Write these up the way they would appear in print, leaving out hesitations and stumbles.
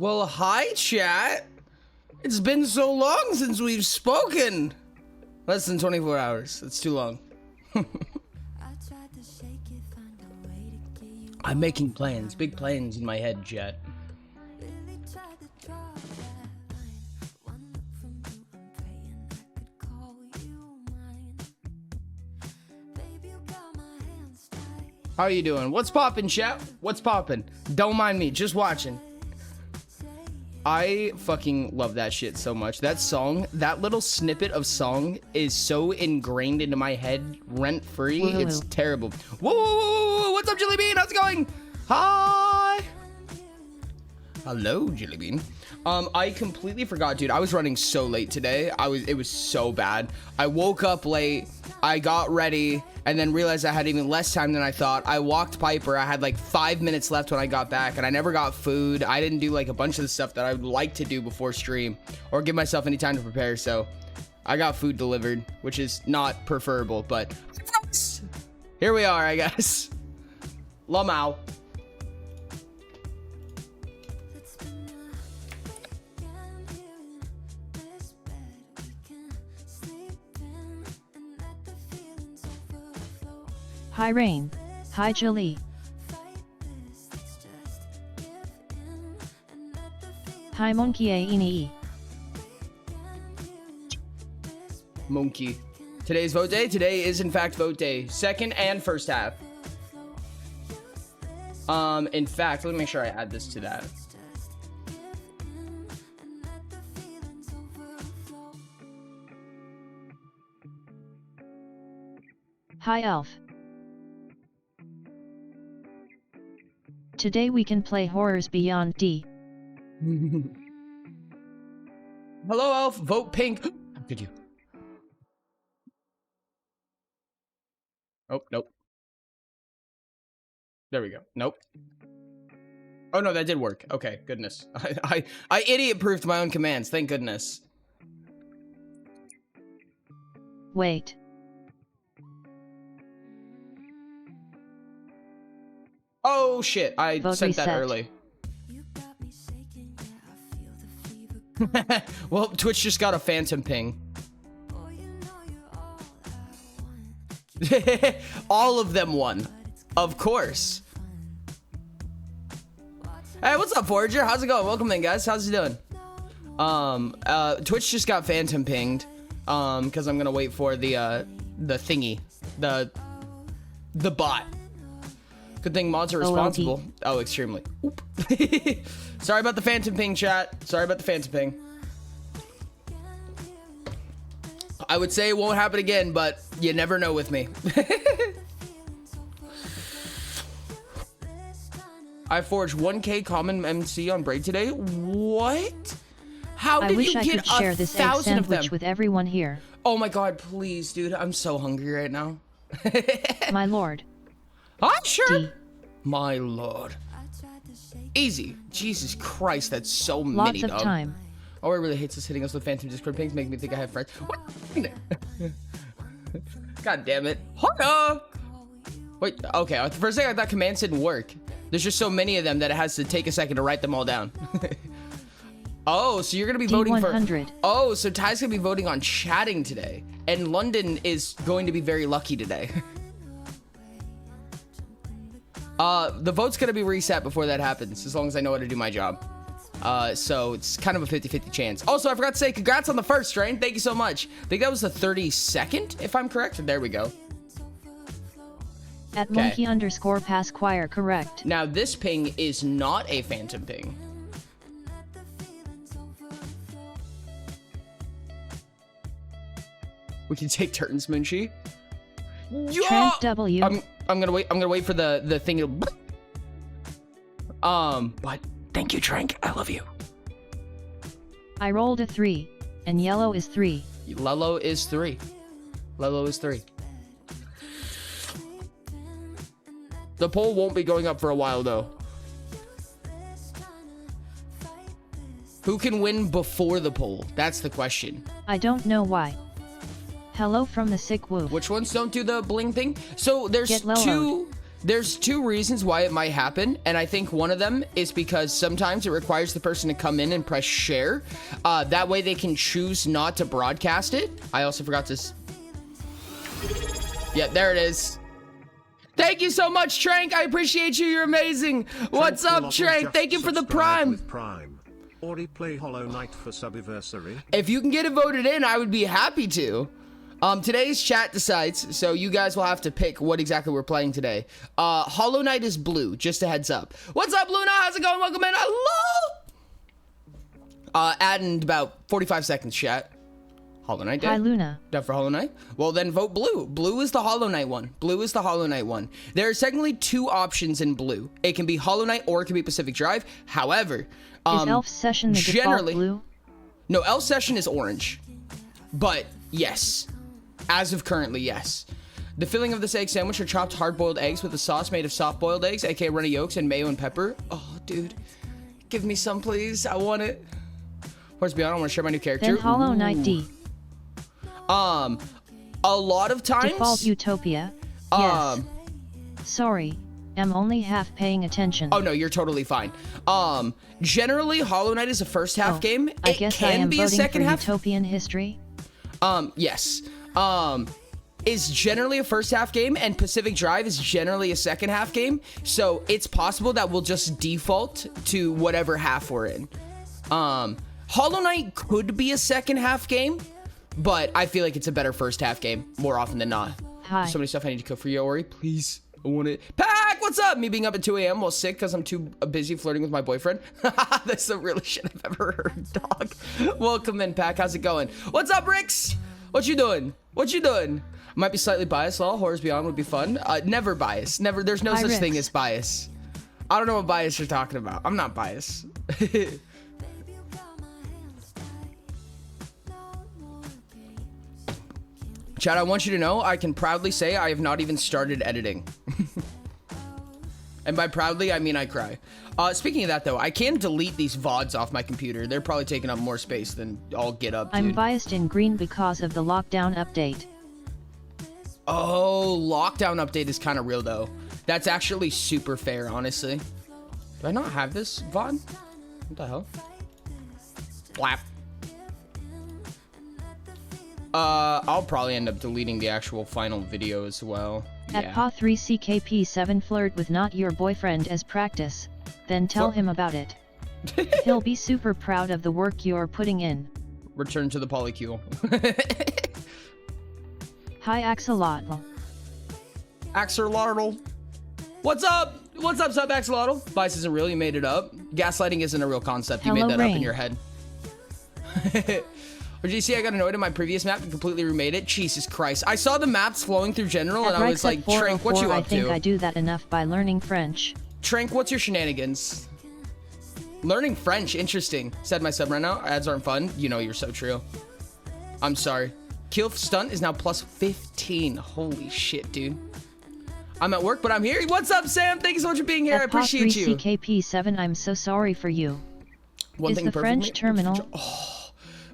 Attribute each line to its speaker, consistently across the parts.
Speaker 1: Well, hi, chat. It's been so long since we've spoken. Less than 24 hours. It's too long. I'm making plans, big plans in my head, chat. How are you doing? What's poppin', chat? What's poppin'? Don't mind me, just watching. I fucking love that shit so much. That song, that little snippet of song is so ingrained into my head, rent-free. It's terrible. Whoa, whoa, whoa, whoa, what's up, Jelly Bean? How's it going? Hi. Hello, Jelly Bean. I completely forgot, dude. I was running so late today. It was so bad. I woke up late. I got ready and then realized I had even less time than I thought. I walked Piper. I had like 5 minutes left when I got back, and I never got food. I didn't do like a bunch of the stuff that I would like to do before stream or give myself any time to prepare. So I got food delivered, which is not preferable, but here we are, I guess. Lamau.
Speaker 2: Hi Rain. Hi Jelly. Hi Monkey Aini.
Speaker 1: Monkey. Today's vote day. Today is in fact vote day. Second and first half. In fact, let me make sure I add this to that.
Speaker 2: Hi Elf. Today we can play Horrors Beyond D.
Speaker 1: Hello, Elf. Vote pink. Did you? Oh, nope. There we go. Nope. Oh, no, that did work. Okay, goodness. I idiot-proofed my own commands. Thank goodness.
Speaker 2: Wait.
Speaker 1: Oh, shit. I
Speaker 2: Vote
Speaker 1: sent that
Speaker 2: reset.
Speaker 1: early. Well, Twitch just got a phantom ping. All of them won. Of course. Hey, what's up, Forager? How's it going? Welcome in, guys. How's it doing? Twitch just got phantom pinged. Because I'm gonna wait for the thingy. The bot. Good thing mods are responsible. Oh, extremely. Oop. Sorry about the phantom ping, chat. Sorry about the phantom ping. I would say it won't happen again, but you never know with me. I forged 1K common MC on Braid today. What? How did you get 1,000 of them?
Speaker 2: I wish I could share this egg sandwich with everyone here.
Speaker 1: Oh my god, please, dude. I'm so hungry right now.
Speaker 2: My lord.
Speaker 1: I'm sure.
Speaker 2: D.
Speaker 1: My lord. Easy. Jesus Christ, that's so many.
Speaker 2: Lots of time.
Speaker 1: Oh, I really hates us hitting us with phantom Discord pings, making me think I have friends. What? God damn it. Hold up. Wait, okay. At the first thing I thought commands didn't work. There's just so many of them that it has to take a second to write them all down. Oh, so you're gonna be voting
Speaker 2: D100.
Speaker 1: for. Oh, so Ty's gonna be voting on chatting today, and London is going to be very lucky today. The vote's gonna be reset before that happens, as long as I know how to do my job. So it's kind of a 50-50 chance. Also, I forgot to say congrats on the first strain. Thank you so much. I think that was the 32nd, if I'm correct. There we go.
Speaker 2: At monkey_pasquire, correct.
Speaker 1: Now this ping is not a phantom ping. We can take turns, Munchie.
Speaker 2: Trent W.
Speaker 1: I'm gonna wait for the thing to. But thank you, Trank. I love you.
Speaker 2: I rolled a 3, and yellow is 3.
Speaker 1: Lello is 3. Lello is 3. The poll won't be going up for a while, though. Who can win before the poll? That's the question.
Speaker 2: I don't know why. Hello from the sick woof.
Speaker 1: Which ones don't do the bling thing? So there's
Speaker 2: Get
Speaker 1: There's two reasons why it might happen, and I think one of them is because sometimes it requires the person to come in and press share. That way they can choose not to broadcast it. I also forgot to... Yeah, there it is. Thank you so much, Trank. I appreciate you. You're amazing. What's up, Trank? Thank you for the Prime.
Speaker 3: Ori play Hollow Knight for Subiversary.
Speaker 1: If you can get it voted in, I would be happy to. Today's chat decides, so you guys will have to pick what exactly we're playing today. Hollow Knight is blue, just a heads up. What's up, Luna? How's it going? Welcome in. Hello! Add in about 45 seconds, chat. Hollow Knight.
Speaker 2: Hi, Luna.
Speaker 1: Down for Hollow Knight? Well, then vote blue. Blue is the Hollow Knight one. Blue is the Hollow Knight one. There are technically two options in blue. It can be Hollow Knight or it can be Pacific Drive. However,
Speaker 2: is Elf Session the default blue?
Speaker 1: No, Elf Session is orange. But, yes. As of currently, yes. The filling of this egg sandwich are chopped hard-boiled eggs with a sauce made of soft-boiled eggs, aka runny yolks, and mayo and pepper. Oh, dude. Give me some, please. I want it. Where's Beyond? I want to share my new character.
Speaker 2: Then Hollow Knight D.
Speaker 1: A lot of times...
Speaker 2: Default Utopia. Yes. Sorry. I'm only half paying attention.
Speaker 1: Oh, no, you're totally fine. Generally, Hollow Knight is a first half game.
Speaker 2: I guess I am be a second half. Utopian history?
Speaker 1: Yes. Is generally a first half game, and Pacific Drive is generally a second half game. So it's possible that we'll just default to whatever half we're in. Hollow Knight could be a second half game, but I feel like it's a better first half game more often than not.
Speaker 2: Hi.
Speaker 1: So many stuff I need to cook for you, Ori. Please. I want it. Pack, what's up? Me being up at 2 a.m. while sick because I'm too busy flirting with my boyfriend. That's the realest shit I've ever heard, dog. Welcome in, Pack. How's it going? What's up, Ricks? What you doing? What you doing? Might be slightly biased, lol. Horrors Beyond would be fun. Never biased. Never. There's no such thing as bias. I don't know what bias you're talking about. I'm not biased. Chad, I want you to know, I can proudly say I have not even started editing. And by proudly, I mean I cry. Speaking of that, though, I can delete these VODs off my computer. They're probably taking up more space than I'll get up, dude.
Speaker 2: I'm biased in green because of the lockdown update.
Speaker 1: Oh, lockdown update is kind of real, though. That's actually super fair, honestly. Do I not have this VOD? What the hell? Flap. I'll probably end up deleting the actual final video as well.
Speaker 2: At PA3CKP7 flirt with not your boyfriend as practice, then tell him about it. He'll be super proud of the work you're putting in.
Speaker 1: Return to the polycule.
Speaker 2: Hi Axolotl.
Speaker 1: Axolotl. What's up? What's up, Axolotl? Bias isn't real, you made it up. Gaslighting isn't a real concept, you
Speaker 2: Hello,
Speaker 1: made that
Speaker 2: Rain.
Speaker 1: up in your head. Or did you see I got annoyed in my previous map and completely remade it? Jesus Christ. I saw the maps flowing through general and I was like, Trank, what you up to?
Speaker 2: I think I do that enough by learning French.
Speaker 1: Trank, what's your shenanigans? Learning French, interesting. Said my sub right now, ads aren't fun. You know you're so true. I'm sorry. Kill stunt is now plus 15. Holy shit, dude. I'm at work, but I'm here. What's up, Sam? Thank you so much for being here. I appreciate you.
Speaker 2: CKP7, I'm so sorry for you.
Speaker 1: One
Speaker 2: is
Speaker 1: thing
Speaker 2: the French terminal?
Speaker 1: Oh,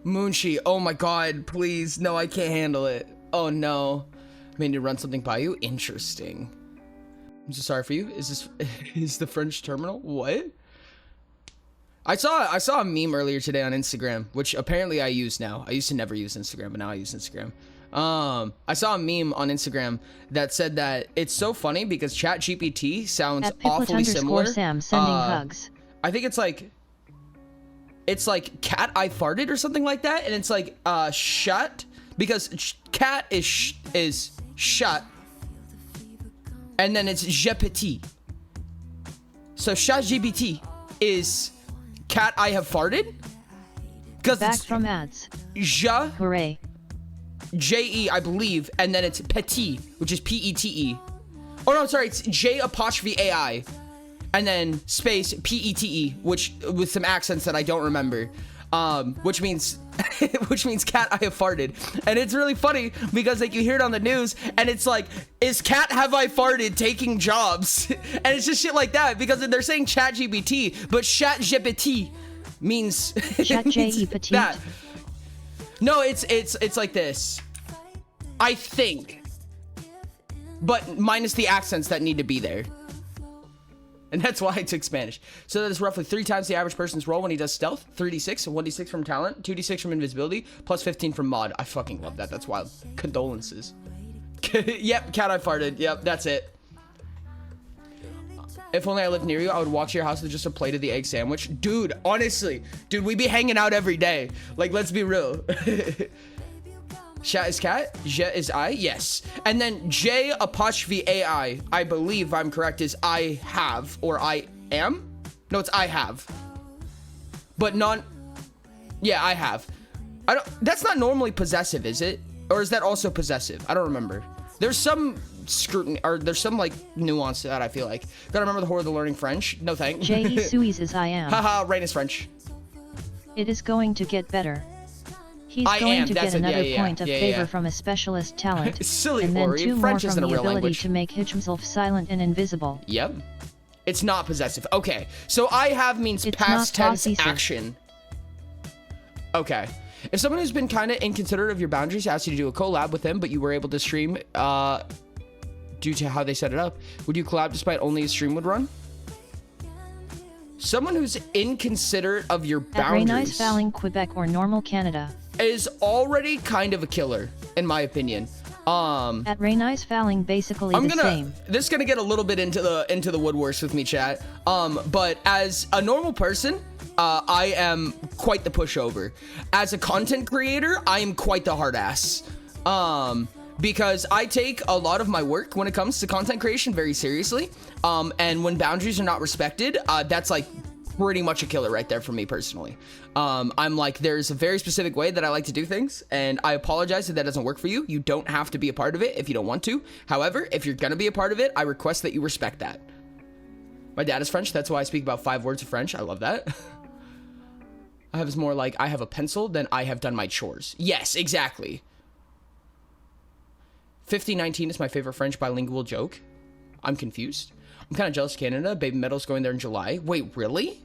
Speaker 1: Moonshi, oh my god, please. No, I can't handle it. Oh no. I mean to run something by you? Interesting. I'm so sorry for you. Is the French terminal? What? I saw a meme earlier today on Instagram, which apparently I use now. I used to never use Instagram, but now I use Instagram. I saw a meme on Instagram that said that it's so funny because ChatGPT sounds awfully similar.
Speaker 2: Sam sending hugs.
Speaker 1: I think it's like cat I farted or something like that, and it's like shut because cat is shut, and then it's je petit. So ChatGPT is cat I have farted because
Speaker 2: Back
Speaker 1: it's
Speaker 2: from ads.
Speaker 1: Je
Speaker 2: Hooray.
Speaker 1: J-E, I believe, and then it's petit, which is P-E-T-E. Oh no, sorry, it's J'-A-I, and then space P-E-T-E, which with some accents that I don't remember, which means cat I have farted. And it's really funny because like you hear it on the news and it's like, is cat have I farted taking jobs? And it's just shit like that because they're saying ChatGPT, but ChatGPT means
Speaker 2: ChatGPT.
Speaker 1: that. No, it's like this. I think. but minus the accents that need to be there. And that's why I took Spanish. So that is roughly 3 times the average person's roll when he does stealth. 3d6, 1d6 from talent, 2d6 from invisibility, plus 15 from mod. I fucking love that. That's wild. Condolences. Yep, cat I farted. Yep, that's it. If only I lived near you, I would walk to your house with just a plate of the egg sandwich. Dude, honestly. Dude, we be hanging out every day. Like, let's be real. Chat is cat, Je is I, yes. And then J apostrophe AI, I believe I'm correct, is I have, or I am? No, it's I have. But yeah, I have. That's not normally possessive, is it? Or is that also possessive? I don't remember. There's some scrutiny, or there's some like nuance to that, I feel like. Gotta remember the whore of the learning French. No thanks.
Speaker 2: J.E. Suisse is I am.
Speaker 1: Haha, Rain is French.
Speaker 2: It is going to get better. He's
Speaker 1: I
Speaker 2: going
Speaker 1: am.
Speaker 2: to
Speaker 1: That's
Speaker 2: get
Speaker 1: it.
Speaker 2: another
Speaker 1: Yeah,
Speaker 2: point of
Speaker 1: yeah,
Speaker 2: favor
Speaker 1: yeah.
Speaker 2: from a specialist talent,
Speaker 1: Silly
Speaker 2: and then
Speaker 1: Ori.
Speaker 2: 2
Speaker 1: French
Speaker 2: more
Speaker 1: isn't
Speaker 2: from
Speaker 1: a
Speaker 2: the
Speaker 1: real
Speaker 2: ability
Speaker 1: language.
Speaker 2: to make himself silent and invisible.
Speaker 1: Yep. It's not possessive. Okay. So I have means
Speaker 2: It's
Speaker 1: past
Speaker 2: not
Speaker 1: tense
Speaker 2: possessive.
Speaker 1: action. Okay. If someone who's been kind of inconsiderate of your boundaries asked you to do a collab with them, but you were able to stream due to how they set it up, would you collab despite only a stream would run? Someone who's inconsiderate of your
Speaker 2: At Renice
Speaker 1: boundaries
Speaker 2: Fouling, Quebec or normal Canada.
Speaker 1: is already kind of a killer, in my opinion.
Speaker 2: At Renice Fouling, basically the same.
Speaker 1: This is gonna get a little bit into the woodworks with me, chat. But as a normal person, I am quite the pushover. As a content creator, I am quite the hard ass. Because I take a lot of my work when it comes to content creation very seriously. And when boundaries are not respected, that's like pretty much a killer right there for me personally. I'm like, there's a very specific way that I like to do things, and I apologize if that doesn't work for you. You don't have to be a part of it if you don't want to. However, if you're gonna be a part of it, I request that you respect that. My dad is French, that's why I speak about 5 words of French. I love that. I have is more like, I have a pencil, then I have done my chores. Yes, exactly. 5019 is my favorite French bilingual joke. I'm confused. I'm kind of jealous of Canada. Baby Metal's going there in July. Wait, really?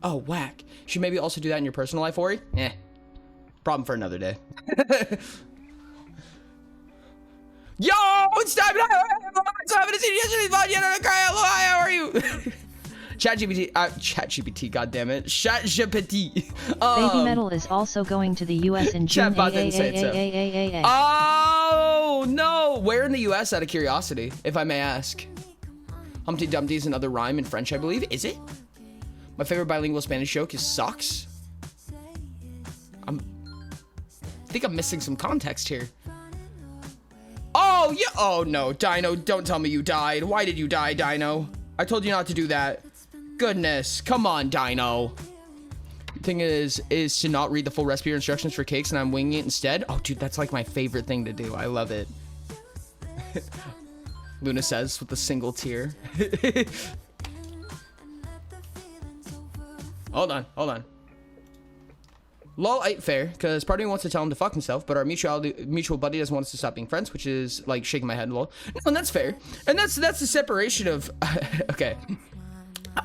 Speaker 1: Oh, whack. Should maybe also do that in your personal life, Ori? Eh. Problem for another day. Yo, it's time. So I haven't seen you yesterday. How are you? ChatGPT. ChatGPT. God damn it. ChatGPT.
Speaker 2: Baby Metal is also going to the U.S. in June.
Speaker 1: Chatbot didn't say it, so. Oh no! Where in the U.S. out of curiosity, if I may ask? Humpty Dumpty is another rhyme in French, I believe. Is it? My favorite bilingual Spanish joke is socks. I think I'm missing some context here. Oh, yeah. Oh, no. Dino, don't tell me you died. Why did you die, Dino? I told you not to do that. Goodness. Come on, Dino. Thing is to not read the full recipe or instructions for cakes, and I'm winging it instead. Oh, dude, that's like my favorite thing to do. I love it. Luna says with a single tear. Hold on. Lol, ain't fair, because part of me wants to tell him to fuck himself, but our mutual buddy doesn't want us to stop being friends, which is like shaking my head, lol. No, and that's fair. And that's the separation of, okay.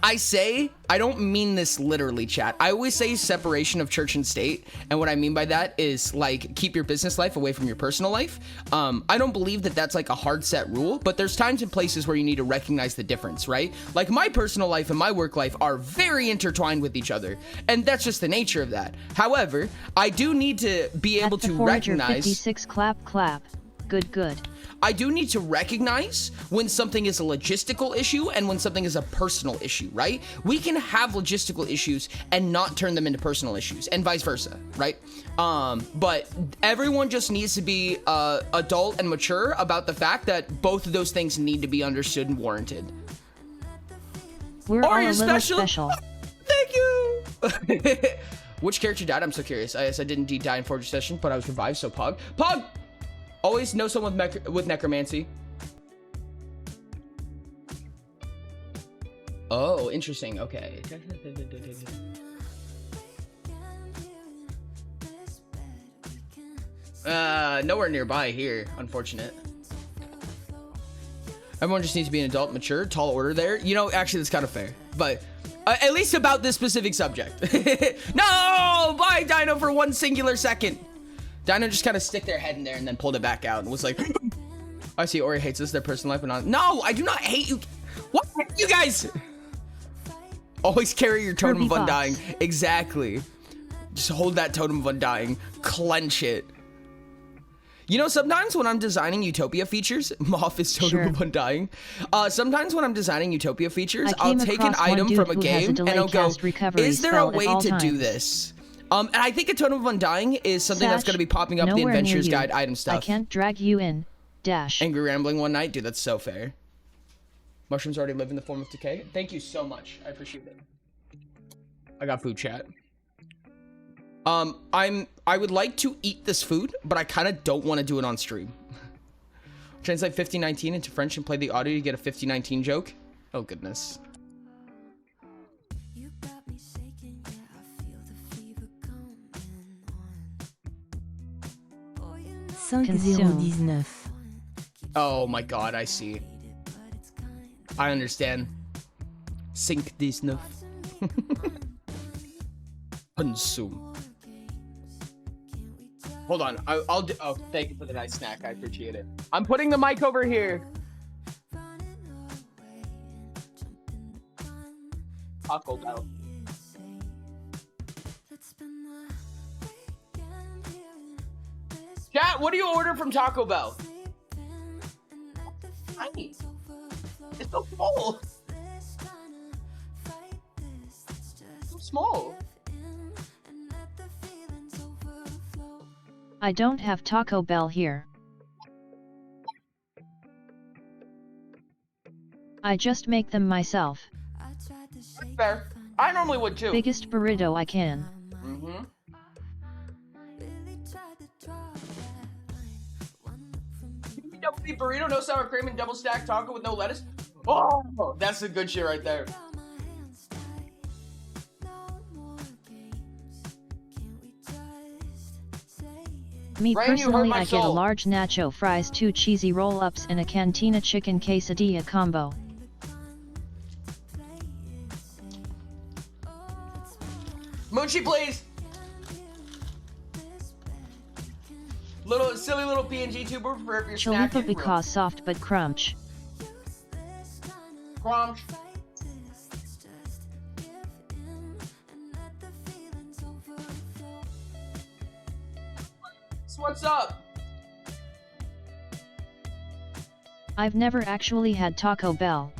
Speaker 1: I don't mean this literally, chat. I always say separation of church and state, and what I mean by that is like keep your business life away from your personal life. I don't believe that that's like a hard set rule, but there's times and places where you need to recognize the difference, right? Like my personal life and my work life are very intertwined with each other, and that's just the nature of that. However, I do need to be able to recognize
Speaker 2: 56 clap. Good.
Speaker 1: I do need to recognize when something is a logistical issue and when something is a personal issue, right? We can have logistical issues and not turn them into personal issues, and vice versa, right? But everyone just needs to be adult and mature about the fact that both of those things need to be understood and warranted.
Speaker 2: We're all a little special.
Speaker 1: Thank you. Which character died? I'm so curious. I didn't indeed die in Forger Session, but I was revived, so Pog. Always know someone with necromancy. Oh, interesting. Okay. Nowhere nearby here, unfortunate. Everyone just needs to be an adult, mature, tall order there. You know, actually, that's kind of fair. But at least about this specific subject. No! Bye, Dino, for one singular second. Dino just kind of stick their head in there and then pulled it back out and was like, I see Ori hates us, their personal life, but not. No, I do not hate you. What? You guys. Always carry your totem of undying. Exactly. Just hold that totem of undying. Clench it. You know, sometimes when I'm designing Utopia features, Moth is totem of undying. Sometimes when I'm designing Utopia features, I'll take an item from a game and I'll go, is there a way to do this? And I think a totem of undying is something that's going to be popping up the Adventurer's Guide item stuff.
Speaker 2: I can't drag you in. Dash.
Speaker 1: Angry rambling one night? Dude, that's so fair. Mushrooms already live in the form of decay. Thank you so much. I appreciate it. I got food chat. I would like to eat this food, but I kind of don't want to do it on stream. Translate 5019 into French and play the audio to get a 5019 joke. Oh, goodness.
Speaker 4: 5019.
Speaker 1: Oh my god, I see. I understand. Sink this nuff. Consume. Hold on, I'll do. Oh, thank you for the nice snack. I appreciate it. I'm putting the mic over here. Taco Bell. Chat, what do you order from Taco Bell? Tiny. It's so full. So small.
Speaker 2: I don't have Taco Bell here. I just make them myself.
Speaker 1: Fair. I normally would too.
Speaker 2: Biggest burrito I can.
Speaker 1: Mm-hmm. Double beef burrito, no sour cream, and double stacked taco with no lettuce. Oh, that's the good shit right there.
Speaker 2: Me
Speaker 1: Ryan,
Speaker 2: personally, I get a large nacho fries, 2 cheesy roll-ups, and a Cantina chicken quesadilla combo.
Speaker 1: Munchie, please. Silly little PNG tuber for your snack.
Speaker 2: Chalupa because soft but crunch.
Speaker 1: Crunch. So what's up?
Speaker 2: I've never actually had Taco Bell.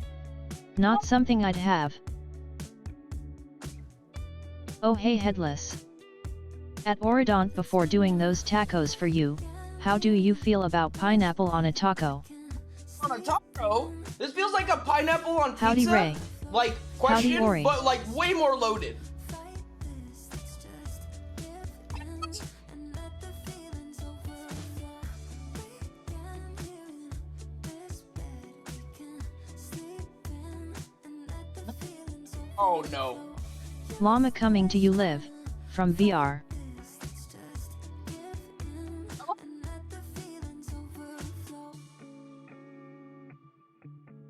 Speaker 2: Not something I'd have. Oh hey Headless. At Oridont, before doing those tacos for you, how do you feel about pineapple on a taco?
Speaker 1: On a taco? This feels like a pineapple on pizza.
Speaker 2: Howdy Ray.
Speaker 1: Like, question,
Speaker 2: Howdy, Ori.
Speaker 1: but like way more loaded. Oh no.
Speaker 2: Llama coming to you live, from VR.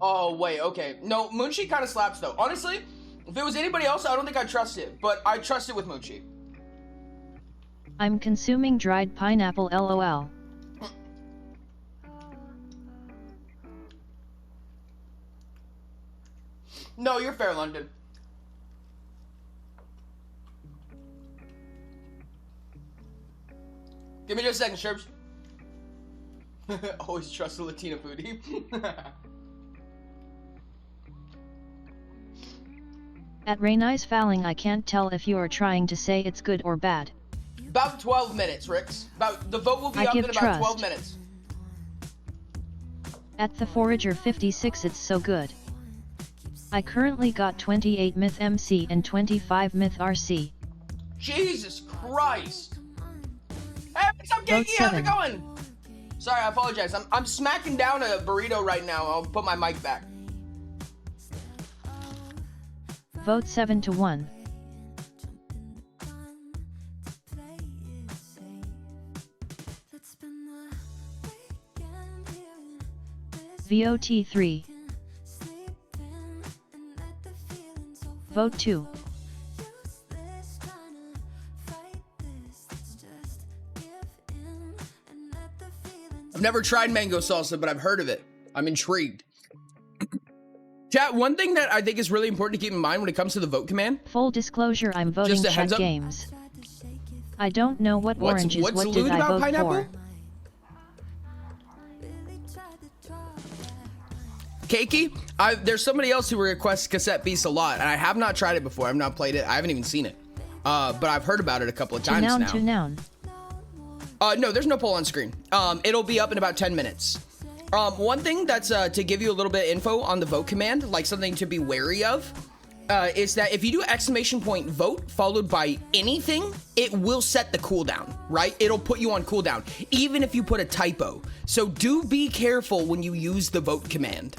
Speaker 1: Oh, wait, okay. No, Munchie kind of slaps, though. Honestly, if it was anybody else, I don't think I'd trust it. But I trust it with Munchie.
Speaker 2: I'm consuming dried pineapple LOL.
Speaker 1: No, you're fair, London. Give me just a second, Sherbs. Always trust the Latina foodie.
Speaker 2: At Raini's Fouling, I can't tell if you are trying to say it's good or bad.
Speaker 1: About 12 minutes, Rix. The vote will be up in about 12 minutes.
Speaker 2: At the Forager 56, it's so good. I currently got 28 Myth MC and 25 Myth RC.
Speaker 1: Jesus Christ! Hey, what's up, Genki? How's it going? Sorry, I apologize. I'm smacking down a burrito right now. I'll put my mic back.
Speaker 2: Vote 7 to 1. VOT 3. Vote 2.
Speaker 1: I've never tried mango salsa, but I've heard of it. I'm intrigued. Chat, one thing that I think is really important to keep in mind when it comes to the vote command.
Speaker 2: Full disclosure, I'm voting
Speaker 1: Just a
Speaker 2: Chat
Speaker 1: heads up.
Speaker 2: Games. I don't know what orange is.
Speaker 1: What's
Speaker 2: What
Speaker 1: lewd
Speaker 2: did I
Speaker 1: about
Speaker 2: vote
Speaker 1: pineapple?
Speaker 2: for?
Speaker 1: Keiki, there's somebody else who requests Cassette Beast a lot, and I have not tried it before. I've not played it. I haven't even seen it. But I've heard about it a couple of times now.
Speaker 2: To noun.
Speaker 1: No, there's no poll on screen. It'll be up in about 10 minutes. One thing that's to give you a little bit of info on the vote command, like something to be wary of, is that if you do exclamation point vote followed by anything, it will set the cooldown, right? It'll put you on cooldown, even if you put a typo. So do be careful when you use the vote command.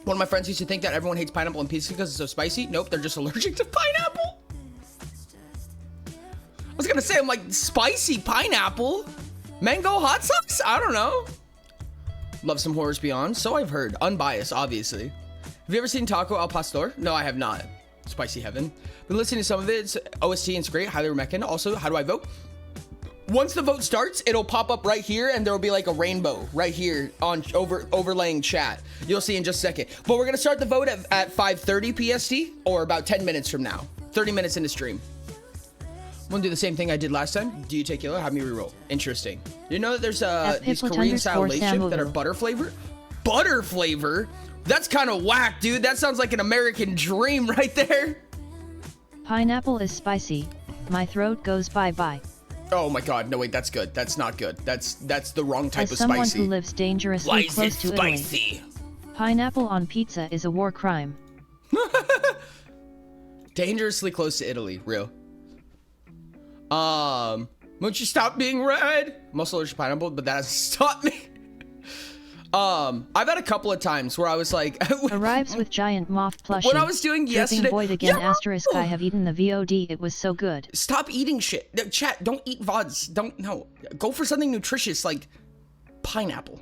Speaker 1: One of my friends used to think that everyone hates pineapple and pizza because it's so spicy. Nope, they're just allergic to pineapple. I was gonna say, I'm like, spicy pineapple? Mango hot sauce? I don't know. Love some Horrors Beyond. So I've heard. Unbiased, obviously. Have you ever seen Taco Al Pastor? No, I have not. Spicy heaven. Been listening to some of it. It's OST and it's great. Highly recommend. Also, how do I vote? Once the vote starts, it'll pop up right here and there will be like a rainbow right here on overlaying chat. You'll see in just a second. But we're gonna start the vote at 5:30 PST or about 10 minutes from now. 30 minutes into stream. I'm gonna do the same thing I did last time. Do you take yellow? Have me reroll. Interesting. You know that there's these Korean style late chips that are butter flavor? Butter flavor? That's kind of whack, dude. That sounds like an American dream right there.
Speaker 2: Pineapple is spicy. My throat goes bye-bye.
Speaker 1: Oh my god, no wait, that's good. That's not good. That's the wrong type
Speaker 2: As
Speaker 1: of
Speaker 2: someone
Speaker 1: spicy.
Speaker 2: who lives dangerously
Speaker 1: Why is
Speaker 2: close
Speaker 1: it
Speaker 2: to
Speaker 1: spicy?
Speaker 2: Italy, pineapple on pizza is a war crime.
Speaker 1: Dangerously close to Italy, real. Won't you stop being red? I'm also allergic to pineapple, but that hasn't stopped me. I've had a couple of times where I was like
Speaker 2: Arrives with giant moth plushie.
Speaker 1: What I was doing yesterday.
Speaker 2: Void again,
Speaker 1: Yeah!
Speaker 2: asterisk, I have eaten the VOD, it was so good.
Speaker 1: Stop eating shit. No, chat, don't eat VODs. No. Go for something nutritious like pineapple.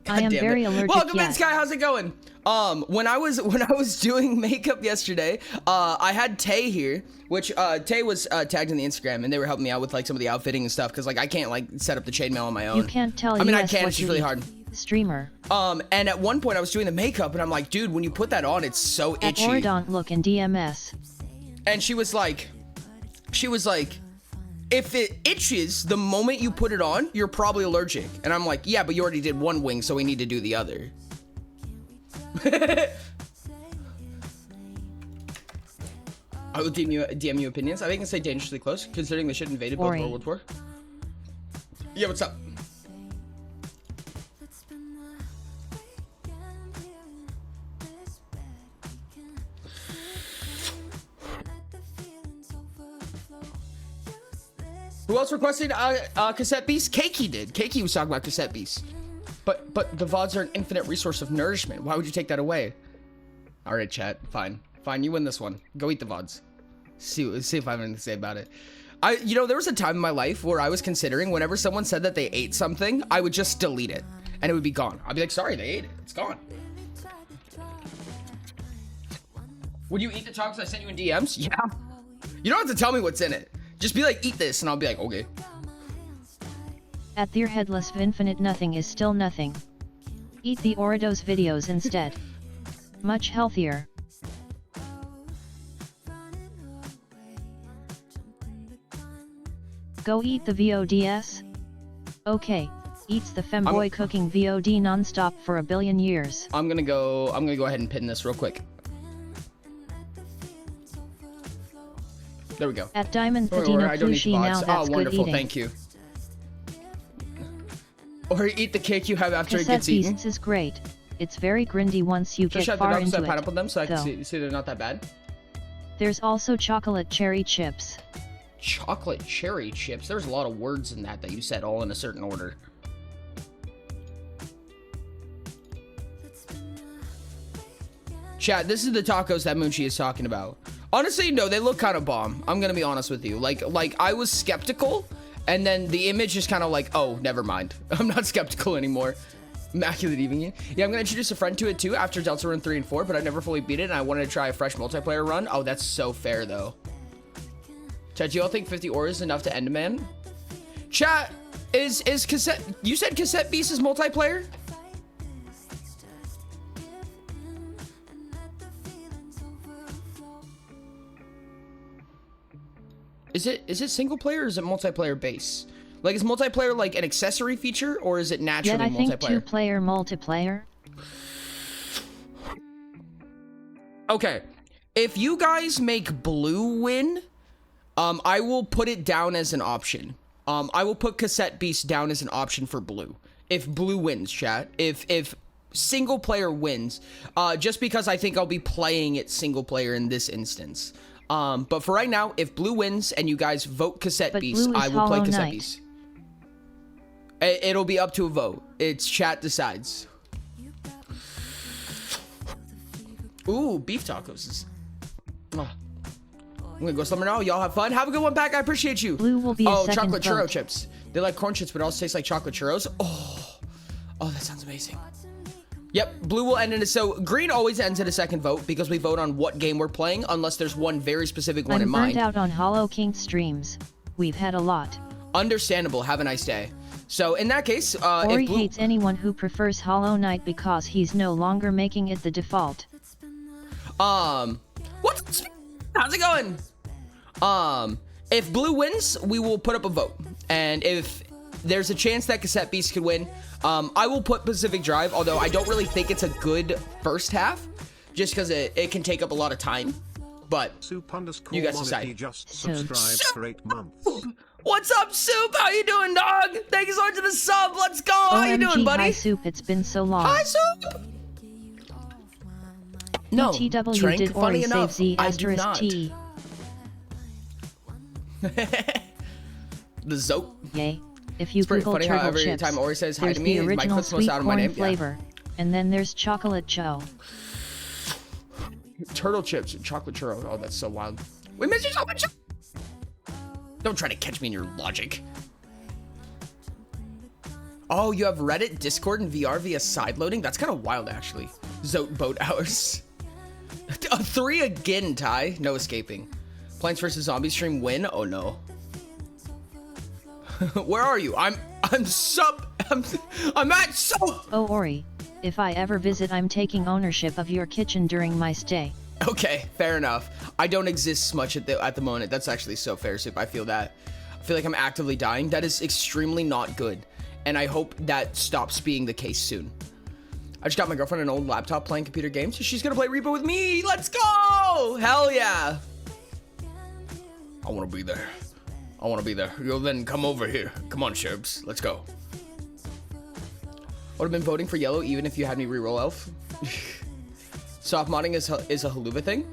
Speaker 2: I am very allergic.
Speaker 1: Welcome in, Sky. How's it going? When I was doing makeup yesterday, I had Tay here, which Tay was tagged in the Instagram, and they were helping me out with like some of the outfitting and stuff, because like I can't like set up the chainmail on my own.
Speaker 2: You can't tell.
Speaker 1: I mean,
Speaker 2: US
Speaker 1: I can.
Speaker 2: what
Speaker 1: It's
Speaker 2: you
Speaker 1: really
Speaker 2: eat.
Speaker 1: hard.
Speaker 2: Streamer.
Speaker 1: And at one point I was doing the makeup, and I'm like, dude, when you put that on, it's so
Speaker 2: At
Speaker 1: itchy.
Speaker 2: Oridont look in DMS.
Speaker 1: And she was like, if it itches the moment you put it on, you're probably allergic. And I'm like, yeah, but you already did one wing, so we need to do the other. I will DM you opinions. I think I can say dangerously close, considering the shit invaded both World War. Yeah, what's up? Who else requested Cassette Beast? Keiki did. Keiki was talking about Cassette Beast. But the VODs are an infinite resource of nourishment. Why would you take that away? All right, chat. Fine. You win this one. Go eat the VODs. See if I have anything to say about it. You know, there was a time in my life where I was considering whenever someone said that they ate something, I would just delete it and it would be gone. I'd be like, sorry, they ate it. It's gone. Would you eat the chocolates I sent you in DMs? Yeah. You don't have to tell me what's in it. Just be like, eat this, and I'll be like, okay.
Speaker 2: At their headless infinite nothing is still nothing. Eat the Oridos videos instead. Much healthier. Go eat the VODs? Okay, eats the femboy cooking VOD non-stop for a billion years.
Speaker 1: I'm gonna go ahead and pin this real quick. There we go.
Speaker 2: At Diamond Padino Plushie now, that's
Speaker 1: wonderful,
Speaker 2: good eating.
Speaker 1: Thank you. Or eat the cake you have after
Speaker 2: Cassette
Speaker 1: it gets eaten.
Speaker 2: Beasts is great. It's very grindy once you
Speaker 1: Just
Speaker 2: get
Speaker 1: have
Speaker 2: far
Speaker 1: the
Speaker 2: into it,
Speaker 1: pineapple them so I can
Speaker 2: though.
Speaker 1: see they're not that bad.
Speaker 2: There's also chocolate cherry chips.
Speaker 1: Chocolate cherry chips. There's a lot of words in that you said all in a certain order. Chat, this is the tacos that Munchie is talking about. Honestly, no, they look kind of bomb. I'm gonna be honest with you. Like I was skeptical, and then the image is kind of like, oh, never mind. I'm not skeptical anymore. Immaculate evening. Yeah, I'm gonna introduce a friend to it too after Deltarune 3 and 4, but I never fully beat it, and I wanted to try a fresh multiplayer run. Oh, that's so fair though. Chat, do you all think 50 ore is enough to end a man? Chat, Is cassette? You said Cassette Beast is multiplayer? Is it single player or is it multiplayer base? Like, is multiplayer like an accessory feature or is it naturally
Speaker 2: Yet I think
Speaker 1: multiplayer?
Speaker 2: 2-player multiplayer.
Speaker 1: Okay, if you guys make blue win, I will put it down as an option. I will put Cassette Beast down as an option for blue. If blue wins, chat. If single player wins, just because I think I'll be playing it single player in this instance. But for right now, if blue wins and you guys vote Cassette Beast, I will play Cassette Beast. It'll be up to a vote. It's chat decides. Ooh, beef tacos. Oh. I'm gonna go somewhere now. Y'all have fun. Have a good one, Pack. I appreciate you.
Speaker 2: Blue will be a second
Speaker 1: chocolate churro
Speaker 2: vote.
Speaker 1: chips. They like corn chips, but it also tastes like chocolate churros. Oh, that sounds amazing. Yep, blue will end in a... So green always ends in a second vote because we vote on what game we're playing unless there's one very specific one in
Speaker 2: I'm
Speaker 1: mind.
Speaker 2: burned out on Hollow King streams. We've had a lot.
Speaker 1: Understandable. Have a nice day. So in that case,
Speaker 2: Ori
Speaker 1: if blue...
Speaker 2: hates anyone who prefers Hollow Knight because he's no longer making it the default.
Speaker 1: What's... How's it going? If blue wins, we will put up a vote. And if there's a chance that Cassette Beast could win, I will put Pacific Drive, although I don't really think it's a good first half, just because it can take up a lot of time. But you guys decide.
Speaker 3: Just subscribed for 8 months.
Speaker 1: What's up, Soup? How you doing, dog? Thank you so much for the sub. Let's go. How you doing, buddy?
Speaker 2: Hi, Soup. It's been so long.
Speaker 1: Hi, Soup. No,
Speaker 2: TW
Speaker 1: Trank,
Speaker 2: did
Speaker 1: funny
Speaker 2: Ori
Speaker 1: enough,
Speaker 2: save Z
Speaker 1: I do
Speaker 2: asterisk
Speaker 1: not.
Speaker 2: T.
Speaker 1: The Zope.
Speaker 2: Yay. If you
Speaker 1: It's pretty
Speaker 2: Google
Speaker 1: funny how
Speaker 2: turtle
Speaker 1: every
Speaker 2: chips,
Speaker 1: time Ori says hi
Speaker 2: there's
Speaker 1: to me,
Speaker 2: the
Speaker 1: my
Speaker 2: original
Speaker 1: clips most
Speaker 2: sweet
Speaker 1: out of my
Speaker 2: corn
Speaker 1: name.
Speaker 2: flavor, and then there's chocolate cho.
Speaker 1: Turtle chips and chocolate churro. Oh, that's so wild. We missed you so much. Don't try to catch me in your logic. Oh, you have Reddit, Discord, and VR via sideloading? That's kind of wild, actually. Zote boat hours. 3 again, Ty. No escaping. Plants vs. Zombies stream win? Oh, no. Where are you? I'm at sub.
Speaker 2: Oh, Ori. If I ever visit, I'm taking ownership of your kitchen during my stay.
Speaker 1: Okay, fair enough. I don't exist much at the moment. That's actually so fair, Soup. I feel that. I feel like I'm actively dying. That is extremely not good. And I hope that stops being the case soon. I just got my girlfriend an old laptop playing computer games, so she's gonna play Repo with me. Let's go! Hell yeah! I wanna be there. I wanna be there. Yo, then come over here. Come on, Sherbs. Let's go. Would have been voting for yellow even if you had me reroll elf. Soft modding is a haluva thing?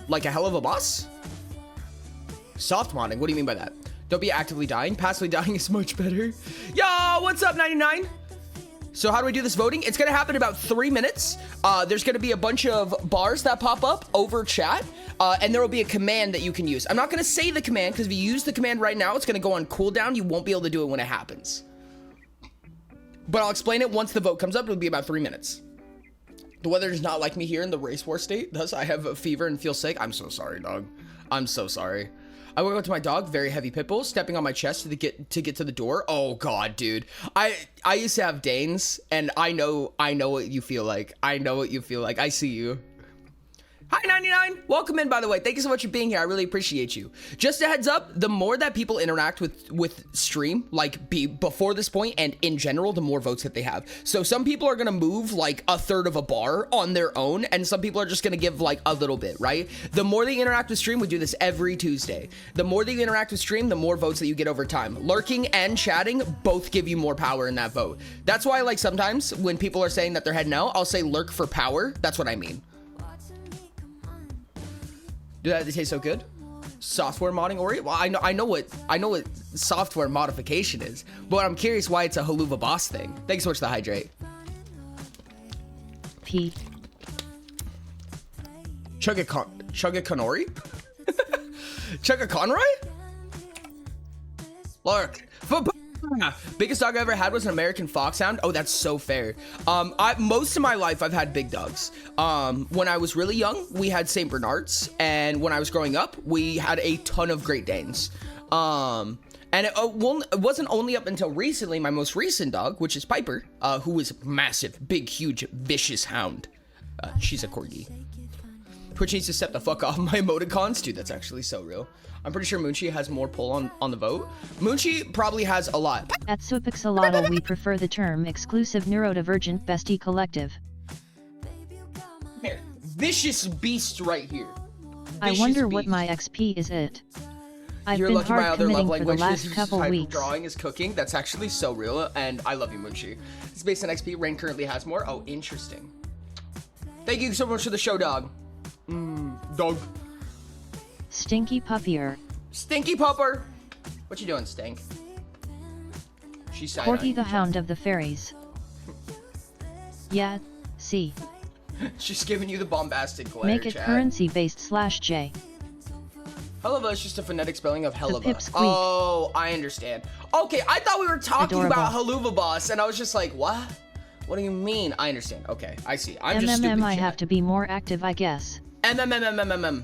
Speaker 1: Like a hell of a boss? Soft modding? What do you mean by that? Don't be actively dying. Passively dying is much better. Yo, what's up, 99? So how do we do this voting? It's gonna happen in about 3 minutes. There's gonna be a bunch of bars that pop up over chat, and there will be a command that you can use. I'm not gonna say the command, because if you use the command right now, it's gonna go on cooldown. You won't be able to do it when it happens. But I'll explain it once the vote comes up. It'll be about 3 minutes. The weather does not like me here in the race war state. Thus, I have a fever and feel sick. I'm so sorry, dog. I'm so sorry. I woke up to my dog, very heavy pit bull, stepping on my chest to get to the door. Oh God, dude. I used to have Danes, and I know what you feel like. I know what you feel like. I see you. Hi, 99. Welcome in, by the way. Thank you so much for being here. I really appreciate you. Just a heads up, the more that people interact with stream, like before this point and in general, the more votes that they have. So some people are going to move like a third of a bar on their own, and some people are just going to give like a little bit, right? The more they interact with stream, we do this every Tuesday. The more that you interact with stream, the more votes that you get over time. Lurking and chatting both give you more power in that vote. That's why, like, sometimes when people are saying that they're heading out, I'll say lurk for power. That's what I mean. Do that taste so good? Software modding, Ori? Well, I know what software modification is, but I'm curious why it's a haluva boss thing. Thanks so much for the hydrate.
Speaker 2: P.
Speaker 1: Chugga-Conori? Chugga-Conroy? Lurk. Biggest dog I ever had was an American Foxhound. Oh, that's so fair. Most of my life I've had big dogs. When I was really young, we had Saint Bernards, and when I was growing up, we had a ton of Great Danes. And it wasn't only up until recently, my most recent dog, which is Piper, who is massive, big, huge, vicious hound. She's a corgi. Twitch needs to step the fuck off my emoticons. Dude, that's actually so real. I'm pretty sure Moonchi has more pull on the vote. Moonchi probably has a lot.
Speaker 2: At Supixolotl, we prefer the term exclusive neurodivergent bestie collective.
Speaker 1: Here, vicious beast right here.
Speaker 2: I
Speaker 1: Vicious
Speaker 2: wonder what
Speaker 1: beast.
Speaker 2: my XP is at. I've
Speaker 1: You're
Speaker 2: been
Speaker 1: lucky my
Speaker 2: hard
Speaker 1: other love
Speaker 2: committing for the
Speaker 1: language
Speaker 2: last
Speaker 1: is
Speaker 2: couple
Speaker 1: type of
Speaker 2: weeks.
Speaker 1: drawing is cooking. That's actually so real, and I love you, Moonchi. It's based on XP. Rain currently has more. Oh, interesting. Thank you so much for the show, dog. Dog.
Speaker 2: Stinky puppier.
Speaker 1: Stinky pupper. What you doing, Stink? She's side
Speaker 2: Corky the hound of the fairies. Yeah, see.
Speaker 1: She's giving you the bombastic glare,
Speaker 2: Make it
Speaker 1: chat.
Speaker 2: currency based /J.
Speaker 1: Helluva is just a phonetic spelling of Helluva.
Speaker 2: pipsqueak.
Speaker 1: Oh, I understand. Okay, I thought we were talking
Speaker 2: Adorable.
Speaker 1: about Helluva Boss, and I was just like, what? What do you mean? I understand. Okay, I see. I'm just stupid,
Speaker 2: I
Speaker 1: chat.
Speaker 2: have to be more active, I guess.
Speaker 1: MMMMMM.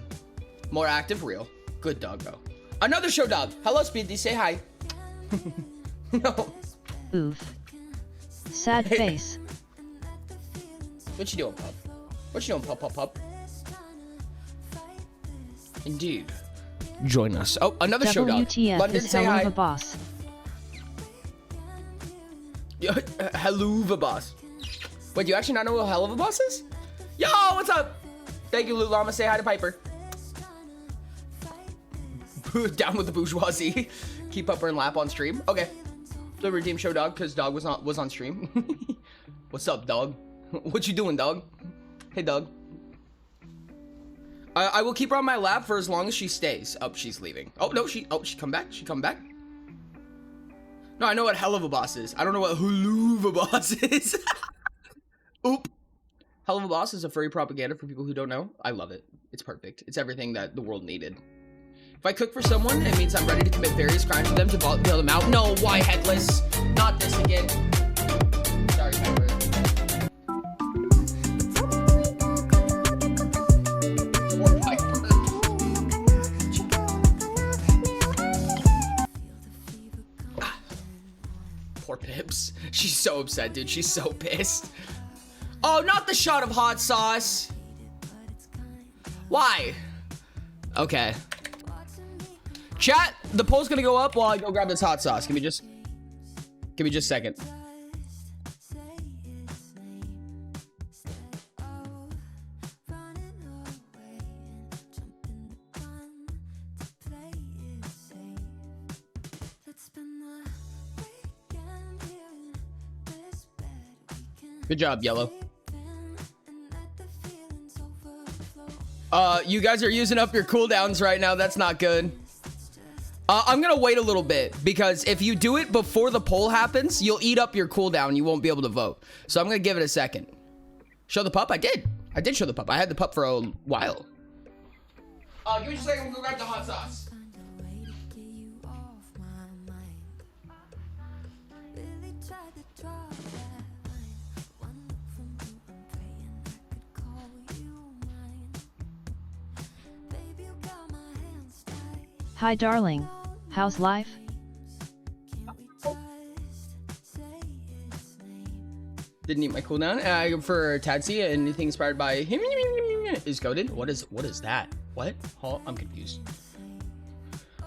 Speaker 1: More active, real. Good doggo. Another show dog. Hello, Speedy. Say hi. No.
Speaker 2: Oof. Sad face.
Speaker 1: What you doing, pup? What you doing, pup, pup, pup? Indeed. Join us. Oh, another show dog.
Speaker 2: WTF
Speaker 1: London,
Speaker 2: is
Speaker 1: say
Speaker 2: hell
Speaker 1: hi.
Speaker 2: of a boss.
Speaker 1: Helluva Boss. Wait, do you actually not know what Helluva Boss is? Yo, what's up? Thank you, Loot Llama. Say hi to Piper. Down with the bourgeoisie. Keep Pupper and Lap on stream. Okay. The redeem show dog because dog was on stream. What's up, dog? What you doing, dog? Hey, dog. I will keep her on my lap for as long as she stays. Oh, she's leaving. Oh no, she come back. She come back. No, I know what Helluva Boss is. I don't know what Helluva Boss is. Oop. Helluva Boss is a furry propaganda for people who don't know. I love it. It's perfect. It's everything that the world needed. If I cook for someone, it means I'm ready to commit various crimes for them to bail them out. No, why headless? Not this again. Sorry, Piper. Poor Piper. Poor Pips. She's so upset, dude. She's so pissed. Oh, not the shot of hot sauce. Why? Okay. Chat, the poll's gonna go up while I go grab this hot sauce. Give me just a second. Good job, Yellow. You guys are using up your cooldowns right now. That's not good. I'm gonna wait a little bit because if you do it before the poll happens, you'll eat up your cooldown. You won't be able to vote. So I'm gonna give it a second. Show the pup? I did show the pup. I had the pup for a while. Give me just a second. We'll go grab the hot sauce.
Speaker 2: Hi darling, how's life?
Speaker 1: Didn't eat my cooldown. For Tadsy, anything inspired by him is goaded. What is that? What? Oh, I'm confused.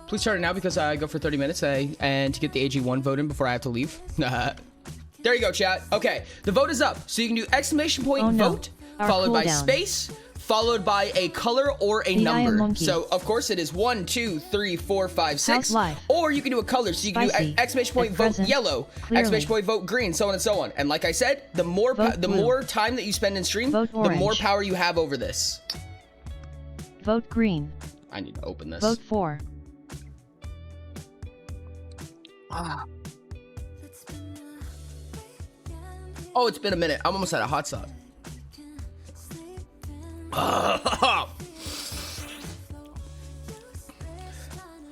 Speaker 1: Please start it now because I go for 30 minutes and to get the AG1 vote in before I have to leave. There you go, chat. Okay, the vote is up. So you can do exclamation point vote, followed by space, followed by a color or a number. So of course it is 1, 2, 3, 4, 5, 6. Or you can do a color. So you can do exclamation point vote yellow, exclamation point vote green, so on and so on. And like I said, the more time that you spend in stream, the more power you have over this.
Speaker 2: Vote green.
Speaker 1: I need to open this.
Speaker 2: Vote 4.
Speaker 1: Oh, it's been a minute. I'm almost out of hot sauce.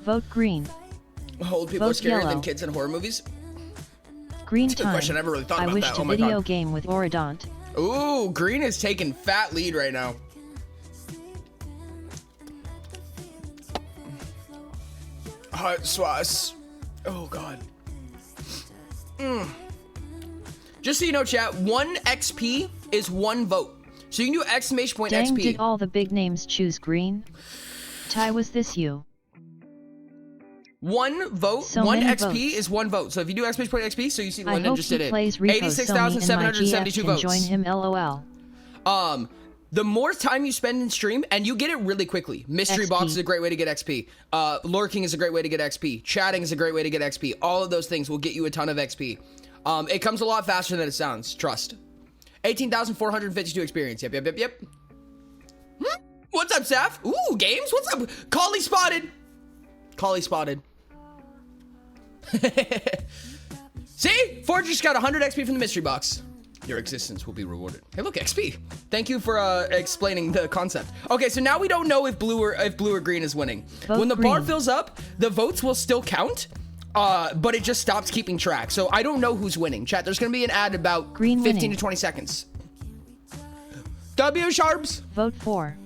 Speaker 2: Vote green.
Speaker 1: Old people are scarier than kids in horror movies.
Speaker 2: Green
Speaker 1: That's a good question. I never really thought about
Speaker 2: wished
Speaker 1: that.
Speaker 2: a video game with Oridont.
Speaker 1: Ooh, green is taking fat lead right now. Hot sauce. Oh God. Just so you know, chat, 1 XP is 1 vote. So you can do exclamation point
Speaker 2: Dang,
Speaker 1: XP.
Speaker 2: did all the big names choose green? Ty, was this you?
Speaker 1: 1 vote,
Speaker 2: So
Speaker 1: 1
Speaker 2: many
Speaker 1: XP
Speaker 2: votes.
Speaker 1: is 1 vote. So if you do exclamation point XP, so you see
Speaker 2: I
Speaker 1: London
Speaker 2: hope
Speaker 1: just
Speaker 2: he
Speaker 1: did it.
Speaker 2: plays Repo so me and my GF
Speaker 1: 86,772
Speaker 2: can
Speaker 1: votes.
Speaker 2: join him, lol.
Speaker 1: The more time you spend in stream, and you get it really quickly. Mystery
Speaker 2: XP.
Speaker 1: box is a great way to get XP. Lurking is a great way to get XP. Chatting is a great way to get XP. All of those things will get you a ton of XP. It comes a lot faster than it sounds. Trust. 18,452 experience. Yep. What's up, Saf? Ooh, games. What's up? Collie spotted. See? Forge just got 100 XP from the mystery box. Your existence will be rewarded. Hey, look, XP. Thank you for explaining the concept. Okay, so now we don't know if blue or green is winning.
Speaker 2: Vote
Speaker 1: when the bar
Speaker 2: green.
Speaker 1: fills up, the votes will still count, but it just stops keeping track. So I don't know who's winning. Chat, there's gonna be an ad in about
Speaker 2: Green
Speaker 1: 15
Speaker 2: winning.
Speaker 1: to 20 seconds. W Sharps.
Speaker 2: Vote for.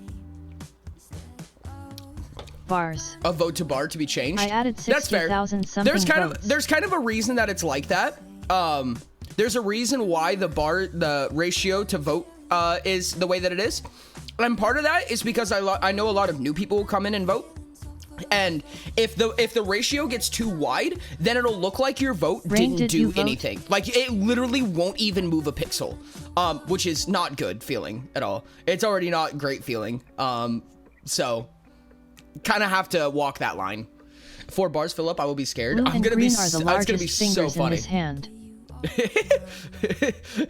Speaker 2: Bars.
Speaker 1: A vote to bar to be changed.
Speaker 2: I added
Speaker 1: That's fair.
Speaker 2: 60,000 something votes.
Speaker 1: There's kind of a reason that it's like that. There's a reason why the ratio to vote is the way that it is. And part of that is because I know a lot of new people will come in and vote. And if the ratio gets too wide, then it'll look like your vote
Speaker 2: Rain,
Speaker 1: didn't
Speaker 2: did you
Speaker 1: do
Speaker 2: vote?
Speaker 1: anything. Like it literally won't even move a pixel, which is not good feeling at all. It's already not great feeling. So kind of have to walk that line. 4 bars fill up, I will be scared.
Speaker 2: Blue
Speaker 1: I'm
Speaker 2: and
Speaker 1: gonna be
Speaker 2: green are the
Speaker 1: it's gonna be
Speaker 2: largest
Speaker 1: so
Speaker 2: fingers in
Speaker 1: funny.
Speaker 2: this hand.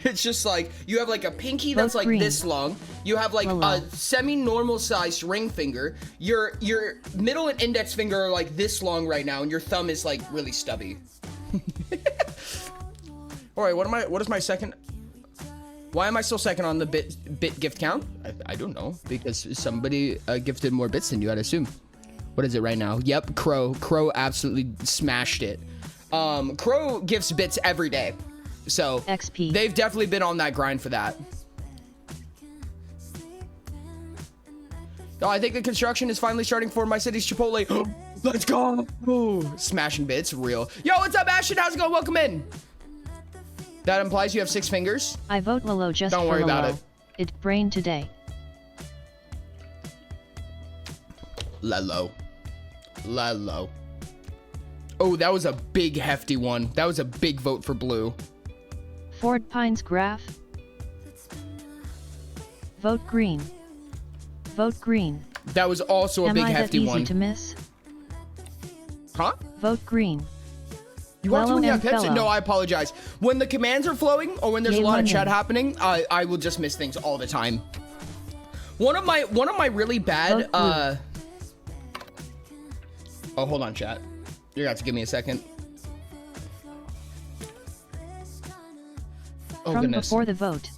Speaker 1: It's just like you have like a pinky that's
Speaker 2: Vote
Speaker 1: like
Speaker 2: green.
Speaker 1: this long. You have like
Speaker 2: Hello.
Speaker 1: a semi-normal sized ring finger. Your middle and index finger are like this long right now, and your thumb is like really stubby. All right, what is my second? Why am I still second on the bit gift count? I don't know, because somebody gifted more bits than you, I'd assume. What is it right now? Yep, Crow absolutely smashed it. Crow gifts bits every day, so
Speaker 2: XP.
Speaker 1: they've definitely been on that grind for that. Oh, I think the construction is finally starting for my city's Chipotle. Let's go! Ooh, smashing bits, real. Yo, what's up, Ashton? How's it going? Welcome in. That implies you have 6 fingers.
Speaker 2: I vote Lolo just
Speaker 1: Don't
Speaker 2: for
Speaker 1: worry about
Speaker 2: Lolo.
Speaker 1: it.
Speaker 2: It brain today.
Speaker 1: Lalo. Oh, that was a big hefty one. That was a big vote for blue.
Speaker 2: Ford Pines graph. Vote green. Vote green.
Speaker 1: That was also a
Speaker 2: Am
Speaker 1: big
Speaker 2: I that
Speaker 1: hefty
Speaker 2: easy
Speaker 1: one.
Speaker 2: to miss?
Speaker 1: Huh?
Speaker 2: Vote green.
Speaker 1: You want to
Speaker 2: Lello
Speaker 1: when you
Speaker 2: and
Speaker 1: have pips?
Speaker 2: Fellow.
Speaker 1: No, I apologize. When the commands are flowing or when there's
Speaker 2: Yay,
Speaker 1: a lot of
Speaker 2: London.
Speaker 1: chat happening, I will just miss things all the time. One of my really bad
Speaker 2: Vote blue.
Speaker 1: Oh, hold on, chat. You're gonna have to give me a second. Oh,
Speaker 2: From
Speaker 1: goodness.
Speaker 2: before the vote.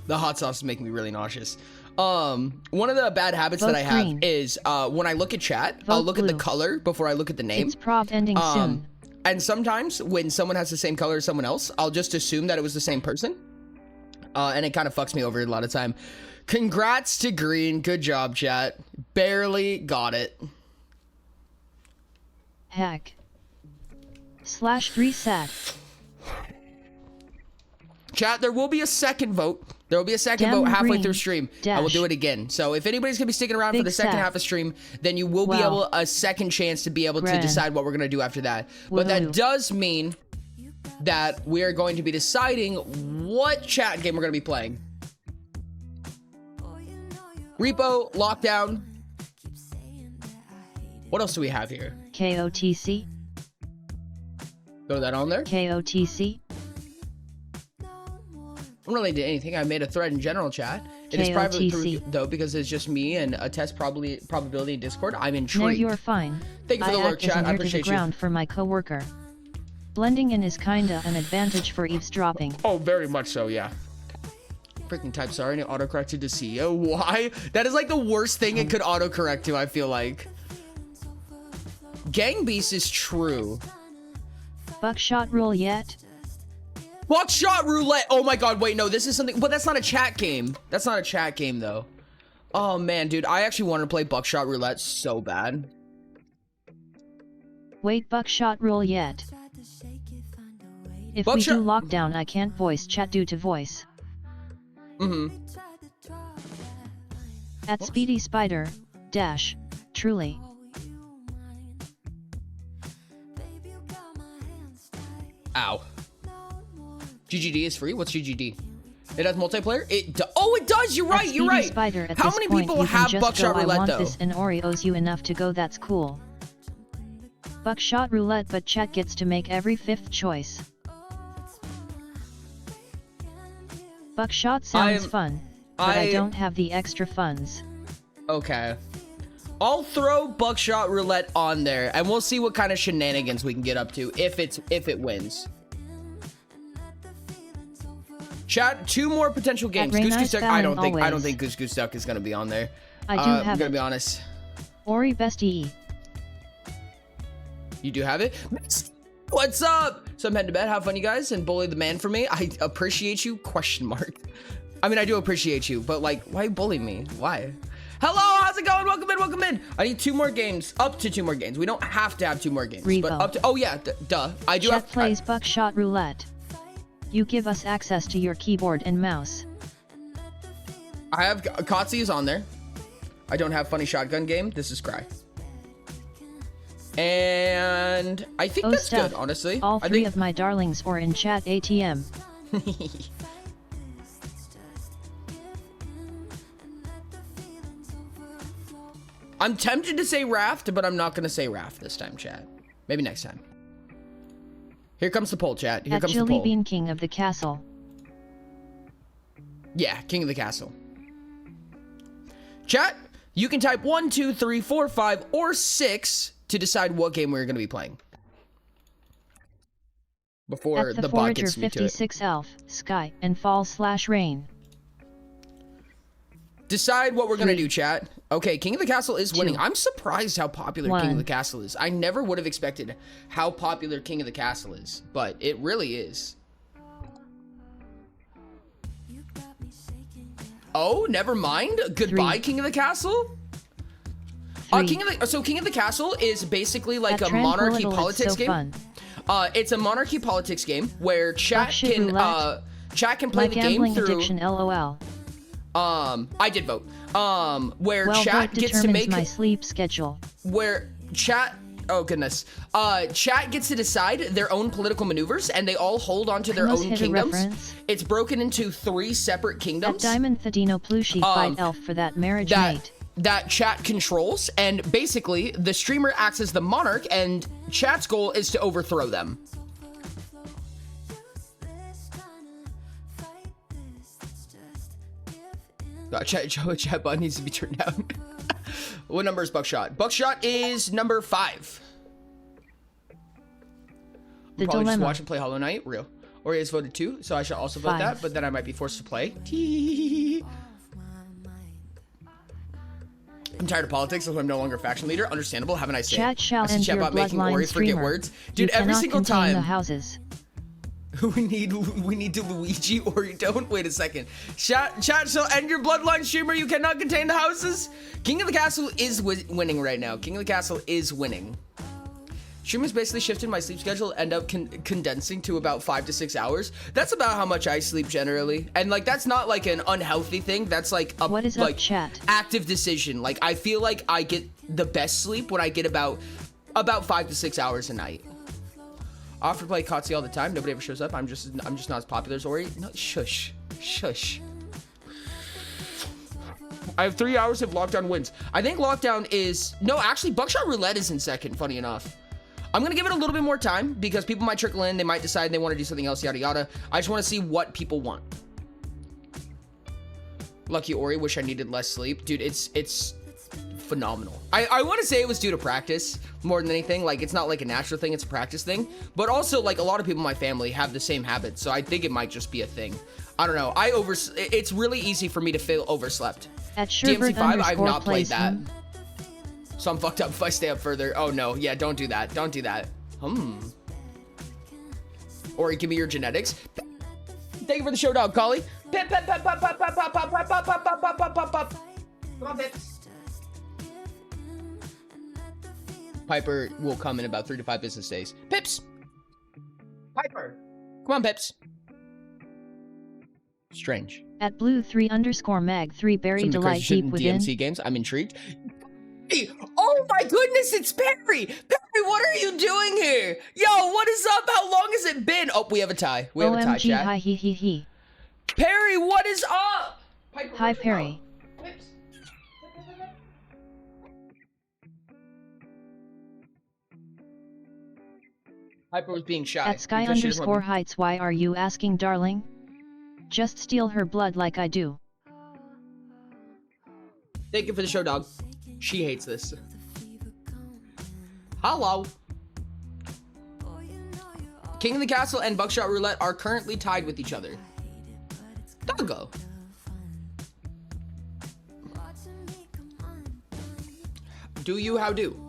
Speaker 1: The hot sauce is making me really nauseous. One of the bad habits
Speaker 2: Vote
Speaker 1: that I have
Speaker 2: green.
Speaker 1: is when I look at chat, I'll
Speaker 2: Vote
Speaker 1: look at the
Speaker 2: blue.
Speaker 1: color before I look at the name.
Speaker 2: It's prov ending soon.
Speaker 1: And sometimes when someone has the same color as someone else, I'll just assume that it was the same person. And it kind of fucks me over a lot of time. Congrats to green. Good job, chat. Barely got it.
Speaker 2: Hack. /3 sad.
Speaker 1: Chat, there will be a second vote. There will be a second
Speaker 2: Damn
Speaker 1: vote halfway
Speaker 2: green.
Speaker 1: through stream. I will
Speaker 2: Dash.
Speaker 1: do it again. So if anybody's going to be sticking around for
Speaker 2: Big
Speaker 1: the second
Speaker 2: sad.
Speaker 1: half of stream, then you will be
Speaker 2: Wow.
Speaker 1: able a second chance to be able to
Speaker 2: Grand.
Speaker 1: decide what we're going to do after that. But that
Speaker 2: Woohoo.
Speaker 1: does mean that we are going to be deciding what chat game we're going to be playing. Repo, Lockdown. What else do we have here?
Speaker 2: KOTC.
Speaker 1: Throw that on there.
Speaker 2: KOTC.
Speaker 1: I'm not really did anything. I made a thread in general chat. It is private
Speaker 2: KOTC.
Speaker 1: though because it's just me and a test probability in Discord. I'm
Speaker 2: No,
Speaker 1: intrigued.
Speaker 2: you're fine.
Speaker 1: Thank you for
Speaker 2: I
Speaker 1: the alert,
Speaker 2: act as
Speaker 1: chat.
Speaker 2: an
Speaker 1: I
Speaker 2: ear to the
Speaker 1: appreciate you.
Speaker 2: ground for my coworker. Blending in is kinda an advantage for eavesdropping.
Speaker 1: Oh, very much so, yeah. Freaking type sorry and it autocorrected to CEO. Why? That is like the worst thing it could autocorrect to, I feel like. Gang Beast is true.
Speaker 2: Buckshot rule yet?
Speaker 1: Buckshot roulette. Oh my god, wait, no, this is something, but that's not a chat game. That's not a chat game though. Oh man, dude, I actually wanted to play Buckshot roulette so bad.
Speaker 2: Wait, buckshot rule yet. If
Speaker 1: Buckshot-
Speaker 2: we do lockdown, I can't voice chat due to voice. At Speedy Spider, dash, truly.
Speaker 1: Ow. GGD is free? What's GGD? It has multiplayer? It does! You're right, you're right!
Speaker 2: Spider, at
Speaker 1: How
Speaker 2: this
Speaker 1: many
Speaker 2: point,
Speaker 1: people
Speaker 2: you can
Speaker 1: have
Speaker 2: just
Speaker 1: Buckshot
Speaker 2: go,
Speaker 1: Roulette,
Speaker 2: I want
Speaker 1: though?
Speaker 2: this and Ori owes you enough to go, that's cool. Buckshot Roulette, but chat gets to make every 5th choice. Buckshot sounds fun, but I don't have the extra funds.
Speaker 1: Okay. I'll throw Buckshot Roulette on there, and we'll see what kind of shenanigans we can get up to if it wins. Chat, 2 more potential games. Goose Goose Duck. I don't think Goose Goose Duck is gonna be on there.
Speaker 2: I do have
Speaker 1: I'm gonna
Speaker 2: it.
Speaker 1: be honest.
Speaker 2: Ori Bestie.
Speaker 1: You do have it? What's up? So I'm heading to bed. Have fun, you guys, and bully the man for me. I appreciate you, question mark. I mean, I do appreciate you, but like, why bully me? Why? Hello, how's it going? Welcome in, welcome in. I need 2 more games, up to 2 more games. We don't have to have 2 more games,
Speaker 2: Revo.
Speaker 1: but up to, oh yeah, duh. I do
Speaker 2: Chat
Speaker 1: have,
Speaker 2: plays Buckshot Roulette. You give us access to your keyboard and mouse.
Speaker 1: I have, Kotzi is on there. I don't have funny shotgun game. This is Cry. And I think
Speaker 2: Oh,
Speaker 1: that's
Speaker 2: stuff.
Speaker 1: good, honestly.
Speaker 2: All
Speaker 1: I
Speaker 2: 3
Speaker 1: think,
Speaker 2: of my darlings or in chat ATM.
Speaker 1: I'm tempted to say Raft, but I'm not gonna say Raft this time, chat. Maybe next time. Here comes the poll, chat. Here
Speaker 2: At
Speaker 1: comes the
Speaker 2: Jilly
Speaker 1: poll.
Speaker 2: Bean King of the Castle.
Speaker 1: Yeah, King of the Castle. Chat, you can type 1, 2, 3, 4, 5, or 6 to decide what game we're gonna be playing. Before
Speaker 2: At the
Speaker 1: the bot
Speaker 2: Forager
Speaker 1: gets me to it.
Speaker 2: 56 Elf, Sky, and Fall/Rain.
Speaker 1: Decide what we're gonna
Speaker 2: 3,
Speaker 1: do, chat. Okay, King of the Castle is winning.
Speaker 2: 2,
Speaker 1: I'm surprised how popular King of
Speaker 2: 1.
Speaker 1: the Castle is. I never would have expected how popular King of the Castle is, but it really is. Oh, never mind. Goodbye,
Speaker 2: 3,
Speaker 1: King of the Castle.
Speaker 2: 3.
Speaker 1: King of the Castle is basically like
Speaker 2: At
Speaker 1: a monarchy
Speaker 2: Tranquilittle,
Speaker 1: politics
Speaker 2: it's so
Speaker 1: game.
Speaker 2: fun.
Speaker 1: It's a monarchy politics game where chat
Speaker 2: Buckshot
Speaker 1: can play
Speaker 2: My
Speaker 1: the game
Speaker 2: gambling
Speaker 1: through.
Speaker 2: addiction, LOL.
Speaker 1: I did vote. Where
Speaker 2: Well,
Speaker 1: chat
Speaker 2: vote
Speaker 1: gets to
Speaker 2: determines
Speaker 1: make
Speaker 2: my sleep schedule.
Speaker 1: where chat. Oh goodness. Chat gets to decide their own political maneuvers, and they all hold on to their
Speaker 2: Almost
Speaker 1: own
Speaker 2: hit a
Speaker 1: kingdoms.
Speaker 2: reference.
Speaker 1: It's broken into 3 separate
Speaker 2: At
Speaker 1: kingdoms.
Speaker 2: Diamond Thadino Plushie fight Elf for that marriage mate.
Speaker 1: That chat controls, and basically the streamer acts as the monarch, and chat's goal is to overthrow them. Chat button needs to be turned down. What number is Buckshot? Buckshot is number 5.
Speaker 2: The
Speaker 1: Probably just
Speaker 2: dilemma.
Speaker 1: watch and play Hollow Knight. Real. Ori has voted 2, so I should also vote
Speaker 2: 5.
Speaker 1: that, but then I might be forced to play. I'm tired of politics, so I'm no longer faction leader. Understandable. Have a nice day.
Speaker 2: Chat shall
Speaker 1: I see
Speaker 2: end
Speaker 1: chat
Speaker 2: your
Speaker 1: bot making
Speaker 2: bloodline
Speaker 1: Ori forget
Speaker 2: streamer.
Speaker 1: words.
Speaker 2: You
Speaker 1: Dude, every
Speaker 2: cannot
Speaker 1: single
Speaker 2: contain the
Speaker 1: time
Speaker 2: houses.
Speaker 1: we need to Luigi or you don't. Wait a second. Chat shall end your bloodline streamer. You cannot contain the houses. King of the Castle is winning right now. King of the Castle is winning. Streamers basically shifted my sleep schedule, end up condensing to about 5 to 6 hours. That's about how much I sleep generally. And like, that's not like an unhealthy thing. That's like a
Speaker 2: What is up, chat?
Speaker 1: active decision. Like, I feel like I get the best sleep when I get about 5 to 6 hours a night. I offer to play Kotzi all the time. Nobody ever shows up. I'm just not as popular as Ori. No, shush. I have 3 hours of lockdown wins. I think lockdown is actually Buckshot Roulette is in second. Funny enough. I'm gonna give it a little bit more time because people might trickle in. They might decide they want to do something else. Yada yada. I just want to see what people want. Lucky Ori. Wish I needed less sleep, dude. It's phenomenal. I want to say it was due to practice more than anything. Like, it's not like a natural thing. It's a practice thing. But also, like, a lot of people in my family have the same habits, so I think it might just be a thing. I don't know. It's really easy for me to feel overslept.
Speaker 2: At Sherbert
Speaker 1: DMC5, I've not played
Speaker 2: plays
Speaker 1: that.
Speaker 2: him.
Speaker 1: So I'm fucked up if I stay up further. Oh no, yeah, don't do that. Don't do that. Or give me your genetics. Thank you for the show, dog, Collie. Pip, pip, pip, pop, pop, pop, pop, pop, pop, pop, pop, pop, pop, pop, pop, pop. Come on, Pip. Piper will come in about 3 to 5 business days. Pips! Piper! Come on, Pips. Strange.
Speaker 2: At blue 3_mag3 buried
Speaker 1: Some
Speaker 2: delight
Speaker 1: crazy shit
Speaker 2: deep
Speaker 1: in
Speaker 2: within.
Speaker 1: DMC games. I'm intrigued. Hey, oh my goodness, it's Perry! Perry, what are you doing here? Yo, what is up? How long has it been? Oh, we have a tie. We have a tie,
Speaker 2: OMG
Speaker 1: chat.
Speaker 2: hi he he he.
Speaker 1: Perry, what is up? Piper,
Speaker 2: Hi
Speaker 1: where'd you
Speaker 2: Perry.
Speaker 1: go? Pips. Piper was being shy.
Speaker 2: At sky
Speaker 1: because she doesn't
Speaker 2: underscore
Speaker 1: want
Speaker 2: heights why are you asking darling? Just steal her blood like I do.
Speaker 1: Thank you for the show, dog. She hates this. Hello. King of the Castle and Buckshot Roulette are currently tied with each other. Doggo. Do you how do?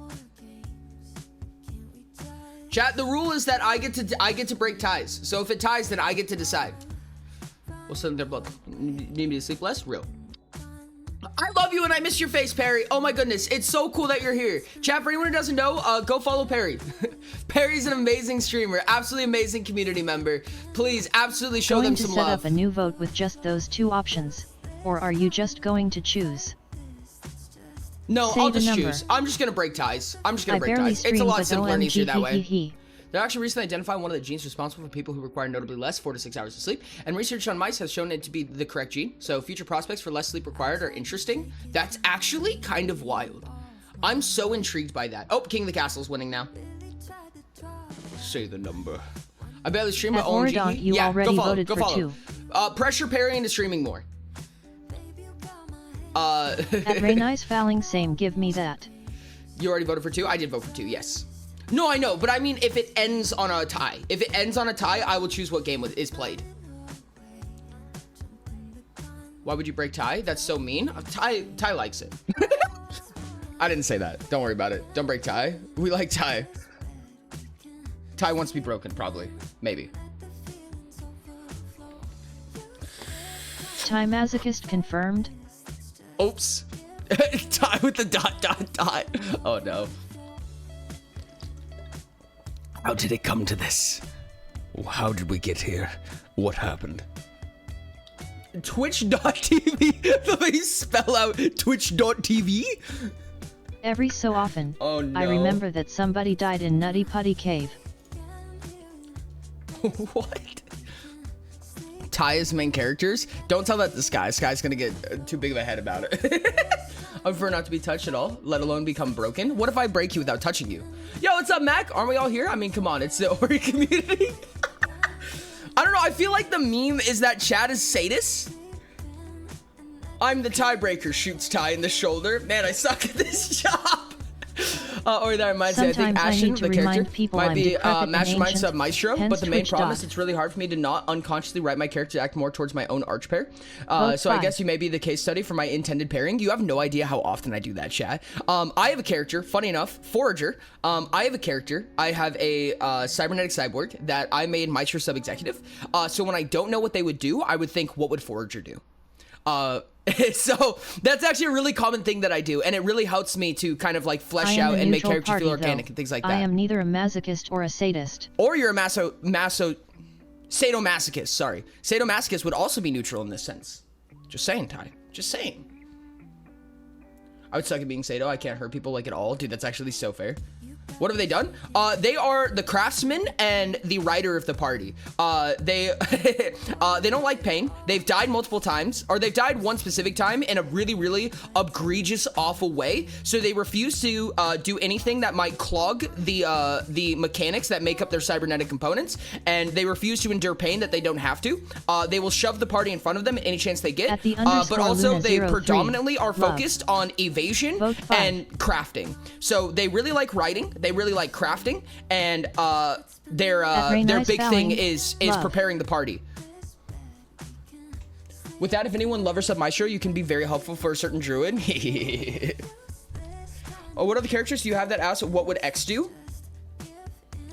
Speaker 1: Chat, the rule is that I get to break ties. So if it ties, then I get to decide. We'll send their blood. Need me to sleep less? Real. I love you and I miss your face, Perry. Oh my goodness, it's so cool that you're here. Chat, for anyone who doesn't know, go follow Perry. Perry's an amazing streamer, absolutely amazing community member. Please, absolutely show them some love.
Speaker 2: Going to set up a new vote with just those 2 options, or are you just going to choose?
Speaker 1: No,
Speaker 2: Say
Speaker 1: I'll
Speaker 2: the
Speaker 1: just
Speaker 2: number.
Speaker 1: choose. I'm just gonna break ties. I'm just gonna
Speaker 2: I
Speaker 1: break
Speaker 2: barely
Speaker 1: ties. It's a
Speaker 2: stream,
Speaker 1: lot
Speaker 2: but
Speaker 1: simpler and easier that way.
Speaker 2: OMG.
Speaker 1: They actually recently identified one of the genes responsible for people who require notably less 4 to 6 hours of sleep, and research on mice has shown it to be the correct gene, so future prospects for less sleep required are interesting. That's actually kind of wild. I'm so intrigued by that. Oh, King of the Castle's winning now. Say the number. I barely stream, but
Speaker 2: At Oradont, you already voted
Speaker 1: go
Speaker 2: for
Speaker 1: follow.
Speaker 2: 2.
Speaker 1: Pressure Perry into streaming more.
Speaker 2: At Ray Nice Falling same give me that.
Speaker 1: You already voted for 2? I did vote for 2, yes. No, I know, but I mean if it ends on a tie. If it ends on a tie, I will choose what game is played. Why would you break Ty? That's so mean. Ty likes it. I didn't say that. Don't worry about it. Don't break Ty. We like Ty. Ty wants to be broken, probably. Maybe.
Speaker 2: Ty masochist confirmed.
Speaker 1: Oops. Ty with the ... Oh no. How did it come to this? How did we get here? What happened? Twitch.tv? Let me spell out Twitch.tv?
Speaker 2: Every so often,
Speaker 1: Oh no.
Speaker 2: I remember that somebody died in Nutty Putty Cave.
Speaker 1: What? Ty is main characters? Don't tell that to Sky. Sky's gonna get too big of a head about it. I prefer not to be touched at all, let alone become broken. What if I break you without touching you? Yo, what's up, Mac? Aren't we all here? I mean, come on, it's the Ori community. I don't know, I feel like the meme is that Chad is sadist. I'm the tiebreaker, shoots Ty in the shoulder. Man, I suck at this job. Or that reminds me, I think
Speaker 2: Sometimes I
Speaker 1: Ashen,
Speaker 2: need to
Speaker 1: the character,
Speaker 2: remind people
Speaker 1: might
Speaker 2: I'm
Speaker 1: be
Speaker 2: decrepit and
Speaker 1: Mastermind
Speaker 2: ancient,
Speaker 1: Sub Maestro,
Speaker 2: hence
Speaker 1: but the main
Speaker 2: Twitch
Speaker 1: problem is
Speaker 2: dot.
Speaker 1: it's really hard for me to not unconsciously write my character to act more towards my own arch pair.
Speaker 2: Vote
Speaker 1: So I
Speaker 2: 5.
Speaker 1: guess you may be the case study for my intended pairing. You have no idea how often I do that, chat. I have a character, funny enough, Forager. I have a character. I have a cybernetic cyborg that I made Maestro Sub Executive. So when I don't know what they would do, I would think, what would Forager do? So that's actually a really common thing that I do, and it really helps me to kind of like flesh out and make characters feel organic and things like that.
Speaker 2: I am neither a masochist or a sadist.
Speaker 1: Or you're a sadomasochist, sorry. Sadomasochist would also be neutral in this sense. Just saying, Ty. Just saying. I would suck at being sado. I can't hurt people like at all. Dude, that's actually so fair. What have they done? They are the craftsman and the writer of the party. They don't like pain. They've died multiple times, or they've died one specific time in a really, really egregious, awful way. So they refuse to do anything that might clog the mechanics that make up their cybernetic components, and they refuse to endure pain that they don't have to. They will shove the party in front of them any chance they get.
Speaker 2: At the
Speaker 1: But also
Speaker 2: Luna
Speaker 1: they
Speaker 2: 03,
Speaker 1: predominantly are
Speaker 2: love.
Speaker 1: focused on evasion
Speaker 2: Vote 5.
Speaker 1: and crafting. So they really like writing, they really like crafting, and their
Speaker 2: Nice
Speaker 1: big thing
Speaker 2: Valley,
Speaker 1: is
Speaker 2: love.
Speaker 1: preparing the party. With that, if anyone loves Sub Maestro, you can be very helpful for a certain druid. Oh, what other characters do you have that ask what would X do?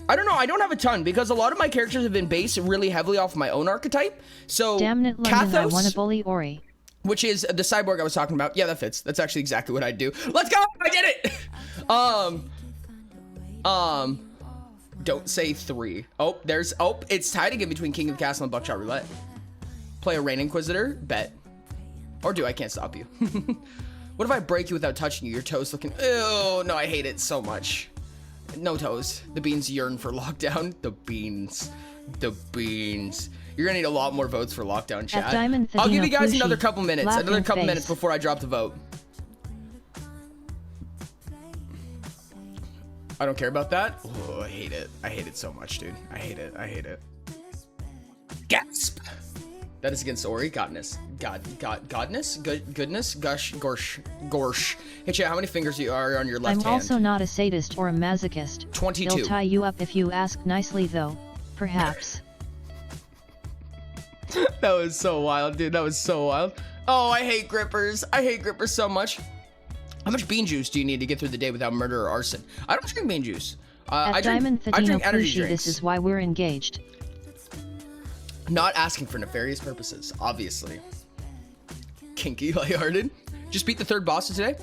Speaker 1: I don't know, I don't have a ton, because a lot of my characters have been based really heavily off my own archetype. So
Speaker 2: Damn it, London, I
Speaker 1: Kathos,
Speaker 2: wanna bully Ori.
Speaker 1: which is the cyborg I was talking about. Yeah, that fits. That's actually exactly what I'd do. Let's go! I did it! Don't say 3. Oh, it's tied again between King of the Castle and Buckshot Roulette. Play a Rain Inquisitor? Bet. Or do I can't stop you. What if I break you without touching you? Your toes looking, ew, no, I hate it so much. No toes. The beans yearn for lockdown. The beans. You're gonna need a lot more votes for lockdown, chat. I'll give you guys another couple minutes. Before I drop the vote. I don't care about that. Oh, I hate it. I hate it so much, dude. I hate it. Gasp. That is against Ori. Godness. Godness? Goodness? Gush. Gorsh. Hey, chat, how many fingers you are on your left hand?
Speaker 2: I'm also not a sadist or a masochist.
Speaker 1: 22.
Speaker 2: He'll tie you up if you ask nicely, though. Perhaps.
Speaker 1: That was so wild, dude. That was so wild. Oh, I hate grippers. I hate grippers so much. How much bean juice do you need to get through the day without murder or arson? I don't drink bean juice. I drink energy drinks.
Speaker 2: This is why we're engaged.
Speaker 1: Not asking for nefarious purposes, obviously. Kinky, lighthearted. Just beat the third boss today.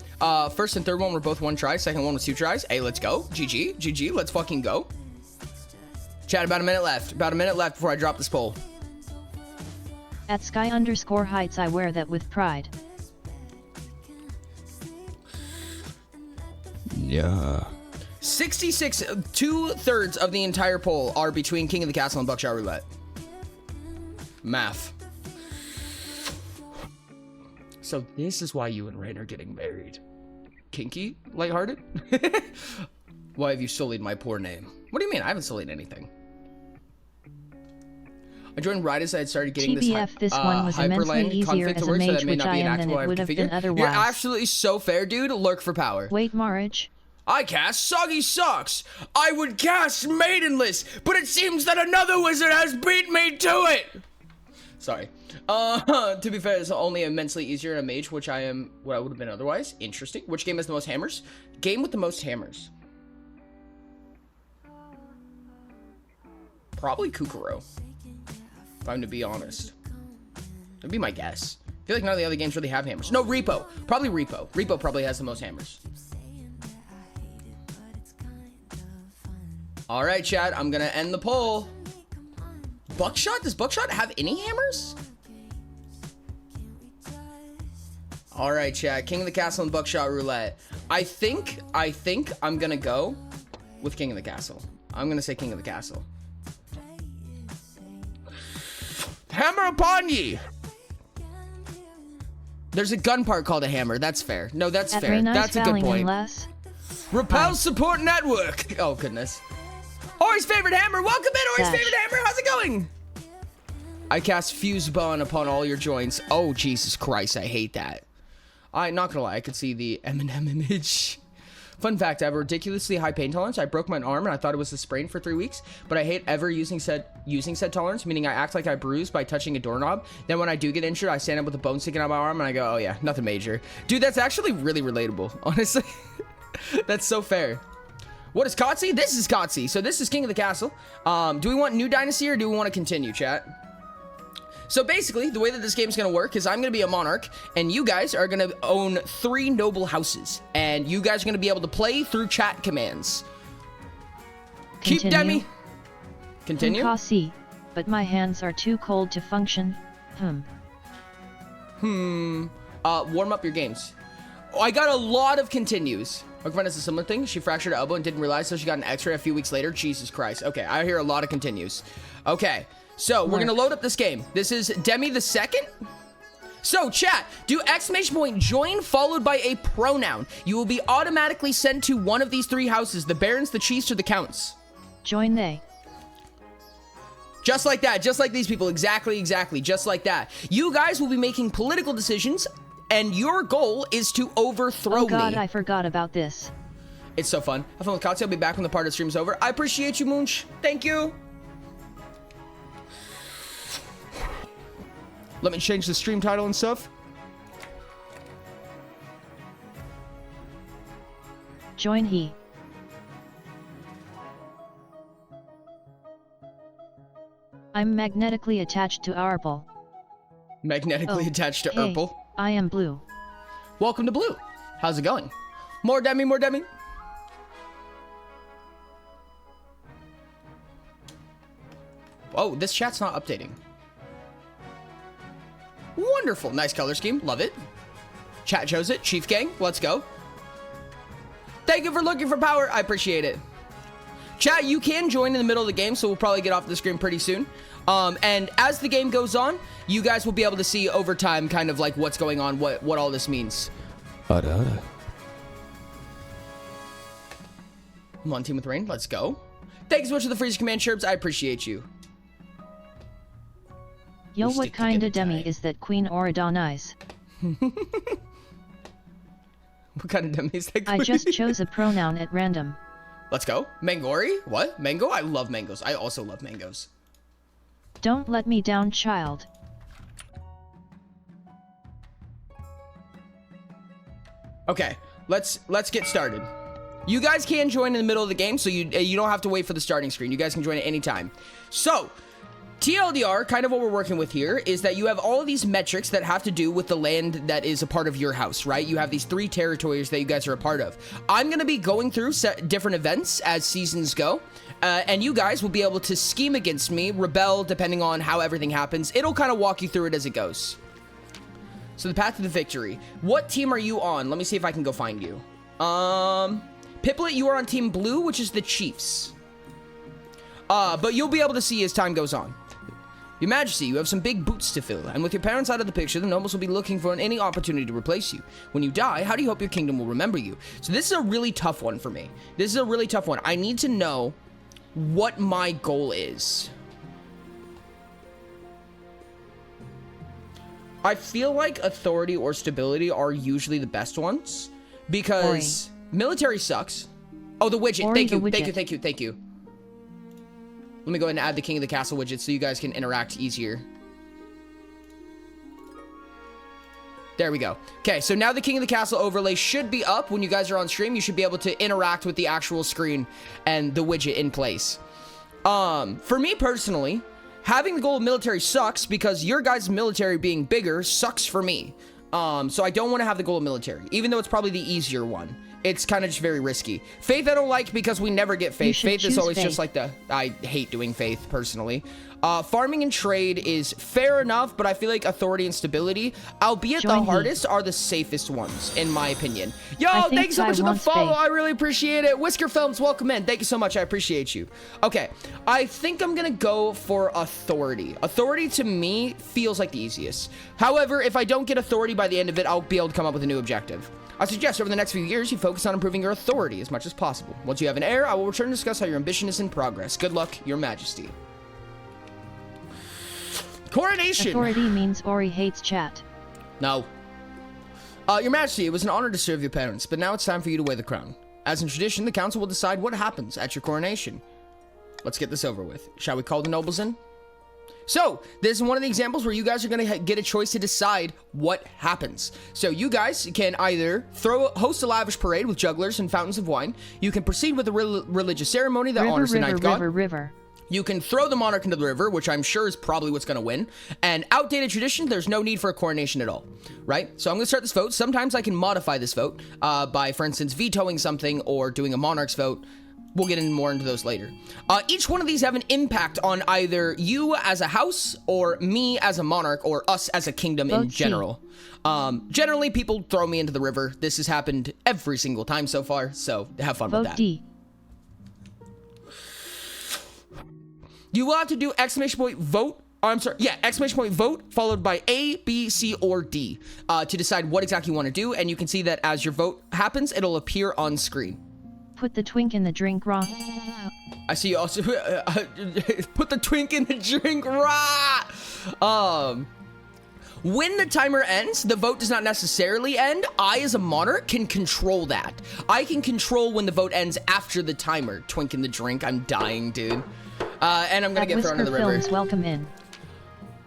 Speaker 1: First and third one were both 1 try. Second one was 2 tries. Hey, let's go. GG. Let's fucking go. Chat, about a minute left before I drop this poll.
Speaker 2: At Sky_Heights, I wear that with pride.
Speaker 1: Yeah. 66, 2/3 of the entire poll are between King of the Castle and Buckshot Roulette. Math. So this is why you and Rain are getting married. Kinky? Lighthearted? Why have you sullied my poor name? What do you mean? I haven't sullied anything. I joined Ride as I had started getting
Speaker 2: this one was immensely easier as a mage, which I am, than it would have been otherwise.
Speaker 1: You're absolutely so fair, dude. Lurk for power.
Speaker 2: Wait, Marriage.
Speaker 1: I cast Soggy Socks. I would cast Maidenless, but it seems that another wizard has beat me to it. Sorry. To be fair, it's only immensely easier in a mage, which I am what I would have been otherwise. Interesting. Which game has the most hammers? Game with the most hammers. Probably Kukuro. If I'm to be honest. That'd be my guess. I feel like none of the other games really have hammers. No, Repo. Probably Repo. Repo probably has the most hammers. All right, chat. I'm going to end the poll. Buckshot? Does Buckshot have any hammers? All right, chat. King of the Castle and Buckshot Roulette. I think I'm going to go with King of the Castle. I'm going to say King of the Castle. Hammer upon ye! There's a gun part called a hammer. That's fair. No, that's fair. That's a good point. Repel Support Network. Oh, goodness. Ori's favorite hammer. Welcome in, Ori's favorite hammer. How's it going? I cast Fuse Bond upon all your joints. Oh, Jesus Christ. I hate that. I'm not gonna lie. I could see the Eminem image. Fun fact, I have a ridiculously high pain tolerance. I broke my arm and I thought it was a sprain for 3 weeks, but I hate ever using said tolerance, meaning I act like I bruise by touching a doorknob. Then when I do get injured, I stand up with a bone sticking out my arm and I go, oh yeah, nothing major. Dude, that's actually really relatable, honestly. That's so fair. What is Kotzi? This is Kotzi. So this is King of the Castle. Do we want New Dynasty or do we want to continue, chat? So basically, the way that this game's going to work is I'm going to be a monarch, and you guys are going to own 3 noble houses, and you guys are going to be able to play through chat commands.
Speaker 2: Continue.
Speaker 1: Keep Demi. Continue.
Speaker 2: Kasi, but my hands are too cold to function.
Speaker 1: Warm up your games. Oh, I got a lot of continues. My friend has a similar thing. She fractured her elbow and didn't realize, so she got an x-ray a few weeks later. Jesus Christ. Okay, I hear a lot of continues. Okay. So, we're going to load up this game. This is Demi the Second. So, chat, do exclamation point join followed by a pronoun. You will be automatically sent to one of these 3 houses, the Barons, the Chiefs, or the Counts.
Speaker 2: Join they.
Speaker 1: Just like that, just like these people, exactly, just like that. You guys will be making political decisions, and your goal is to overthrow me.
Speaker 2: Oh god, I forgot about this.
Speaker 1: It's so fun. Have fun with Katsu. I'll be back when the part of the stream's over. I appreciate you, Moonch. Thank you. Let me change the stream title and stuff.
Speaker 2: Join he. I'm magnetically attached to Arpal.
Speaker 1: Magnetically attached to Urpal.
Speaker 2: I am Blue.
Speaker 1: Welcome to Blue. How's it going? More Demi, more Demi. Oh, this chat's not updating. Wonderful. Nice color scheme. Love it. Chat shows it. Chief Gang, let's go. Thank you for looking for power. I appreciate it. Chat, you can join in the middle of the game, so we'll probably get off the screen pretty soon. And as the game goes on, you guys will be able to see over time kind of like what's going on, what all this means. I'm on team with Rain. Let's go. Thank you so much for the freeze command chirps. I appreciate you.
Speaker 2: Yo,
Speaker 1: We
Speaker 2: what
Speaker 1: stick
Speaker 2: kind
Speaker 1: together
Speaker 2: of demi
Speaker 1: tight.
Speaker 2: is that Queen Auradon eyes?
Speaker 1: What kind of demi is that?
Speaker 2: I just chose a pronoun at random.
Speaker 1: Let's go. Mangori? What? Mango? I love mangoes. I also love mangoes.
Speaker 2: Don't let me down, child.
Speaker 1: Okay, let's get started. You guys can join in the middle of the game, so you don't have to wait for the starting screen. You guys can join at any time. So, TLDR, kind of what we're working with here, is that you have all of these metrics that have to do with the land that is a part of your house, right? You have these 3 territories that you guys are a part of. I'm going to be going through different events as seasons go, and you guys will be able to scheme against me, rebel, depending on how everything happens. It'll kind of walk you through it as it goes. So the path to the victory. What team are you on? Let me see if I can go find you. Piplet, you are on Team Blue, which is the Chiefs. But you'll be able to see as time goes on. Your Majesty, you have some big boots to fill, and with your parents out of the picture, the nobles will be looking for any opportunity to replace you. When you die, how do you hope your kingdom will remember you? So this is a really tough one for me. This is a really tough one. I need to know what my goal is. I feel like authority or stability are usually the best ones, because military sucks. Oh, the widget.
Speaker 2: Ori,
Speaker 1: Thank you.
Speaker 2: the
Speaker 1: Thank you.
Speaker 2: widget.
Speaker 1: Thank you. Thank you. Let me go ahead and add the King of the Castle widget so you guys can interact easier. There we go. Okay, so now the King of the Castle overlay should be up when you guys are on stream. You should be able to interact with the actual screen and the widget in place. For me personally, having the goal of military sucks because your guys' military being bigger sucks for me. So I don't want to have the goal of military, even though it's probably the easier one. It's kind of just very risky. Faith I don't like because we never get faith.
Speaker 2: should
Speaker 1: Faith is
Speaker 2: choose
Speaker 1: always
Speaker 2: faith.
Speaker 1: just like I hate doing faith personally. Farming and trade is fair enough, but I feel like authority and stability, albeit the
Speaker 2: Join me.
Speaker 1: hardest, are the safest ones, in my opinion. Yo,
Speaker 2: I think
Speaker 1: thanks so
Speaker 2: Sai
Speaker 1: much for the
Speaker 2: wants
Speaker 1: follow.
Speaker 2: faith.
Speaker 1: I really appreciate it. Whisker Films, welcome in. Thank you so much. I appreciate you. Okay, I think I'm gonna go for authority. Authority to me feels like the easiest. However, if I don't get authority by the end of it, I'll be able to come up with a new objective. I suggest over the next few years, you focus on improving your authority as much as possible. Once you have an heir, I will return to discuss how your ambition is in progress. Good luck, Your Majesty. Coronation!
Speaker 2: Authority means Ori hates chat.
Speaker 1: No. Your Majesty, it was an honor to serve your parents, but now it's time for you to wear the crown. As in tradition, the council will decide what happens at your coronation. Let's get this over with. Shall we call the nobles in? So, this is one of the examples where you guys are going to get a choice to decide what happens. So, you guys can either host a lavish parade with jugglers and fountains of wine. You can proceed with a religious ceremony that honors the ninth god.
Speaker 2: River.
Speaker 1: You can throw the monarch into the river, which I'm sure is probably what's going to win. And outdated tradition, there's no need for a coronation at all, right? So I'm going to start this vote. Sometimes I can modify this vote by, for instance, vetoing something or doing a monarch's vote. We'll get more into those later. Each one of these have an impact on either you as a house or me as a monarch or us as a kingdom in
Speaker 2: Vote C.
Speaker 1: general. Generally, people throw me into the river. This has happened every single time so far, so have fun with
Speaker 2: Vote
Speaker 1: that.
Speaker 2: D.
Speaker 1: You will have to do exclamation point vote. Exclamation point vote followed by A, B, C, or D to decide what exactly you want to do. And you can see that as your vote happens, it'll appear on screen.
Speaker 2: Put the twink in the drink raw.
Speaker 1: I see you also put the twink in the drink. Rah! When the timer ends, the vote does not necessarily end. I, as a monarch, can control that. I can control when the vote ends after the timer. Twink in the drink. I'm dying, dude. And I'm gonna get thrown in the river.
Speaker 2: Films, welcome in.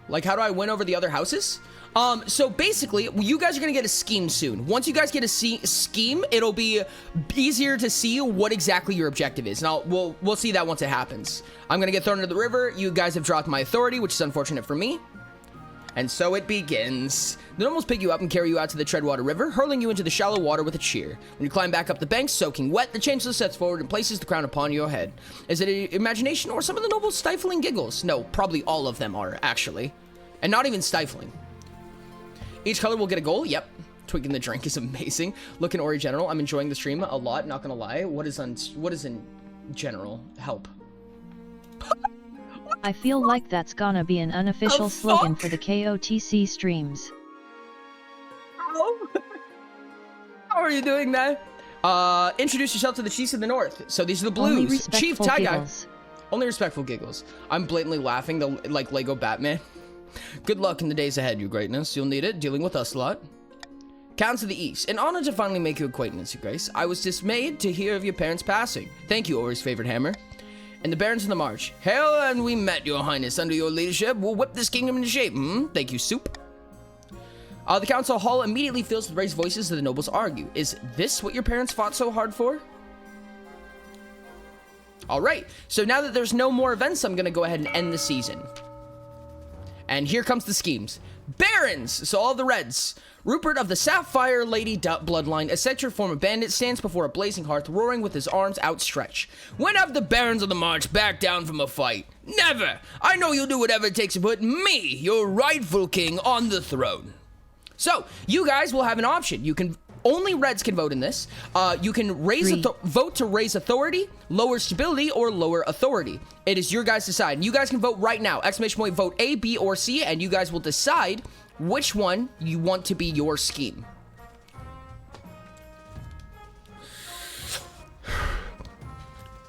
Speaker 1: Like, how do I win over the other houses? So basically, you guys are gonna get a scheme soon. Once you guys get a scheme, it'll be easier to see what exactly your objective is. And we'll see that once it happens. I'm gonna get thrown into the river. You guys have dropped my authority, which is unfortunate for me. And so it begins. The nobles pick you up and carry you out to the Treadwater River, hurling you into the shallow water with a cheer. When you climb back up the banks, soaking wet, the Chancellor steps forward and places the crown upon your head. Is it imagination or some of the nobles' stifling giggles? No, probably all of them are, actually. And not even stifling. Each color will get a goal. Yep. Tweaking the drink is amazing. Look in Ori General. I'm enjoying the stream a lot, not gonna lie. What is in general? Help.
Speaker 2: I feel like that's gonna be an unofficial slogan for the KOTC streams.
Speaker 1: How are you doing that? Introduce yourself to the Chiefs of the North. So these are the Blues.
Speaker 2: Only respectful
Speaker 1: Chief Tie Guy.
Speaker 2: giggles.
Speaker 1: Only respectful giggles. I'm blatantly laughing, like Lego Batman. Good luck in the days ahead, your greatness. You'll need it, dealing with us a lot. Counts of the East. An honor to finally make your acquaintance, your grace. I was dismayed to hear of your parents' passing. Thank you, Ori's favorite hammer. And the Barons of the March. Hail, and we met, your highness. Under your leadership, we'll whip this kingdom into shape. Thank you, soup. The council hall immediately fills with raised voices as the nobles argue. Is this what your parents fought so hard for? Alright, so now that there's no more events, I'm gonna go ahead and end the season. And here comes the schemes. Barons! So all the Reds. Rupert of the Sapphire Lady bloodline, eccentric former bandit, stands before a blazing hearth, roaring with his arms outstretched. When have the Barons of the March backed down from a fight? Never! I know you'll do whatever it takes to put me, your rightful king, on the throne. So, you guys will have an option. You can... Only Reds can vote in this. You can vote to raise authority, lower stability, or lower authority. It is your guys' decide. You guys can vote right now. Exclamation point, vote A, B, or C, and you guys will decide which one you want to be your scheme.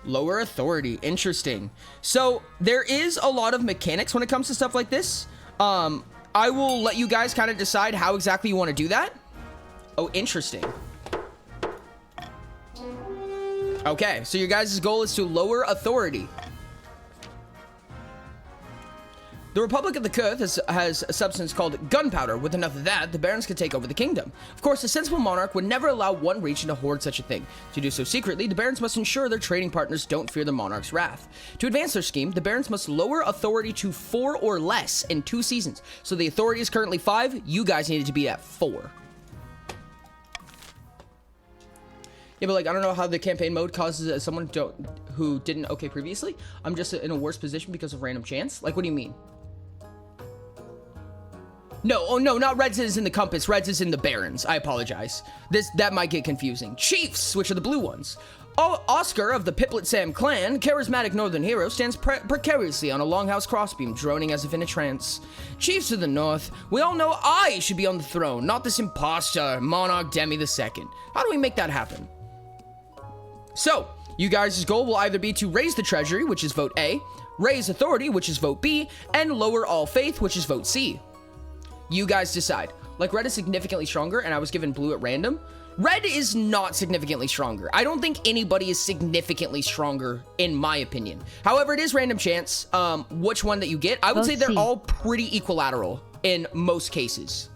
Speaker 1: Lower authority. Interesting. So, there is a lot of mechanics when it comes to stuff like this. I will let you guys kind of decide how exactly you want to do that. Oh, interesting. Okay, so your guys' goal is to lower authority. The Republic of the Kurth has a substance called gunpowder. With enough of that, the barons could take over the kingdom. Of course, a sensible monarch would never allow one region to hoard such a thing. To do so secretly, the barons must ensure their trading partners don't fear the monarch's wrath. To advance their scheme, the barons must lower authority to 4 or less in 2 seasons. So the authority is currently 5. You guys needed to be at 4. Yeah, but like, I don't know how the campaign mode causes someone who didn't okay previously. I'm just in a worse position because of random chance. Like, what do you mean? No, oh no, not Reds is in the compass. Reds is in the Barons. I apologize. That might get confusing. Chiefs, which are the blue ones. Oscar of the Piplet Sam clan, charismatic northern hero, stands precariously on a longhouse crossbeam, droning as if in a trance. Chiefs of the north, we all know I should be on the throne, not this imposter, Monarch Demi II. How do we make that happen? So, you guys' goal will either be to raise the treasury, which is vote A, raise authority, which is vote B, and lower all faith, which is vote C. You guys decide. Like, red is significantly stronger, and I was given blue at random. Red is not significantly stronger. I don't think anybody is significantly stronger, in my opinion. However, it is random chance, which one that you get. I would say they're all pretty equilateral in most cases.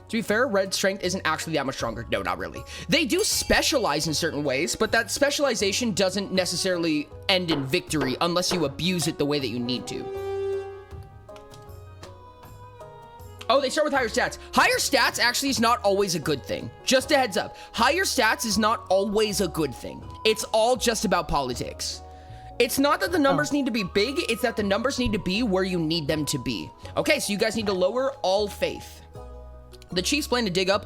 Speaker 1: To be fair, red strength isn't actually that much stronger. No, not really. They do specialize in certain ways, but that specialization doesn't necessarily end in victory unless you abuse it the way that you need to. Oh, they start with higher stats. Higher stats actually is not always a good thing. Just a heads up. Higher stats is not always a good thing. It's all just about politics. It's not that the numbers need to be big, it's that the numbers need to be where you need them to be. Okay, so you guys need to lower all faith. The chiefs plan to dig up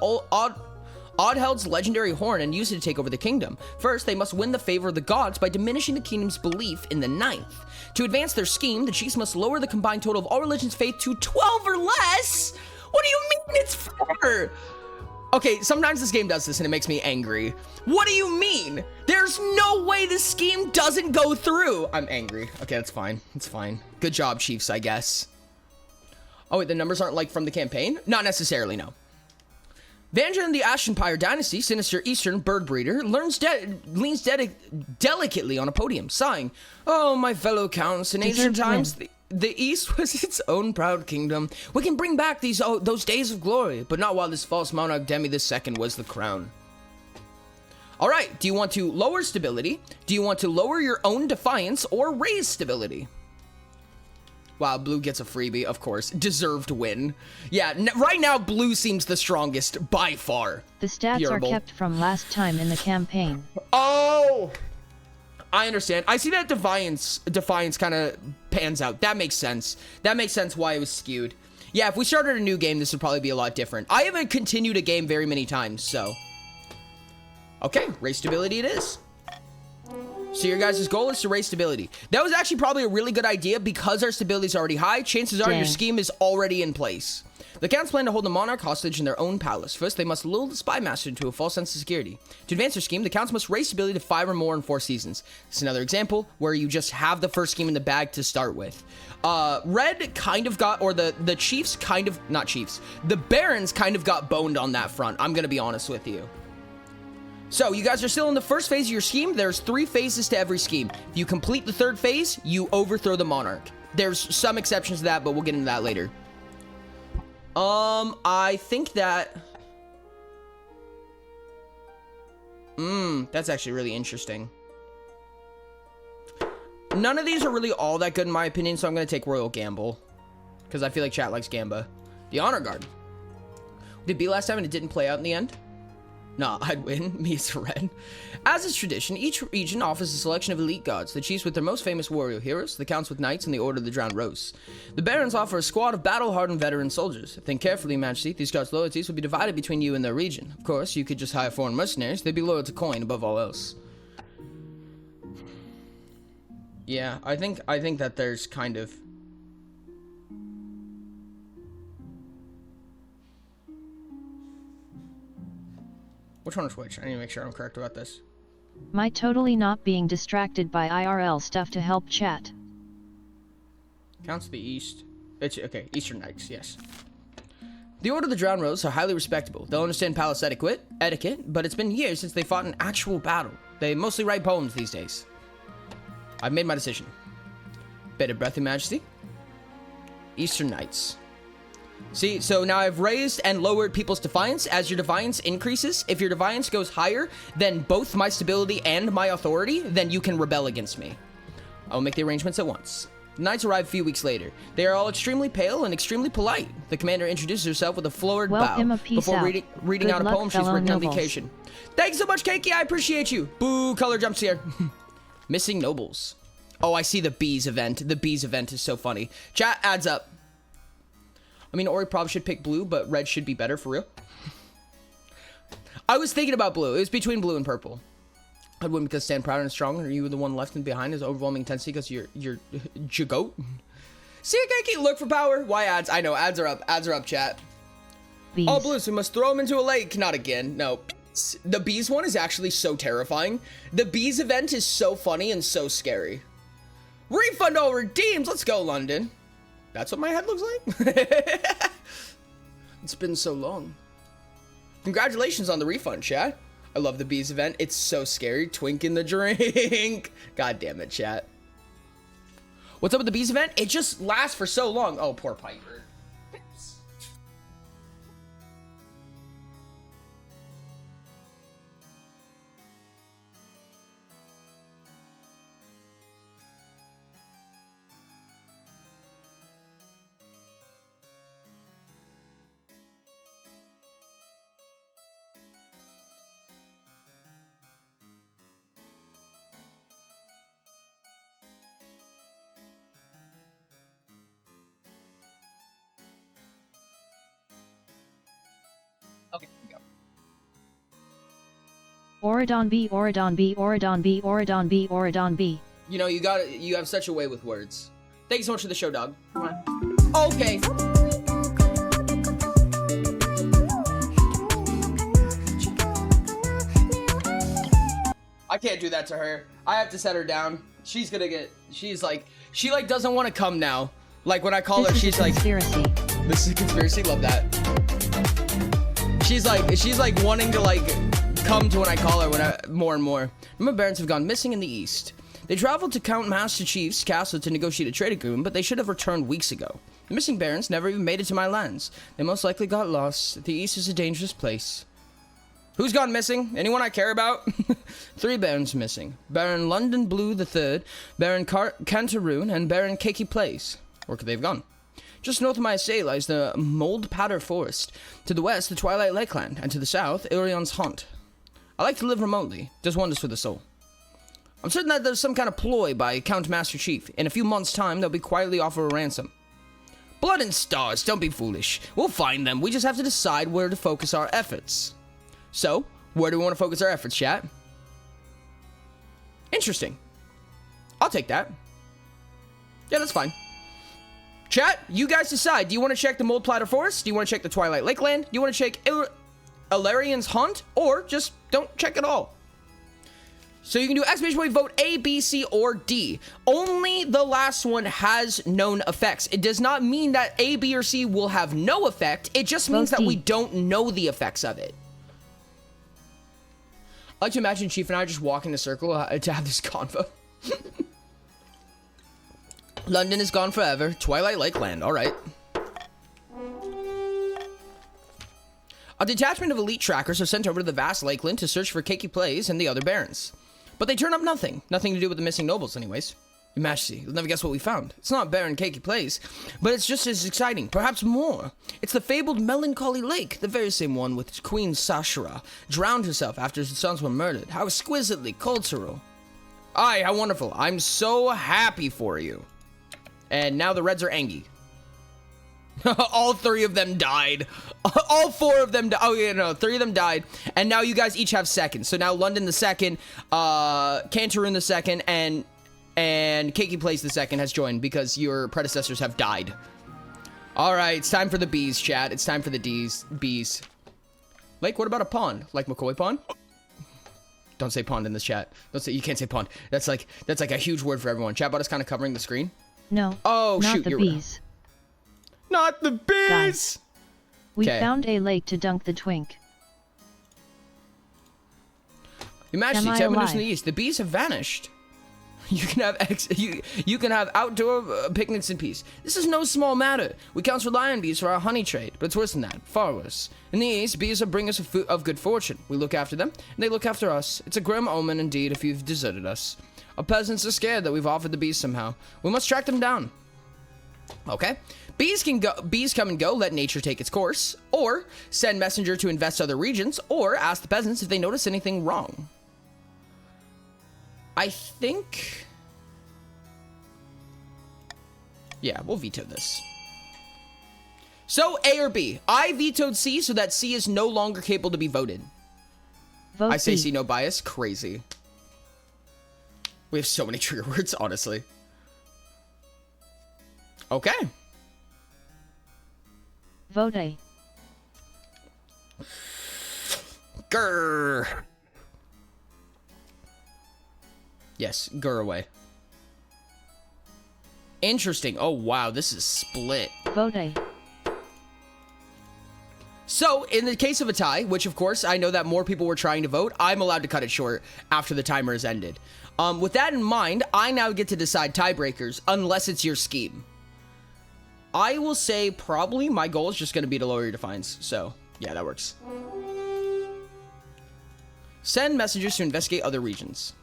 Speaker 1: Oddheld's legendary horn and use it to take over the kingdom. First, they must win the favor of the gods by diminishing the kingdom's belief in the ninth. To advance their scheme, the chiefs must lower the combined total of all religions' faith to 12 or less? What do you mean it's 4? Okay, sometimes this game does this and it makes me angry. What do you mean? There's no way this scheme doesn't go through. I'm angry. Okay, that's fine. It's fine. Good job, chiefs, I guess. Oh, wait, the numbers aren't, like, from the campaign? Not necessarily, no. Vanja in the Ashenpire dynasty, sinister eastern bird breeder, leans delicately on a podium, sighing, "Oh, my fellow counts, in ancient times, the East was its own proud kingdom. We can bring back those days of glory, but not while this false monarch Demi II was the crown." All right, do you want to lower stability? Do you want to lower your own defiance or raise stability? Wow, blue gets a freebie, of course. Deserved win. Yeah, right now, blue seems the strongest by far.
Speaker 2: The stats are kept from last time in the campaign.
Speaker 1: Oh! I understand. I see that Defiance kind of pans out. That makes sense. That makes sense why it was skewed. Yeah, if we started a new game, this would probably be a lot different. I haven't continued a game very many times, so. Okay, race stability it is. So your guys' goal is to raise stability. That was actually probably a really good idea because our stability is already high. Chances are your scheme is already in place. The Counts plan to hold the monarch hostage in their own palace. First, they must lull the spy master into a false sense of security. To advance their scheme, the Counts must raise stability to 5 or more in 4 seasons. This is another example where you just have the first scheme in the bag to start with. Red kind of got, or the Chiefs kind of, not Chiefs, the Barons kind of got boned on that front. I'm going to be honest with you. So, you guys are still in the first phase of your scheme. There's 3 phases to every scheme. If you complete the 3rd phase, you overthrow the monarch. There's some exceptions to that, but we'll get into that later. I think that... that's actually really interesting. None of these are really all that good in my opinion, so I'm going to take Royal Gamble. Because I feel like chat likes Gamba. The Honor Guard. Did B last time and it didn't play out in the end? Nah, I'd win. Me as a red. As is tradition, each region offers a selection of elite gods, the chiefs with their most famous warrior heroes, the counts with knights, and the Order of the Drowned Rose. The barons offer a squad of battle-hardened veteran soldiers. Think carefully, Majesty. These gods' loyalties will be divided between you and their region. Of course, you could just hire foreign mercenaries. They'd be loyal to coin above all else. Yeah, I think that there's kind of... Which one is which? I need to make sure I'm correct about this.
Speaker 2: My totally not being distracted by IRL stuff to help chat.
Speaker 1: Counts the East. It's okay, Eastern Knights, yes. The Order of the Drowned Rose are highly respectable. They'll understand palace etiquette, but it's been years since they fought an actual battle. They mostly write poems these days. I've made my decision. Bit of breath, Your Majesty. Eastern Knights. See, so now I've raised and lowered people's defiance. As your defiance increases, if your defiance goes higher than both my stability and my authority, then you can rebel against me. I'll make the arrangements at once. The knights arrive a few weeks later. They are all extremely pale and extremely polite. The commander introduces herself with a florid bow before reading out a poem she's written on vacation. Thanks so much, Keiki. I appreciate you. Boo, color jumps here. Missing nobles. Oh, I see the bees event. The bees event is so funny. Chat adds up. I mean, Ori probably should pick blue, but red should be better for real. I was thinking about blue. It was between blue and purple. I'd win because stand proud and strong. Are you the one left and behind is overwhelming intensity because you're Jagoat? See, I can't look for power. Why ads? I know, ads are up. Ads are up, chat.
Speaker 2: Bees.
Speaker 1: All blues, we must throw them into a lake. Not again. No. The bees one is actually so terrifying. The bees event is so funny and so scary. Refund all redeemed. Let's go, London. That's what my head looks like? It's been so long. Congratulations on the refund, chat. I love the bees event. It's so scary. Twink in the drink. God damn it, chat. What's up with the bees event? It just lasts for so long. Oh, poor Piper. Okay, here we go.
Speaker 2: Oridon B, Oridon B, Oridon B, Oridon B, Oridon B.
Speaker 1: You know, you have such a way with words. Thank you so much for the show, dog. Okay. I can't do that to her. I have to set her down. She doesn't want to come now. Like when I call her, she's like,
Speaker 2: conspiracy.
Speaker 1: This is a conspiracy, love that. She's like wanting to like come to when I call her more and more. My barons have gone missing in the east. They traveled to Count Master Chief's castle to negotiate a trade agreement, but they should have returned weeks ago. The missing barons never even made it to my lands. They most likely got lost. The east is a dangerous place. Who's gone missing? Anyone I care about? 3 barons missing. Baron London Blue III, Baron Cantaroon, and Baron Keiki Place. Where could they have gone? Just north of my estate lies the Mold Powder Forest. To the west, the Twilight Lakeland. And to the south, Ilion's Haunt. I like to live remotely. Does wonders for the soul. I'm certain that there's some kind of ploy by Count Master Chief. In a few months' time, they'll be quietly offer a ransom. Blood and stars, don't be foolish. We'll find them. We just have to decide where to focus our efforts. So, where do we want to focus our efforts, chat? Interesting. I'll take that. Yeah, that's fine. Chat, you guys decide. Do you want to check the Mold Platter Forest? Do you want to check the Twilight Lakeland? Do you want to check Ilion's Haunt? Or just don't check at all? So you can do exclamation point vote A, B, C, or D. Only the last one has known effects. It does not mean that A, B, or C will have no effect. It just means that we don't know the effects of it. I like to imagine Chief and I just walk in a circle to have this convo. London is gone forever. Twilight Lakeland. All right. A detachment of elite trackers are sent over to the vast Lakeland to search for Keiki Plays and the other barons. But they turn up nothing. Nothing to do with the missing nobles anyways. Your Majesty, you'll never guess what we found. It's not Baron Keiki Plays, but it's just as exciting, perhaps more. It's the fabled Melancholy Lake, the very same one with Queen Sashara drowned herself after her sons were murdered. How exquisitely cultural. Aye, how wonderful. I'm so happy for you. And now the Reds are angry. All three of them died. All four of them died. Oh, yeah, no. Three of them died. And now you guys each have seconds. So now London the second, Cantaroon the second, and Keiki Plays the second has joined because your predecessors have died. All right. It's time for the B's, chat. It's time for the B's. Lake, what about a pond? Like McCoy Pond? Don't say pond in this chat. Don't say, you can't say pond. That's like a huge word for everyone. Chatbot is kind of covering the screen.
Speaker 2: No.
Speaker 1: Oh,
Speaker 2: not
Speaker 1: shoot.
Speaker 2: the bees.
Speaker 1: Not the bees!
Speaker 2: Guys, we found a lake to dunk the twink.
Speaker 1: Your Majesty, 10 minutes in the east. The bees have vanished. You can have you can have outdoor picnics in peace. This is no small matter. We count for lion bees for our honey trade, but it's worse than that. Far worse. In the east, bees bring us of good fortune. We look after them, and they look after us. It's a grim omen indeed if you've deserted us. Our peasants are scared that we've offered the bees somehow. We must track them down. Okay. Bees come and go, let nature take its course, or send messenger to invest other regions, or ask the peasants if they notice anything wrong. I think... yeah, we'll veto this. So, A or B? I vetoed C so that C is no longer capable to be voted.
Speaker 2: Vote
Speaker 1: I say
Speaker 2: B.
Speaker 1: C, no bias. Crazy. We have so many trigger words, honestly. Okay.
Speaker 2: Vote A.
Speaker 1: Grr. Yes, grr away. Interesting. Oh, wow, this is split.
Speaker 2: Vote A.
Speaker 1: So, in the case of a tie, which of course I know that more people were trying to vote, I'm allowed to cut it short after the timer has ended. With that in mind, I now get to decide tiebreakers, unless it's your scheme. I will say probably my goal is just going to be to lower your defines. So, yeah, that works. Send messengers to investigate other regions.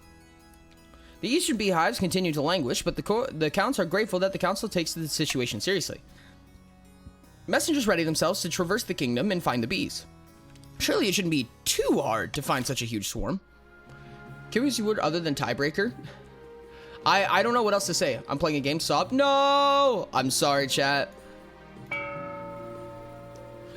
Speaker 1: The eastern beehives continue to languish, but the counts are grateful that the council takes the situation seriously. Messengers ready themselves to traverse the kingdom and find the bees. Surely it shouldn't be too hard to find such a huge swarm. Can we use a word other than tiebreaker? I don't know what else to say. I'm playing a game. Sob. No! I'm sorry, chat.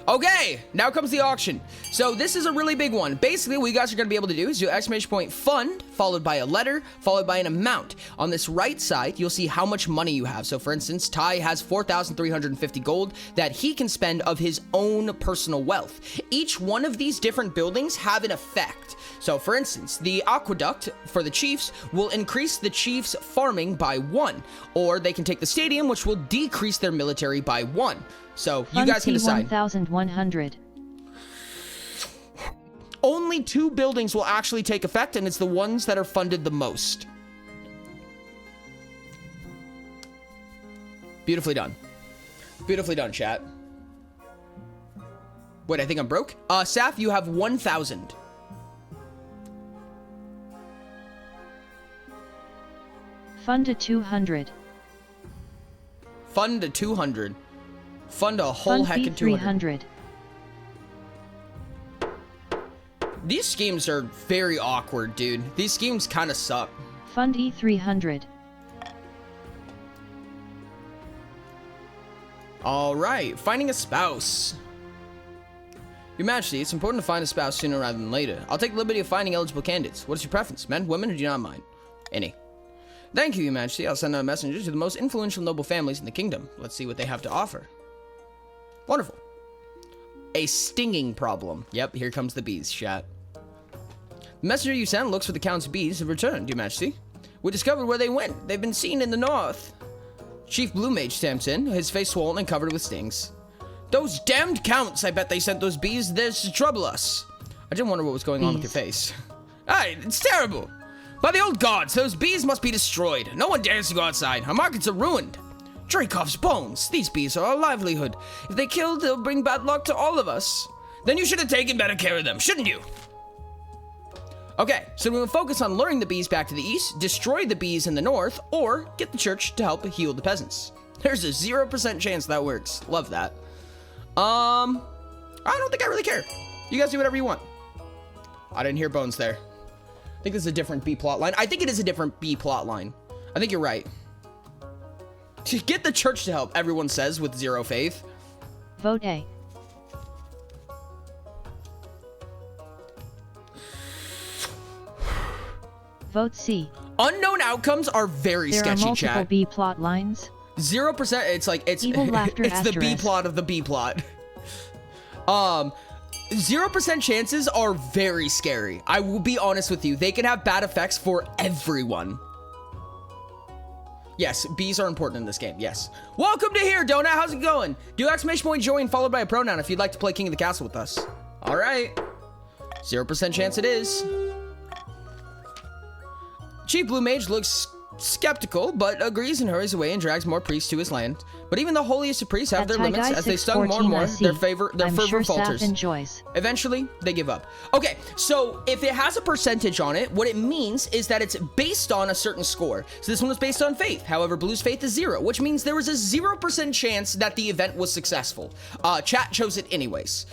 Speaker 1: Okay, now comes the auction. So this is a really big one. Basically, what you guys are going to be able to do is do exclamation point fund, followed by a letter, followed by an amount. On this right side, you'll see how much money you have. So for instance, Ty has 4,350 gold that he can spend of his own personal wealth. Each one of these different buildings have an effect. So for instance, the aqueduct for the chiefs will increase the chiefs' farming by 1. Or they can take the stadium, which will decrease their military by 1. So you guys can decide.
Speaker 2: 1,100.
Speaker 1: Only 2 buildings will actually take effect, and it's the ones that are funded the most. Beautifully done. Beautifully done, chat. Wait, I think I'm broke. Saf, you have 1,000.
Speaker 2: Fund to 200.
Speaker 1: Fund to 200. Fund a whole
Speaker 2: Fund
Speaker 1: heck of 200.
Speaker 2: 300.
Speaker 1: These schemes are very awkward, dude. These schemes kind of suck.
Speaker 2: Fund E300.
Speaker 1: All right, finding a spouse. Your Majesty, it's important to find a spouse sooner rather than later. I'll take the liberty of finding eligible candidates. What is your preference, men, women, or do you not mind? Any. Thank you, Your Majesty. I'll send out a messenger to the most influential noble families in the kingdom. Let's see what they have to offer. Wonderful. A stinging problem. Yep, here comes the bees, chat. The messenger you sent looks for the Count's bees have returned, Your Majesty. We discovered where they went. They've been seen in the north. Chief Blue Mage stamps in, his face swollen and covered with stings. Those damned Counts, I bet they sent those bees there to trouble us. I didn't wonder what was going on with your face. Aye, it's terrible. By the old gods, those bees must be destroyed. No one dares to go outside. Our markets are ruined. Dracov's bones. These bees are our livelihood. If they killed, they'll bring bad luck to all of us. Then you should have taken better care of them, shouldn't you? Okay, so we will focus on luring the bees back to the east, destroy the bees in the north, or get the church to help heal the peasants. There's a 0% chance that works. Love that. I don't think I really care. You guys do whatever you want. I didn't hear bones there. I think this is a different B plot line. I think it is a different B plot line. I think you're right. To get the church to help, everyone says with zero faith.
Speaker 2: Vote A. Vote C.
Speaker 1: Unknown outcomes are very
Speaker 2: There
Speaker 1: sketchy,
Speaker 2: are multiple
Speaker 1: chat.
Speaker 2: B plot lines.
Speaker 1: 0%, it's like, it's
Speaker 2: Evil laughter
Speaker 1: it's the B
Speaker 2: asterisk.
Speaker 1: plot of the B plot. 0% chances are very scary. I will be honest with you. They can have bad effects for everyone. Yes, bees are important in this game, yes. Welcome to here, Donut. How's it going? Do exclamation point join followed by a pronoun if you'd like to play King of the Castle with us. All right. 0% chance it is. Chief Blue Mage looks skeptical, but agrees and hurries away and drags more priests to his land. But even the holiest of priests have
Speaker 2: At
Speaker 1: their limits.
Speaker 2: Taigai
Speaker 1: As they stung more and more,
Speaker 2: 614
Speaker 1: their
Speaker 2: I'm
Speaker 1: fervor
Speaker 2: sure
Speaker 1: falters.
Speaker 2: staff enjoys.
Speaker 1: Eventually, they give up. Okay, so if it has a percentage on it, what it means is that it's based on a certain score. So this one was based on faith. However, Blue's faith is 0, which means there was a 0% chance that the event was successful. Chat chose it anyways.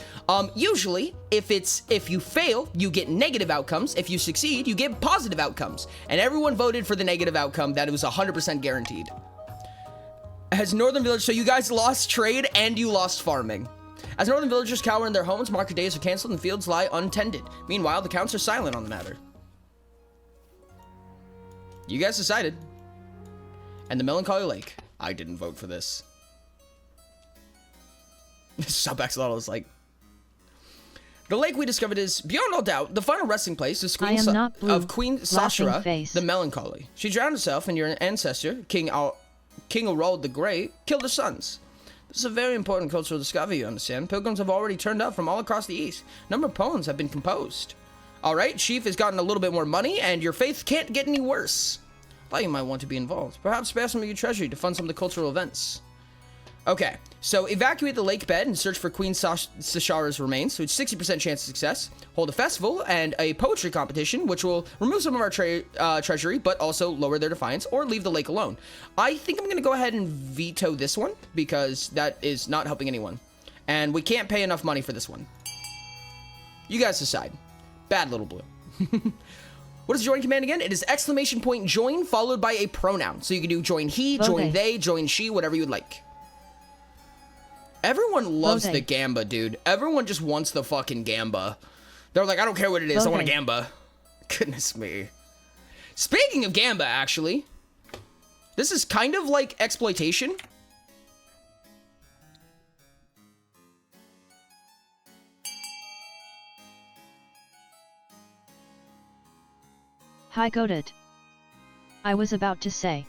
Speaker 1: Usually, if you fail, you get negative outcomes. If you succeed, you get positive outcomes. And everyone voted for the negative outcome that it was 100% guaranteed. As Northern Village, so you guys lost trade and you lost farming. As Northern villagers cower in their homes, market days are canceled and fields lie untended. Meanwhile, the Counts are silent on the matter. You guys decided. And the Melancholy Lake. I didn't vote for this. Subaxolotl is like... The lake we discovered is, beyond all doubt, the final resting place of Queen Sashara, the Melancholy. She drowned herself, and your ancestor, King Orald the Great, killed her sons. This is a very important cultural discovery, you understand. Pilgrims have already turned up from all across the east. A number of poems have been composed. Alright, Chief has gotten a little bit more money, and your faith can't get any worse. Thought you might want to be involved. Perhaps spare some of your treasury to fund some of the cultural events. Okay, so evacuate the lake bed and search for Queen Sashara's remains, so it's 60% chance of success. Hold a festival and a poetry competition, which will remove some of our treasury, but also lower their defiance, or leave the lake alone. I think I'm going to go ahead and veto this one, because that is not helping anyone. And we can't pay enough money for this one. You guys decide. Bad little blue. What is the join command again? It is exclamation point join followed by a pronoun. So you can do join he, join they, join she, whatever you'd like. Everyone loves the gamba, dude. Everyone just wants the fucking gamba. They're like, I don't care what it is, I want a gamba. Goodness me. Speaking of gamba, actually, this is kind of like exploitation.
Speaker 2: Hi Godot. I was about to say.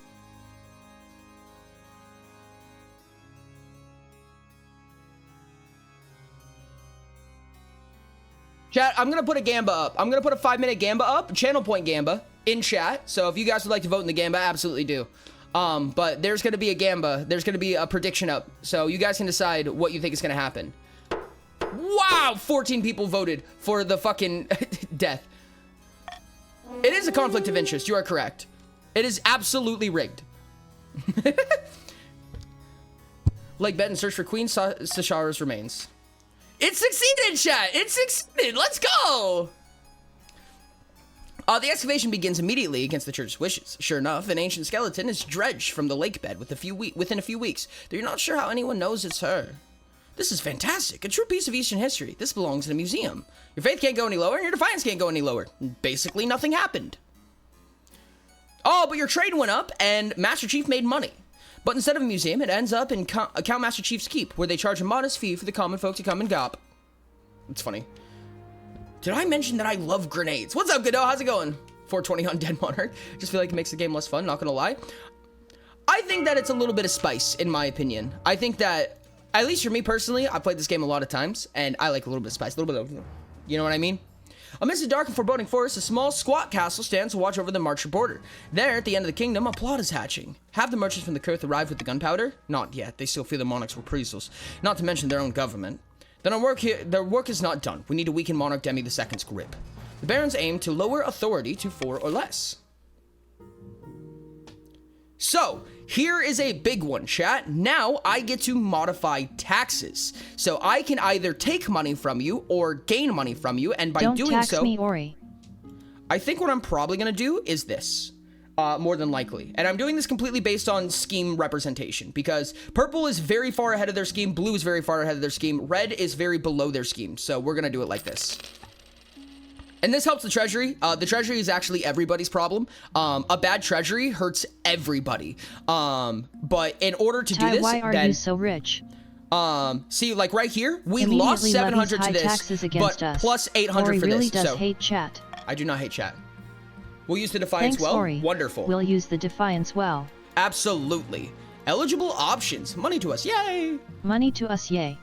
Speaker 1: Chat, I'm going to put a gamba up. I'm going to put a 5-minute gamba up, channel point gamba, in chat. So if you guys would like to vote in the gamba, absolutely do. But there's going to be a gamba. There's going to be a prediction up. So you guys can decide what you think is going to happen. Wow! 14 people voted for the fucking death. It is a conflict of interest. You are correct. It is absolutely rigged. Like bet and search for Queen Sashara's remains. It succeeded, chat! It succeeded! Let's go! The excavation begins immediately against the church's wishes. Sure enough, an ancient skeleton is dredged from the lake bed within a few weeks, though you're not sure how anyone knows it's her. This is fantastic. A true piece of Eastern history. This belongs in a museum. Your faith can't go any lower, and your defiance can't go any lower. Basically, nothing happened. Oh, but your trade went up, and Master Chief made money. But instead of a museum, it ends up in Count Master Chief's keep, where they charge a modest fee for the common folk to come and gop. It's funny. Did I mention that I love grenades? What's up, Godot? How's it going? 420 on Dead Monarch. Just feel like it makes the game less fun, not gonna lie. I think that it's a little bit of spice, in my opinion. I think that, at least for me personally, I've played this game a lot of times, and I like a little bit of spice, a little bit of, you know what I mean? Amidst the dark and foreboding forest, a small, squat castle stands to watch over the Marcher border. There, at the end of the kingdom, a plot is hatching. Have the merchants from the Kurth arrived with the gunpowder? Not yet. They still fear the monarch's reprisals, not to mention their own government. Then their work is not done. We need to weaken Monarch Demi II's grip. The barons aim to lower authority to 4 or less. So, here is a big one, chat. Now, I get to modify taxes. So, I can either take money from you or gain money from you, and by doing so...
Speaker 2: Don't tax me, Ori.
Speaker 1: I think what I'm probably going to do is this. More than likely. And I'm doing this completely based on scheme representation, because purple is very far ahead of their scheme, blue is very far ahead of their scheme, red is very below their scheme. So, we're going to do it like this. And this helps the treasury. The treasury is actually everybody's problem. A bad treasury hurts everybody. But in order to do this,
Speaker 2: why are you so rich?
Speaker 1: See, like right here, we lost 700 to this, but
Speaker 2: us.
Speaker 1: plus 800
Speaker 2: Ori
Speaker 1: for
Speaker 2: really
Speaker 1: this.
Speaker 2: Does
Speaker 1: so
Speaker 2: hate chat.
Speaker 1: I do not hate chat. We'll use the Defiance
Speaker 2: Thanks,
Speaker 1: well.
Speaker 2: Ori.
Speaker 1: Wonderful.
Speaker 2: We'll use the Defiance well.
Speaker 1: Absolutely. Eligible options. Money to us. Yay!
Speaker 2: Money to us, yay.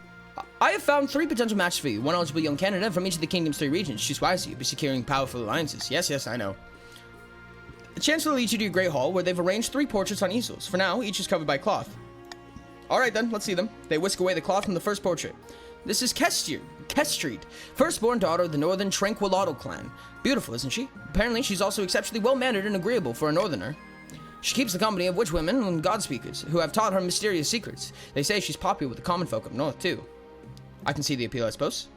Speaker 1: I have found 3 potential matches for you. 1 eligible young candidate from each of the kingdom's 3 regions. Choose wisely. You'll be securing powerful alliances. Yes, I know. The chancellor leads you to a great hall where they've arranged 3 portraits on easels. For now, each is covered by cloth. Alright then, let's see them. They whisk away the cloth from the first portrait. This is Kestreed, firstborn daughter of the northern Tranquilotto clan. Beautiful, isn't she? Apparently, she's also exceptionally well-mannered and agreeable for a northerner. She keeps the company of witch women and god speakers, who have taught her mysterious secrets. They say she's popular with the common folk up north, too. I can see the appeal, I suppose.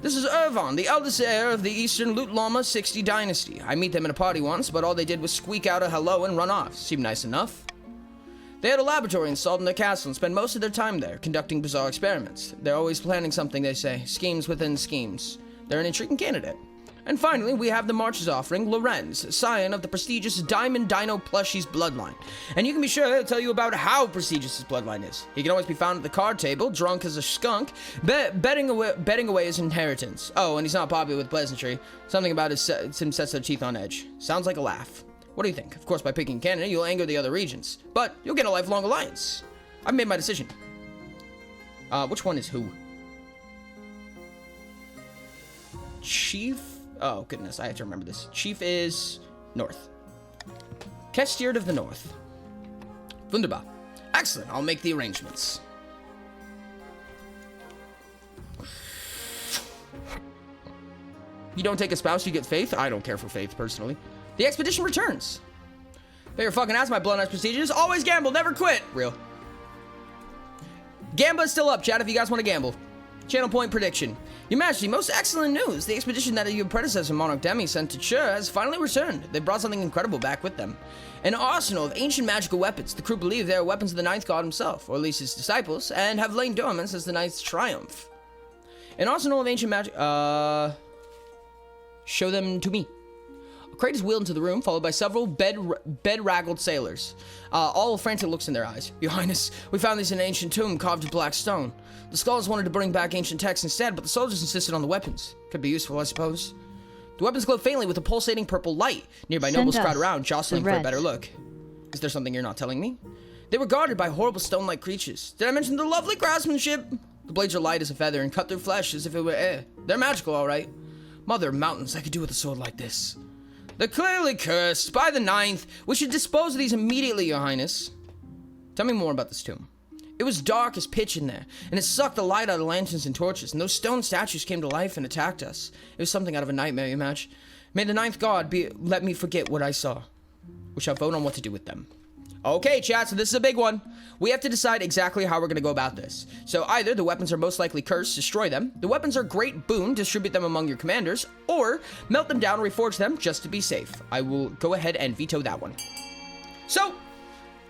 Speaker 1: This is Irvon, the eldest heir of the Eastern Lut Lama 60 dynasty. I meet them in a party once, but all they did was squeak out a hello and run off. Seemed nice enough. They had a laboratory installed in their castle and spend most of their time there, conducting bizarre experiments. They're always planning something, they say. Schemes within schemes. They're an intriguing candidate. And finally, we have the March's offering, Lorenz, scion of the prestigious Diamond Dino Plushies bloodline. And you can be sure he'll tell you about how prestigious his bloodline is. He can always be found at the card table, drunk as a skunk, betting away his inheritance. Oh, and he's not popular with pleasantry. Something about him sets their teeth on edge. Sounds like a laugh. What do you think? Of course, by picking Canada, you'll anger the other regions. But you'll get a lifelong alliance. I've made my decision. Which one is who? Chief? Oh, goodness, I have to remember this. Chief is North. Kestreed of the North. Wunderbar. Excellent, I'll make the arrangements. You don't take a spouse, you get faith? I don't care for faith, personally. The expedition returns. Bet your fucking ass my blood knight's prestigious. Always gamble, never quit. Real. Gamba is still up, chat, if you guys want to gamble. Channel point prediction. Your Majesty, most excellent news. The expedition that your predecessor, Monarch Demi, sent to Chur has finally returned. They brought something incredible back with them. An arsenal of ancient magical weapons. The crew believe they are weapons of the Ninth God himself, or at least his disciples, and have lain dormant since the Ninth's triumph. An arsenal of ancient magic... Show them to me. A crate is wheeled into the room, followed by several bed-raggled sailors. All frantic looks in their eyes. Your Highness, we found these in an ancient tomb carved in black stone. The scholars wanted to bring back ancient texts instead, but the soldiers insisted on the weapons. Could be useful, I suppose. The weapons glow faintly with a pulsating purple light. Nearby nobles crowd around, jostling for a better look. Is there something you're not telling me? They were guarded by horrible stone-like creatures. Did I mention the lovely craftsmanship? The blades are light as a feather and cut through flesh as if it were air. They're magical, all right. Mother of mountains, I could do with a sword like this. They're clearly cursed. By the Ninth, we should dispose of these immediately, Your Highness. Tell me more about this tomb. It was dark as pitch in there, and it sucked the light out of lanterns and torches, and those stone statues came to life and attacked us. It was something out of a nightmare, you imagine. May the Ninth God let me forget what I saw. We shall vote on what to do with them. Okay, chat, so this is a big one. We have to decide exactly how we're going to go about this. So either the weapons are most likely cursed, destroy them. The weapons are great boon, distribute them among your commanders. Or melt them down, reforge them, just to be safe. I will go ahead and veto that one. So,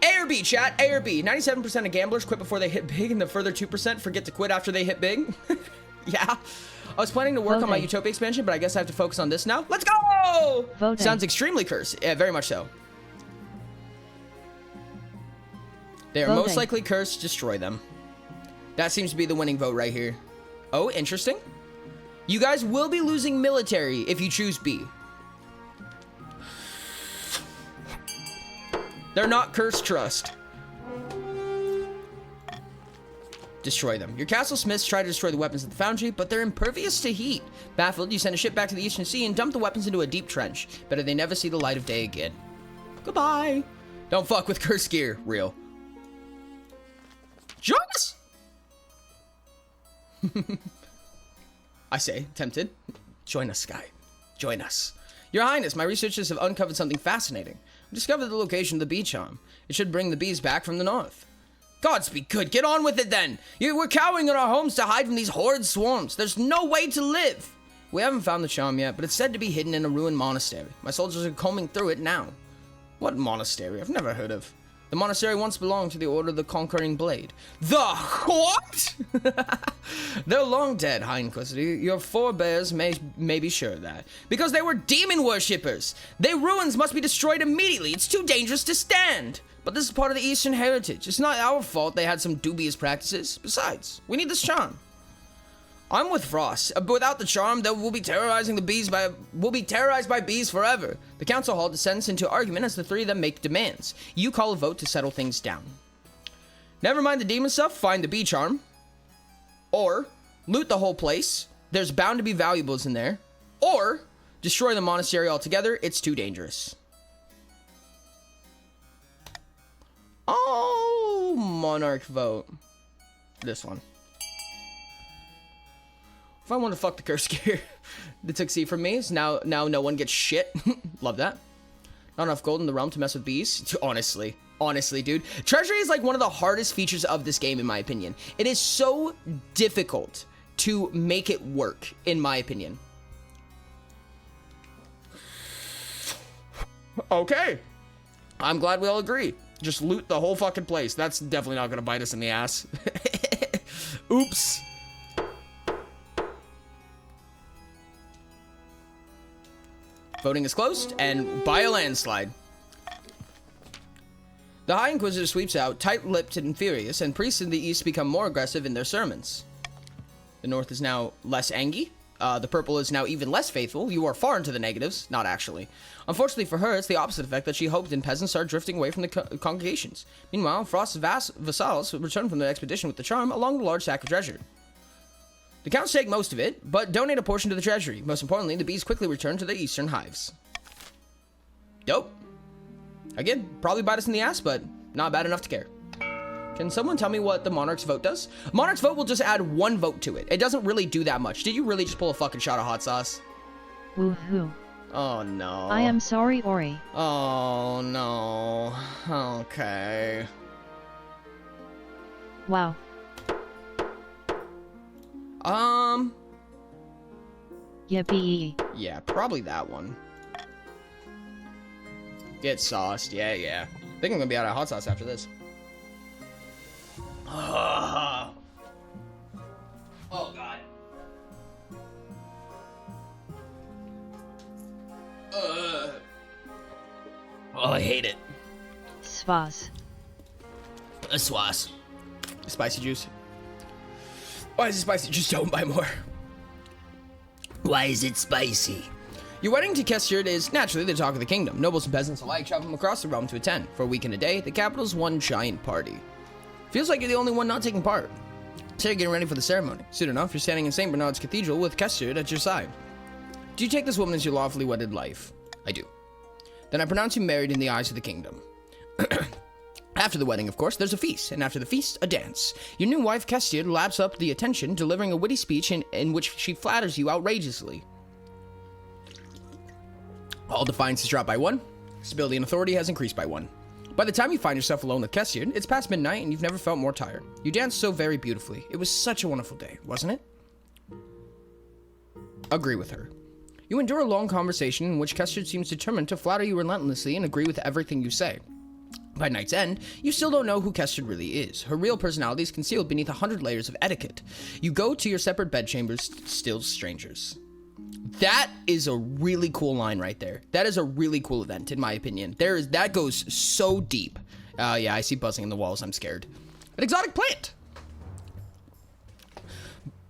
Speaker 1: A or B, chat, A or B. 97% of gamblers quit before they hit big, and the further 2% forget to quit after they hit big. Yeah. I was planning to work on my Utopia expansion, but I guess I have to focus on this now. Let's go!
Speaker 2: Voting.
Speaker 1: Sounds extremely cursed. Yeah, very much so. They are most likely cursed. Destroy them. That seems to be the winning vote right here. Oh, interesting. You guys will be losing military if you choose B. They're not cursed trust. Destroy them. Your castle smiths try to destroy the weapons at the foundry, but they're impervious to heat. Baffled, you send a ship back to the Eastern Sea and dump the weapons into a deep trench. Better they never see the light of day again. Goodbye. Don't fuck with cursed gear. Real. Join us! I say, tempted. Join us, Sky. Join us. Your Highness, my researchers have uncovered something fascinating. We discovered the location of the bee charm. It should bring the bees back from the north. Gods be good. Get on with it then. We're cowering in our homes to hide from these horrid swarms. There's no way to live. We haven't found the charm yet, but it's said to be hidden in a ruined monastery. My soldiers are combing through it now. What monastery? I've never heard of. The monastery once belonged to the Order of the Conquering Blade. The what? They're long dead, High Inquisitor. Your forebears may be sure of that. Because they were demon worshippers. Their ruins must be destroyed immediately. It's too dangerous to stand. But this is part of the Eastern heritage. It's not our fault they had some dubious practices. Besides, we need this charm. I'm with Frost, but without the charm, we'll be terrorized by bees forever. The council hall descends into argument as the three of them make demands. You call a vote to settle things down. Never mind the demon stuff, find the bee charm. Or, loot the whole place. There's bound to be valuables in there. Or, destroy the monastery altogether. It's too dangerous. Oh, monarch vote. This one. If I want to fuck the curse gear, that took C from me. So now no one gets shit. Love that. Not enough gold in the realm to mess with bees. Honestly, dude. Treasury is like one of the hardest features of this game, in my opinion. It is so difficult to make it work, in my opinion. Okay. I'm glad we all agree. Just loot the whole fucking place. That's definitely not gonna bite us in the ass. Oops. Voting is closed, and by a landslide. The High Inquisitor sweeps out, tight-lipped and furious, and priests in the east become more aggressive in their sermons. The north is now less angry. The purple is now even less faithful. You are far into the negatives. Not actually. Unfortunately for her, it's the opposite effect that she hoped, and peasants start drifting away from the congregations. Meanwhile, Frost's vassals return from their expedition with the charm, along with a large sack of treasure. The counts take most of it, but donate a portion to the treasury. Most importantly, the bees quickly return to their eastern hives. Dope. Again, probably bite us in the ass, but not bad enough to care. Can someone tell me what the Monarch's vote does? Monarch's vote will just add one vote to it. It doesn't really do that much. Did you really just pull a fucking shot of hot sauce?
Speaker 2: Woohoo.
Speaker 1: Oh no.
Speaker 2: I am sorry, Ori.
Speaker 1: Oh no. Okay.
Speaker 2: Wow. Yippee.
Speaker 1: Yeah, probably that one. Get sauced. Yeah. I think I'm gonna be out of hot sauce after this. Oh god. Oh, I hate it.
Speaker 2: Svaz.
Speaker 1: A swas. Spicy juice. Why is it spicy? Just don't buy more. Why is it spicy? Your wedding to Kestjord is naturally the talk of the kingdom. Nobles and peasants alike travel from across the realm to attend. For a week and a day, the capital's one giant party. Feels like you're the only one not taking part. So you're getting ready for the ceremony. Soon enough, you're standing in St. Bernard's Cathedral with Kestjord at your side. Do you take this woman as your lawfully wedded life? I do. Then I pronounce you married in the eyes of the kingdom. After the wedding, of course, there's a feast, and after the feast, a dance. Your new wife, Kestjord, laps up the attention, delivering a witty speech in which she flatters you outrageously. All defiance is dropped by 1. Stability and authority has increased by 1. By the time you find yourself alone with Kestian, it's past midnight and you've never felt more tired. You danced so very beautifully. It was such a wonderful day, wasn't it? Agree with her. You endure a long conversation in which Kestian seems determined to flatter you relentlessly and agree with everything you say. By night's end, you still don't know who Kestian really is. Her real personality is concealed beneath 100 layers of etiquette. You go to your separate bedchambers, still strangers. That is a really cool line right there. That is a really cool event, in my opinion. That goes so deep. Yeah, I see buzzing in the walls. I'm scared. An exotic plant.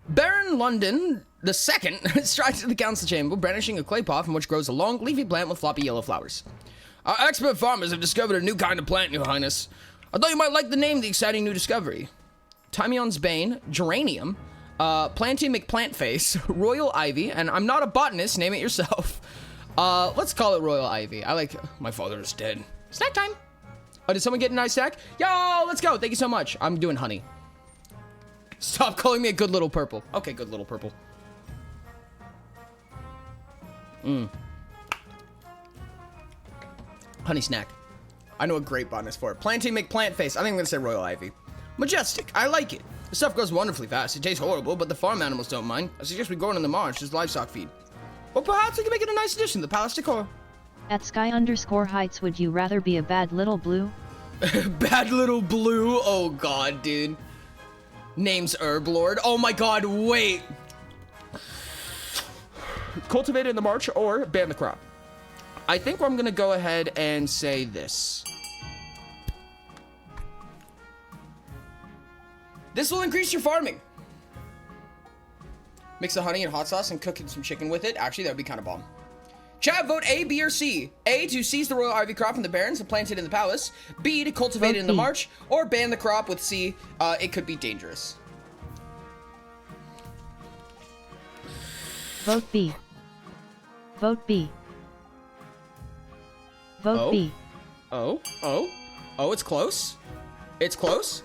Speaker 1: Baron London II strides to the council chamber, brandishing a clay pot from which grows a long, leafy plant with floppy yellow flowers. Our expert farmers have discovered a new kind of plant, Your Highness. I thought you might like the name of the exciting new discovery. Tymion's Bane, Geranium, Planty McPlantface, Royal Ivy, and I'm not a botanist, name it yourself. Let's call it Royal Ivy. I like... My father is dead. Snack time. Oh, did someone get a nice snack? Yo, let's go. Thank you so much. I'm doing honey. Stop calling me a good little purple. Okay, good little purple. Honey snack. I know a great botanist for it. Planty McPlantface. I think I'm gonna say Royal Ivy. Majestic. I like it. The stuff grows wonderfully fast. It tastes horrible, but the farm animals don't mind. I suggest we go in the marsh as livestock feed. Or perhaps we can make it a nice addition to the palace decor.
Speaker 2: At Sky_Heights, would you rather be a bad little blue?
Speaker 1: Bad little blue? Oh god, dude. Name's Herblord. Oh my god, wait. Cultivate in the march or ban the crop. I think I'm gonna go ahead and say this. This will increase your farming. Mix the honey and hot sauce and cook some chicken with it. Actually, that would be kind of bomb. Chat, vote A, B, or C. A, to seize the royal ivy crop from the barons and plant it in the palace. B, to cultivate it in the march. Or ban the crop with C. It could be dangerous.
Speaker 2: Vote B. Vote B. Vote B.
Speaker 1: Oh, it's close. It's close.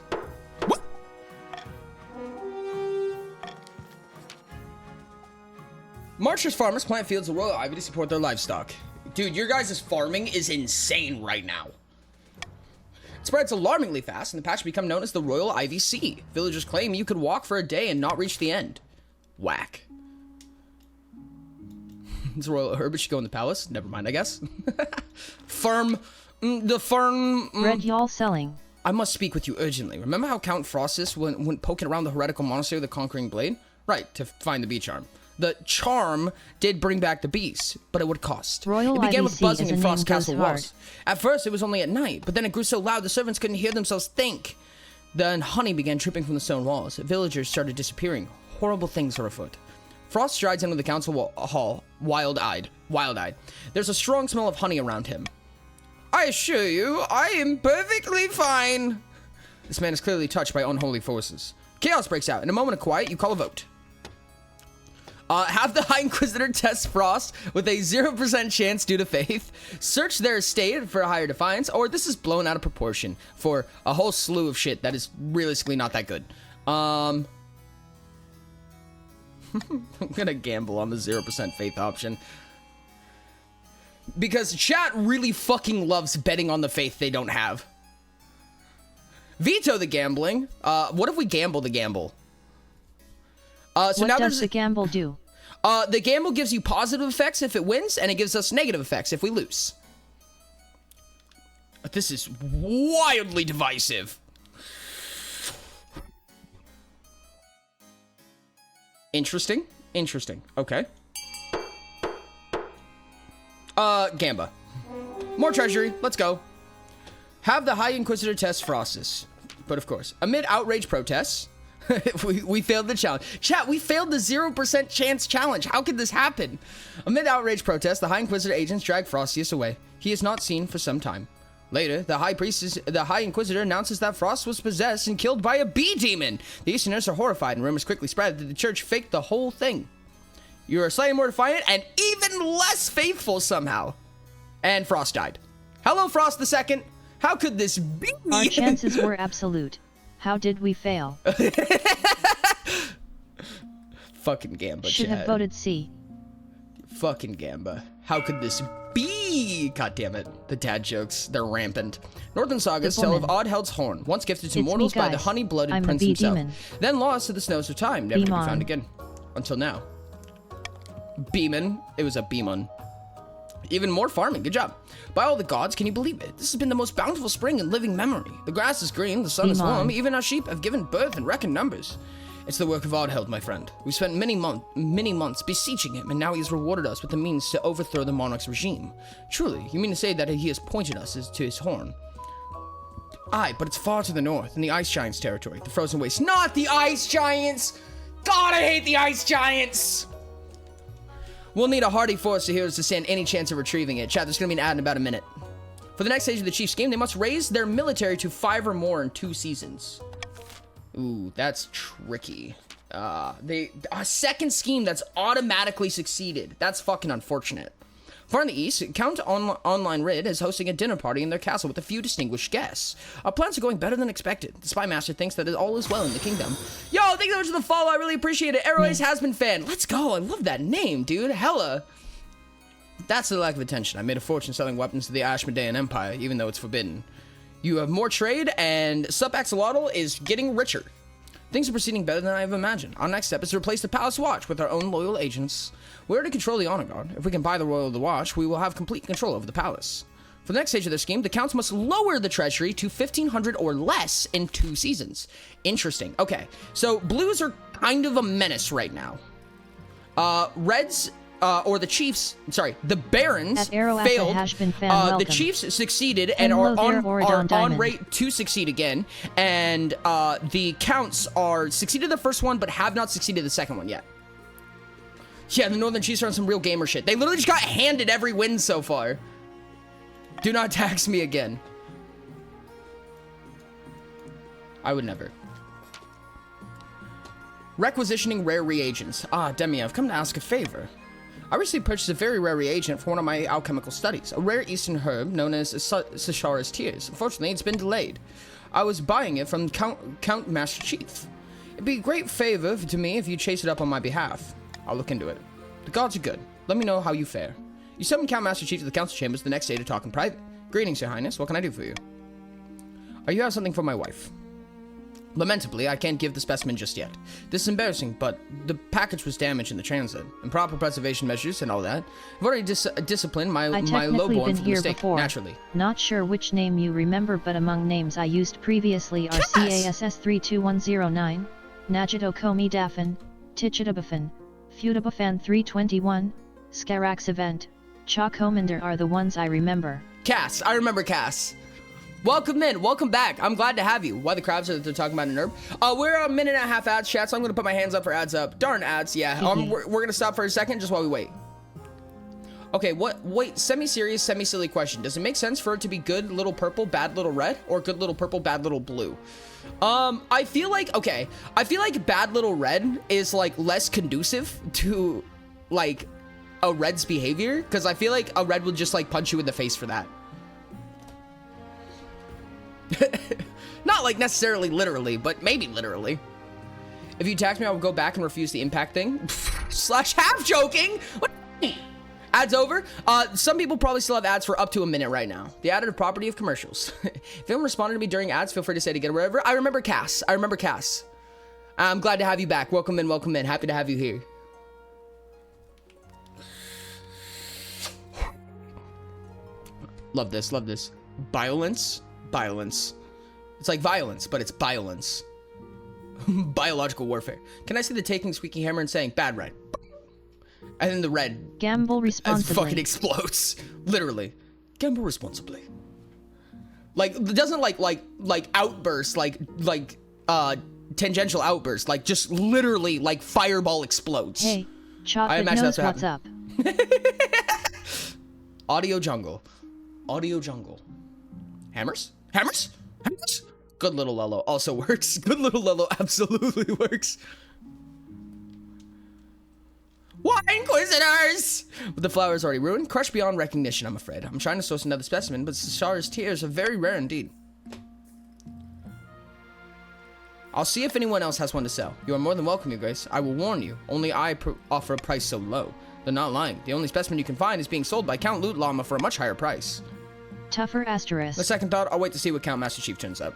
Speaker 1: Marchers farmers plant fields of royal ivy to support their livestock. Dude, your guys' farming is insane right now. It spreads alarmingly fast, and the patch become known as the Royal Ivy Sea. Villagers claim you could walk for a day and not reach the end. Whack. It's a royal herb. It should go in the palace. Never mind, I guess. Firm. The firm.
Speaker 2: Red y'all selling.
Speaker 1: I must speak with you urgently. Remember how Count Frostus went poking around the heretical monastery with the conquering blade? Right, to find the bee charm. The charm did bring back the bees, but it would cost.
Speaker 2: Royal
Speaker 1: it began
Speaker 2: Ivy
Speaker 1: with buzzing in Frost Castle
Speaker 2: hard.
Speaker 1: walls. At first, it was only at night, but then it grew so loud the servants couldn't hear themselves think. Then honey began dripping from the stone walls. Villagers started disappearing. Horrible things are afoot. Frost strides into the council hall, wild-eyed. There's a strong smell of honey around him. I assure you, I am perfectly fine. This man is clearly touched by unholy forces. Chaos breaks out. In a moment of quiet, you call a vote. Have the High Inquisitor test Frost with a 0% chance due to faith. Search their estate for a higher defiance, or this is blown out of proportion for a whole slew of shit that is realistically not that good. I'm gonna gamble on the 0% faith option. Because chat really fucking loves betting on the faith they don't have. Veto the gambling. What if we gamble the gamble?
Speaker 2: What does the gamble do?
Speaker 1: The gamble gives you positive effects if it wins, and it gives us negative effects if we lose. This is wildly divisive. Interesting. Okay. Gamba. More treasury. Let's go. Have the High Inquisitor test Frostus. But of course, amid outrage protests, we failed the challenge. Chat, we failed the 0% chance challenge. How could this happen? Amid outrage protests, the High Inquisitor agents drag Frostius away. He is not seen for some time. Later, the High Inquisitor announces that Frost was possessed and killed by a bee demon. The Easterners are horrified, and rumors quickly spread that the church faked the whole thing. You are slightly more defiant and even less faithful somehow. And Frost died. Hello, Frost II. How could this be?
Speaker 2: Our chances were absolute. How did we fail?
Speaker 1: Fucking Gamba,
Speaker 2: Should have voted C.
Speaker 1: Fucking Gamba. How could this be? God damn it. The dad jokes, they're rampant. Northern sagas tell of Oddheld's horn, once gifted to mortals by the honey-blooded prince himself.
Speaker 2: Demon.
Speaker 1: Then lost to the snows of time, never to be found again. Until now. Beeman. It was a Beemon. Even more farming. Good job. By all the gods, can you believe it? This has been the most bountiful spring in living memory. The grass is green, the sun is warm, even our sheep have given birth in record numbers. It's the work of Oddheld, my friend. We spent many months beseeching him, and now he has rewarded us with the means to overthrow the monarch's regime. Truly, you mean to say that he has pointed us to his horn? Aye, but it's far to the north, in the Ice Giants' territory, the frozen waste. Not the Ice Giants! God, I hate the Ice Giants! We'll need a hardy force of heroes to stand any chance of retrieving it. Chat, there's gonna be an ad in about a minute. For the next stage of the Chiefs game, they must raise their military to 5 or more in 2 seasons. Ooh, that's tricky. A second scheme that's automatically succeeded. That's fucking unfortunate. Far in the east, Count Online Rid is hosting a dinner party in their castle with a few distinguished guests. Our plans are going better than expected. The Spy Master thinks that all is well in the kingdom. Yo, thank you so much for the follow. I really appreciate it. Aeroace has been fan. Let's go. I love that name, dude. Hella. That's the lack of attention. I made a fortune selling weapons to the Ashmodean Empire, even though it's forbidden. You have more trade, and Sup Axolotl is getting richer. Things are proceeding better than I have imagined. Our next step is to replace the Palace Watch with our own loyal agents. We're to control the Honor Guard. If we can buy the Royal of the Watch, we will have complete control over the palace. For the next stage of their scheme, the Counts must lower the treasury to 1,500 or less in 2 seasons. Interesting. Okay, so Blues are kind of a menace right now. Reds... or the Chiefs, sorry, the Barons failed. The Chiefs succeeded and are on rate to succeed again. And the Counts are succeeded the first one, but have not succeeded the second one yet. Yeah, the Northern Chiefs are on some real gamer shit. They literally just got handed every win so far. Do not tax me again. I would never. Requisitioning rare reagents. Ah, Demi, I've come to ask a favor. I recently purchased a very rare reagent for one of my alchemical studies, a rare eastern herb known as Sashara's Tears. Unfortunately, it's been delayed. I was buying it from Count Master Chief. It'd be a great favor to me if you chase it up on my behalf. I'll look into it. The gods are good. Let me know how you fare. You summon Count Master Chief to the council chambers the next day to talk in private. Greetings, Your Highness. What can I do for you? You have something for my wife. Lamentably, I can't give the specimen just yet. This is embarrassing, but the package was damaged in the transit. Improper preservation measures and all that. I've already disciplined my lowborn for the mistake, naturally.
Speaker 2: Not sure which name you remember, but among names I used previously are CASS 32109, Najitokomi Dafin, Tichitabafin, Futabafan 321, Skarax Event, Chakomander are the ones I remember.
Speaker 1: Cass, I remember Cass. Welcome in, welcome back. I'm glad to have you. Why the crowds are they're talking about an herb? We're a minute and a half ads, chat, so I'm gonna put my hands up for ads up. Darn ads, yeah. We're gonna stop for a second just while we wait. Okay, wait, semi-serious, semi-silly question. Does it make sense for it to be good little purple, bad little red, or good little purple, bad little blue? I feel like bad little red is like less conducive to like a red's behavior, because I feel like a red would just like punch you in the face for that. Not like necessarily literally, but maybe literally. If you attack me, I will go back and refuse the impact thing. Slash half joking. What? Ads over. Some people probably still have ads for up to a minute right now. The additive property of commercials. If anyone responded to me during ads, feel free to say it again or whatever. I remember Cass. I'm glad to have you back. Welcome in. Happy to have you here. Love this. Violence. It's like violence, but it's violence. Biological warfare. Can I see the taking squeaky hammer and saying bad red? And then the red
Speaker 2: gamble responsibly
Speaker 1: fucking explodes. Literally. Gamble responsibly. Like it doesn't like outburst like tangential outburst, like just literally like fireball explodes.
Speaker 2: Hey, chocolate knows what's up.
Speaker 1: Audio jungle. Hammers? Good little Lello also works. Good little Lello absolutely works. Why, Inquisitors? But the flower is already ruined. Crushed beyond recognition, I'm afraid. I'm trying to source another specimen, but Sashara's Tears are very rare indeed. I'll see if anyone else has one to sell. You are more than welcome, Your Grace. I will warn you. Only I offer a price so low. They're not lying. The only specimen you can find is being sold by Count Loot Llama for a much higher price.
Speaker 2: Tougher asterisk.
Speaker 1: The second thought, I'll wait to see what Count Master Chief turns up.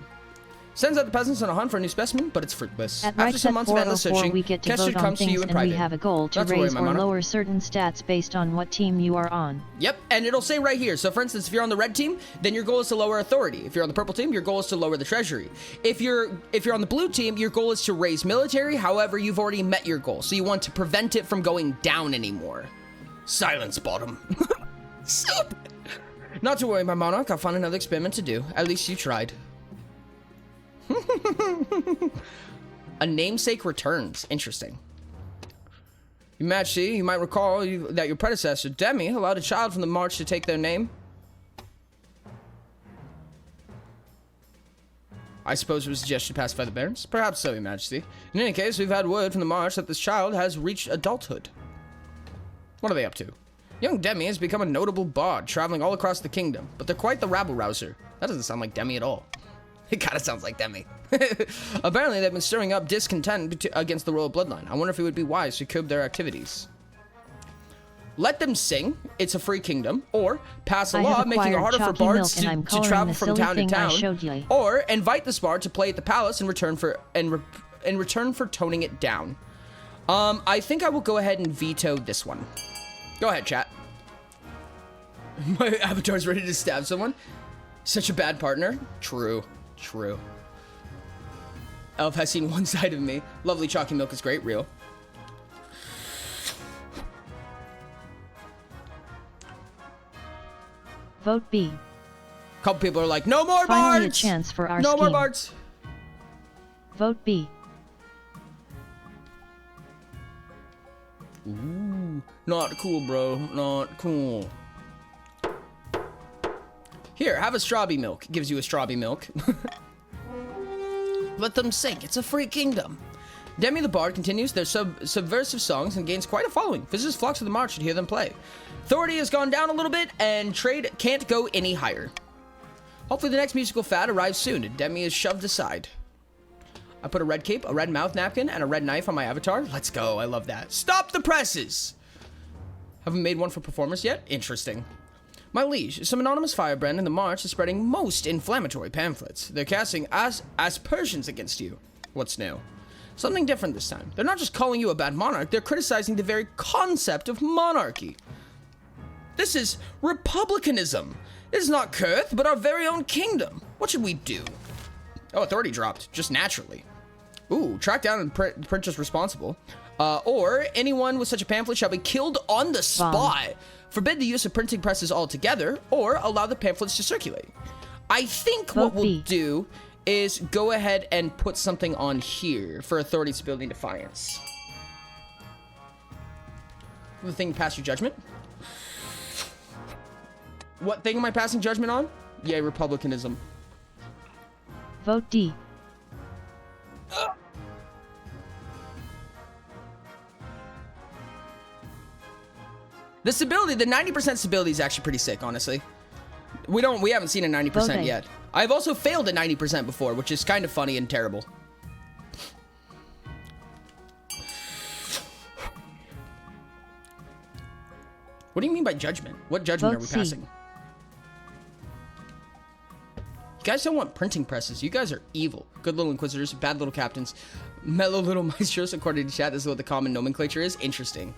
Speaker 1: Sends out the peasants on a hunt for a new specimen, but it's fruitless.
Speaker 2: At
Speaker 1: After some months of endless
Speaker 2: 404
Speaker 1: searching,
Speaker 2: we get to
Speaker 1: Kester
Speaker 2: vote on
Speaker 1: comes to you
Speaker 2: things
Speaker 1: in
Speaker 2: and we
Speaker 1: private.
Speaker 2: have a goal to
Speaker 1: Not to worry,
Speaker 2: raise
Speaker 1: my
Speaker 2: or
Speaker 1: monarch.
Speaker 2: lower certain stats based on what team you are on.
Speaker 1: Yep, and it'll say right here. So for instance, if you're on the red team, then your goal is to lower authority. If you're on the purple team, your goal is to lower the treasury. If you're on the blue team, your goal is to raise military. However, you've already met your goal, so you want to prevent it from going down anymore. Silence, bottom. Soup. Not to worry, my monarch. I'll find another experiment to do. At least you tried. A namesake returns. Interesting. Your Majesty, you might recall that your predecessor, Demi, allowed a child from the march to take their name. I suppose it was a gesture passed by the barons? Perhaps so, Your Majesty. In any case, we've had word from the march that this child has reached adulthood. What are they up to? Young Demi has become a notable bard, traveling all across the kingdom, but they're quite the rabble-rouser. That doesn't sound like Demi at all. It kind of sounds like Demi. Apparently, they've been stirring up discontent against the royal bloodline. I wonder if it would be wise to curb their activities. Let them sing, it's a free kingdom, or pass a law making it harder for bards to travel from town to town, or invite this bard to play at the palace in return for toning it down. I think I will go ahead and veto this one. Go ahead, chat. My avatar's ready to stab someone. Such a bad partner. True. True. Elf has seen one side of me. Lovely chalky milk is great. Real.
Speaker 2: Vote B.
Speaker 1: Couple people are like, no more
Speaker 2: Finally
Speaker 1: bards!
Speaker 2: a chance for our
Speaker 1: no
Speaker 2: scheme.
Speaker 1: more bards!
Speaker 2: Vote B.
Speaker 1: Ooh. Not cool, bro. Not cool. Here, have a strawberry milk. It gives you a strawberry milk. Let them sing. It's a free kingdom. Demi the Bard continues their subversive songs and gains quite a following. Visitors flock to the march to hear them play. Authority has gone down a little bit, and trade can't go any higher. Hopefully the next musical fad arrives soon, and Demi is shoved aside. I put a red cape, a red mouth napkin, and a red knife on my avatar. Let's go. I love that. Stop the presses! Haven't made one for performers yet? Interesting. My liege, some anonymous firebrand in the march is spreading most inflammatory pamphlets. They're casting aspersions against you. What's new? Something different this time. They're not just calling you a bad monarch, they're criticizing the very concept of monarchy. This is republicanism. It is not Kurth, but our very own kingdom. What should we do? Oh, authority dropped, just naturally. Ooh, track down and print just responsible. Or anyone with such a pamphlet shall be killed on the spot. Forbid the use of printing presses altogether, or allow the pamphlets to circulate. I think what we'll do is go ahead and put something on here for authorities building defiance. The thing pass your judgment? What thing am I passing judgment on? Yay, republicanism.
Speaker 2: Vote D.
Speaker 1: The stability, the 90% stability is actually pretty sick, honestly. We haven't seen a 90% yet. I've also failed at 90% before, which is kind of funny and terrible. What do you mean by judgment? What judgment are we passing? You guys don't want printing presses. You guys are evil. Good little inquisitors, bad little captains, mellow little maestros, according to chat. This is what the common nomenclature is. Interesting.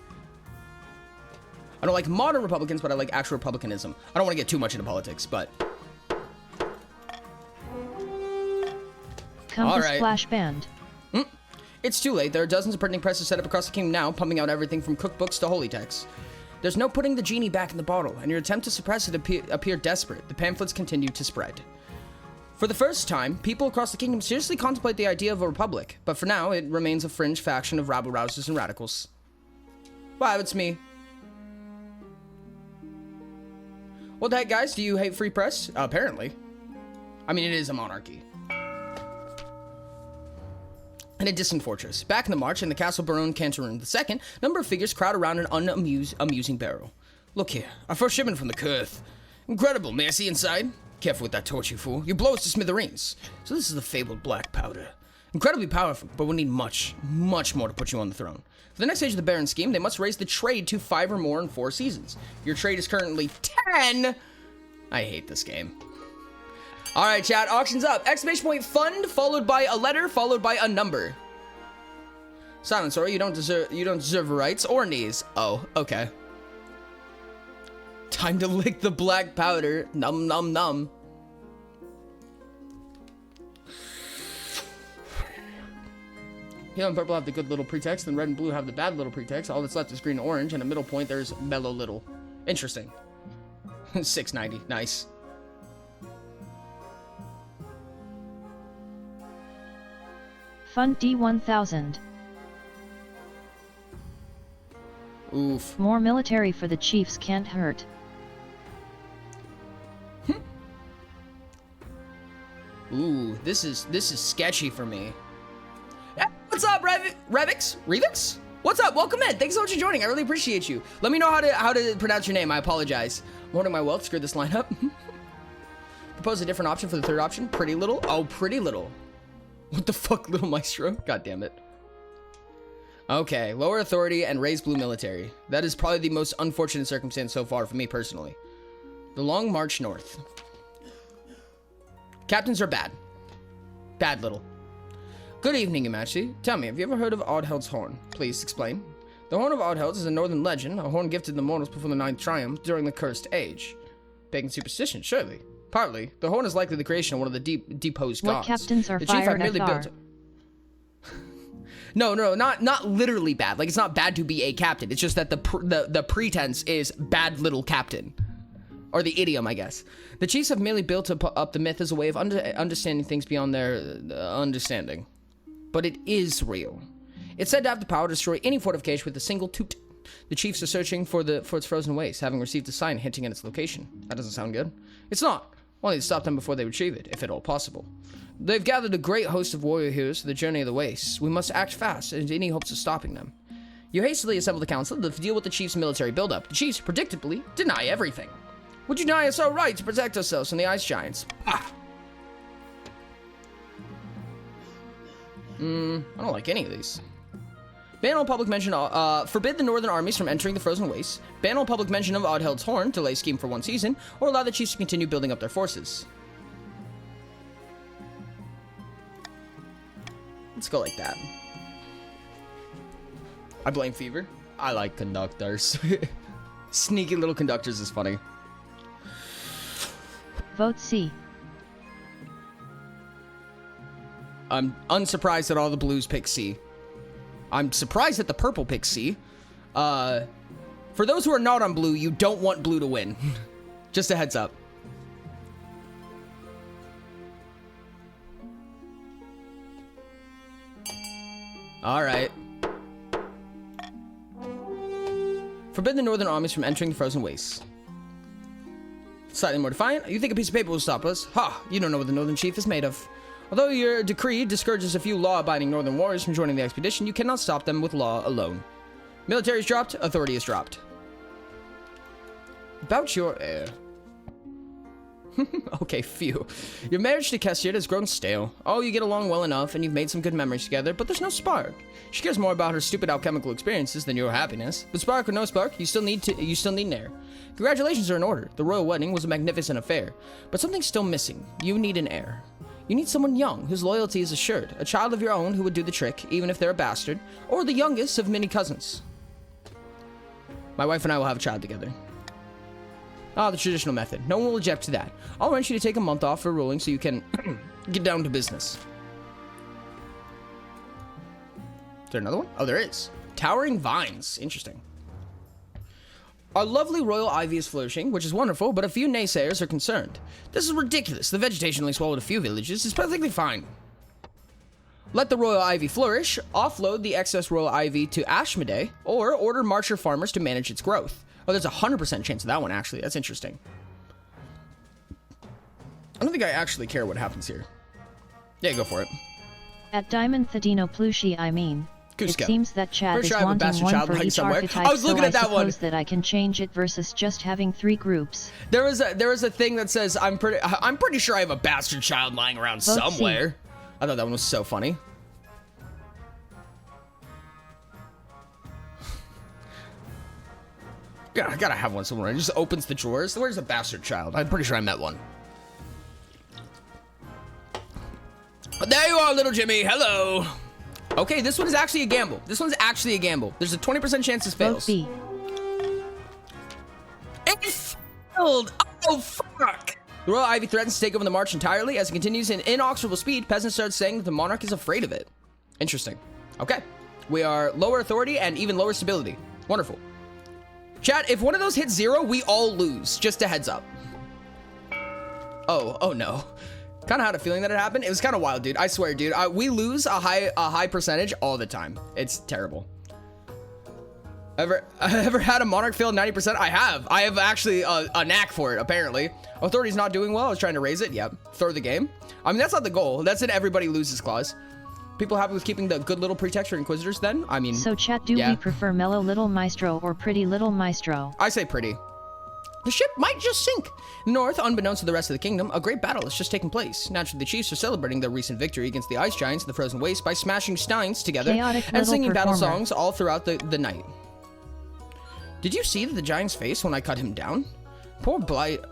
Speaker 1: I don't like modern Republicans, but I like actual republicanism. I don't want to get too much into politics, but...
Speaker 2: Compass Flash Band.
Speaker 1: It's too late. There are dozens of printing presses set up across the kingdom now, pumping out everything from cookbooks to holy texts. There's no putting the genie back in the bottle, and your attempt to suppress it appear desperate. The pamphlets continue to spread. For the first time, people across the kingdom seriously contemplate the idea of a republic, but for now, it remains a fringe faction of rabble-rousers and radicals. Wow, it's me. What the heck, guys? Do you hate free press? Apparently. I mean, it is a monarchy. In a distant fortress. Back in the march, in the Castle Baron Cantaroon II, a number of figures crowd around an amusing barrel. Look here, our first shipment from the Kurth. Incredible, may I see inside? Careful with that torch, you fool. You blow us to smithereens. So this is the fabled black powder. Incredibly powerful, but will need much, much more to put you on the throne. For the next stage of the Baron scheme, they must raise the trade to 5 or more in 4 seasons. Your trade is currently 10. I hate this game. All right, chat, auction's up. Exclamation point fund, followed by a letter, followed by a number. Silence, or you don't deserve rights or knees. Oh, okay. Time to lick the black powder. Num num num. Yellow and purple have the good little pretext, and red and blue have the bad little pretext. All that's left is green and orange, and a middle point there's mellow little. Interesting. 690, nice.
Speaker 2: Fund D1000.
Speaker 1: Oof.
Speaker 2: More military for the chiefs can't hurt.
Speaker 1: Ooh, this is sketchy for me. Yeah, what's up, Revix? What's up? Welcome in. Thanks so much for joining. I really appreciate you. Let me know how to pronounce your name. I apologize. I'm hoarding my wealth. Screwed this line up. Propose a different option for the third option. Pretty little. Oh, pretty little. What the fuck, little maestro? God damn it. Okay, lower authority and raise blue military. That is probably the most unfortunate circumstance so far for me personally. The long march north. Captains are bad. Bad little. Good evening, Your Majesty. Tell me, have you ever heard of Oddheld's horn? Please explain. The horn of Oddheld is a northern legend, a horn gifted the mortals before the Ninth Triumph during the Cursed Age. Pagan superstition, surely. Partly, the horn is likely the creation of one of the deposed gods.
Speaker 2: What captains are
Speaker 1: the chief
Speaker 2: fired
Speaker 1: merely built. No, not literally bad. Like, it's not bad to be a captain. It's just that the pretense is bad little captain. Or the idiom, I guess. The chiefs have merely built up the myth as a way of understanding things beyond their understanding. But it is real. It's said to have the power to destroy any fortification with a single toot. The chiefs are searching for its frozen waste, having received a sign hinting at its location. That doesn't sound good. It's not. Only to stop them before they retrieve it, if at all possible. They've gathered a great host of warrior heroes for the journey of the wastes. We must act fast, and any hopes of stopping them. You hastily assemble the council to deal with the chiefs' military buildup. The chiefs, predictably, deny everything. Would you deny us our right to protect ourselves from the ice giants? Ah! I don't like any of these. Ban all public mention, forbid the northern armies from entering the frozen wastes. Ban all public mention of Oddheld's horn, delay scheme for 1 season, or allow the chiefs to continue building up their forces. Let's go like that. I blame Fever. I like conductors. Sneaky little conductors is funny.
Speaker 2: Vote C.
Speaker 1: I'm unsurprised that all the blues pick C. I'm surprised that the purple picks C. For those who are not on blue, you don't want blue to win. Just a heads up. All right. Forbid the northern armies from entering the frozen wastes. Slightly more defiant. You think a piece of paper will stop us? Ha! You don't know what the northern chief is made of. Although your decree discourages a few law-abiding northern warriors from joining the expedition, you cannot stop them with law alone. Military is dropped, authority is dropped. About your heir. Okay, phew. Your marriage to Kestiad has grown stale. Oh, you get along well enough, and you've made some good memories together, but there's no spark. She cares more about her stupid alchemical experiences than your happiness. But spark or no spark, you still need an heir. Congratulations are in order. The royal wedding was a magnificent affair, but something's still missing. You need an heir. You need someone young, whose loyalty is assured. A child of your own who would do the trick, even if they're a bastard, or the youngest of many cousins. My wife and I will have a child together. Ah, the traditional method. No one will object to that. I'll arrange you to take a month off for ruling so you can get down to business. Is there another one? Oh, there is. Towering vines. Interesting. Our lovely royal ivy is flourishing, which is wonderful, but a few naysayers are concerned. This is ridiculous. The vegetation only swallowed a few villages. It's perfectly fine. Let the royal ivy flourish, offload the excess royal ivy to Ashmedai, or order Marcher farmers to manage its growth. Oh, there's a 100% chance of that one, actually. That's interesting. I don't think I actually care what happens here. Yeah, go for it.
Speaker 2: At Diamond Thadino Plushi, I mean.
Speaker 1: Cusco.
Speaker 2: It seems that Chad
Speaker 1: Pretty
Speaker 2: is
Speaker 1: sure I have a
Speaker 2: wanting
Speaker 1: bastard
Speaker 2: one
Speaker 1: child
Speaker 2: for
Speaker 1: lying
Speaker 2: each
Speaker 1: somewhere.
Speaker 2: archetype,
Speaker 1: I was looking
Speaker 2: so
Speaker 1: at that one.
Speaker 2: I suppose that I can change it versus just having 3 groups.
Speaker 1: There is a thing that says I'm pretty sure I have a bastard child lying around
Speaker 2: Vote
Speaker 1: somewhere. I thought that one was so funny. I gotta have one somewhere. It just opens the drawers. Where's the bastard child? I'm pretty sure I met one. There you are, little Jimmy. Hello. Okay, this one is actually a gamble. This one's actually a gamble. There's a 20% chance this fails.
Speaker 2: Vote B.
Speaker 1: It failed. Oh, fuck. The Royal Ivy threatens to take over the march entirely. As it continues in inexorable speed, peasants start saying that the monarch is afraid of it. Interesting. Okay. We are lower authority and even lower stability. Wonderful. Chat, if one of those hits 0, we all lose. Just a heads up. Oh no. Kind of had a feeling that it happened. It was kind of wild, dude. I swear, dude. We lose a high percentage all the time. It's terrible. Ever had a monarch fail 90%? I have. I have actually a knack for it, apparently. Authority's not doing well. I was trying to raise it. Yep. Throw the game. I mean, that's not the goal. That's an everybody loses clause. People happy with keeping the good little pretexture inquisitors then? I mean,
Speaker 2: So chat, do
Speaker 1: yeah.
Speaker 2: we prefer mellow little maestro or pretty little maestro?
Speaker 1: I say pretty. The ship might just sink. North, unbeknownst to the rest of the kingdom, a great battle has just taken place. Naturally, the chiefs are celebrating their recent victory against the ice giants in the frozen waste by smashing steins together
Speaker 2: Chaotic
Speaker 1: and
Speaker 2: little
Speaker 1: singing battle
Speaker 2: performer.
Speaker 1: songs all throughout the night. Did you see the giant's face when I cut him down? Poor blighter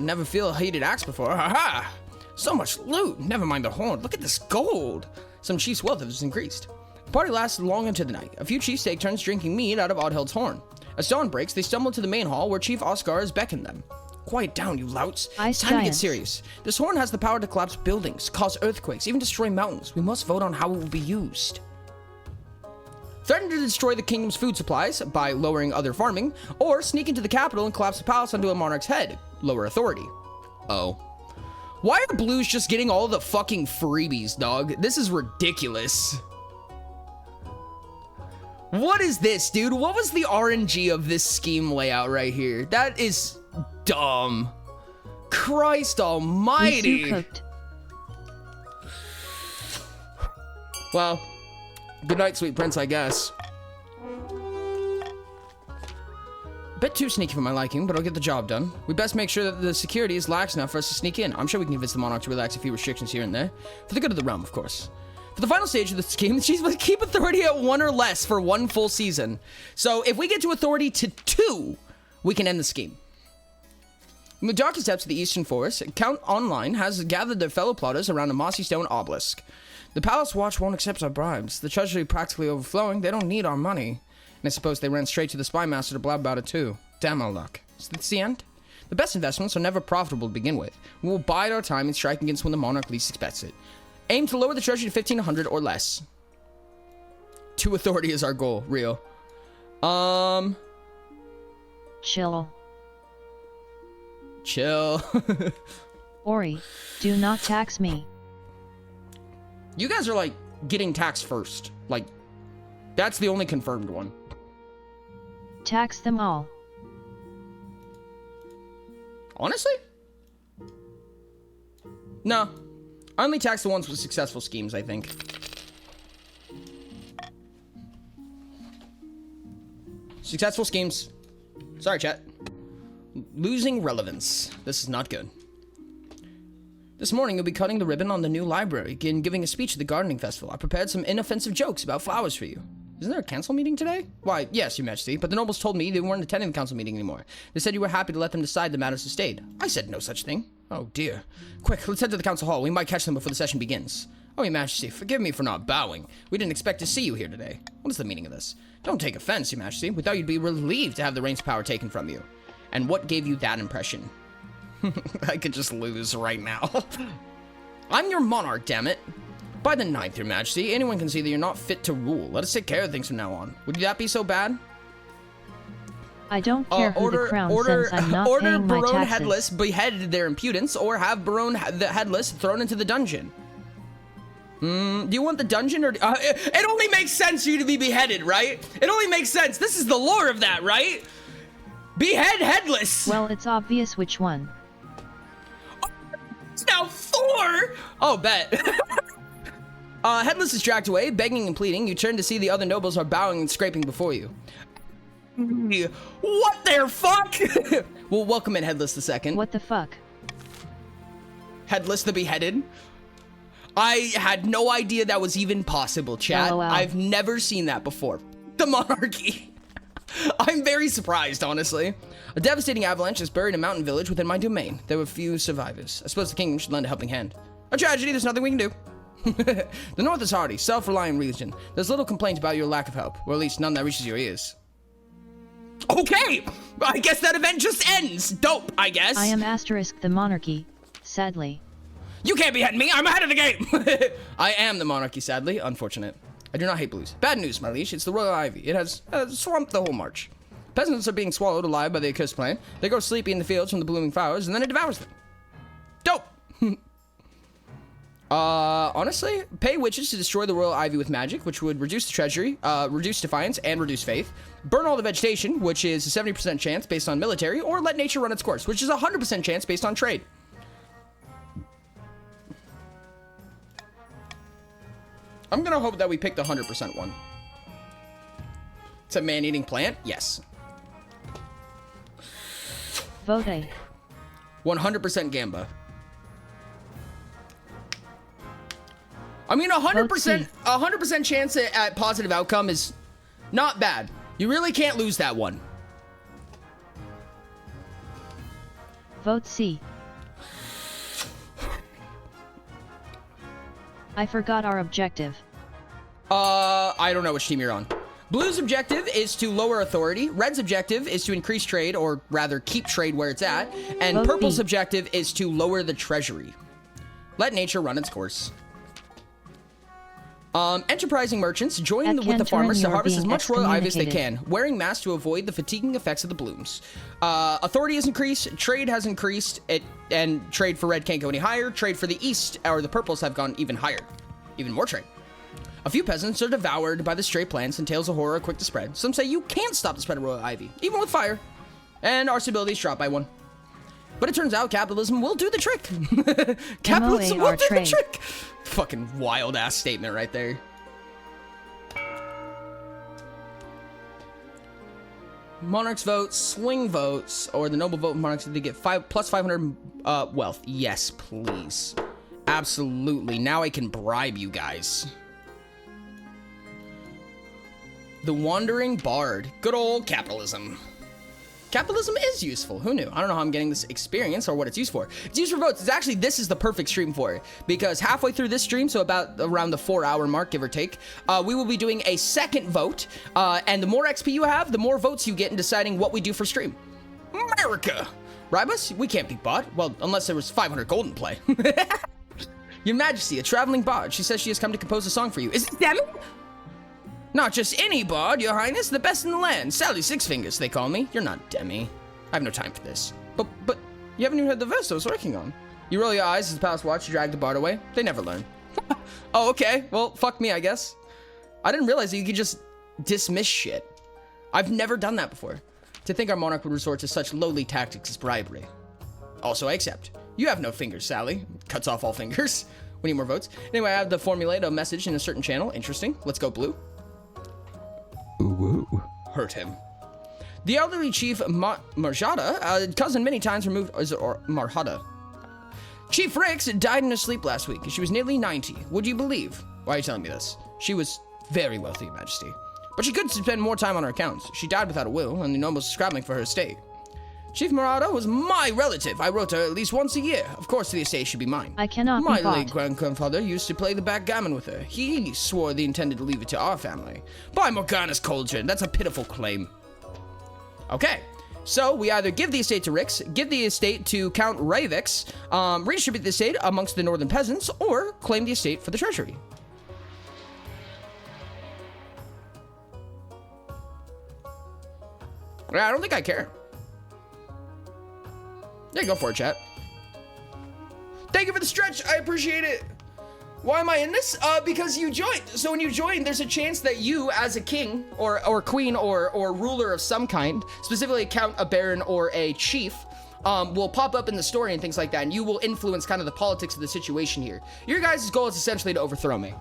Speaker 1: never feel a heated axe before. Ha ha! So much loot. Never mind the horn. Look at this gold. Some chiefs' wealth has increased. The party lasted long into the night. A few chiefs take turns drinking mead out of Oddhild's horn. As dawn breaks, they stumble to the main hall where Chief Oscar has beckoned them. Quiet down, you louts.
Speaker 2: Ice
Speaker 1: It's time to get
Speaker 2: giants.
Speaker 1: serious. This horn has the power to collapse buildings, cause earthquakes, even destroy mountains. We must vote on how it will be used. Threaten to destroy the kingdom's food supplies by lowering other farming, or sneak into the capital and collapse the palace onto a monarch's head. Lower authority. Oh. Why are blues just getting all the fucking freebies, dog? This is ridiculous. What is this, dude? What was the RNG of this scheme layout right here? That is dumb. Christ almighty.
Speaker 2: Misu cooked.
Speaker 1: Well, good night, sweet prince, I guess. Bit too sneaky for my liking, but I'll get the job done. We best make sure that the security is lax enough for us to sneak in. I'm sure we can convince the monarch to relax a few restrictions here and there. For the good of the realm, of course. For the final stage of the scheme, the chiefs must keep authority at 1 or less for 1 full season. So if we get to authority to 2, we can end the scheme. In the darkest depths of the eastern forest, Count Online has gathered their fellow plotters around a mossy stone obelisk. The palace watch won't accept our bribes. The treasury practically overflowing. They don't need our money. And I suppose they ran straight to the spy master to blab about it too. Damn our luck. So that's the end? The best investments are never profitable to begin with. We will bide our time and strike against when the monarch least expects it. Aim to lower the treasury to 1,500 or less. 2 authority is our goal, real.
Speaker 2: Chill.
Speaker 1: Chill.
Speaker 2: Ori, do not tax me.
Speaker 1: You guys are like getting taxed first. Like, that's the only confirmed one.
Speaker 2: Tax them all.
Speaker 1: Honestly? No. I only tax the ones with successful schemes, I think. Successful schemes. Sorry, chat. Losing relevance. This is not good. This morning, you'll be cutting the ribbon on the new library and giving a speech at the gardening festival. I prepared some inoffensive jokes about flowers for you. Isn't there a council meeting today? Why, yes, your majesty, but the nobles told me they weren't attending the council meeting anymore. They said you were happy to let them decide the matters of state. I said no such thing. Oh, dear. Quick, let's head to the council hall. We might catch them before the session begins. Oh, your majesty, forgive me for not bowing. We didn't expect to see you here today. What is the meaning of this? Don't take offense, your majesty. We thought you'd be relieved to have the reins of power taken from you. And what gave you that impression? I could just lose right now. I'm your monarch, damn it. By the 9th, your majesty, anyone can see that you're not fit to rule. Let us take care of things from now on. Would that be so bad?
Speaker 2: I don't care who the crown sends, I'm not paying my
Speaker 1: Barone
Speaker 2: taxes.
Speaker 1: Headless beheaded their impudence, or have Barone the Headless thrown into the dungeon. Do you want the dungeon, or... it only makes sense for you to be beheaded, right? It only makes sense. This is the lore of that, right? Behead Headless!
Speaker 2: Well, it's obvious which one.
Speaker 1: It's now 4! Oh, bet. Headless is dragged away, begging and pleading. You turn to see the other nobles are bowing and scraping before you. What the fuck? Well, welcome in, Headless the Second.
Speaker 2: What the fuck?
Speaker 1: Headless the Beheaded. I had no idea that was even possible, chat.
Speaker 2: LOL.
Speaker 1: I've never seen that before. The monarchy. I'm very surprised, honestly. A devastating avalanche has buried a mountain village within my domain. There were few survivors. I suppose the kingdom should lend a helping hand. A tragedy, there's nothing we can do. The north is hardy, self-reliant region. There's little complaint about your lack of help, or at least none that reaches your ears. Okay! I guess that event just ends! Dope, I guess.
Speaker 2: I am asterisk the monarchy, sadly.
Speaker 1: You can't be ahead of me, I'm ahead of the game! I am the monarchy, sadly. Unfortunate. I do not hate blues. Bad news, my liege. It's the royal ivy. It has swamped the whole march. Peasants are being swallowed alive by the accursed plant. They go sleepy in the fields from the blooming flowers, and then it devours them. Dope! Honestly, pay witches to destroy the royal ivy with magic, which would reduce the treasury, reduce defiance, and reduce faith. Burn all the vegetation, which is a 70% chance based on military, or let nature run its course, which is a 100% chance based on trade. I'm gonna hope that we pick the 100% one. It's a man-eating plant? Yes.
Speaker 2: Vote A.
Speaker 1: 100% Gamba. I mean, 100% chance at positive outcome is not bad. You really can't lose that one.
Speaker 2: Vote C. I forgot our objective.
Speaker 1: I don't know which team you're on. Blue's objective is to lower authority. Red's objective is to increase trade, or rather keep trade where it's at. And
Speaker 2: Vote
Speaker 1: Purple's
Speaker 2: B.
Speaker 1: objective is to lower the treasury. Let nature run its course. Enterprising merchants join with the farmers to harvest as much royal ivy as they can, wearing masks to avoid the fatiguing effects of the blooms. Authority has increased, trade has increased, and trade for red can't go any higher. Trade for the east, or the purples, have gone even higher. Even more trade. A few peasants are devoured by the stray plants, and tales of horror are quick to spread. Some say you can't stop the spread of royal ivy, even with fire. And our stability is dropped by 1. But it turns out capitalism will do the trick. Capitalism will do the trick. Fucking wild ass statement right there. Monarchs vote, swing votes, or the noble vote monarchs, they get plus 500 wealth. Yes, please. Absolutely. Now I can bribe you guys. The Wandering Bard. Good old capitalism. Capitalism is useful. Who knew? I don't know how I'm getting this experience or what it's used for. It's used for votes. It's actually, this is the perfect stream for it, because halfway through this stream, so about around the 4-hour mark, give or take, we will be doing a second vote, and the more XP you have, the more votes you get in deciding what we do for stream. America! Ribus, we can't be bought. Well, unless there was 500 gold in play. Your Majesty, a traveling bard. She says she has come to compose a song for you. Is it Demi? Not just any bard, Your Highness, the best in the land. Sally Six Fingers, they call me. You're not Demi. I have no time for this. But you haven't even heard the verse I was working on. You roll your eyes as the palace watch, you drag the bard away. They never learn. Oh, okay. Well, fuck me, I guess. I didn't realize that you could just dismiss shit. I've never done that before. To think our monarch would resort to such lowly tactics as bribery. Also, I accept. You have no fingers, Sally. Cuts off all fingers. We need more votes. Anyway, I have to formulate a message in a certain channel. Interesting. Let's go blue. Ooh, hurt him. The elderly chief Marjada, cousin many times removed, or Marhada. Chief Rix died in her sleep last week. She was nearly 90. Would you believe? Why are you telling me this? She was very wealthy, Your Majesty. But she could spend more time on her accounts. She died without a will, and the nobles scrambling for her estate. Chief Marhada was my relative. I wrote her at least once a year. Of course, the estate should be mine.
Speaker 2: I cannot
Speaker 1: My
Speaker 2: be bought.
Speaker 1: late grandfather used to play the backgammon with her. He swore they intended to leave it to our family. By Morgana's cauldron, that's a pitiful claim. Okay, so we either give the estate to Rix, give the estate to Count Ravix, redistribute the estate amongst the northern peasants, or claim the estate for the treasury. Yeah, I don't think I care. Yeah, go for it, chat. Thank you for the stretch. I appreciate it. Why am I in this? Because you joined. So when you join, there's a chance that you, as a king or queen or ruler of some kind, specifically a count, a baron, or a chief, will pop up in the story and things like that, and you will influence kind of the politics of the situation here. Your guys' goal is essentially to overthrow me.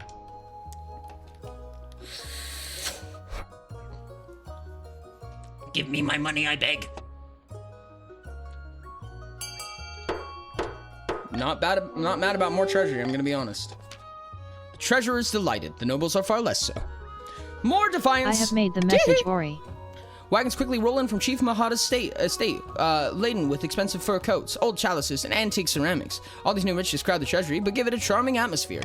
Speaker 1: Give me my money, I beg. Not mad about more treasury, I'm gonna be honest. The treasurer is delighted. The nobles are far less so. More defiance.
Speaker 2: I have made the message, Ori.
Speaker 1: Wagons quickly roll in from Chief Mahada's estate, laden with expensive fur coats, old chalices, and antique ceramics. All these new riches crowd the treasury, but give it a charming atmosphere.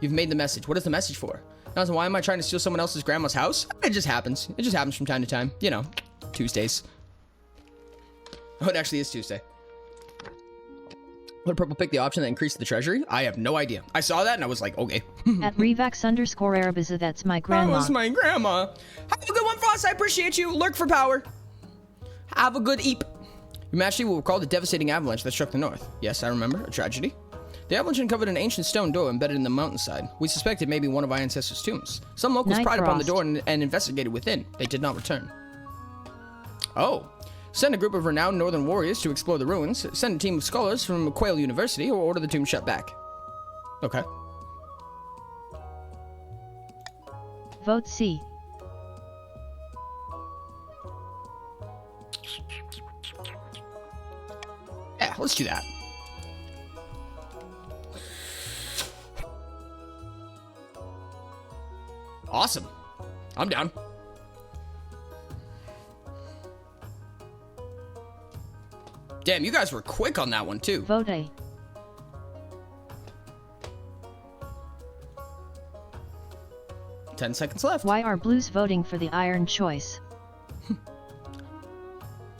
Speaker 1: You've made the message. What is the message for? Now, why am I trying to steal someone else's grandma's house? It just happens. It just happens from time to time. You know, Tuesdays. Oh, it actually is Tuesday. Would purple pick the option that increased the treasury? I have no idea. I saw that and I was like, okay.
Speaker 2: At Revax_Arabiza, that's my grandma.
Speaker 1: That was my grandma. Have a good one, Frost. I appreciate you. Lurk for power. Have a good eep. You naturally will recall the devastating avalanche that struck the north. Yes, I remember. A tragedy. The avalanche uncovered an ancient stone door embedded in the mountainside. We suspect it may be one of our ancestors' tombs. Some locals pried upon the door and investigated within. They did not return. Oh. Send a group of renowned northern warriors to explore the ruins. Send a team of scholars from Quail University or order the tomb shut back. Okay.
Speaker 2: Vote C.
Speaker 1: Yeah, let's do that. Awesome. I'm down. Damn, you guys were quick on that one, too.
Speaker 2: Vote A.
Speaker 1: Ten seconds left.
Speaker 2: Why are blues voting for the iron choice?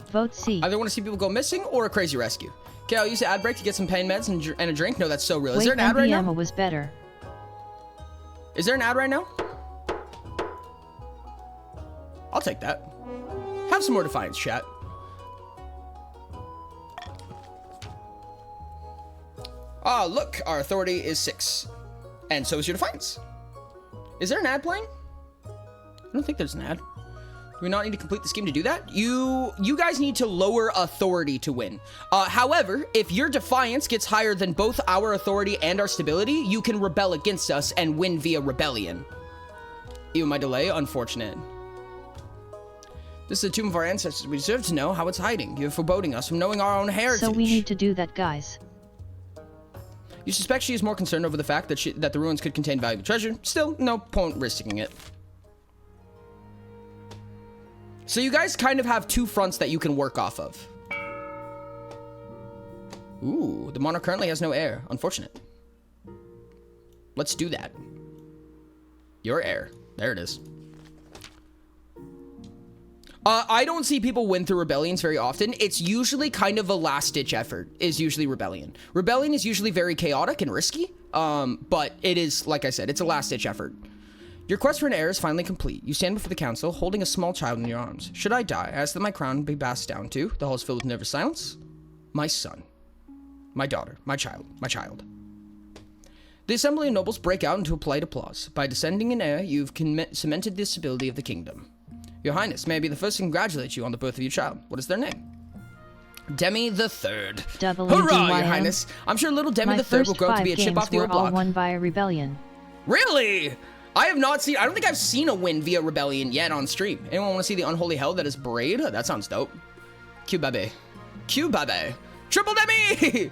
Speaker 2: Vote C.
Speaker 1: Either want to see people go missing or a crazy rescue. Okay, I'll use the ad break to get some pain meds and a drink. No, that's so real. Is there an ad right now?
Speaker 2: Emma was better.
Speaker 1: Is there an ad right now? I'll take that. Have some more defiance, chat. Ah, look, our authority is 6. And so is your defiance. Is there an ad playing? I don't think there's an ad. Do we not need to complete the scheme to do that? You guys need to lower authority to win. However, if your defiance gets higher than both our authority and our stability, you can rebel against us and win via rebellion. Even my delay, unfortunate. This is the tomb of our ancestors. We deserve to know how it's hiding. You're foreboding us from knowing our own heritage.
Speaker 2: So we need to do that, guys.
Speaker 1: You suspect she is more concerned over the fact that the ruins could contain valuable treasure. Still, no point risking it. So you guys kind of have two fronts that you can work off of. Ooh, the monarch currently has no heir. Unfortunate. Let's do that. Your heir. There it is. I don't see people win through rebellions very often. It's usually kind of a last-ditch effort, is usually rebellion. Rebellion is usually very chaotic and risky, but it is, like I said, it's a last-ditch effort. Your quest for an heir is finally complete. You stand before the council, holding a small child in your arms. Should I die, I ask that my crown be passed down to. The hall is filled with nervous silence. My son. My daughter. My child. My child. The assembly of nobles break out into a polite applause. By descending in heir, you've cemented the stability of the kingdom. Your Highness, may I be the first to congratulate you on the birth of your child. What is their name? Demi the Third. Hurrah, Your Highness! I'm sure little Demi the Third will grow up to be a chip off the old block.
Speaker 2: My first 5 games were all won via rebellion.
Speaker 1: Really? I have not seen. I don't think I've seen a win via rebellion yet on stream. Anyone want to see the unholy hell that is Braid? That sounds dope. Q baby. Q baby. Triple Demi!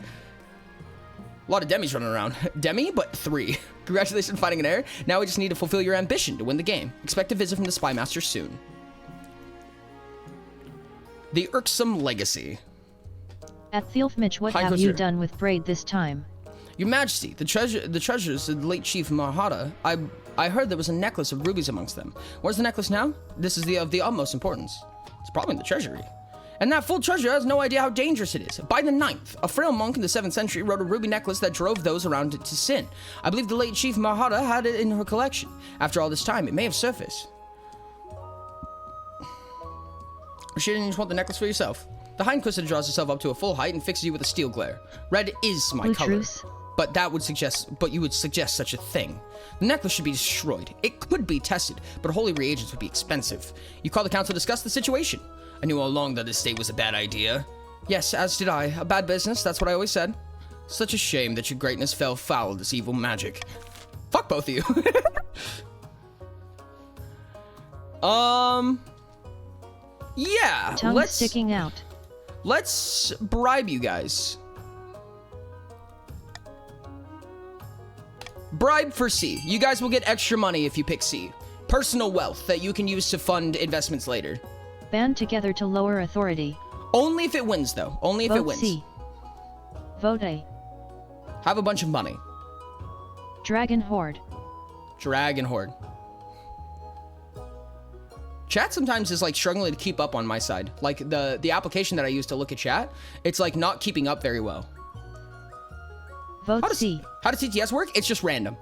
Speaker 1: A lot of Demis running around. Demi, but 3. Congratulations on finding an heir. Now we just need to fulfill your ambition to win the game. Expect a visit from the Spy Master soon. The Irksome Legacy.
Speaker 2: At Thielfmitch, what have you done with Braid this time?
Speaker 1: Your Majesty, the treasures of the late Chief Mahada. I heard there was a necklace of rubies amongst them. Where's the necklace now? This is of the utmost importance. It's probably in the treasury. And that full treasure has no idea how dangerous it is. By the 9th, a frail monk in the 7th century wrote a ruby necklace that drove those around it to sin. I believe the late Chief Mahada had it in her collection. After all this time, it may have surfaced. Or she didn't just want the necklace for yourself. The High Inquisitor draws herself up to a full height and fixes you with a steel glare. Red is my color. But you would suggest such a thing. The necklace should be destroyed. It could be tested, but holy reagents would be expensive. You call the council to discuss the situation. I knew all along that this state was a bad idea. Yes, as did I. A bad business, that's what I always said. Such a shame that your greatness fell foul of this evil magic. Fuck both of you. Yeah,
Speaker 2: Tongue sticking out.
Speaker 1: Let's bribe you guys. Bribe for C. You guys will get extra money if you pick C. personal wealth that you can use to fund investments later.
Speaker 2: Band together to lower authority.
Speaker 1: Only if it wins, though. Only if it
Speaker 2: Vote
Speaker 1: wins.
Speaker 2: C. Vote A.
Speaker 1: Have a bunch of money.
Speaker 2: Dragon Horde.
Speaker 1: Dragon Horde. Chat sometimes is like struggling to keep up on my side. Like the application that I use to look at chat, it's like not keeping up very well.
Speaker 2: Vote C.
Speaker 1: How does TTS work? It's just random.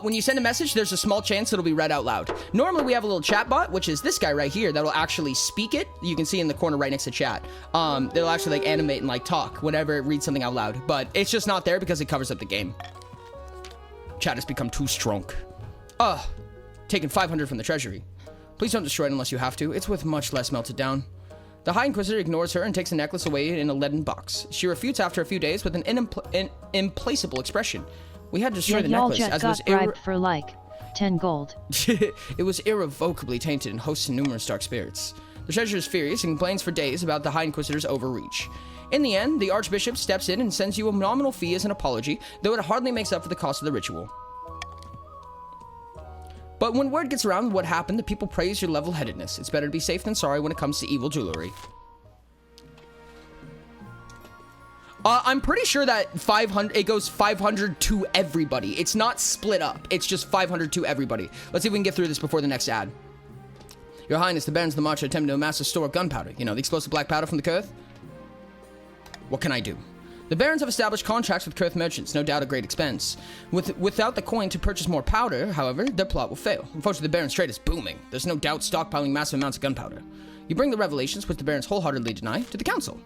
Speaker 1: When you send a message, there's a small chance it'll be read out loud. Normally, we have a little chat bot, which is this guy right here, that'll actually speak it. You can see in the corner right next to chat. They'll actually like animate and like talk whenever it reads something out loud. But it's just not there because it covers up the game. Chat has become too strong. Taking 500 from the treasury. Please don't destroy it unless you have to. It's worth much less melted down. The High Inquisitor ignores her and takes the necklace away in a leaden box. She refutes after a few days with an implacable expression. We had to destroy the necklace as it was
Speaker 2: bribed for like 10 gold.
Speaker 1: It was irrevocably tainted and hosts numerous dark spirits. The treasurer is furious and complains for days about the High Inquisitor's overreach. In the end, the Archbishop steps in and sends you a nominal fee as an apology, though it hardly makes up for the cost of the ritual. But when word gets around what happened, the people praise your level-headedness. It's better to be safe than sorry when it comes to evil jewelry. I'm pretty sure that 500, it goes 500 to everybody. It's not split up. It's just 500 to everybody. Let's see if we can get through this before the next ad. Your Highness, the Barons of the March are attempting to amass a store of gunpowder. You know, the explosive black powder from the Kurth? What can I do? The Barons have established contracts with Kurth merchants, no doubt at great expense. Without the coin to purchase more powder, however, their plot will fail. Unfortunately, the Barons' trade is booming. There's no doubt stockpiling massive amounts of gunpowder. You bring the revelations, which the Barons wholeheartedly deny, to the Council.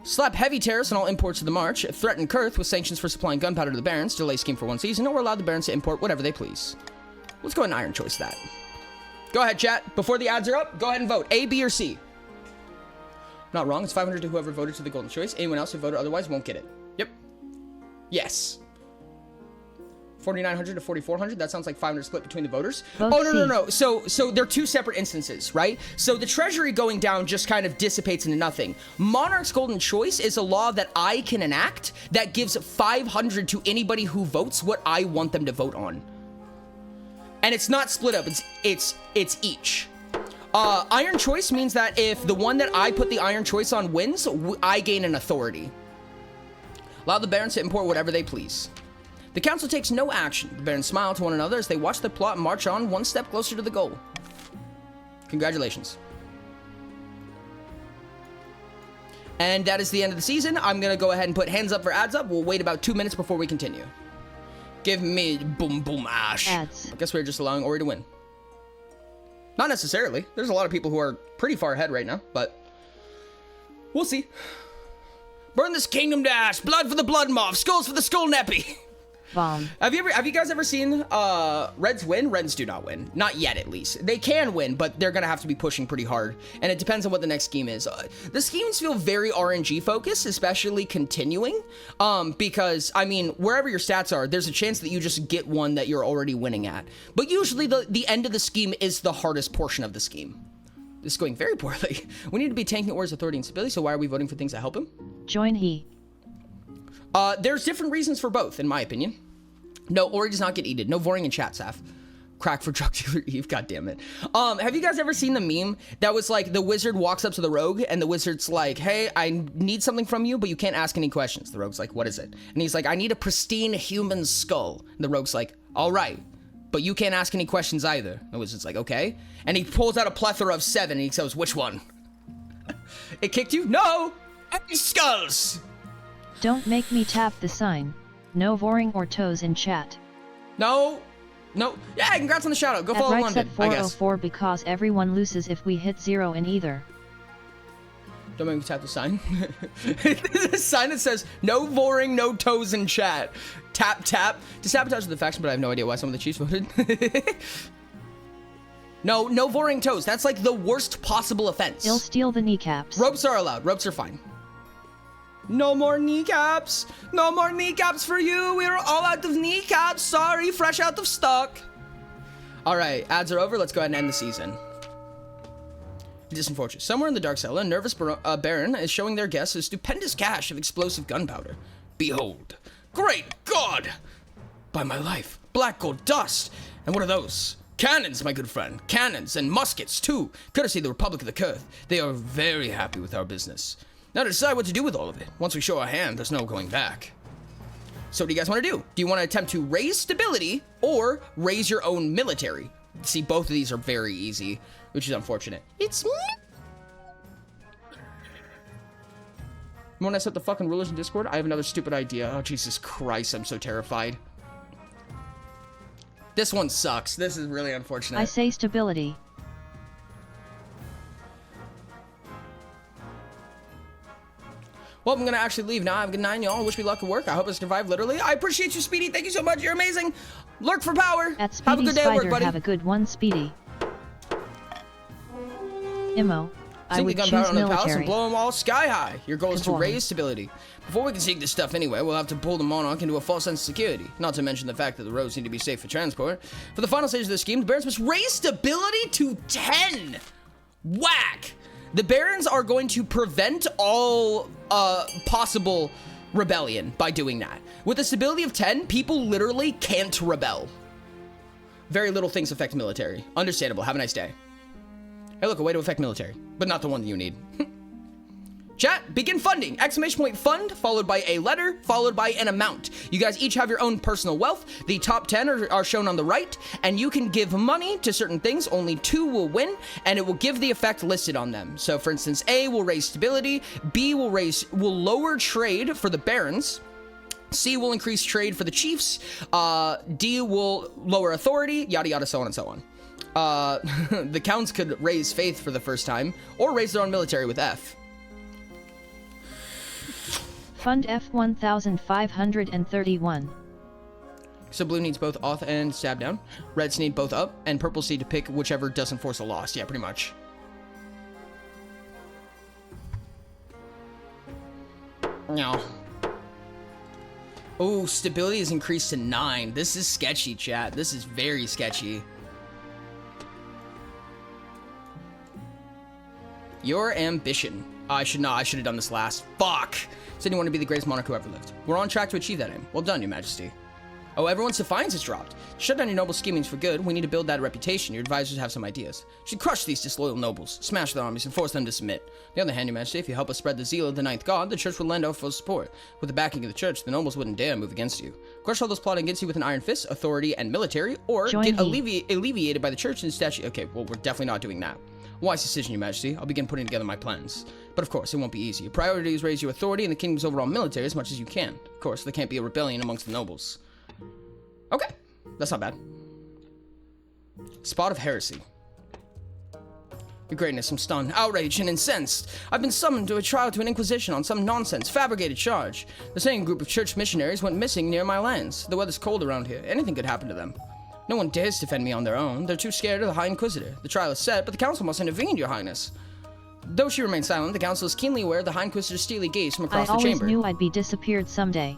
Speaker 1: Slap heavy tariffs on all imports of the March, threaten Kurth with sanctions for supplying gunpowder to the Barons, delay scheme for one season, or allow the Barons to import whatever they please. Let's go ahead and iron choice that. Go ahead, chat. Before the ads are up, go ahead and vote. A, B, or C. Not wrong. It's 500 to whoever voted to the golden choice. Anyone else who voted otherwise won't get it. Yep. Yes. 4,900 to 4,400. That sounds like 500 split between the voters.
Speaker 2: Vote
Speaker 1: oh, no,
Speaker 2: C.
Speaker 1: no, no. So they're two separate instances, right? So the treasury going down just kind of dissipates into nothing. Monarch's golden choice is a law that I can enact that gives 500 to anybody who votes what I want them to vote on. And it's not split up. It's each. Iron choice means that if the one that I put the iron choice on wins, I gain an authority. Allow the Barons to import whatever they please. The council takes no action. The Barons smile to one another as they watch the plot march on one step closer to the goal. Congratulations. And that is the end of the season. I'm going to go ahead and put hands up for ads up. We'll wait about 2 minutes before we continue. Give me boom boom ash.
Speaker 2: Ads.
Speaker 1: I guess we're just allowing Ori to win. Not necessarily. There's a lot of people who are pretty far ahead right now, but we'll see. Burn this kingdom to ash. Blood for the blood moth. Skulls for the skull neppy.
Speaker 2: Bomb.
Speaker 1: Have you guys ever seen Reds win? Reds do not win. Not yet, at least. They can win, but they're gonna have to be pushing pretty hard. And it depends on what the next scheme is. The schemes feel very RNG focused, especially continuing. Because, I mean, wherever your stats are, there's a chance that you just get one that you're already winning at. But usually the end of the scheme is the hardest portion of the scheme. This is going very poorly. We need to be tanking Ori's authority and stability, so why are we voting for things that help him?
Speaker 2: Join he.
Speaker 1: There's different reasons for both, in my opinion. No, Ori does not get eaten. No voring in chat, Saf. Crack for drug dealer Eve, god damn it. Have you guys ever seen the meme that was like the wizard walks up to the rogue and the wizard's like, hey, I need something from you, but you can't ask any questions. The rogue's like, what is it? And he's like, I need a pristine human skull. And the rogue's like, all right, but you can't ask any questions either. And the wizard's like, okay. And he pulls out a plethora of 7 and he says, which one? It kicked you? No! Any skulls!
Speaker 2: Don't make me tap the sign. No voring or toes in chat.
Speaker 1: No. Yeah, congrats on the shout out. Go
Speaker 2: At
Speaker 1: follow
Speaker 2: right
Speaker 1: London,
Speaker 2: set
Speaker 1: I guess.
Speaker 2: 404 because everyone loses if we hit 0 in either.
Speaker 1: Don't make me tap the sign. There's a sign that says, no voring, no toes in chat. Tap, tap. To sabotage the faction, but I have no idea why some of the Chiefs voted. No voring toes. That's like the worst possible offense.
Speaker 2: He'll steal the kneecaps.
Speaker 1: Ropes are allowed. Ropes are fine. No more kneecaps. No more kneecaps for you. We're all out of kneecaps. Sorry, fresh out of stock. All right, ads are over. Let's go ahead and end the season. Distant Fortress. Somewhere in the Dark Cellar, a nervous baron is showing their guests a stupendous cache of explosive gunpowder. Behold. Great God! By my life. Black gold dust. And what are those? Cannons, my good friend. Cannons and muskets, too. Courtesy of the Republic of the Kurth. They are very happy with our business. Now to decide what to do with all of it. Once we show our hand, there's no going back. So what do you guys want to do? Do you want to attempt to raise stability or raise your own military? See, both of these are very easy, which is unfortunate. It's me. You want to set the fucking rulers in Discord? I have another stupid idea. Oh, Jesus Christ, I'm so terrified. This one sucks. This is really unfortunate.
Speaker 2: I say stability.
Speaker 1: Well, I'm gonna actually leave now. Have a good night, y'all. Wish me luck at work. I hope I survive, literally. I appreciate you, Speedy. Thank you so much. You're amazing. Lurk for power.
Speaker 2: At Speedy
Speaker 1: have a good day
Speaker 2: Spider,
Speaker 1: at work, buddy.
Speaker 2: have a good one, Speedy. Immo, I
Speaker 1: Sink
Speaker 2: would
Speaker 1: the
Speaker 2: choose
Speaker 1: gunpowder on the palace and
Speaker 2: military.
Speaker 1: blow them all sky high. Your goal is to
Speaker 2: Kaboom.
Speaker 1: raise stability. Before we can seek this stuff anyway, we'll have to pull the monarch into a false sense of security. Not to mention the fact that the roads need to be safe for transport. For the final stage of the scheme, the barons must raise stability to 10. Whack! The barons are going to prevent all possible rebellion by doing that. With a stability of 10, people literally can't rebel. Very little things affect military. Understandable. Have a nice day. Hey, look, a way to affect military, but not the one that you need. Chat, begin funding. Exclamation point fund, followed by a letter, followed by an amount. You guys each have your own personal wealth. The top 10 are shown on the right, and you can give money to certain things. Only 2 will win, and it will give the effect listed on them. So, for instance, A will raise stability, B will lower trade for the barons, C will increase trade for the chiefs, D will lower authority, yada yada, so on and so on. The counts could raise faith for the first time, or raise their own military with F.
Speaker 2: Fund F 1531.
Speaker 1: So blue needs both auth and stab down. Reds need both up, and purples need to pick whichever doesn't force a loss. Yeah, pretty much. No. Oh, stability is increased to 9. This is sketchy, chat. This is very sketchy. Your ambition. I should have done this last. Fuck! Said you want to be the greatest monarch who ever lived. We're on track to achieve that aim. Well done, your majesty. Oh, everyone's defiance has dropped. Shut down your noble schemings for good. We need to build that reputation. Your advisors have some ideas. You should crush these disloyal nobles, smash their armies, and force them to submit. On the other hand, your majesty, if you help us spread the zeal of the ninth god, the church will lend our full support. With the backing of the church, the nobles wouldn't dare move against you. Crush all those plotting against you with an iron fist, authority, and military, or get alleviated by the church and statue. Okay, well, we're definitely not doing that. Wise decision, your majesty. I'll begin putting together my plans. But of course, it won't be easy. Your priority is raise your authority and the kingdom's overall military as much as you can. Of course, there can't be a rebellion amongst the nobles. Okay, that's not bad. Spot of heresy. Your greatness, I'm stunned, outraged, and incensed. I've been summoned to a trial to an inquisition on some nonsense, fabricated charge. The same group of church missionaries went missing near my lands. The weather's cold around here. Anything could happen to them. No one dares defend me on their own. They're too scared of the High Inquisitor. The trial is set, but the council must intervene, your highness. Though she remains silent, the council is keenly aware of the High Inquisitor's steely gaze from across the chamber.
Speaker 2: I always knew I'd be disappeared someday.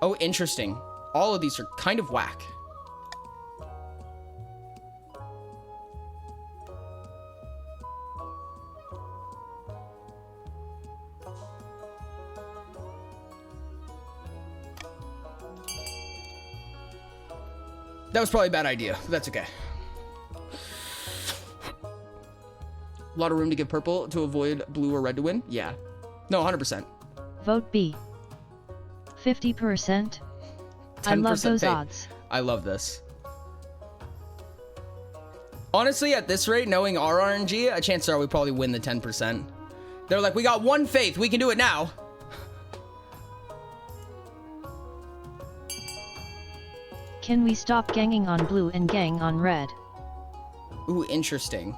Speaker 1: Oh, interesting. All of these are kind of whack. That was probably a bad idea, but that's okay. A lot of room to give purple to avoid blue or red to win? Yeah. No, 100%.
Speaker 2: Vote B. 50%? I love those odds.
Speaker 1: I love this. Honestly, at this rate, knowing our RNG, a chance are we probably win the 10%. They're like, we got one faith, we can do it now.
Speaker 2: Can we stop ganging on blue and gang on red?
Speaker 1: Ooh, interesting.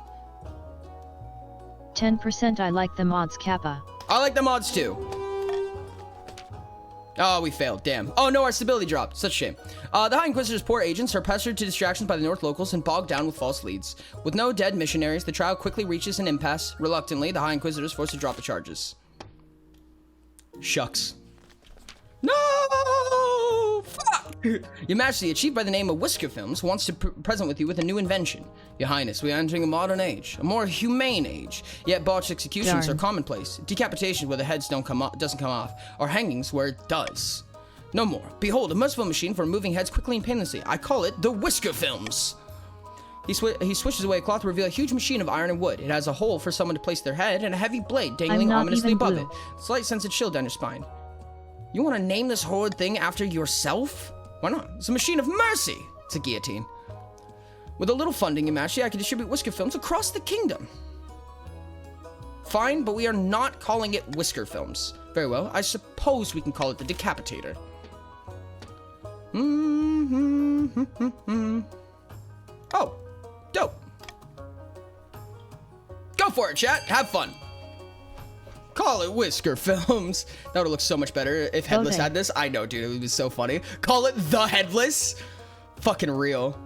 Speaker 2: 10% I like the mods, Kappa.
Speaker 1: I like the mods too. Oh, we failed. Damn. Oh no, our stability dropped. Such a shame. The High Inquisitor's poor agents are pestered to distractions by the North locals and bogged down with false leads. With no dead missionaries, the trial quickly reaches an impasse. Reluctantly, the High Inquisitor is forced to drop the charges. Shucks. No! Fuck! Your Majesty, a chief by the name of Whisker Films, wants to present with you with a new invention. Your Highness, we are entering a modern age, a more humane age. Yet botched executions are commonplace. Decapitation where the heads doesn't come off, or hangings where it does. No more. Behold, a merciful machine for removing heads quickly and painlessly. I call it the Whisker Films. He swishes away a cloth to reveal a huge machine of iron and wood. It has a hole for someone to place their head and a heavy blade dangling ominously above it. Slight sense of chill down your spine. You want to name this horrid thing after yourself? Why not? It's a machine of mercy. It's a guillotine. With a little funding in Matchy, I can distribute Whisker Films across the kingdom. Fine, but we are not calling it Whisker Films. Very well, I suppose we can call it the Decapitator. Oh, dope. Go for it, chat. Have fun. Call it Whisker Films. That would look so much better if Headless had this. I know, dude. It would be so funny. Call it The Headless. Fucking real.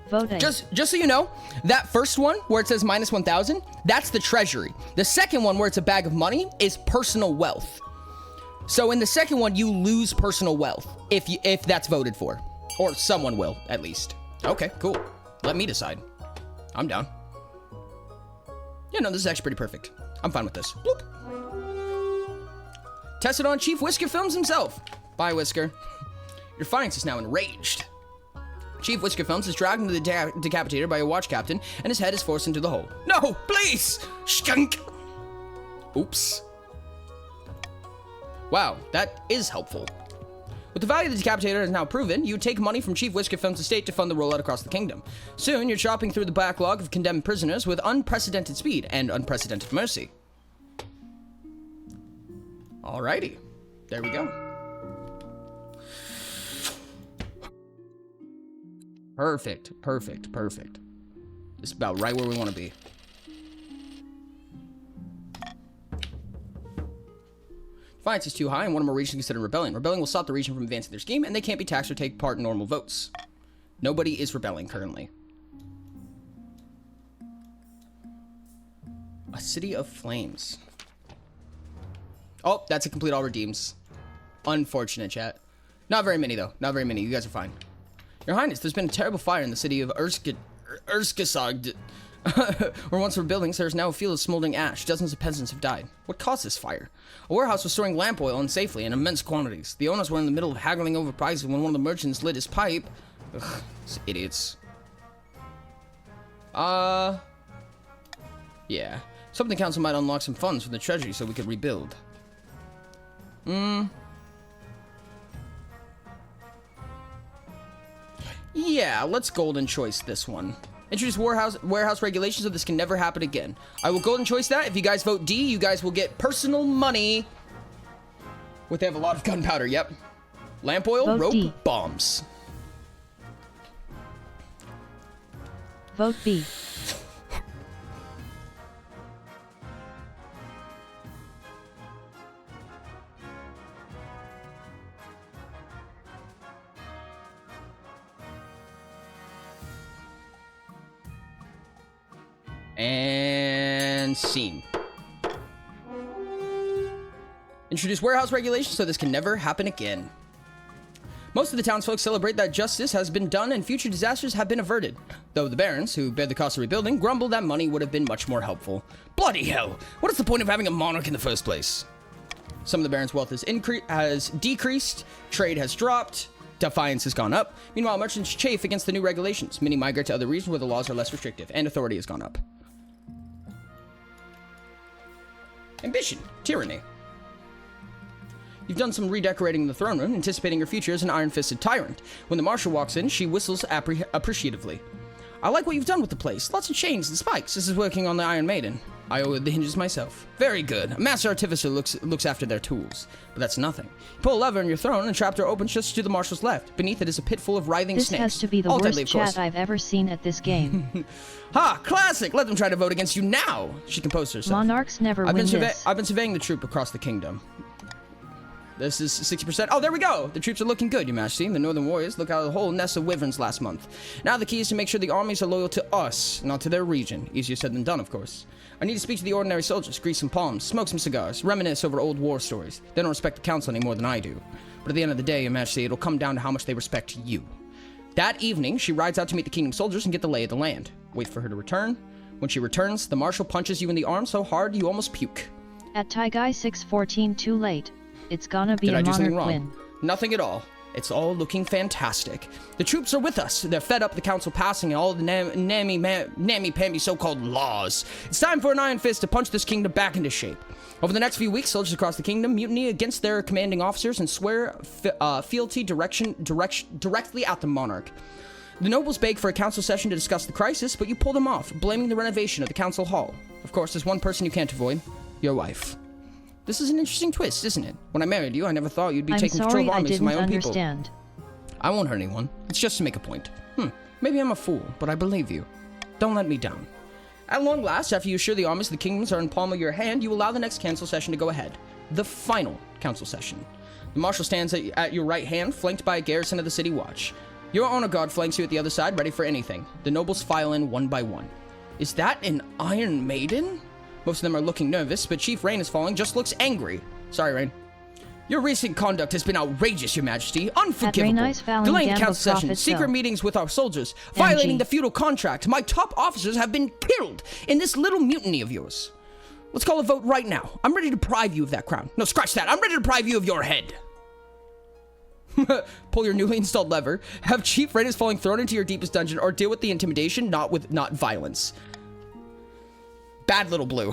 Speaker 2: Voting.
Speaker 1: Just so you know, that first one where it says minus 1,000, that's the treasury. The second one where it's a bag of money is personal wealth. So in the second one, you lose personal wealth if that's voted for, or someone will at least. Okay, cool. Let me decide. I'm down. Yeah, no, this is actually pretty perfect. I'm fine with this. Bloop. Tested on Chief Whisker Films himself. Bye, Whisker. Your Defiance is now enraged. Chief Whisker Films is dragged into the Decapitator by a watch captain, and his head is forced into the hole. No, please! Skunk! Oops. Wow, that is helpful. With the value of the Decapitator is now proven, you take money from Chief Whisker Films' estate to fund the rollout across the kingdom. Soon, you're chopping through the backlog of condemned prisoners with unprecedented speed and unprecedented mercy. Alrighty. There we go. Perfect, perfect, perfect. This is about right where we want to be. Defiance is too high, and one or more regions consider rebelling. Rebelling will stop the region from advancing their scheme, and they can't be taxed or take part in normal votes. Nobody is rebelling currently. A City of Flames. Oh, that's a complete all redeems. Unfortunate, chat. Not very many, though. Not very many. You guys are fine. Your Highness, there's been a terrible fire in the city of Erskasog. Where once were buildings, there is now a field of smoldering ash. Dozens of peasants have died. What caused this fire? A warehouse was storing lamp oil unsafely in immense quantities. The owners were in the middle of haggling over prices when one of the merchants lit his pipe. Ugh, these idiots. Yeah. Something council might unlock some funds from the treasury so we could rebuild. Yeah, let's golden choice this one. Introduce warehouse regulations so this can never happen again. I will golden choice that. If you guys vote D, you guys will get personal money. With they have a lot of gunpowder, yep. Lamp oil,
Speaker 2: vote
Speaker 1: rope,
Speaker 2: D.
Speaker 1: bombs.
Speaker 2: Vote B.
Speaker 1: And scene. Introduce warehouse regulations so this can never happen again. Most of the townsfolk celebrate that justice has been done and future disasters have been averted. Though the barons, who bear the cost of rebuilding, grumble that money would have been much more helpful. Bloody hell! What is the point of having a monarch in the first place? Some of the barons' wealth has decreased, trade has dropped, defiance has gone up. Meanwhile, merchants chafe against the new regulations. Many migrate to other regions where the laws are less restrictive, and authority has gone up. Ambition. Tyranny. You've done some redecorating in the throne room, anticipating your future as an iron-fisted tyrant. When the marshal walks in, she whistles appreciatively. I like what you've done with the place. Lots of chains and spikes. This is working on the Iron Maiden. I owe the hinges myself. Very good. A master artificer looks after their tools. But that's nothing. You pull a lever on your throne, and a trapdoor opens just to the marshal's left. Beneath it is a pit full of writhing
Speaker 2: This
Speaker 1: snakes.
Speaker 2: has to be the
Speaker 1: All
Speaker 2: worst
Speaker 1: deadly, of course.
Speaker 2: chat I've ever seen at this game.
Speaker 1: Ha! Classic! Let them try to vote against you now! She composed herself.
Speaker 2: Monarchs never win this.
Speaker 1: I've been surveying the troop across the kingdom. This is 60%. Oh, there we go! The troops are looking good, Your Majesty. The northern warriors look out of the whole nest of wyverns last month. Now the key is to make sure the armies are loyal to us, not to their region. Easier said than done, of course. I need to speak to the ordinary soldiers, grease some palms, smoke some cigars, reminisce over old war stories. They don't respect the council any more than I do. But at the end of the day, Your Majesty, it'll come down to how much they respect you. That evening, she rides out to meet the kingdom soldiers and get the lay of the land. Wait for her to return. When she returns, the marshal punches you in the arm so hard you almost puke.
Speaker 2: At Taigai 614 too late. It's gonna be
Speaker 1: Did
Speaker 2: a
Speaker 1: I do something
Speaker 2: monarch
Speaker 1: wrong?
Speaker 2: win.
Speaker 1: Nothing at all. It's all looking fantastic. The troops are with us. They're fed up the council passing all the nammy-pamby so-called laws. It's time for an Iron Fist to punch this kingdom back into shape. Over the next few weeks, soldiers across the kingdom mutiny against their commanding officers and swear fealty directly at the monarch. The nobles beg for a council session to discuss the crisis, but you pull them off, blaming the renovation of the council hall. Of course, there's one person you can't avoid. Your wife. This is an interesting twist, isn't it? When I married you, I never thought you'd be taking control of armies of my own people.
Speaker 2: Understand.
Speaker 1: I won't hurt anyone. It's just to make a point. Maybe I'm a fool, but I believe you. Don't let me down. At long last, after you assure the armies of the kingdoms are in palm of your hand, you allow the next council session to go ahead. The final council session. The marshal stands at your right hand, flanked by a garrison of the city watch. Your honor guard flanks you at the other side, ready for anything. The nobles file in one by one. Is that an Iron Maiden? Most of them are looking nervous, but Chief Rain is falling, just looks angry. Sorry, Rain. Your recent conduct has been outrageous, Your Majesty. Unforgivable. Delaying the council session, secret meetings with our soldiers, violating the feudal contract. My top officers have been killed in this little mutiny of yours. Let's call a vote right now. I'm ready to deprive you of that crown. No, scratch that. I'm ready to deprive you of your head. Pull your newly installed lever. Have Chief Rain is falling thrown into your deepest dungeon, or deal with the intimidation, not violence. Bad little blue.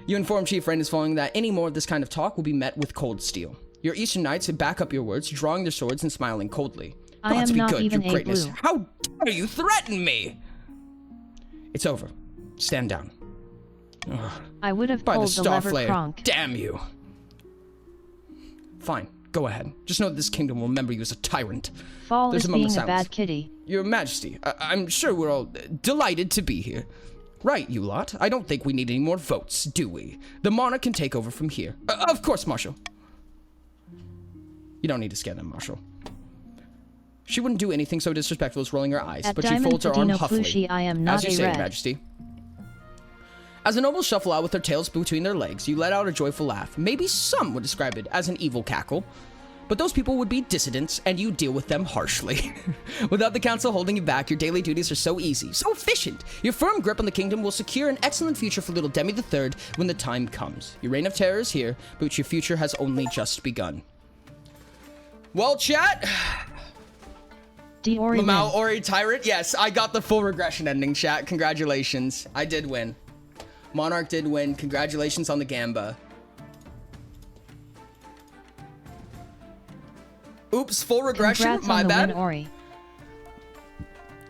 Speaker 1: You inform Chief Rain is falling that any more of this kind of talk will be met with cold steel. Your Eastern Knights back up your words, drawing their swords and smiling coldly.
Speaker 2: I am not good, even
Speaker 1: your greatness.
Speaker 2: blue.
Speaker 1: How dare you threaten me? It's over. Stand down. Ugh.
Speaker 2: I would have
Speaker 1: By
Speaker 2: pulled the lever,
Speaker 1: Starflare.
Speaker 2: Kronk.
Speaker 1: Damn you. Fine. Go ahead. Just know that this kingdom will remember you as a tyrant.
Speaker 2: Fall
Speaker 1: There's
Speaker 2: is
Speaker 1: a moment
Speaker 2: being
Speaker 1: of
Speaker 2: a
Speaker 1: silence.
Speaker 2: bad kitty.
Speaker 1: Your Majesty, I'm sure we're all delighted to be here. Right, you lot. I don't think we need any more votes, do we? The monarch can take over from here. Of course, Marshal. You don't need to scare them, Marshal. She wouldn't do anything so disrespectful as rolling her eyes,
Speaker 2: At
Speaker 1: but she
Speaker 2: Diamond
Speaker 1: folds her arm
Speaker 2: Fadino
Speaker 1: huffily.
Speaker 2: Flushi, I am not
Speaker 1: As you
Speaker 2: a
Speaker 1: say,
Speaker 2: red.
Speaker 1: Majesty. As the nobles shuffle out with their tails between their legs, you let out a joyful laugh. Maybe some would describe it as an evil cackle. But those people would be dissidents, and you deal with them harshly. Without the council holding you back, your daily duties are so easy, so efficient. Your firm grip on the kingdom will secure an excellent future for little Demi III when the time comes. Your reign of terror is here, but your future has only just begun. Well, chat.
Speaker 2: Ori
Speaker 1: Lamau
Speaker 2: wins.
Speaker 1: Ori Tyrant. Yes, I got the full regression ending, chat. Congratulations. I did win. Monarch did win. Congratulations on the Gamba. Oops, full regression.
Speaker 2: Congrats
Speaker 1: My
Speaker 2: on the
Speaker 1: bad.
Speaker 2: win, Ori.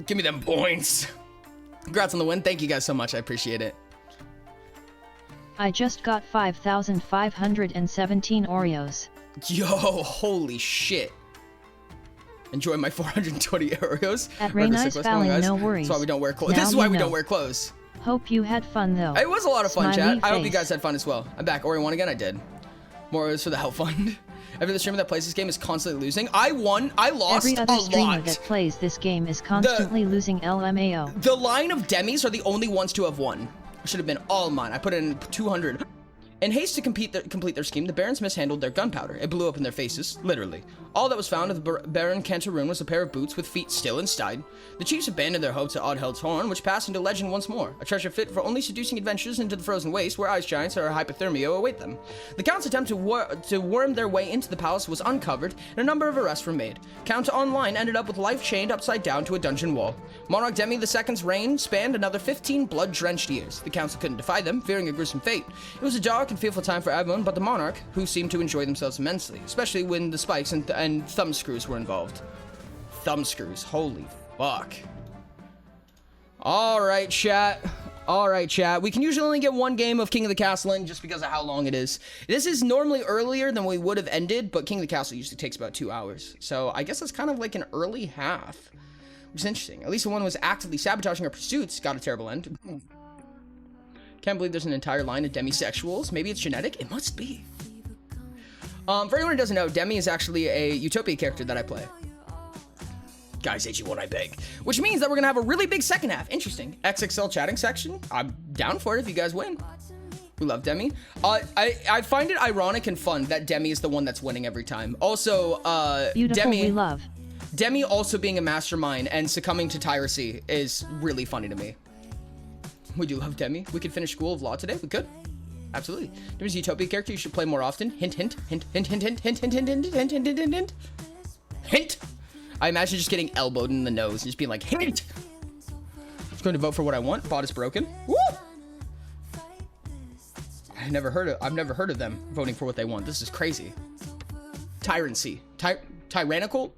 Speaker 1: Give me them points. Congrats on the win. Thank you guys so much. I appreciate it.
Speaker 2: I just got 5,517 Oreos.
Speaker 1: Yo, holy shit. Enjoy my 420 Oreos.
Speaker 2: At
Speaker 1: Remember
Speaker 2: Raini's
Speaker 1: Sick West
Speaker 2: Fouling,
Speaker 1: guys?
Speaker 2: no worries.
Speaker 1: That's why we don't wear clothes.
Speaker 2: Now
Speaker 1: This is why
Speaker 2: you
Speaker 1: we
Speaker 2: know.
Speaker 1: don't wear clothes.
Speaker 2: Hope you had fun though.
Speaker 1: It was a lot of fun,
Speaker 2: Smiley
Speaker 1: chat. I hope you
Speaker 2: face.
Speaker 1: guys had fun as well. I'm back. Ori won again. I did. More Oreos for the Help Fund. Every other streamer that plays this game is constantly losing. I won. I lost
Speaker 2: Every other
Speaker 1: a
Speaker 2: streamer
Speaker 1: lot.
Speaker 2: that plays this game is constantly losing LMAO.
Speaker 1: The line of Demis are the only ones to have won. It should have been all mine. I put in 200. In haste to complete their scheme, the barons mishandled their gunpowder. It blew up in their faces, literally. All that was found of the Baron Cantaroon was a pair of boots with feet still inside. The chiefs abandoned their hope to Oddheld's horn, which passed into legend once more. A treasure fit for only seducing adventures into the frozen waste where ice giants or hypothermia await them. The Count's attempt to worm their way into the palace was uncovered, and a number of arrests were made. Count Online ended up with life chained upside down to a dungeon wall. Monarch Demi II's reign spanned another 15 blood-drenched years. The council couldn't defy them, fearing a gruesome fate. It was a dark and fearful time for everyone but the monarch, who seemed to enjoy themselves immensely, especially when the spikes and thumb screws were involved. Thumb screws, holy fuck. Alright, chat. Alright, chat. We can usually only get one game of King of the Castle in just because of how long it is. This is normally earlier than we would have ended, but King of the Castle usually takes about 2 hours. So I guess it's kind of like an early half, which is interesting. At least the one who was actively sabotaging our pursuits got a terrible end. Can't believe there's an entire line of demisexuals. Maybe it's genetic? It must be. For anyone who doesn't know, Demi is actually a Utopia character that I play. Guys, AG1, I beg. Which means that we're gonna have a really big second half. Interesting. XXL chatting section. I'm down for it if you guys win. We love Demi. I find it ironic and fun that Demi is the one that's winning every time. Also,
Speaker 2: Beautiful, we love.
Speaker 1: Demi also being a mastermind and succumbing to piracy is really funny to me. Would you love Demi? We could finish School of Law today. We could. Absolutely. There's a Utopia character you should play more often. Hint, hint, hint, hint, hint, hint, hint, hint, hint, hint, hint, hint, hint, hint, hint. Hint. I imagine just getting elbowed in the nose and just being like, hint. Just going to vote for what I want. Bot is broken. Woo! I've never heard of them voting for what they want. This is crazy. Tyrancy. Tyrannicalness?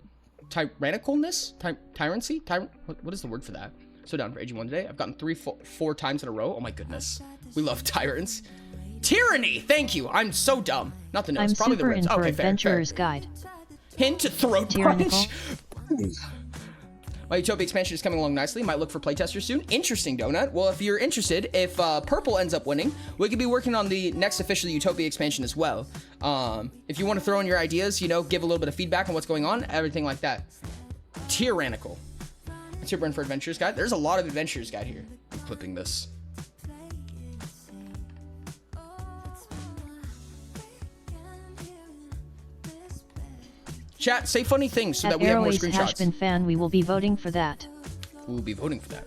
Speaker 1: Tyrancy? What is the word for that? So down for AG1 today. I've gotten 4 times in a row. Oh my goodness. We love tyrants. Tyranny! Thank you. I'm so dumb. Not the nose.
Speaker 2: I'm
Speaker 1: Probably the
Speaker 2: super
Speaker 1: ribs.
Speaker 2: in for
Speaker 1: Okay,
Speaker 2: Adventurer's
Speaker 1: fair.
Speaker 2: Guide.
Speaker 1: Hint to throat
Speaker 2: Tyrannical.
Speaker 1: punch. My Utopia expansion is coming along nicely. Might look for playtesters soon. Interesting, Donut. Well, if you're interested, if Purple ends up winning, we could be working on the next official Utopia expansion as well. If you want to throw in your ideas, you know, give a little bit of feedback on what's going on, everything like that. Tyrannical. Super in for Adventurers Guide. There's a lot of Adventurers Guide here. I'm clipping this. Chat, say funny things so that we have more screenshots.
Speaker 2: Hashbin fan, we will be voting for that.
Speaker 1: We'll be voting for that.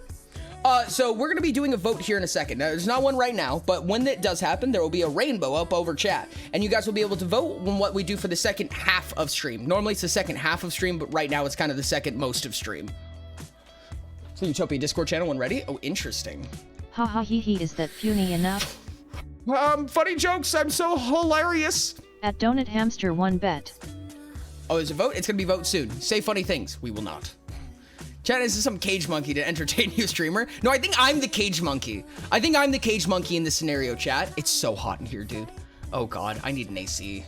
Speaker 1: So we're going to be doing a vote here in a second. Now, there's not one right now, but when that does happen, there will be a rainbow up over chat. And you guys will be able to vote on what we do for the second half of stream. Normally it's the second half of stream, but right now it's kind of the second most of stream. So Utopia Discord channel when ready? Oh, interesting.
Speaker 2: Haha hee hee, is that puny enough?
Speaker 1: Funny jokes, I'm so hilarious.
Speaker 2: At Donut Hamster 1 bet.
Speaker 1: Oh, there's a vote? It's gonna be vote soon. Say funny things. We will not. Chat, is this some cage monkey to entertain you, streamer? No, I think I'm the cage monkey. I think I'm the cage monkey in this scenario, chat. It's so hot in here, dude. Oh god, I need an AC.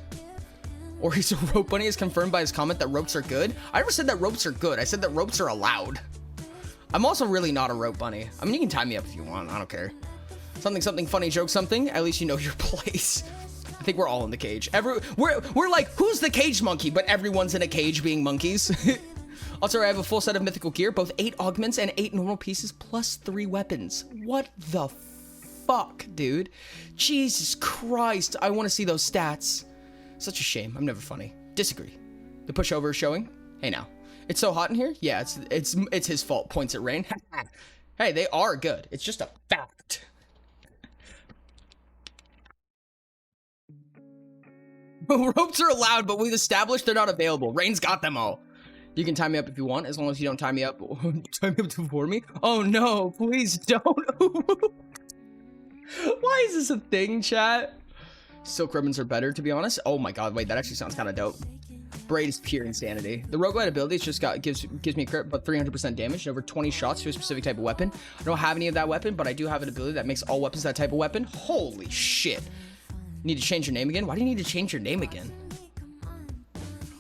Speaker 1: Or he's a rope bunny is confirmed by his comment that ropes are good. I never said that ropes are good. I said that ropes are allowed. I'm also really not a rope bunny. I mean, you can tie me up if you want. I don't care. Something funny, joke something. At least you know your place. I think we're all in the cage. We're like, who's the cage monkey? But everyone's in a cage being monkeys. Also, I have a full set of mythical gear, both 8 augments and 8 normal pieces, plus 3 weapons. What the fuck, dude? Jesus Christ, I want to see those stats. Such a shame. I'm never funny. Disagree. The pushover is showing. Hey now. It's so hot in here? Yeah, it's his fault. Points at Rain. Hey, they are good. It's just a fact. Ropes are allowed, but we've established they're not available. Rain's got them all. You can tie me up if you want, as long as you don't tie me up before me. Oh no, please don't. Why is this a thing, chat? Silk ribbons are better, to be honest. Oh my god, wait, that actually sounds kind of dope. Braid is pure insanity. The roguelite ability just gives me a crit, but 300% damage and over 20 shots to a specific type of weapon. I don't have any of that weapon, but I do have an ability that makes all weapons that type of weapon. Holy shit. Need to change your name again? Why do you need to change your name again?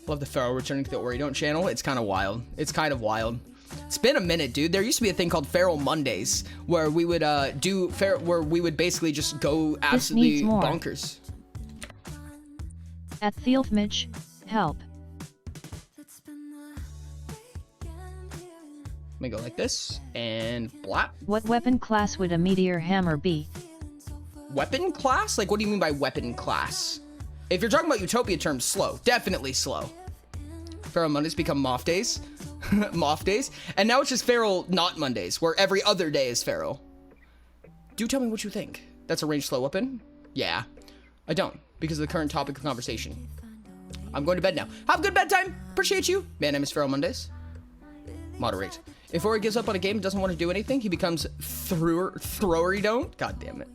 Speaker 1: Love the Pharaoh returning to the Ori Don't channel. It's kind of wild. It's kind of wild. It's been a minute, dude. There used to be a thing called Feral Mondays where we would where we would basically just go absolutely bonkers.
Speaker 2: At Thielfmich, help.
Speaker 1: Let me go like this and blap.
Speaker 2: What weapon class would a meteor hammer be?
Speaker 1: Weapon class? Like, what do you mean by weapon class? If you're talking about Utopia terms, slow. Definitely slow. Feral Mondays become Moth Days. Moth Days. And now it's just Feral Not Mondays, where every other day is Feral. Do tell me what you think. That's a ranged slow weapon? Yeah. I don't, because of the current topic of conversation. I'm going to bed now. Have a good bedtime. Appreciate you. My name is Feral Mondays. Moderate. If Ori gives up on a game and doesn't want to do anything, he becomes Throwery Don't. God damn it.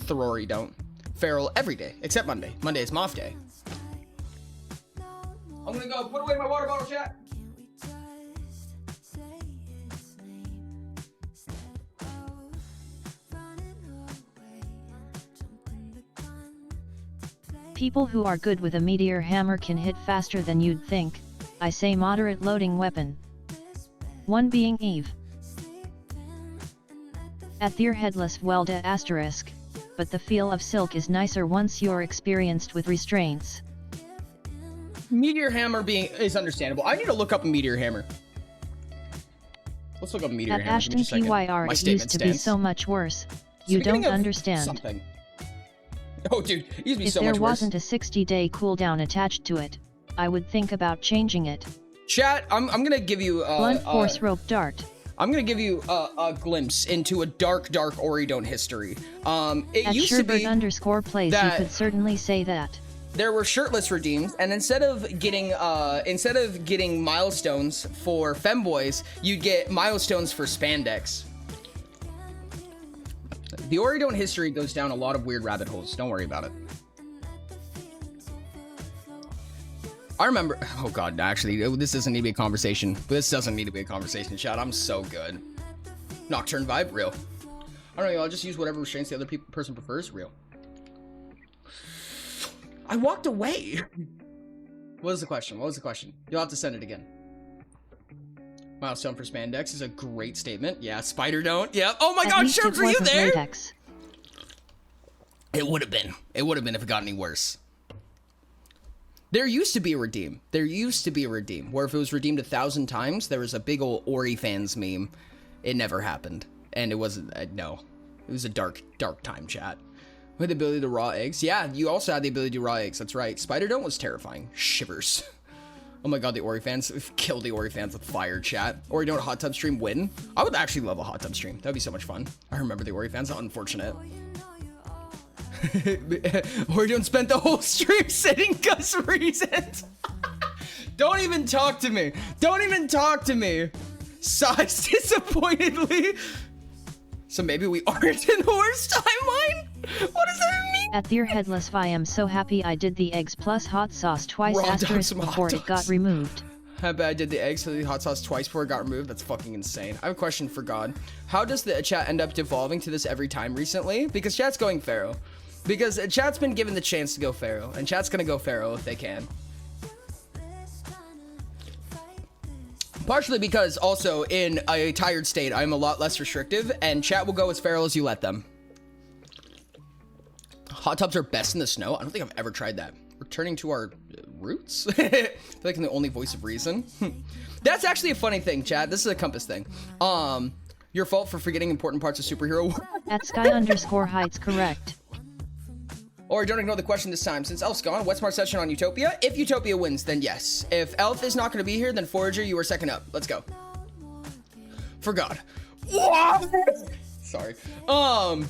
Speaker 1: Throwery Don't. Feral every day, except Monday. Monday is Moth Day. I'm gonna go put away my water bottle, chat.
Speaker 2: People who are good with a meteor hammer can hit faster than you'd think. I say moderate loading weapon. One being Eve. At Thier Headless Welda asterisk. But the feel of silk is nicer once you're experienced with restraints.
Speaker 1: Meteor hammer is understandable. I need to look up a meteor hammer. Let's look up a meteor
Speaker 2: At
Speaker 1: hammer.
Speaker 2: Ashton PYR, it used to be so much worse. You don't understand.
Speaker 1: Something. Oh, dude, it used to be
Speaker 2: if
Speaker 1: so much worse.
Speaker 2: If there wasn't a 60-day cooldown attached to it, I would think about changing it.
Speaker 1: Chat, I'm gonna give you
Speaker 2: Blunt force rope dart.
Speaker 1: I'm gonna give you a glimpse into a dark Oridon history. It
Speaker 2: At
Speaker 1: used to be
Speaker 2: Sherbert_plays, you
Speaker 1: that
Speaker 2: could certainly say that.
Speaker 1: there were shirtless redeems, and instead of getting milestones for femboys, you'd get milestones for spandex. The Oridon history goes down a lot of weird rabbit holes. Don't worry about it. I remember. Oh god, actually, this doesn't need to be a conversation. This doesn't need to be a conversation, chat. I'm so good. Nocturne vibe, real. I don't know. I'll just use whatever restraints the other person prefers, real. I walked away. What was the question? What was the question? You'll have to send it again. Milestone for spandex is a great statement. Yeah, spider don't. Yep. Oh my god, Sherms, are you there?
Speaker 2: Latex.
Speaker 1: It would have been. It would have been if it got any worse. There used to be a redeem. There used to be a redeem where if it was redeemed 1,000 times, there was a big old Ori fans meme. It never happened. And it wasn't, no. It was a dark time, chat. We had the ability to raw eggs. Yeah, you also had the ability to raw eggs. That's right. Spider Don't was terrifying. Shivers. Oh my god, the Ori fans. Kill the Ori fans with fire, chat. Ori Don't hot tub stream win. I would actually love a hot tub stream. That'd be so much fun. I remember the Ori fans. Unfortunate. Orion spent the whole stream sitting Gus reasons. Don't even talk to me. Don't even talk to me. Sighs disappointedly. So maybe we aren't in the worst timeline? What does that mean?
Speaker 2: At Their Headless Vi, I'm so happy I did the eggs plus hot sauce twice
Speaker 1: Raw
Speaker 2: asterisk
Speaker 1: dogs,
Speaker 2: before
Speaker 1: hot
Speaker 2: it got
Speaker 1: dogs.
Speaker 2: removed.
Speaker 1: I bet I did the eggs to the hot sauce twice before it got removed. That's fucking insane. I have a question for God. How does the chat end up devolving to this every time recently? Because chat's going Pharaoh. Because chat's been given the chance to go Pharaoh, and chat's gonna go Pharaoh if they can. Partially because also in a tired state, I'm a lot less restrictive, and chat will go as Pharaoh as you let them. Hot tubs are best in the snow? I don't think I've ever tried that. Returning to our roots? I feel like I'm the only voice of reason. That's actually a funny thing, chat. This is a compass thing. Your fault for forgetting important parts of superhero.
Speaker 2: At Sky_Heights correct.
Speaker 1: Or don't ignore the question this time. Since Elf's gone, what's Smart Session on Utopia? If Utopia wins, then yes. If Elf is not going to be here, then Forager, you are second up. Let's go. For God. Sorry. Oh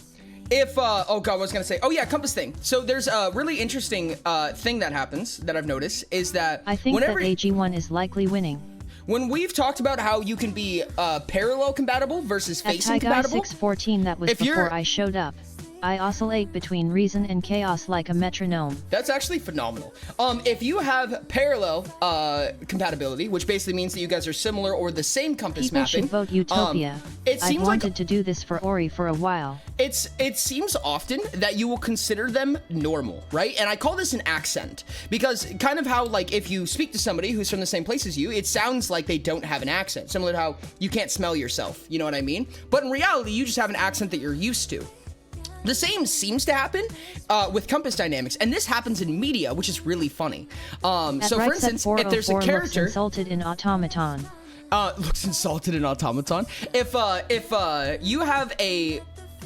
Speaker 1: God, what was I going to say? Oh yeah, compass thing. So there's a really interesting thing that happens that I've noticed is that
Speaker 2: I think that AG1 is likely winning.
Speaker 1: When we've talked about how you can be parallel compatible versus facing compatible.
Speaker 2: At 614, that was before I showed up. I oscillate between reason and chaos like a metronome. That's actually phenomenal. If you have parallel compatibility, which basically means that you guys are similar or the same compass People
Speaker 1: mapping.
Speaker 2: should vote Utopia. I've wanted to do this for Ori for a while.
Speaker 1: It seems often that you will consider them normal, right? And I call this an accent because kind of how like if you speak to somebody who's from the same place as you, it sounds like they don't have an accent. Similar to how you can't smell yourself, you know what I mean? But in reality, you just have an accent that you're used to. The same seems to happen with compass dynamics, and this happens in media, which is really funny. So, for instance, if there's a character
Speaker 2: looks insulted in Automaton.
Speaker 1: Looks insulted in Automaton. If you have a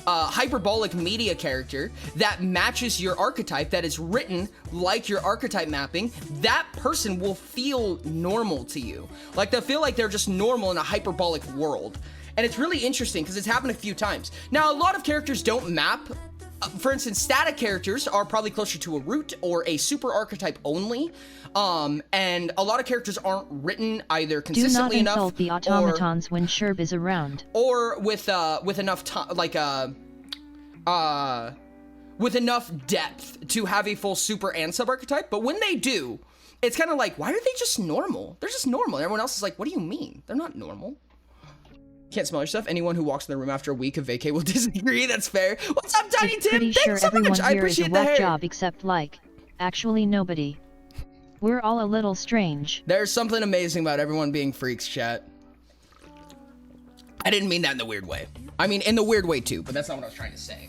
Speaker 1: hyperbolic media character that matches your archetype, that is written like your archetype mapping, that person will feel normal to you. Like they'll feel like they're just normal in a hyperbolic world. And it's really interesting because it's happened a few times. Now, a lot of characters don't map. For instance, static characters are probably closer to a root or a super archetype only. And a lot of characters aren't written either consistently enough.
Speaker 2: Do not insult the automatons when Sherb is around.
Speaker 1: Or with enough time, with enough depth to have a full super and sub archetype. But when they do, it's kind of like, why are they just normal? They're just normal. And everyone else is like, what do you mean? They're not normal. Can't smell your stuff. Anyone who walks in the room after a week of vacay will disagree. That's fair. What's up, Tiny Tim?
Speaker 2: Pretty sure everyone here is a whack job except like, actually nobody. We're all a little strange.
Speaker 1: There's something amazing about everyone being freaks, chat. I didn't mean that in the weird way. I mean, in the weird way too, but that's not what I was trying to say.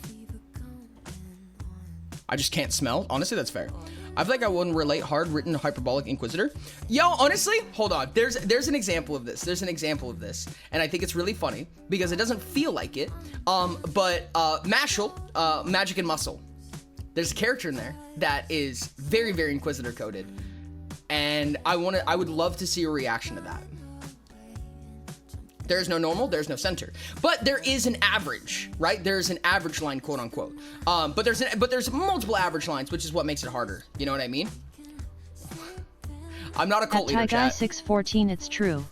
Speaker 1: I just can't smell. Honestly, that's fair. I feel like I wouldn't relate hard-written hyperbolic inquisitor. Yo, honestly, hold on. There's an example of this. There's an example of this, and I think it's really funny because it doesn't feel like it. But Mashal, Magic and Muscle. There's a character in there that is very, very inquisitor coded, and I would love to see a reaction to that. There's no normal, there's no center. But there is an average, right? There's an average line, quote unquote. But there's multiple average lines, which is what makes it harder. You know what I mean? I'm not a cult leader, chat.
Speaker 2: Guy614, it's true.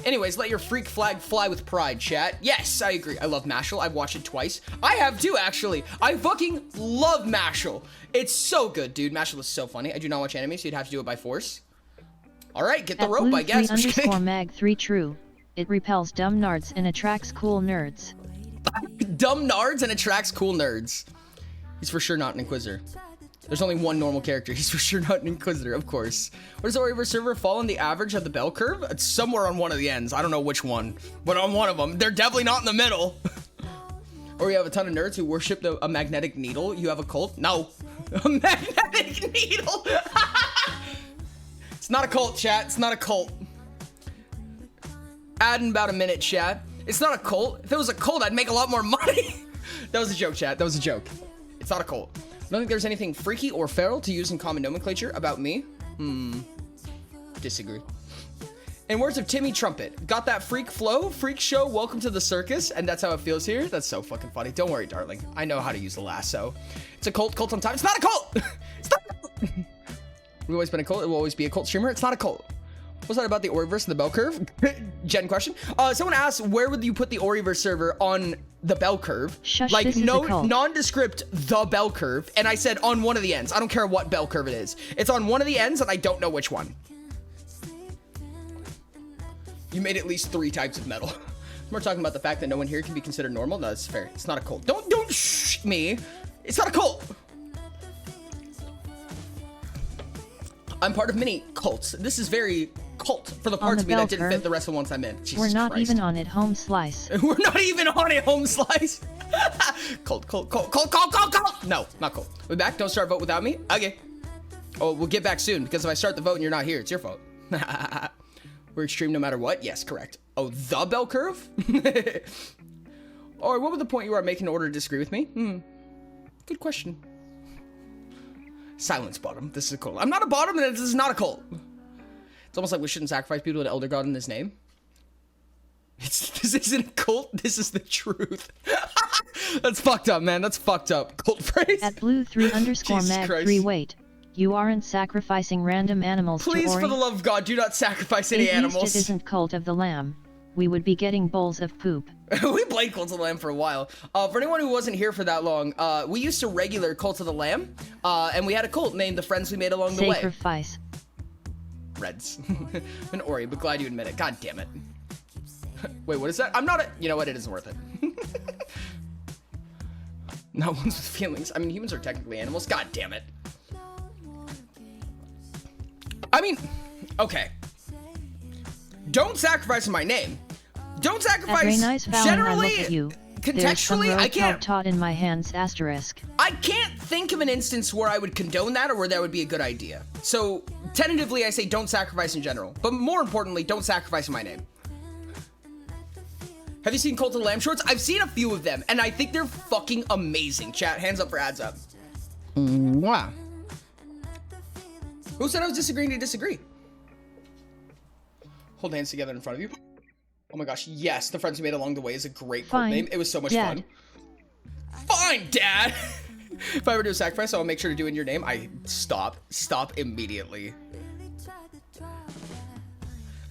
Speaker 1: Anyways, let your freak flag fly with pride, chat. Yes, I agree. I love Mashal. I've watched it twice. I have too, actually. I fucking love Mashal. It's so good, dude. Mashal is so funny. I do not watch anime, so you'd have to do it by force. All right, get the rope, I guess.
Speaker 2: _mag3 true. It repels dumb nards and attracts cool nerds.
Speaker 1: Dumb nards and attracts cool nerds. He's for sure not an Inquisitor. There's only one normal character. He's for sure not an Inquisitor, of course. Where does the Oriverse server fall on the average of the bell curve? It's somewhere on one of the ends. I don't know which one, but on one of them. They're definitely not in the middle. Or you have a ton of nerds who worship a magnetic needle. You have a cult? No. A magnetic needle? It's not a cult, chat. It's not a cult. Add in about a minute, chat. It's not a cult. If it was a cult, I'd make a lot more money. That was a joke, chat. That was a joke. It's not a cult. I don't think there's anything freaky or feral to use in common nomenclature about me. Disagree. In words of Timmy Trumpet, got that freak flow, freak show, welcome to the circus, and that's how it feels here. That's so fucking funny. Don't worry, darling. I know how to use the lasso. It's a cult on time. It's not a cult! It's not a cult! We've always been a cult. It will always be a cult streamer. It's not a cult. What's that about the Oriverse and the bell curve? Jen question. Someone asked, where would you put the Oriverse server on the bell curve?
Speaker 2: Shush,
Speaker 1: like,
Speaker 2: this
Speaker 1: no,
Speaker 2: is a cult.
Speaker 1: nondescript, the bell curve. And I said on one of the ends. I don't care what bell curve it is. It's on one of the ends, and I don't know which one. You made at least 3 types of metal. We're talking about the fact that no one here can be considered normal. No, that's fair. It's not a cult. Don't shh me. It's not a cult. I'm part of many cults. This is very cult for the parts of me that didn't fit the rest of the ones I'm in. Jesus
Speaker 2: We're not
Speaker 1: Christ.
Speaker 2: even on it, home slice.
Speaker 1: We're not even on a home slice. Cult. No, not cult. We back? Don't start a vote without me? Okay. Oh, we'll get back soon, because if I start the vote and you're not here, it's your fault. We're extreme no matter what? Yes, correct. Oh, the bell curve? Or what would the point you are making in order to disagree with me? Good question. Silence bottom. This is a cult. I'm not a bottom, and this is not a cult. It's almost like we shouldn't sacrifice people to Elder God in his name. This isn't a cult. This is the truth. That's fucked up, man. That's fucked up. Cult phrase.
Speaker 2: At blue3 _ mag 3 wait. You aren't sacrificing random animals
Speaker 1: Please,
Speaker 2: to Ori.
Speaker 1: for the love of God, do not sacrifice any
Speaker 2: At least
Speaker 1: animals.
Speaker 2: it isn't Cult of the Lamb. We would be getting bowls of poop.
Speaker 1: We played Cult of the Lamb for a while. For anyone who wasn't here for that long, we used to regular Cult of the Lamb, and we had a cult named the Friends We Made Along the Way.
Speaker 2: Sacrifice.
Speaker 1: Reds. An Ori, but glad you admit it. God damn it. Wait, what is that? I'm not a... You know what? It isn't worth it. Not ones with feelings. I mean, humans are technically animals. God damn it. I mean, okay. Don't sacrifice in my name. Don't sacrifice generally, contextually, I can't.
Speaker 2: Taught in my hands asterisk.
Speaker 1: I can't think of an instance where I would condone that or where that would be a good idea. So, tentatively, I say don't sacrifice in general. But more importantly, don't sacrifice in my name. Have you seen Cult of the Lamb shorts? I've seen a few of them, and I think they're fucking amazing. Chat, hands up for ads up. Wow. Who said I was disagreeing to disagree? Hold hands together in front of you. Oh my gosh, yes, the Friends We Made Along the Way is a great cult name. It was so much fun. Fine, Dad! If I ever do a sacrifice, I'll make sure to do it in your name. Stop immediately.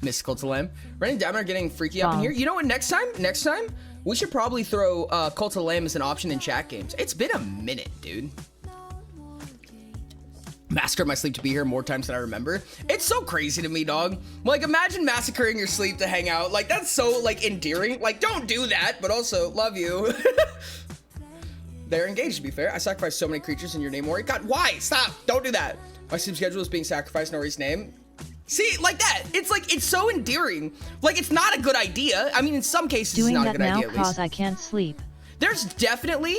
Speaker 1: Miss Cult of the Lamb. Ren and Damon are getting freaky up in here. You know what, next time, we should probably throw Cult of the Lamb as an option in chat games. It's been a minute, dude. Massacre my sleep to be here more times than I remember. It's so crazy to me, dog. Like, imagine massacring your sleep to hang out. Like, that's so, like, endearing. Like, don't do that, but also, love you. They're engaged, to be fair. I sacrificed so many creatures in your name, Ori. God, why? Stop. Don't do that. My sleep schedule is being sacrificed in Ori's name. See, like that. It's like, it's so endearing. Like, it's not a good idea. I mean, in some cases, it's not a good idea, at least.
Speaker 2: Doing that now cause I can't sleep.
Speaker 1: There's definitely,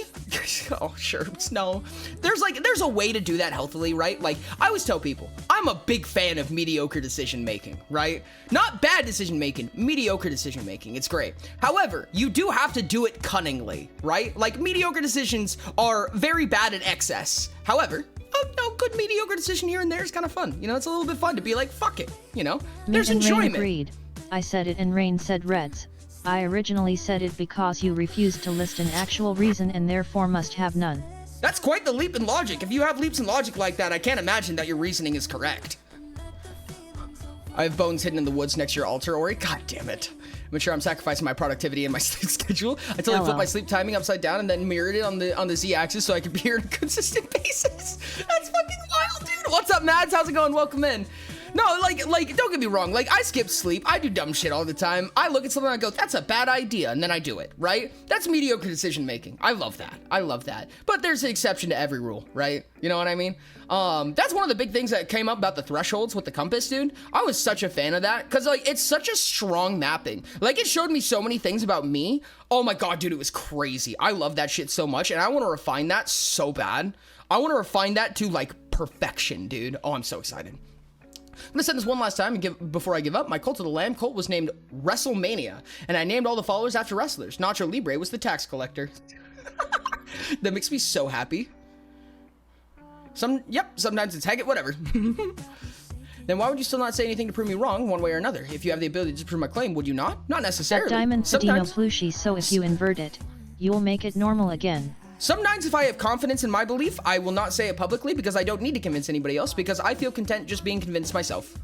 Speaker 1: oh sure, no. There's a way to do that healthily, right? Like, I always tell people, I'm a big fan of mediocre decision making, right? Not bad decision making, mediocre decision making, it's great. However, you do have to do it cunningly, right? Like, mediocre decisions are very bad in excess. However, a good mediocre decision here and there is kind of fun. You know, it's a little bit fun to be like, fuck it, you know? There's enjoyment.
Speaker 2: Rain agreed. I said it and Rain said Reds. I originally said it because you refused to list an actual reason and therefore must have none.
Speaker 1: That's quite the leap in logic. If you have leaps in logic like that, I can't imagine that your reasoning is correct. I have bones hidden in the woods next to your altar, Ori. God damn it. I'm sure I'm sacrificing my productivity and my sleep schedule. I totally flipped my sleep timing upside down and then mirrored it on the Z-axis so I could be here on a consistent basis. That's fucking wild, dude. What's up, Mads? How's it going? Welcome in. No, like, don't get me wrong. Like, I skip sleep. I do dumb shit all the time. I look at something and I go, that's a bad idea, and then I do it, right? That's mediocre decision making. I love that. I love that. But there's an exception to every rule, right? You know what I mean? That's one of the big things that came up about the thresholds with the compass, dude. I was such a fan of that because, like, it's such a strong mapping. Like, it showed me so many things about me. Oh my god, dude, it was crazy. I love that shit so much, and I want to refine that so bad. I want to refine that to, like, perfection, dude. Oh, I'm so excited. I'm gonna send this one last time and before I give up. My Cult of the Lamb cult was named WrestleMania, and I named all the followers after wrestlers. Nacho Libre was the tax collector. That makes me so happy. Sometimes it's Haggett, whatever. Then why would you still not say anything to prove me wrong one way or another? If you have the ability to prove my claim, would you not? Not necessarily.
Speaker 2: That diamond
Speaker 1: Sometimes.
Speaker 2: Padino Plushie, so if you invert it, you'll make it normal again.
Speaker 1: Sometimes if I have confidence in my belief, I will not say it publicly because I don't need to convince anybody else because I feel content just being convinced myself.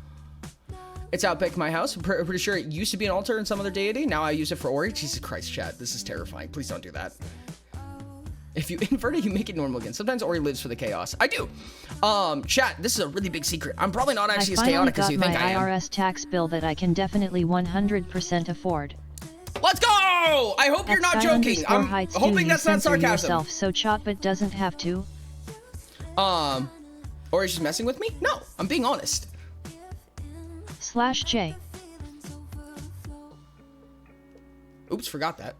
Speaker 1: It's out back my house. I'm pretty sure it used to be an altar in some other deity. Now I use it for Ori. Jesus Christ, chat. This is terrifying. Please don't do that. If you invert it, you make it normal again. Sometimes Ori lives for the chaos. I do. Chat, this is a really big secret. I'm probably not actually as chaotic as you think I am.
Speaker 2: I finally got my IRS tax bill that I can definitely 100% afford.
Speaker 1: Let's go! I hope you're not joking. I'm hoping that's not sarcasm.
Speaker 2: Yourself so Chotbot doesn't have to.
Speaker 1: Or is she messing with me? No, I'm being honest.
Speaker 2: /J.
Speaker 1: Oops, forgot that.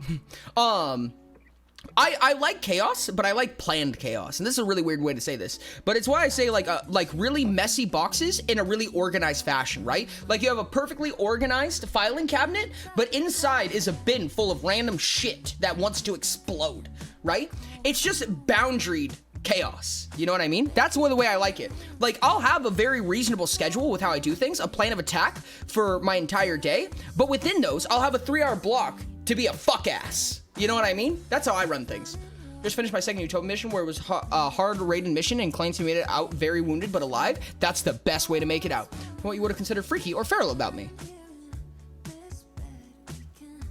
Speaker 1: I like chaos, but I like planned chaos. And this is a really weird way to say this, but it's why I say like really messy boxes in a really organized fashion, right? Like you have a perfectly organized filing cabinet, but inside is a bin full of random shit that wants to explode, right? It's just boundaried chaos. You know what I mean? That's the way I like it. Like I'll have a very reasonable schedule with how I do things, a plan of attack for my entire day, but within those, I'll have a 3-hour block to be a fuck ass. You know what I mean? That's how I run things. Just finished my second Utopia mission where it was a hard raiden mission and claims he made it out very wounded but alive. That's the best way to make it out. What you would have considered freaky or feral about me.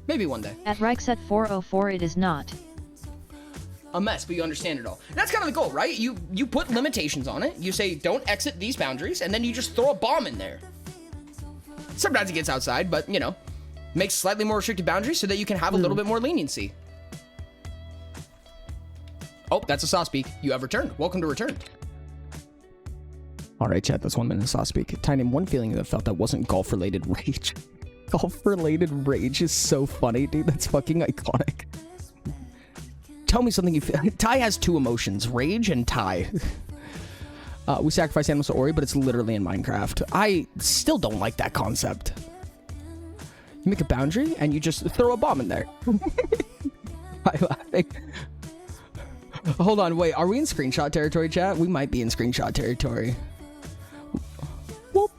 Speaker 1: Maybe one day.
Speaker 2: At Reichset 404 it is not
Speaker 1: a mess, but you understand it all. And that's kind of the goal, right? You put limitations on it. You say don't exit these boundaries and then you just throw a bomb in there. Sometimes it gets outside, but you know. Makes slightly more restricted boundaries so that you can have a little bit more leniency. Oh, that's a sauce speak. You have returned. Welcome to return. All right, chat. That's 1 minute of sauce speak. Tiny, one feeling that felt that wasn't golf-related rage. Golf-related rage is so funny, dude. That's fucking iconic. Tell me something you feel. Ty has 2 emotions: rage and Ty. We sacrifice animals to Ori, but it's literally in Minecraft. I still don't like that concept. You make a boundary and you just throw a bomb in there. I'm laughing. Hold on, wait, are we in screenshot territory, chat? We might be in screenshot territory. Whoop.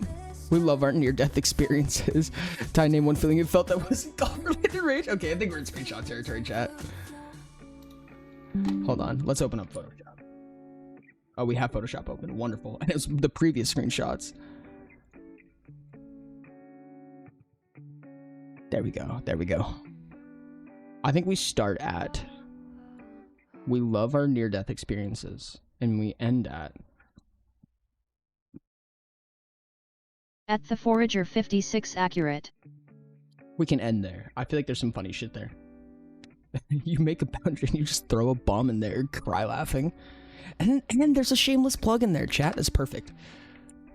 Speaker 1: We love our near-death experiences. Ty, name one feeling you felt that wasn't golf-related rage. Okay, I think we're in screenshot territory, chat. Hold on, let's open up Photoshop. Oh, we have Photoshop open. Wonderful. And it was the previous screenshots. There we go. There we go. I think we start at we love our near-death experiences and we end at
Speaker 2: the Forager 56 accurate.
Speaker 1: We can end there. I feel like there's some funny shit there. You make a boundary and you just throw a bomb in there, cry laughing. And then there's a shameless plug in there, chat. That's perfect.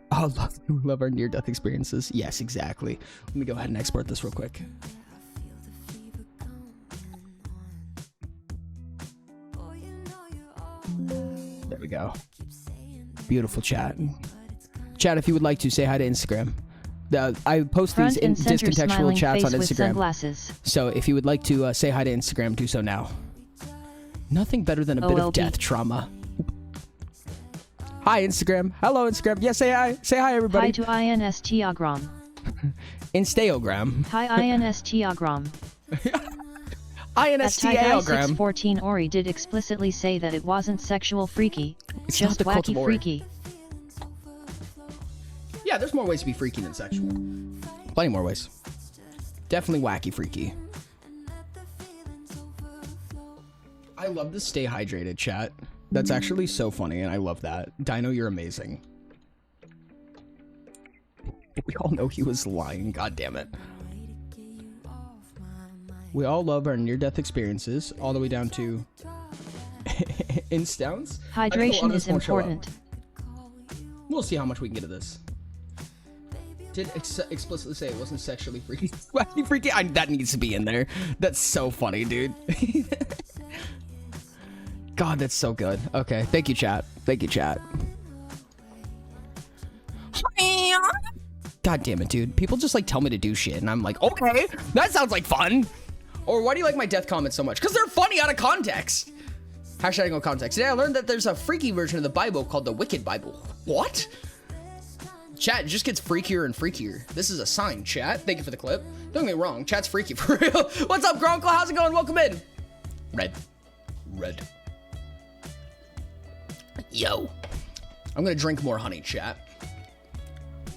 Speaker 1: Oh, love our near-death experiences. Yes, exactly. Let me go ahead and export this real quick. There we go. Beautiful chat. Chat, if you would like to, say hi to Instagram. I post these discontextual chats on Instagram. So if you would like to say hi to Instagram, do so now. Nothing better than a bit of death trauma. Hi, Instagram. Hello, Instagram. Yes, say hi. Say hi, everybody.
Speaker 2: Hi to INSTogram.
Speaker 1: Instagram.
Speaker 2: Hi, INSTogram. That
Speaker 1: INSTAL, Graham.
Speaker 2: 614 Ori did explicitly say that it wasn't sexual freaky,
Speaker 1: It's
Speaker 2: just
Speaker 1: not the cult of
Speaker 2: wacky
Speaker 1: Ori.
Speaker 2: freaky.
Speaker 1: Yeah, there's more ways to be freaky than sexual. Plenty more ways. Definitely wacky freaky. I love the stay hydrated chat. That's actually so funny, and I love that. Dino, you're amazing. We all know he was lying, god damn it. We all love our near-death experiences, all the way down to instance.
Speaker 2: Hydration is important.
Speaker 1: We'll see how much we can get of this. Did explicitly say it wasn't sexually freaky. Wacky freaky? That needs to be in there. That's so funny, dude. God, that's so good. Okay, thank you, chat. Thank you, chat. God damn it, dude. People just like tell me to do shit, and I'm like, okay, that sounds like fun. Or why do you like my death comments so much? Because they're funny out of context. Hashtag no context. Today I learned that there's a freaky version of the Bible called the Wicked Bible. What? Chat just gets freakier and freakier. This is a sign, chat. Thank you for the clip. Don't get me wrong, chat's freaky for real. What's up, Gronkle? How's it going? Welcome in. Red. Yo. I'm gonna drink more honey, chat.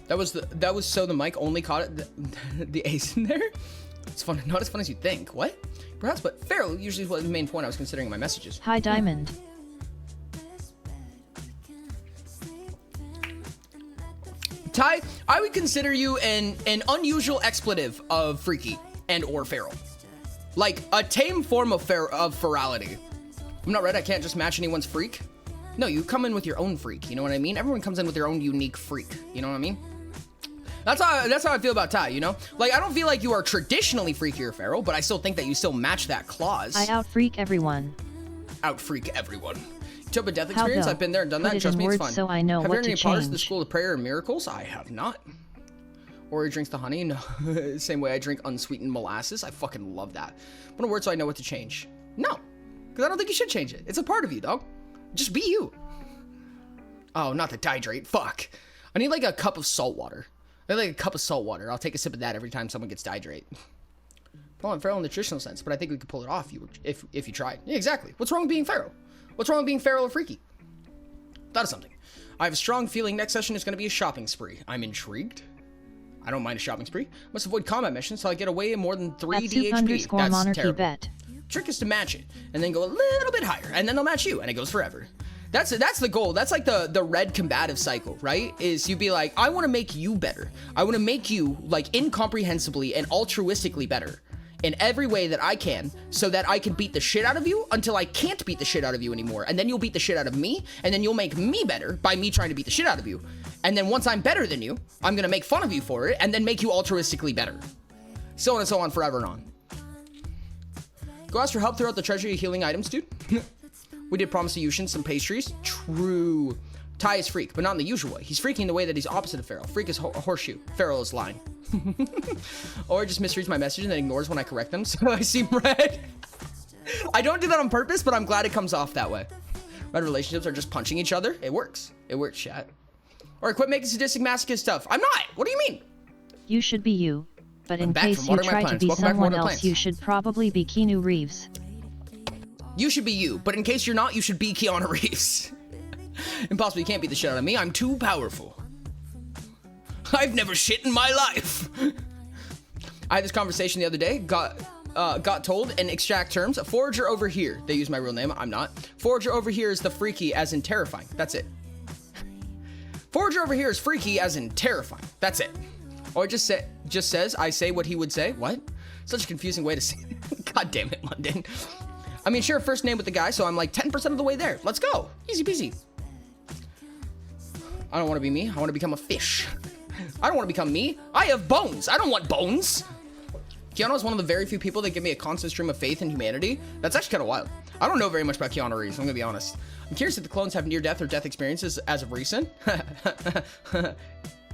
Speaker 1: That was so the mic only caught it, the ace in there. It's fun, not as fun as you think. What? Perhaps, but Pharaoh usually was the main point I was considering in my messages.
Speaker 2: Hi, Diamond.
Speaker 1: Ty, I would consider you an unusual expletive of freaky and or feral. Like a tame form of ferality. I'm not red, I can't just match anyone's freak. No, you come in with your own freak, you know what I mean? Everyone comes in with their own unique freak, you know what I mean? That's how I feel about Ty, you know? Like, I don't feel like you are traditionally freaky or feral, but I still think that you still match that clause.
Speaker 2: I out-freak everyone.
Speaker 1: Out-freak everyone. Took a death
Speaker 2: How
Speaker 1: experience,
Speaker 2: though?
Speaker 1: I've been there and done
Speaker 2: Put
Speaker 1: that,
Speaker 2: it
Speaker 1: trust
Speaker 2: in
Speaker 1: me, it's
Speaker 2: words
Speaker 1: fun.
Speaker 2: so I know
Speaker 1: have
Speaker 2: what
Speaker 1: you
Speaker 2: to
Speaker 1: any parts of the
Speaker 2: change.
Speaker 1: School of Prayer and Miracles? I have not. Or he drinks the honey, no. Same way I drink unsweetened molasses, I fucking love that. But a word so I know what to change. No, because I don't think you should change it. It's a part of you, dog. Just be you. Oh, not the dehydrate, fuck. I need like a cup of salt water. I need like a cup of salt water. I'll take a sip of that every time someone gets dehydrate. Well, I'm feral in the traditional sense, but I think we could pull it off if you tried. Yeah, exactly. What's wrong with being feral? What's wrong with being feral or freaky? Thought of something. I have a strong feeling next session is going to be a shopping spree. I'm intrigued. I don't mind a shopping spree. Must avoid combat missions so I get away in more than 3 DHP. That's
Speaker 2: monarchy
Speaker 1: terrible.
Speaker 2: bet.
Speaker 1: Trick is to match it, and then go a little bit higher, and then they'll match you, and it goes forever. That's the goal. That's like the red combative cycle, right? Is you be like, I want to make you better. I want to make you like incomprehensibly and altruistically better in every way that I can, so that I can beat the shit out of you until I can't beat the shit out of you anymore. And then you'll beat the shit out of me, and then you'll make me better by me trying to beat the shit out of you. And then once I'm better than you, I'm gonna make fun of you for it, and then make you altruistically better. So on and so on, forever and on. Go ask for help throughout the treasury of healing items, dude. We did promise to Yushin some pastries. True. Ty is freak, but not in the usual way. He's freaking in the way that he's opposite of feral. Freak is horseshoe. Feral is line. Or just misreads my message and then ignores when I correct them, so I seem red. I don't do that on purpose, but I'm glad it comes off that way. Red relationships are just punching each other. It works. It works, chat. Or quit making sadistic masochist stuff. I'm not. What do you mean?
Speaker 2: You should be you, but in
Speaker 1: back
Speaker 2: case
Speaker 1: from
Speaker 2: you
Speaker 1: watering my
Speaker 2: try to
Speaker 1: plants.
Speaker 2: be
Speaker 1: Welcome back from
Speaker 2: someone
Speaker 1: watering
Speaker 2: else,
Speaker 1: plants.
Speaker 2: you should probably be Keanu Reeves.
Speaker 1: You should be you, but in case you're not, you should be Keanu Reeves. Impossible, you can't beat the shit out of me. I'm too powerful. I've never shit in my life. I had this conversation the other day, got told in extract terms, Forager over here. They use my real name, I'm not. Forager over here is the freaky as in terrifying. That's it. Forager over here is freaky as in terrifying. That's it. Or just says, I say what he would say. What? Such a confusing way to say it. God damn it, London. I mean, share a first name with the guy, so I'm like 10% of the way there. Let's go. Easy peasy. I don't want to be me. I want to become a fish. I don't want to become me. I have bones. I don't want bones. Keanu is one of the very few people that give me a constant stream of faith in humanity. That's actually kind of wild. I don't know very much about Keanu Reeves, I'm going to be honest. I'm curious if the clones have near-death or death experiences as of recent.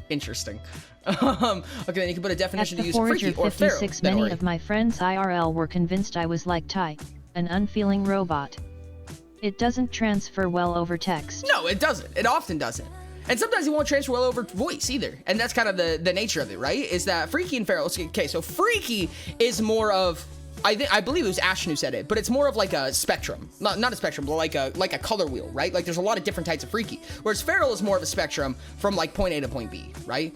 Speaker 1: Interesting. Okay, then you can put a definition
Speaker 2: At
Speaker 1: to
Speaker 2: the
Speaker 1: use freaky
Speaker 2: Forager
Speaker 1: or feral.
Speaker 2: 56,
Speaker 1: Then
Speaker 2: many
Speaker 1: Ori.
Speaker 2: of my friends IRL were convinced I was like Ty, an unfeeling robot. It doesn't transfer well over text.
Speaker 1: No, it doesn't. It often doesn't. And sometimes it won't transfer well over voice either. And that's kind of the nature of it, right? Is that freaky and feral. Okay, so freaky is more of I believe it was Ashton who said it, but it's more of like a spectrum, not a spectrum, but like a color wheel, right? Like there's a lot of different types of freaky, whereas feral is more of a spectrum from like point A to point B, right?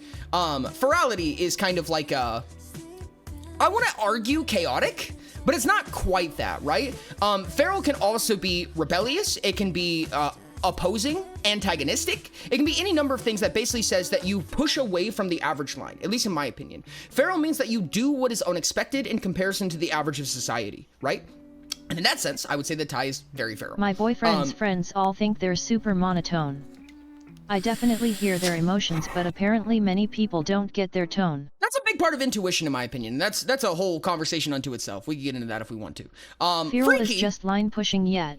Speaker 1: Ferality is kind of like a, I want to argue chaotic, but it's not quite that, right? Feral can also be rebellious. It can be opposing, antagonistic. It can be any number of things that basically says that you push away from the average line, at least in my opinion. Feral means that you do what is unexpected in comparison to the average of society, right? And in that sense, I would say that Ty is very feral.
Speaker 2: My boyfriend's friends all think they're super monotone. I definitely hear their emotions, but apparently many people don't get their tone.
Speaker 1: That's a big part of intuition, in my opinion. That's a whole conversation unto itself. We can get into that if we want to.
Speaker 2: Feral is just line pushing yet.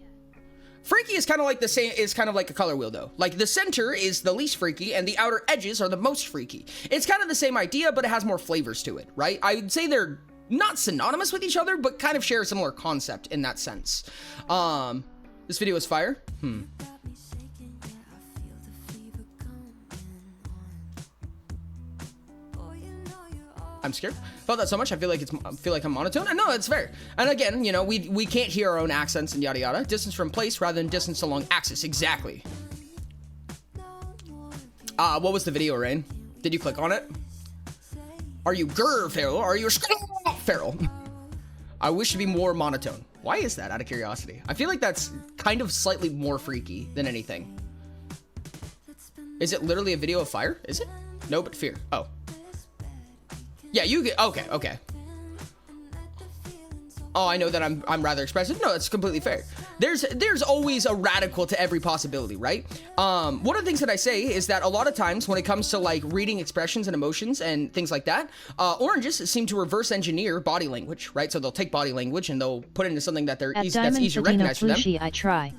Speaker 1: Freaky is kind of like the same, is kind of like a color wheel though. Like the center is the least freaky and the outer edges are the most freaky. It's kind of the same idea, but it has more flavors to it, right? I would say they're not synonymous with each other, but kind of share a similar concept in that sense. This video is fire. I'm scared. Felt that so much. I feel like I'm monotone. And no, it's fair. And again, you know, we can't hear our own accents and yada yada. Distance from place rather than distance along axis. Exactly. What was the video, Rain? Did you click on it? Are you feral? Are you feral? I wish to be more monotone. Why is that? Out of curiosity. I feel like that's kind of slightly more freaky than anything. Is it literally a video of fire? Is it? No, but fear. Oh. Yeah, you get, okay. Oh, I know that I'm rather expressive. No, that's completely fair. There's always a radical to every possibility, right? One of the things that I say is that a lot of times when it comes to like reading expressions and emotions and things like that, oranges seem to reverse engineer body language, right? So they'll take body language and they'll put it into something that that's easy to recognize for them.
Speaker 2: I try.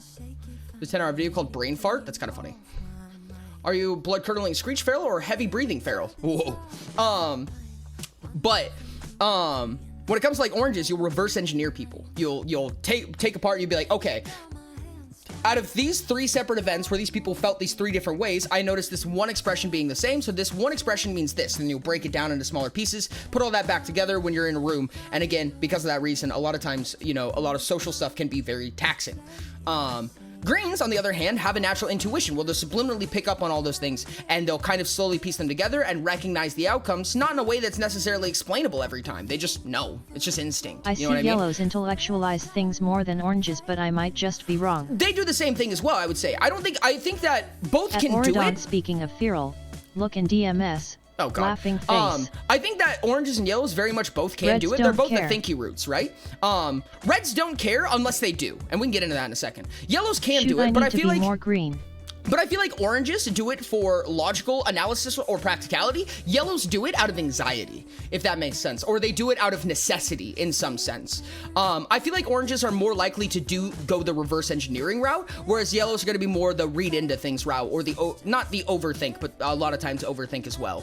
Speaker 1: There's a 10-hour video called Brain Fart. That's kind of funny. Are you blood-curdling screech feral or heavy breathing feral? Whoa. But when it comes to like oranges, you'll reverse engineer people. You'll take apart. You'll be like, okay, out of these 3 separate events where these people felt these 3 different ways, I noticed this one expression being the same. So this one expression means this. And you'll break it down into smaller pieces, put all that back together when you're in a room. And again, because of that reason, a lot of times, you know, a lot of social stuff can be very taxing. Greens, on the other hand, have a natural intuition where they'll subliminally pick up on all those things and they'll kind of slowly piece them together and recognize the outcomes, not in a way that's necessarily explainable every time. They just know. It's just instinct.
Speaker 2: I see yellows intellectualize things more than oranges, but I might just be wrong.
Speaker 1: They do the same thing as well, I would say. I think that both can do it.
Speaker 2: Speaking of feral, look in DMS.
Speaker 1: Oh god.
Speaker 2: Laughing face.
Speaker 1: I think that oranges and yellows very much both can do it. They're both the thinky roots, right? Reds don't care unless they do, and we can get into that in a second. Yellows can do it, but I feel like
Speaker 2: more green.
Speaker 1: But I feel like oranges do it for logical analysis or practicality. Yellows do it out of anxiety, if that makes sense. Or they do it out of necessity in some sense. I feel like oranges are more likely to go the reverse engineering route, whereas yellows are going to be more the read into things route, or not the overthink, but a lot of times overthink as well.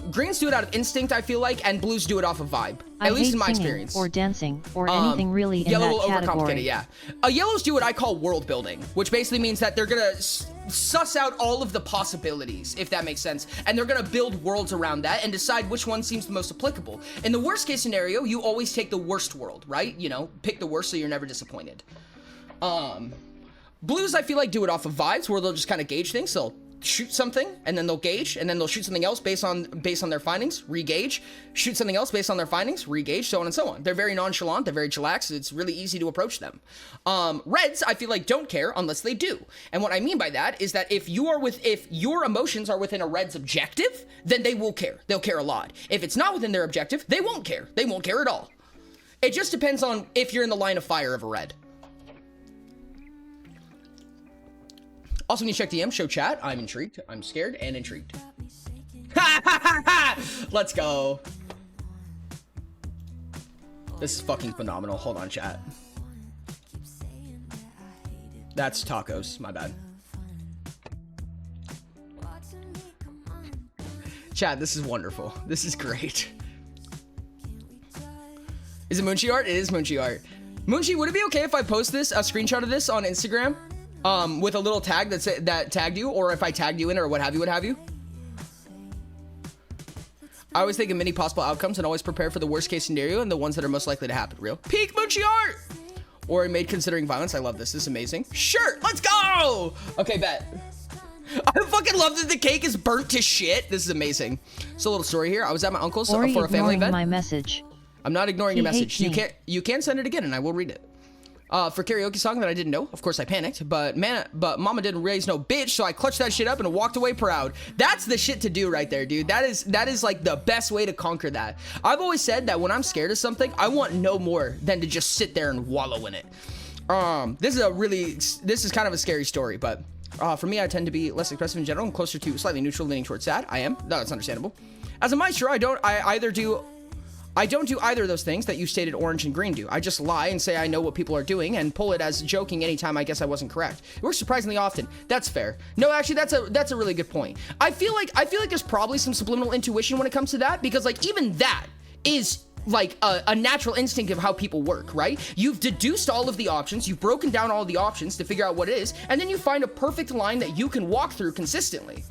Speaker 1: Greens do it out of instinct, I feel like, and blues do it off of vibe. At least in my experience.
Speaker 2: Or dancing, or anything really in that category.
Speaker 1: Yeah. Yellows do what I call world building, which basically means that they're gonna suss out all of the possibilities, if that makes sense, and they're gonna build worlds around that and decide which one seems the most applicable. In the worst case scenario, you always take the worst world, right? You know, pick the worst so you're never disappointed. Blues, I feel like, do it off of vibes, where they'll just kind of gauge things. So they'll shoot something and then they'll gauge, and then they'll shoot something else based on their findings, re-gauge, shoot something else based on their findings, re-gauge, so on and so on. They're very nonchalant, they're very chillaxed, it's really easy to approach them. Reds, I feel like, don't care unless they do. And what I mean by that is that if your emotions are within a red's objective, then they will care. They'll care a lot. If it's not within their objective, they won't care. They won't care at all. It just depends on if you're in the line of fire of a red. Also, when you check DM, show chat. I'm intrigued. I'm scared and intrigued. Let's go. This is fucking phenomenal. Hold on, chat. That's tacos. My bad. Chat, this is wonderful. This is great. Is it Munchie art? It is Munchie art. Munchie, would it be okay if I post this, a screenshot of this on Instagram? With a little tag that tagged you, or if I tagged you in, or what have you, I always think of many possible outcomes and always prepare for the worst case scenario and the ones that are most likely to happen. Real. Peak Munchie art! Or made considering violence. I love this. This is amazing. Sure, let's go! Okay, bet. I fucking love that the cake is burnt to shit. This is amazing. So a little story here. I was at my uncle's for a family event.
Speaker 2: My message.
Speaker 1: I'm not ignoring your message. You can send it again and I will read it. For karaoke song that I didn't know. Of course I panicked, but mama didn't raise no bitch, so I clutched that shit up and walked away proud. That's the shit to do right there, dude. That is like the best way to conquer that. I've always said that when I'm scared of something, I want no more than to just sit there and wallow in it. This is kind of a scary story, but for me, I tend to be less expressive in general and closer to slightly neutral, leaning towards sad. I am. No, that's understandable. As a maestro, I don't do either of those things that you stated Orange and Green do. I just lie and say I know what people are doing and pull it as joking anytime I guess I wasn't correct. It works surprisingly often. That's fair. No, actually, that's a really good point. I feel like there's probably some subliminal intuition when it comes to that, because like even that is like a natural instinct of how people work, right? You've deduced all of the options, you've broken down all of the options to figure out what it is, and then you find a perfect line that you can walk through consistently.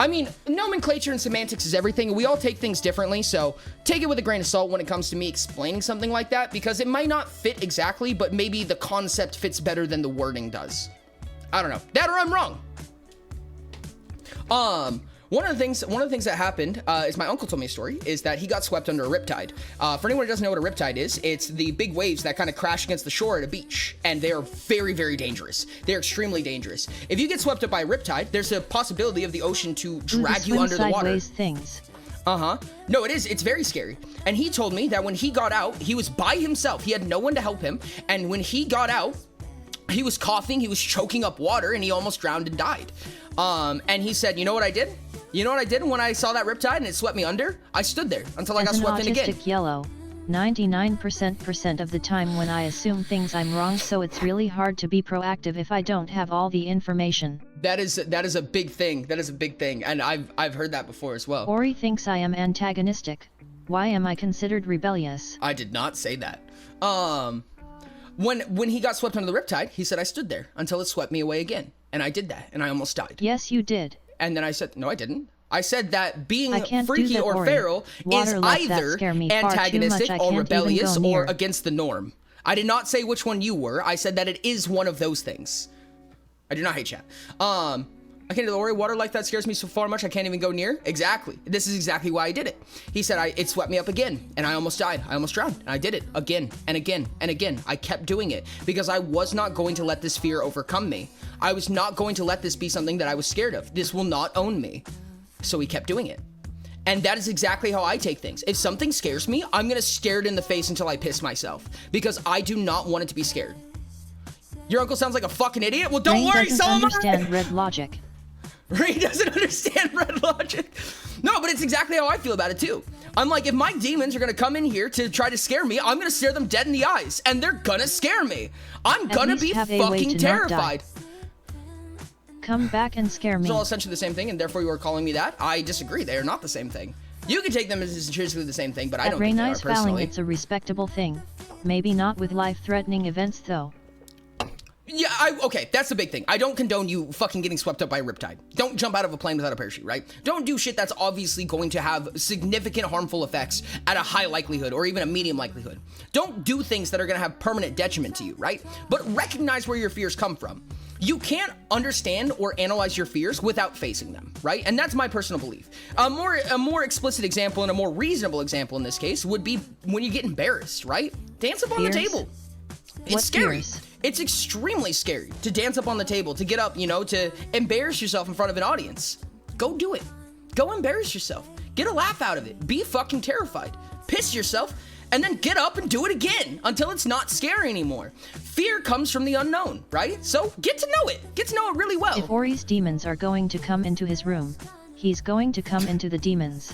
Speaker 1: I mean, nomenclature and semantics is everything. We all take things differently, so take it with a grain of salt when it comes to me explaining something like that, because it might not fit exactly, but maybe the concept fits better than the wording does. I don't know. That or I'm wrong. One of the things that happened is my uncle told me a story, is that he got swept under a riptide. For anyone who doesn't know what a riptide is, it's the big waves that kind of crash against the shore at a beach, and they are very, very dangerous. They're extremely dangerous. If you get swept up by a riptide, there's a possibility of the ocean to drag you under the water.
Speaker 2: Things.
Speaker 1: No, it is. It's very scary. And he told me that when he got out, he was by himself. He had no one to help him. And when he got out, he was coughing, he was choking up water, and he almost drowned and died. And he said, you know what I did? You know what I did when I saw that riptide and it swept me under? I stood there until I got swept in again.
Speaker 2: Yellow, 99% of the time when I assume things I'm wrong, so it's really hard to be proactive if I don't have all the information.
Speaker 1: That is a big thing. That is a big thing, and I've heard that before as well.
Speaker 2: Ori thinks I am antagonistic. Why am I considered rebellious?
Speaker 1: I did not say that. When he got swept under the riptide, he said I stood there until it swept me away again, and I did that, and I almost died.
Speaker 2: Yes, you did.
Speaker 1: And then I said, no, I didn't. I said that being freaky or feral is either antagonistic or rebellious or against the norm. I did not say which one you were. I said that it is one of those things. I do not hate chat. I can't do the Ori water like that scares me so far much I can't even go near. Exactly. This is exactly why I did it. He said it swept me up again and I almost died. I almost drowned. And I did it again and again and again. I kept doing it because I was not going to let this fear overcome me. I was not going to let this be something that I was scared of. This will not own me. So he kept doing it. And that is exactly how I take things. If something scares me, I'm going to stare it in the face until I piss myself because I do not want it to be scared. Your uncle sounds like a fucking idiot. Well, don't worry, so am I.
Speaker 2: Understand red logic.
Speaker 1: Ray doesn't understand red logic. No, but it's exactly how I feel about it too. I'm like, if my demons are gonna come in here to try to scare me, I'm gonna stare them dead in the eyes, and they're gonna scare me. I'm gonna be fucking terrified.
Speaker 2: Come back and scare me.
Speaker 1: It's all essentially the same thing, and therefore you are calling me that. I disagree. They are not the same thing. You can take them as intrinsically the same thing, but I don't think they are personally.
Speaker 2: It's a respectable thing. Maybe not with life-threatening events, though.
Speaker 1: Yeah, okay, that's the big thing. I don't condone you fucking getting swept up by a riptide. Don't jump out of a plane without a parachute, right? Don't do shit that's obviously going to have significant harmful effects at a high likelihood or even a medium likelihood. Don't do things that are gonna have permanent detriment to you, right? But recognize where your fears come from. You can't understand or analyze your fears without facing them, right? And that's my personal belief. A more explicit example and a more reasonable example in this case would be when you get embarrassed, right? Dance up on the table. It's scary. It's extremely scary to dance up on the table, to get up, to embarrass yourself in front of an audience. Go do it. Go embarrass yourself. Get a laugh out of it. Be fucking terrified. Piss yourself, and then get up and do it again until it's not scary anymore. Fear comes from the unknown, right? So get to know it. Get to know it really well.
Speaker 2: If Ori's demons are going to come into his room, he's going to come into the demons.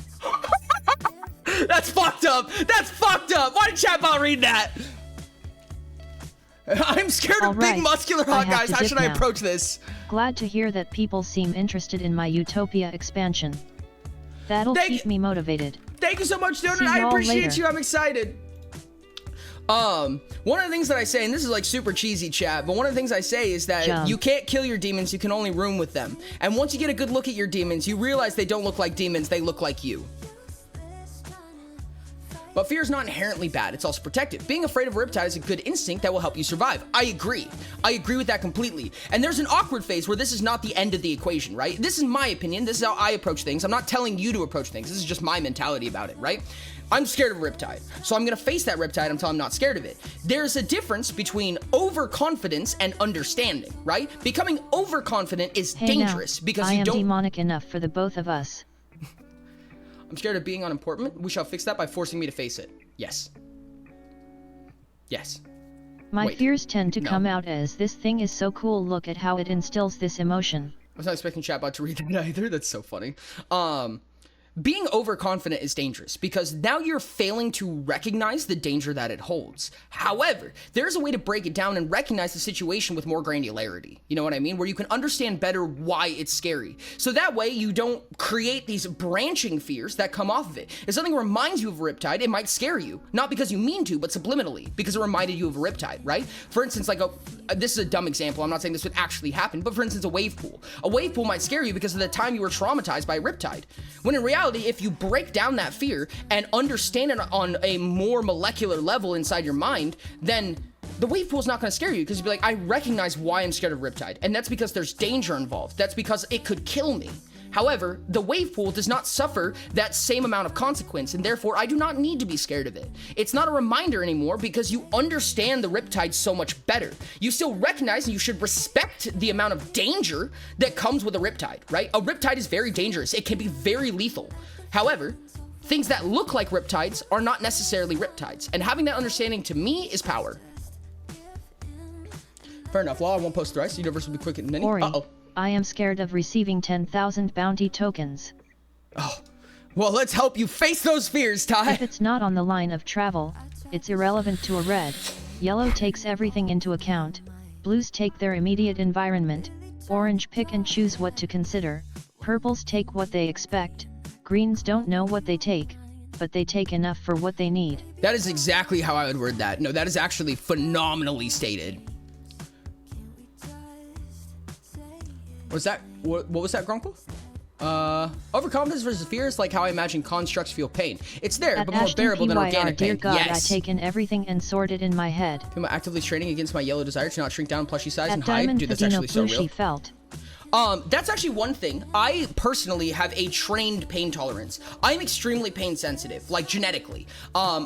Speaker 1: That's fucked up. That's fucked up. Why did Chatbot read that? I'm scared of big muscular hot guys. How should I approach this?
Speaker 2: Glad to hear that people seem interested in my Utopia expansion. That'll keep me motivated.
Speaker 1: Thank you so much, Donut. I appreciate you. I'm excited. One of the things that I say, and this is like super cheesy chat, but one of the things I say is that you can't kill your demons, you can only room with them. And once you get a good look at your demons, you realize they don't look like demons, they look like you. But fear is not inherently bad, it's also protective. Being afraid of a riptide is a good instinct that will help you survive. I agree with that completely. And there's an awkward phase where this is not the end of the equation, right? This is my opinion, this is how I approach things. I'm not telling you to approach things, this is just my mentality about it, right? I'm scared of a riptide, so I'm gonna face that riptide until I'm not scared of it. There's a difference between overconfidence and understanding, right? Becoming overconfident is dangerous because you don't—
Speaker 2: I am demonic enough for the both of us.
Speaker 1: I'm scared of being unimportant. We shall fix that by forcing me to face it. Yes. Yes.
Speaker 2: My
Speaker 1: Wait.
Speaker 2: fears tend to
Speaker 1: No.
Speaker 2: come out as this thing is so cool, look at how it instills this emotion.
Speaker 1: I was not expecting chatbot to read that either. That's so funny. Being overconfident is dangerous because now you're failing to recognize the danger that it holds. However, there's a way to break it down and recognize the situation with more granularity. You know what I mean? Where you can understand better why it's scary. So that way you don't create these branching fears that come off of it. If something reminds you of a riptide, it might scare you. Not because you mean to, but subliminally, because it reminded you of a riptide, right? For instance, like this is a dumb example. I'm not saying this would actually happen, but for instance, a wave pool. A wave pool might scare you because of the time you were traumatized by a riptide. When in reality, if you break down that fear and understand it on a more molecular level inside your mind, then the wave pool is not going to scare you because you'll be like, I recognize why I'm scared of riptide. And that's because there's danger involved. That's because it could kill me. However, the wave pool does not suffer that same amount of consequence, and therefore I do not need to be scared of it. It's not a reminder anymore because you understand the riptide so much better. You still recognize and you should respect the amount of danger that comes with a riptide, right? A riptide is very dangerous. It can be very lethal. However, things that look like riptides are not necessarily riptides, and having that understanding to me is power. Fair enough. Law, I won't post thrice. Universe will be quick and many.
Speaker 2: Ori,
Speaker 1: Uh-oh.
Speaker 2: I am scared of receiving 10,000 bounty tokens.
Speaker 1: Oh, well, let's help you face those fears, Ty.
Speaker 2: If it's not on the line of travel, it's irrelevant to a red. Yellow takes everything into account. Blues take their immediate environment. Orange pick and choose what to consider. Purples take what they expect. Greens don't know what they take, but they take enough for what they need.
Speaker 1: That is exactly how I would word that. No, that is actually phenomenally stated. Was that what was that, Grunkle? Overconfidence versus fear is like how I imagine constructs feel pain. It's there,
Speaker 2: At
Speaker 1: but more
Speaker 2: Ashton
Speaker 1: bearable than
Speaker 2: PYR,
Speaker 1: organic
Speaker 2: dear
Speaker 1: pain.
Speaker 2: God,
Speaker 1: Yes.
Speaker 2: I've taken everything and sorted in my head.
Speaker 1: Am I actively training against my yellow desire to not shrink down plushy size
Speaker 2: At
Speaker 1: and hide?
Speaker 2: Diamond
Speaker 1: Dude, that's
Speaker 2: Padino
Speaker 1: actually so
Speaker 2: Blue
Speaker 1: real.
Speaker 2: she felt.
Speaker 1: That's actually one thing. I personally have a trained pain tolerance. I'm extremely pain sensitive, like genetically.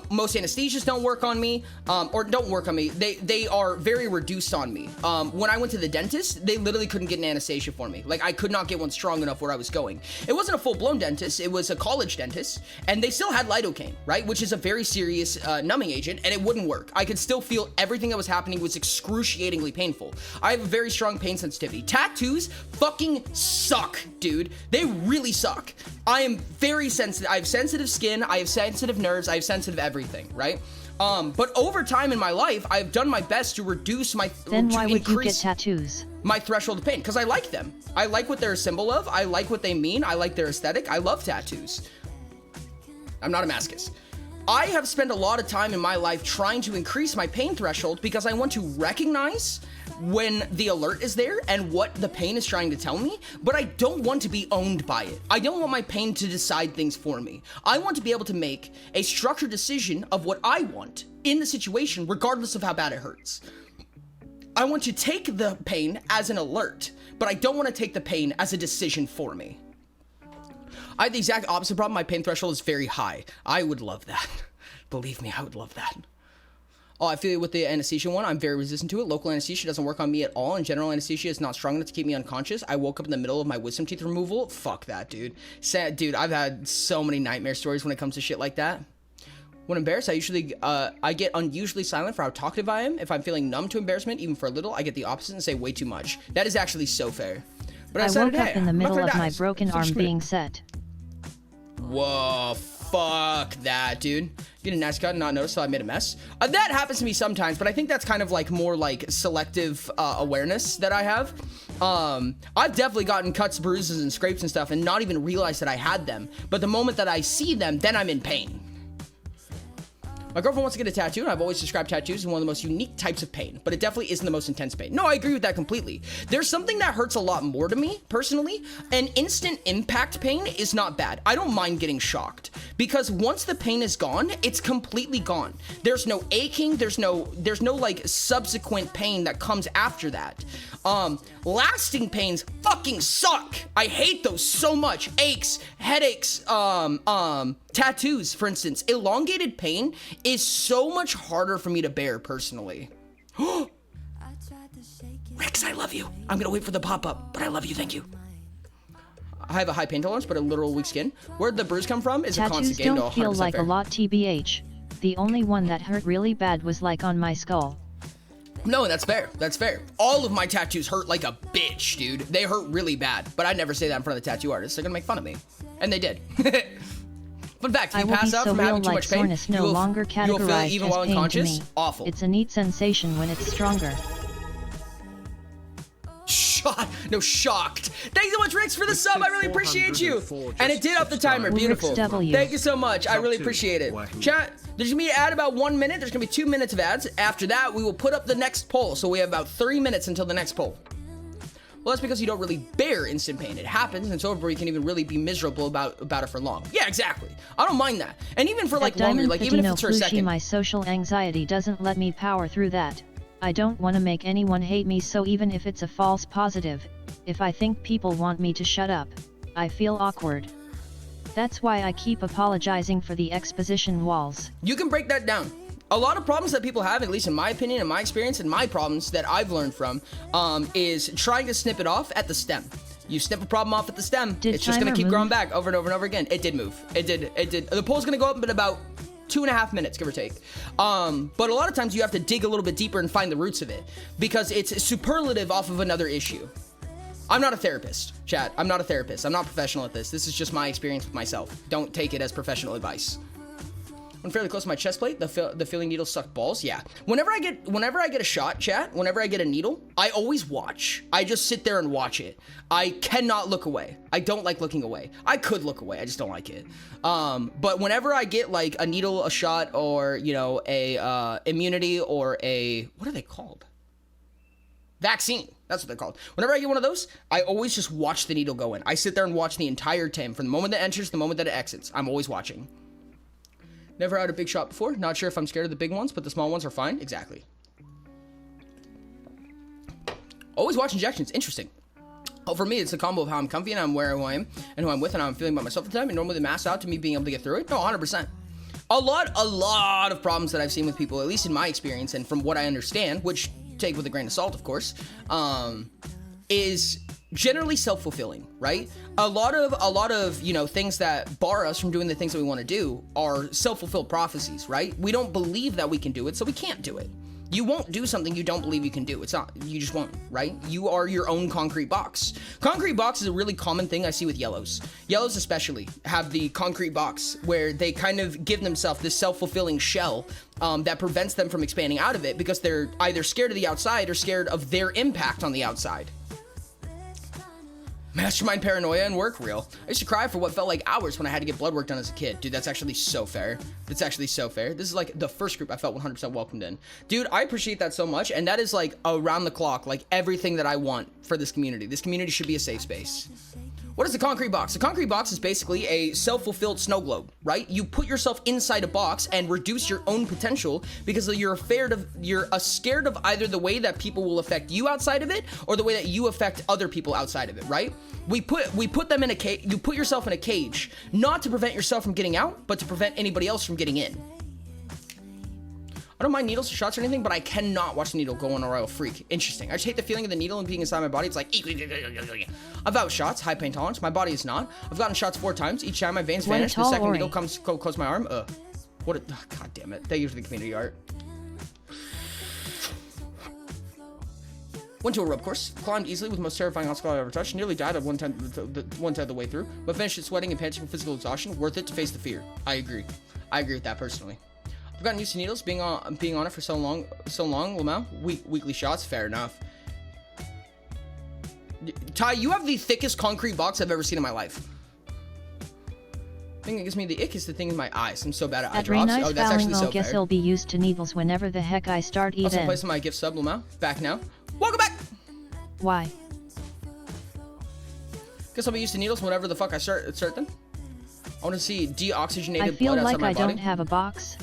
Speaker 1: Most anesthesias don't work on me, or don't work on me. They are very reduced on me. When I went to the dentist, they literally couldn't get an anesthesia for me. Like, I could not get one strong enough where I was going. It wasn't a full-blown dentist, it was a college dentist, and they still had lidocaine, right? Which is a very serious numbing agent, and it wouldn't work. I could still feel everything that was happening was excruciatingly painful. I have a very strong pain sensitivity. Tattoos fucking suck, dude. They really suck. I am very sensitive. I have sensitive skin, I have sensitive nerves, I have sensitive everything, right? But over time in my life, I've done my best to reduce my
Speaker 2: Then why would you get
Speaker 1: increase
Speaker 2: tattoos?
Speaker 1: my threshold of pain, because I like them. I like what they're a symbol of. I like what they mean. I like their aesthetic. I love tattoos. I'm not a masochist. I have spent a lot of time in my life trying to increase my pain threshold because I want to recognize when the alert is there and what the pain is trying to tell me, but I don't want to be owned by it. I don't want my pain to decide things for me. I want to be able to make a structured decision of what I want in the situation, regardless of how bad it hurts. I want to take the pain as an alert, but I don't want to take the pain as a decision for me. I have the exact opposite problem. My pain threshold is very high. I would love that. Believe me, I would love that. Oh, I feel it with the anesthesia one. I'm very resistant to it. Local anesthesia doesn't work on me at all, and general anesthesia is not strong enough to keep me unconscious. I woke up in the middle of my wisdom teeth removal. Fuck that, dude. Sad, dude, I've had so many nightmare stories when it comes to shit like that. When embarrassed, I get unusually silent for how talkative I am. If I'm feeling numb to embarrassment, even for a little, I get the opposite and say way too much. That is actually so fair. But
Speaker 2: I woke up in the middle of my broken arm being set.
Speaker 1: Whoa, fuck that, dude. Get a nice cut and not notice till I made a mess. That happens to me sometimes, but I think that's kind of like more like selective awareness that I have. I've definitely gotten cuts, bruises, and scrapes and stuff and not even realized that I had them. But the moment that I see them, then I'm in pain. My girlfriend wants to get a tattoo, and I've always described tattoos as one of the most unique types of pain, but it definitely isn't the most intense pain. No, I agree with that completely. There's something that hurts a lot more to me, personally, and instant impact pain is not bad. I don't mind getting shocked, because once the pain is gone, it's completely gone. There's no aching, there's no like subsequent pain that comes after that. Lasting pains fucking suck. I hate those so much. Aches, headaches, tattoos, for instance. Elongated pain is so much harder for me to bear personally. Rex, I love you. I'm gonna wait for the pop-up, but I love you, thank you. I have a high pain tolerance, but a literal weak skin. Where'd the bruise come from? Is a constant game.
Speaker 2: Tattoos don't feel like a lot, TBH. The only one that hurt really bad was like on my skull.
Speaker 1: No, that's fair. That's fair. All of my tattoos hurt like a bitch, dude. They hurt really bad. But I'd never say that in front of the tattoo artist. They're gonna make fun of me. And they did. Fun fact, if you pass out from having too much pain, you will feel it even while unconscious. Awful.
Speaker 2: It's a neat sensation when it's stronger.
Speaker 1: Shocked. Thanks so much, Rix, for the sub. I really appreciate you. And it did up the timer. Beautiful. Thank you so much. I really appreciate it. Chat, there's gonna be an ad about 1 minute. There's gonna be 2 minutes of ads. After that, we will put up the next poll. So we have about 3 minutes until the next poll. Well, that's because you don't really bear instant pain. It happens, and it's over before you can even really be miserable about it for long. Yeah, exactly. I don't mind that. And even for like longer, like even if it's for a second.
Speaker 2: My social anxiety doesn't let me power through that. I don't want to make anyone hate me, so even if it's a false positive, if I think people want me to shut up, I feel awkward. That's why I keep apologizing for the exposition walls.
Speaker 1: You can break that down. A lot of problems that people have, at least in my opinion, in my experience, and my problems that I've learned from, is trying to snip it off at the stem. You snip a problem off at the stem, it's just gonna keep growing back over and over and over again. It did move. It did. The poll's gonna go up in about 2.5 minutes, give or take. But a lot of times you have to dig a little bit deeper and find the roots of it, because it's superlative off of another issue. I'm not a therapist, chat. I'm not a therapist. I'm not professional at this. This is just my experience with myself. Don't take it as professional advice. When fairly close to my chest plate, the feeling needles suck balls. Yeah. Whenever I get a shot, chat, whenever I get a needle, I always watch. I just sit there and watch it. I cannot look away. I don't like looking away. I could look away. I just don't like it. But whenever I get like a needle, a shot, or, you know, a immunity, or a, what are they called? Vaccine. That's what they're called. Whenever I get one of those, I always just watch the needle go in. I sit there and watch the entire time from the moment that enters to the moment that it exits. I'm always watching. Never had a big shot before. Not sure if I'm scared of the big ones, but the small ones are fine. Exactly. Always watch injections. Interesting. Oh, for me, it's a combo of how I'm comfy and I'm where I am and who I'm with and how I'm feeling about myself at the time. And normally the mass out to me being able to get through it. No, 100%. A lot of problems that I've seen with people, at least in my experience and from what I understand, which take with a grain of salt, of course, is generally self-fulfilling, right? A lot of, you know, things that bar us from doing the things that we want to do are self-fulfilled prophecies, right? We don't believe that we can do it, so we can't do it. You won't do something you don't believe you can do. It's not, you just won't, right? You are your own concrete box. Concrete box is a really common thing I see with yellows. Yellows especially have the concrete box where they kind of give themselves this self-fulfilling shell that prevents them from expanding out of it because they're either scared of the outside or scared of their impact on the outside. Mastermind paranoia and work real. I used to cry for what felt like hours when I had to get blood work done as a kid. Dude, that's actually so fair. It's actually so fair. This is like the first group I felt 100% welcomed in. Dude, I appreciate that so much. And that is like around the clock, like everything that I want for this community. This community should be a safe space. What is the concrete box? The concrete box is basically a self-fulfilled snow globe, right? You put yourself inside a box and reduce your own potential because you're scared of either the way that people will affect you outside of it or the way that you affect other people outside of it, right? We put them in a cage. You put yourself in a cage, not to prevent yourself from getting out, but to prevent anybody else from getting in. I don't mind needles or shots or anything, but I cannot watch the needle go on or I'll freak. Interesting. I just hate the feeling of the needle and being inside my body. It's like, I've got shots, high pain tolerance. My body is not. I've gotten shots 4 times. Each time my veins vanish. The second needle comes close to my arm. God damn it. Thank you for the community art. Went to a rope course, climbed easily with the most terrifying obstacle I've ever touched, nearly died at one tenth of the way through, but finished it sweating and panting from physical exhaustion. Worth it to face the fear. I agree with that personally. I've gotten used to needles being on it for so long, Lamau. Weekly shots, fair enough. Ty, you have the thickest concrete box I've ever seen in my life. thing that gives me the ick is the thing in my eyes. I'm so bad at eye
Speaker 2: At Ray
Speaker 1: drops.
Speaker 2: Nice
Speaker 1: Oh, that's actually
Speaker 2: Fouling,
Speaker 1: so
Speaker 2: guess
Speaker 1: fair.
Speaker 2: I'll be used to needles whenever the heck I start
Speaker 1: Also,
Speaker 2: even.
Speaker 1: placing my gift sub, Lumao. Back now. Welcome back!
Speaker 2: Why?
Speaker 1: Guess I'll be used to needles whenever the fuck I start them. I want to see deoxygenated
Speaker 2: I feel
Speaker 1: blood outside
Speaker 2: like
Speaker 1: my
Speaker 2: I
Speaker 1: body.
Speaker 2: don't have a box.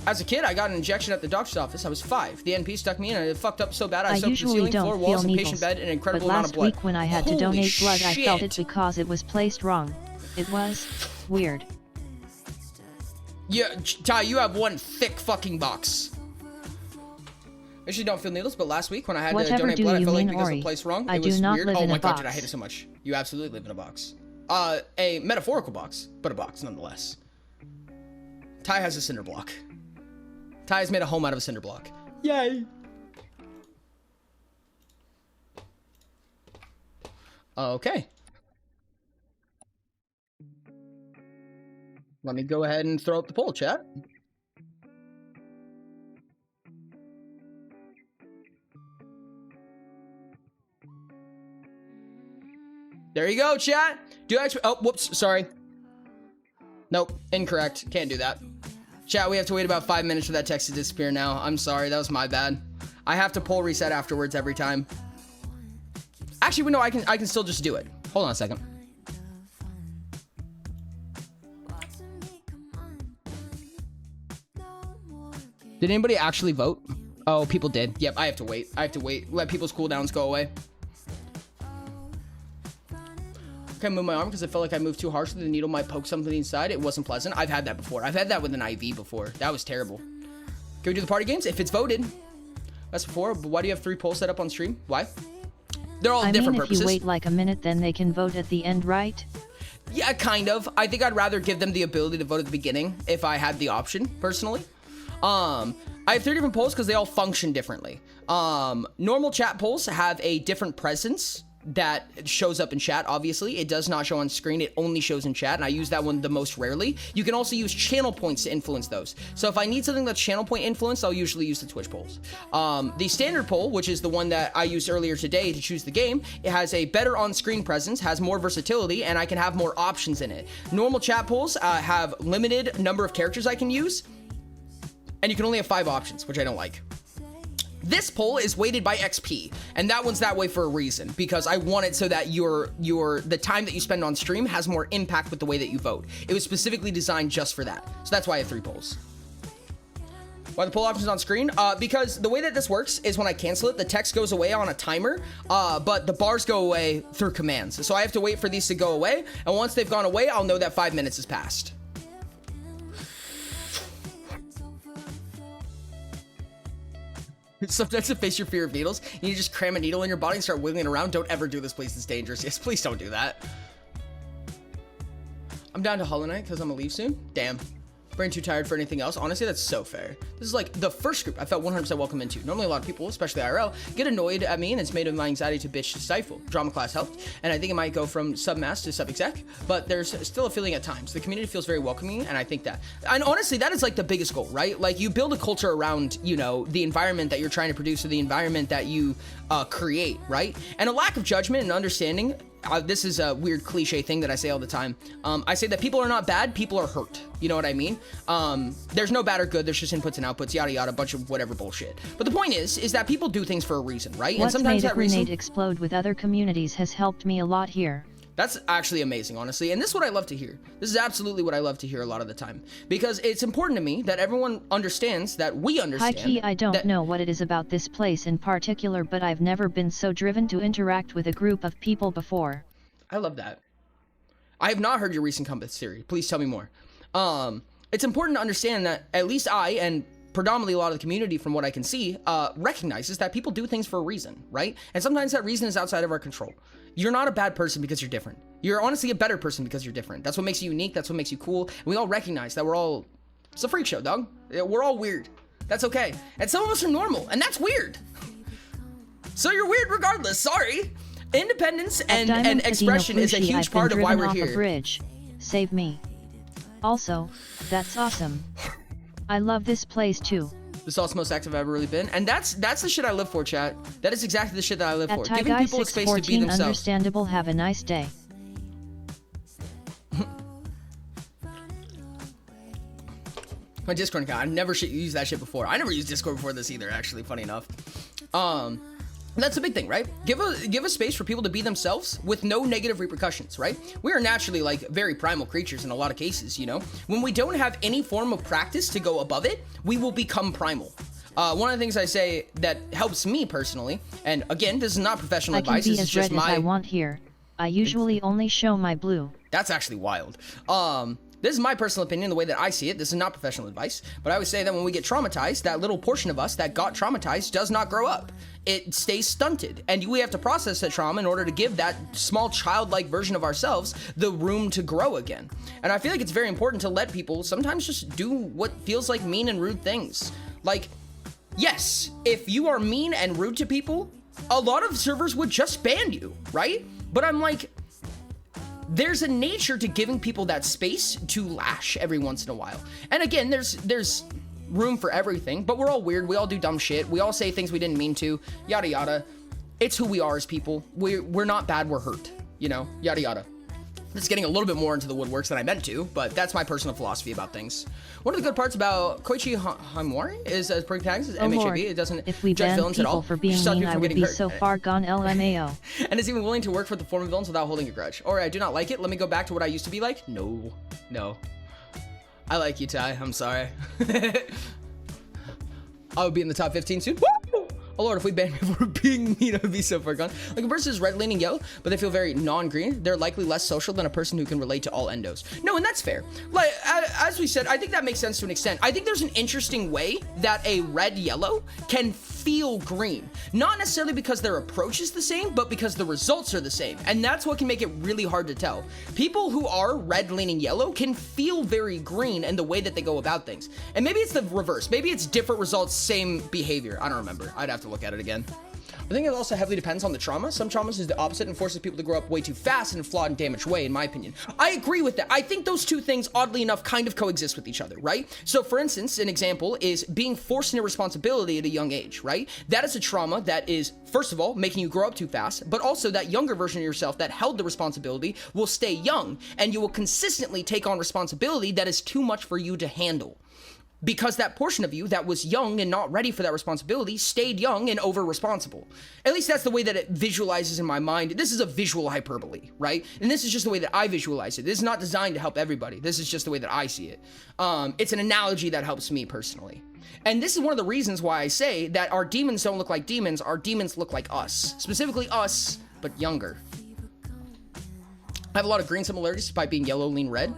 Speaker 1: As a kid, I got an injection at the doctor's office. I was 5. The NP stuck me in and it fucked up so bad I
Speaker 2: I
Speaker 1: soaked the
Speaker 2: usually
Speaker 1: ceiling,
Speaker 2: don't
Speaker 1: floor,
Speaker 2: feel
Speaker 1: walls, and patient
Speaker 2: needles,
Speaker 1: bed in an
Speaker 2: but
Speaker 1: incredible amount of
Speaker 2: last
Speaker 1: blood.
Speaker 2: week when I had to
Speaker 1: Holy
Speaker 2: donate blood, I felt it
Speaker 1: shit.
Speaker 2: because it was placed wrong. It was weird.
Speaker 1: Yeah, Ty, you have one thick fucking box. I usually don't feel needles, but last week when I had to
Speaker 2: Whatever
Speaker 1: donate
Speaker 2: do
Speaker 1: blood, I
Speaker 2: you
Speaker 1: felt like
Speaker 2: mean,
Speaker 1: because of
Speaker 2: Ori?
Speaker 1: the place wrong,
Speaker 2: I
Speaker 1: it
Speaker 2: do
Speaker 1: was
Speaker 2: not
Speaker 1: weird.
Speaker 2: live
Speaker 1: Oh
Speaker 2: in
Speaker 1: my
Speaker 2: a
Speaker 1: god, dude, I
Speaker 2: box.
Speaker 1: hate it so much. You absolutely live in a box. A metaphorical box, but a box nonetheless. Ty has a cinder block. Ty has made a home out of a cinder block. Yay! Okay. Let me go ahead and throw up the poll, chat. There you go, chat. Do I oh, whoops, sorry. Nope, incorrect. Can't do that. Chat, we have to wait about 5 minutes for that text to disappear now. I'm sorry, that was my bad. I have to poll reset afterwards every time. Actually, no, I can still just do it. Hold on a second. Did anybody actually vote? Oh, people did. Yep, I have to wait. I have to wait. Let people's cooldowns go away. Okay, move my arm because I felt like I moved too harshly. The needle might poke something inside. It wasn't pleasant. I've had that before. I've had that with an IV before. That was terrible. Can we do the party games? If it's voted. That's before. But why do you have 3 polls set up on stream? Why? They're all different
Speaker 2: if
Speaker 1: purposes.
Speaker 2: you wait like a minute, then they can vote at the end, right?
Speaker 1: Yeah, kind of. I think I'd rather give them the ability to vote at the beginning if I had the option, personally. I have 3 different polls because they all function differently. Normal chat polls have a different presence that shows up in chat. Obviously, it does not show on screen. It only shows in chat, and I use that one the most rarely. You can also use channel points to influence those. So if I need something that's channel point influenced, I'll usually use the Twitch polls. The standard poll, which is the one that I used earlier today to choose the game, it has a better on-screen presence, has more versatility, and I can have more options in it. Normal chat polls have limited number of characters I can use, and you can only have 5 options, which I don't like. This poll is weighted by XP, and that one's that way for a reason, because I want it so that the time that you spend on stream has more impact with the way that you vote. It was specifically designed just for that. So that's why I have 3 polls. Why the poll options on screen? Because the way that this works is when I cancel it, the text goes away on a timer, but the bars go away through commands. So I have to wait for these to go away, and once they've gone away, I'll know that 5 minutes has passed. Sometimes to face your fear of needles, you need to just cram a needle in your body and start wiggling around. Don't ever do this, please. It's dangerous. Yes, please don't do that. I'm down to Hollow Knight because I'm gonna leave soon. Damn. Brain too tired for anything else. Honestly, that's so fair. This is like the first group I felt 100% welcome into. Normally a lot of people, especially IRL, get annoyed at me, and it's made my anxiety to bitch to stifle. Drama class helped, and I think it might go from sub-mass to sub-exec, but there's still a feeling at times. The community feels very welcoming, and I think that. And honestly, that is like the biggest goal, right? Like you build a culture around, you know, the environment that you're trying to produce or the environment that you create, right? And a lack of judgment and understanding, this is a weird cliche thing that I say all the time. I say that people are not bad, people are hurt. You know what I mean? There's no bad or good, there's just inputs and outputs, yada yada, a bunch of whatever bullshit. But the point is that people do things for a reason, right?
Speaker 2: What's
Speaker 1: and sometimes
Speaker 2: made a
Speaker 1: that reason
Speaker 2: grenade explode with other communities has helped me a lot here.
Speaker 1: That's actually amazing, honestly. And this is what I love to hear. This is absolutely what I love to hear a lot of the time. Because it's important to me that everyone understands that we understand.
Speaker 2: High key, I don't know what it is about this place in particular, but I've never been so driven to interact with a group of people before.
Speaker 1: I love that. I have not heard your recent Compass theory. Please tell me more. It's important to understand that at least I, and predominantly a lot of the community from what I can see, recognizes that people do things for a reason, right? And sometimes that reason is outside of our control. You're not a bad person because you're different. You're honestly a better person because you're different. That's what makes you unique. That's what makes you cool. And we all recognize that it's a freak show, dog. We're all weird. That's okay. And some of us are normal, and that's weird. So you're weird regardless. Sorry. Independence and expression is a huge part of why we're here.
Speaker 2: Bridge. Save me. Also, that's awesome. I love this place too.
Speaker 1: This is the most active I've ever really been, and that's the shit I live for, chat. That is exactly the shit that I live for. Giving people a space to be themselves.
Speaker 2: Understandable. Have a nice day.
Speaker 1: My Discord account. I've never used that shit before. I never used Discord before this either, actually, funny enough. That's a big thing, right? Give a space for people to be themselves with no negative repercussions, right? We are naturally like very primal creatures in a lot of cases, you know? When we don't have any form of practice to go above it, we will become primal. One of the things I say that helps me personally, and again, this is not professional advice, this is just
Speaker 2: I can be as red as I want here. I usually only show my blue.
Speaker 1: That's actually wild. This is my personal opinion, the way that I see it. This is not professional advice, but I would say that when we get traumatized, that little portion of us that got traumatized does not grow up. It stays stunted, and we have to process that trauma in order to give that small childlike version of ourselves the room to grow again. And I feel like it's very important to let people sometimes just do what feels like mean and rude things. Like, yes, if you are mean and rude to people, a lot of servers would just ban you, right? But I'm like, there's a nature to giving people that space to lash every once in a while. And again, there's room for everything, but we're all weird. We all do dumb shit. We all say things we didn't mean to, yada, yada. It's who we are as people. We're not bad, we're hurt, you know, yada, yada. It's getting a little bit more into the woodworks than I meant to, but that's my personal philosophy about things. One of the good parts about Koichi Himawari is, as per tags, is MHAB. It doesn't
Speaker 2: if we
Speaker 1: judge
Speaker 2: ban
Speaker 1: villains at all.
Speaker 2: People for being mean, I would be so far gone LMAO.
Speaker 1: And is even willing to work for the form of villains without holding a grudge. Or I do not like it. Let me go back to what I used to be like. No. I like you, Ty. I'm sorry. I would be in the top 15 soon. Woo! Oh lord, if we ban me for being mean, I would be so far gone. Like a person is red leaning yellow, but they feel very non-green. They're likely less social than a person who can relate to all endos. No, and that's fair. Like, as we said, I think that makes sense to an extent. I think there's an interesting way that a red yellow can feel green. Not necessarily because their approach is the same, but because the results are the same. And that's what can make it really hard to tell. People who are red leaning yellow can feel very green in the way that they go about things. And maybe it's the reverse. Maybe it's different results, same behavior. I don't remember. I'd have to look at it again. I think it also heavily depends on the trauma. Some traumas is the opposite and forces people to grow up way too fast in a flawed and damaged way, in my opinion. I agree with that. I think those two things, oddly enough, kind of coexist with each other, right? So for instance, an example is being forced into responsibility at a young age, right? That is a trauma that is, first of all, making you grow up too fast, but also that younger version of yourself that held the responsibility will stay young, and you will consistently take on responsibility that is too much for you to handle. Because that portion of you that was young and not ready for that responsibility stayed young and over-responsible. At least that's the way that it visualizes in my mind. This is a visual hyperbole, right? And this is just the way that I visualize it. This is not designed to help everybody. This is just the way that I see it. It's an analogy that helps me personally. And this is one of the reasons why I say that our demons don't look like demons. Our demons look like us. Specifically us, but younger. I have a lot of green similarities despite being yellow, lean red.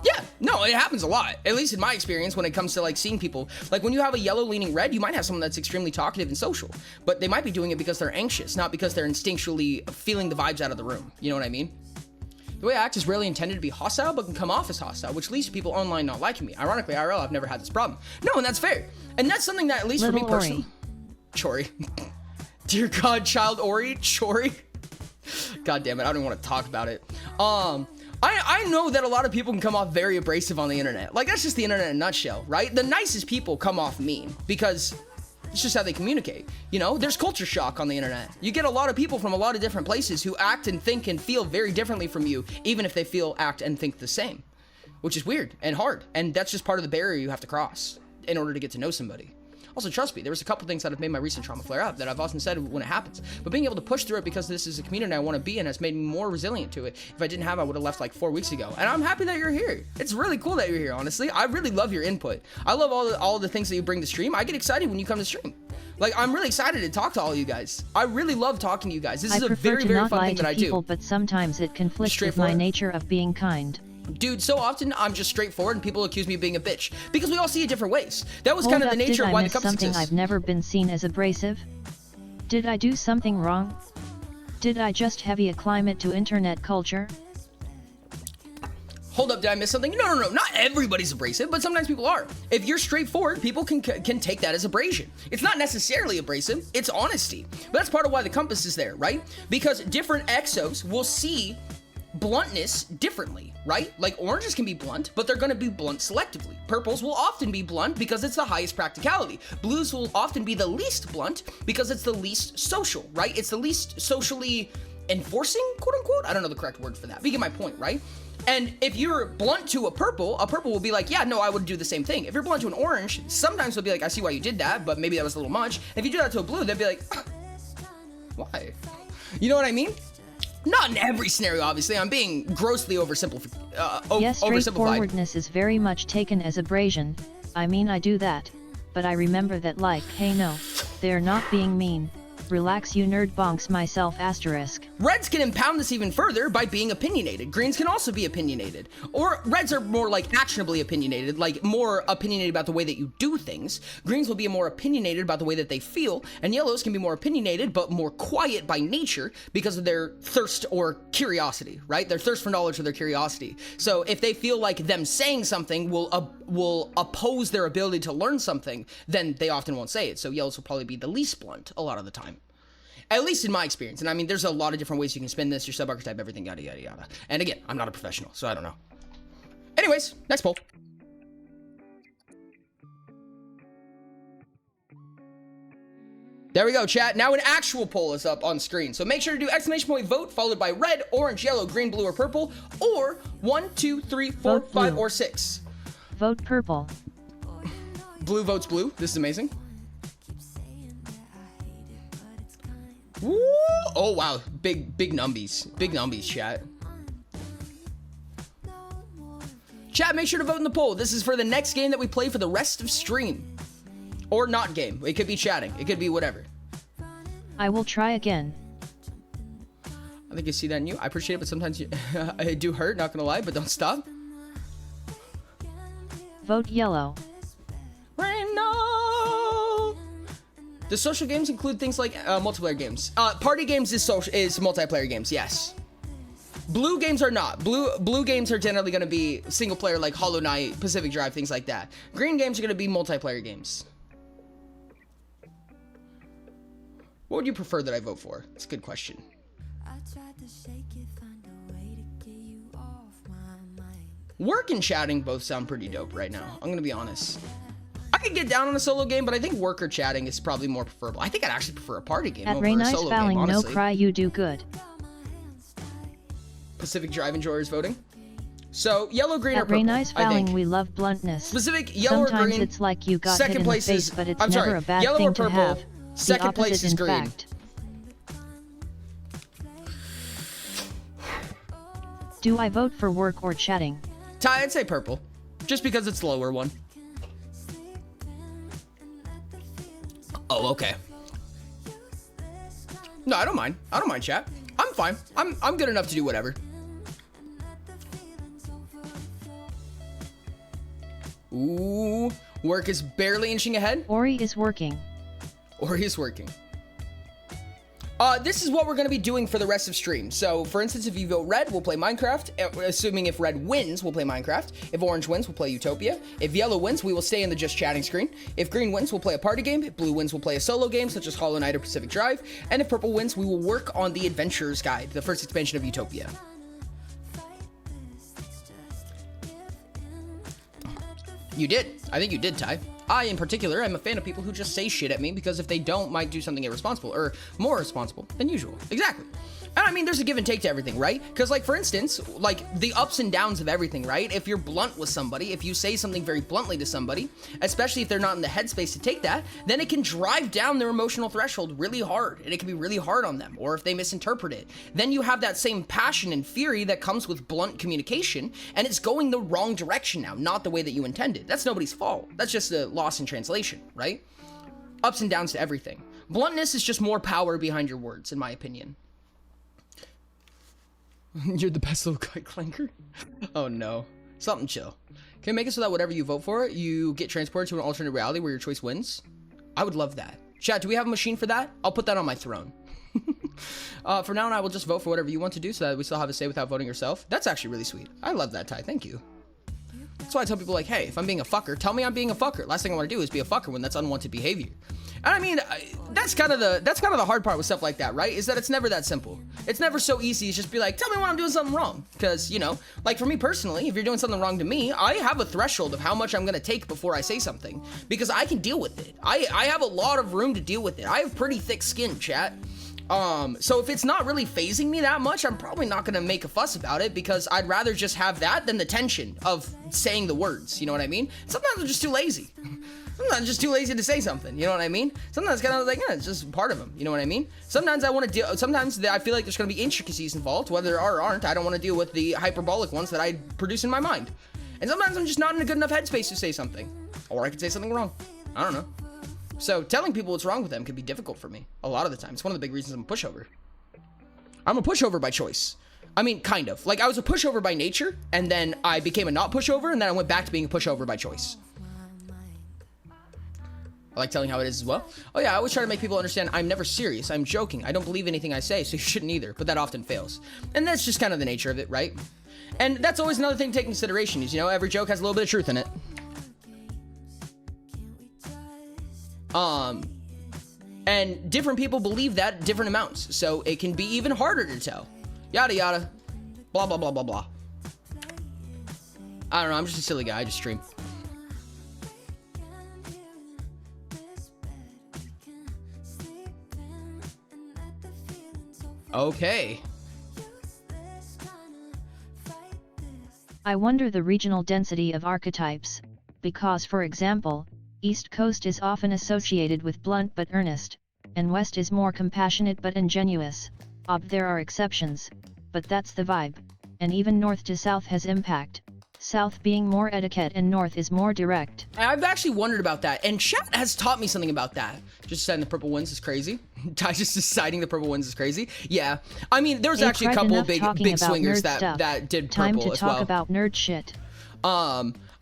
Speaker 1: Yeah, no, it happens a lot, at least in my experience when it comes to like seeing people. Like when you have a yellow leaning red, you might have someone that's extremely talkative and social, but they might be doing it because they're anxious, not because they're instinctually feeling the vibes out of the room. You know what I mean? The way I act is rarely intended to be hostile, but can come off as hostile, which leads to people online not liking me. Ironically, IRL, I've never had this problem. No, and that's fair. And that's something that, at least
Speaker 2: Little
Speaker 1: for me personally... Chori. Dear God, child Ori, Chori. God damn it, I don't even want to talk about it. I know that a lot of people can come off very abrasive on the internet. Like, that's just the internet in a nutshell, right? The nicest people come off mean because it's just how they communicate. You know, there's culture shock on the internet. You get a lot of people from a lot of different places who act and think and feel very differently from you, even if they feel, act, and think the same, which is weird and hard. And that's just part of the barrier you have to cross in order to get to know somebody. Also, trust me, there was a couple things that have made my recent trauma flare up that I've often said when it happens. But being able to push through it because this is a community I want to be in has made me more resilient to it. If I didn't have, I would have left like 4 weeks ago. And I'm happy that you're here. It's really cool that you're here, honestly. I really love your input. I love all the things that you bring to stream. I get excited when you come to stream. Like, I'm really excited to talk to all you guys. I really love talking to you guys. This is a very, very fun thing that I do.
Speaker 2: People, but sometimes it conflicts with my nature of being kind.
Speaker 1: Dude, so often I'm just straightforward and people accuse me of being a bitch because we all see it different ways. That was kind of the nature of why the cups exist.
Speaker 2: Did I miss something? I've never been seen as abrasive? Did I do something wrong? Did I just heavy acclimate to internet culture?
Speaker 1: Hold up, did I miss something? No, not everybody's abrasive, but sometimes people are. If you're straightforward, people can take that as abrasion. It's not necessarily abrasive, it's honesty. But that's part of why the compass is there, right? Because different exos will see bluntness differently, right? Like oranges can be blunt, but they're going to be blunt selectively. Purples will often be blunt because it's the highest practicality. Blues will often be the least blunt because it's the least social, right? It's the least socially enforcing, quote unquote. I don't know the correct word for that, but you get my point, right? And if you're blunt to a purple will be like, yeah, no, I would do the same thing. If you're blunt to an orange, sometimes they'll be like, I see why you did that, but maybe that was a little much. If you do that to a blue, they'll be like, why? You know what I mean? Not in every scenario, obviously. I'm being grossly oversimplified.
Speaker 2: Yes, straightforwardness is very much taken as abrasion. I mean, I do that, but I remember that like, hey no, they're not being mean. Relax you nerd bonks myself asterisk.
Speaker 1: Reds can impound this even further by being opinionated. Greens can also be opinionated. Or reds are more like actionably opinionated, like more opinionated about the way that you do things. Greens will be more opinionated about the way that they feel. And yellows can be more opinionated, but more quiet by nature because of their thirst or curiosity, right? Their thirst for knowledge or their curiosity. So if they feel like them saying something will oppose their ability to learn something, then they often won't say it. So yellows will probably be the least blunt a lot of the time. At least in my experience. And I mean, there's a lot of different ways you can spin this, your sub-archetype, everything, yada, yada, yada. And again, I'm not a professional, so I don't know. Anyways, next poll. There we go, chat. Now an actual poll is up on screen. So make sure to do exclamation point vote, followed by red, orange, yellow, green, blue, or purple, or 1, 2, 3, 4, 5, or 6.
Speaker 2: Vote purple.
Speaker 1: Blue votes blue. This is amazing. Woo! Oh wow, big numbies, chat. Chat, make sure to vote in the poll. This is for the next game that we play for the rest of stream, or not game. It could be chatting. It could be whatever.
Speaker 2: I will try again.
Speaker 1: I think you see that in you. I appreciate it, but sometimes it do hurt. Not gonna lie, but don't stop.
Speaker 2: Vote yellow.
Speaker 1: The social games include things like multiplayer games. Party games is multiplayer games, yes. Blue games are not. Blue games are generally going to be single player, like Hollow Knight, Pacific Drive, things like that. Green games are going to be multiplayer games. What would you prefer that I vote for? It's a good question. Work and chatting both sound pretty dope right now. I'm going to be honest. I could get down on a solo game, but I think work or chatting is probably more preferable. I think I'd actually prefer a party game
Speaker 2: At
Speaker 1: over a solo game, honestly.
Speaker 2: No cry, you do good.
Speaker 1: Pacific Drive enjoyers voting. So yellow, green, or purple.
Speaker 2: At Nice Fouling, we love bluntness.
Speaker 1: Specific yellow or green.
Speaker 2: Sometimes it's like you got hit in the face, but it's never a bad
Speaker 1: yellow
Speaker 2: thing
Speaker 1: or purple.
Speaker 2: to have.
Speaker 1: Second place is green.
Speaker 2: Fact. Do I vote for work or chatting?
Speaker 1: Ty, I'd say purple, just because it's the lower one. Oh, okay. No, I don't mind. I don't mind, chat. I'm fine. I'm good enough to do whatever. Ooh, work is barely inching ahead.
Speaker 2: Ori is working.
Speaker 1: Ori is working. This is what we're going to be doing for the rest of stream. So, for instance, if you vote red, we'll play Minecraft. Assuming if red wins, we'll play Minecraft. If orange wins, we'll play Utopia. If yellow wins, we will stay in the just chatting screen. If green wins, we'll play a party game. If blue wins, we'll play a solo game, such as Hollow Knight or Pacific Drive. And if purple wins, we will work on the Adventurer's Guide, the first expansion of Utopia. You did. I think you did, Ty. I, in particular, am a fan of people who just say shit at me because if they don't, might do something irresponsible or more responsible than usual. Exactly. And I mean, there's a give and take to everything, right? Because, like, for instance, like, the ups and downs of everything, right? If you're blunt with somebody, if you say something very bluntly to somebody, especially if they're not in the headspace to take that, then it can drive down their emotional threshold really hard, and it can be really hard on them. Or if they misinterpret it, then you have that same passion and fury that comes with blunt communication, and it's going the wrong direction now, not the way that you intended. That's nobody's fault. That's just a loss in translation, right? Ups and downs to everything. Bluntness is just more power behind your words, in my opinion. You're the best little kite clanker. Oh no. Something chill. Can you make it so that whatever you vote for, you get transported to an alternate reality where your choice wins? I would love that. Chat, do we have a machine for that? I'll put that on my throne. For now on, I will just vote for whatever you want to do so that we still have a say without voting yourself. That's actually really sweet. I love that, Ty. Thank you. That's why I tell people, like, hey, if I'm being a fucker, tell me I'm being a fucker. Last thing I want to do is be a fucker when that's unwanted behavior. And I mean, that's kind of the hard part with stuff like that, right? Is that it's never that simple. It's never so easy. It's just be like, tell me when I'm doing something wrong. Because, you know, like for me personally, if you're doing something wrong to me, I have a threshold of how much I'm going to take before I say something. Because I can deal with it. I have a lot of room to deal with it. I have pretty thick skin, chat. So if it's not really phasing me that much, I'm probably not gonna make a fuss about it because I'd rather just have that than the tension of saying the words, you know what I mean? Sometimes I'm just too lazy. Sometimes I'm just too lazy to say something, you know what I mean? Sometimes kind of like, it's just part of them, you know what I mean? Sometimes I want to deal, sometimes I feel like there's gonna be intricacies involved, whether there are or aren't. I don't want to deal with the hyperbolic ones that I produce in my mind. And sometimes I'm just not in a good enough headspace to say something. Or I could say something wrong. I don't know. So telling people what's wrong with them can be difficult for me a lot of the time. It's one of the big reasons I'm a pushover. I'm a pushover by choice. I mean, kind of. Like, I was a pushover by nature, and then I became a not pushover, and then I went back to being a pushover by choice. I like telling how it is as well. Oh yeah, I always try to make people understand I'm never serious. I'm joking. I don't believe anything I say, so you shouldn't either. But that often fails. And that's just kind of the nature of it, right? And that's always another thing to take into consideration is, you know, every joke has a little bit of truth in it. And different people believe that different amounts, so it can be even harder to tell. Yada yada, blah blah blah blah blah. I don't know, I'm just a silly guy, I just stream. Okay.
Speaker 2: I wonder the regional density of archetypes, because for example, East Coast is often associated with blunt but earnest, and West is more compassionate but ingenuous. There are exceptions, but that's the vibe, and even North to South has impact, South being more etiquette and North is more direct.
Speaker 1: I've actually wondered about that, and chat has taught me something about that. Just deciding the purple wins is crazy. Just deciding the purple wins is crazy. Yeah, I mean, there was actually a couple of big swingers that did purple as well.
Speaker 2: Time to talk about nerd shit.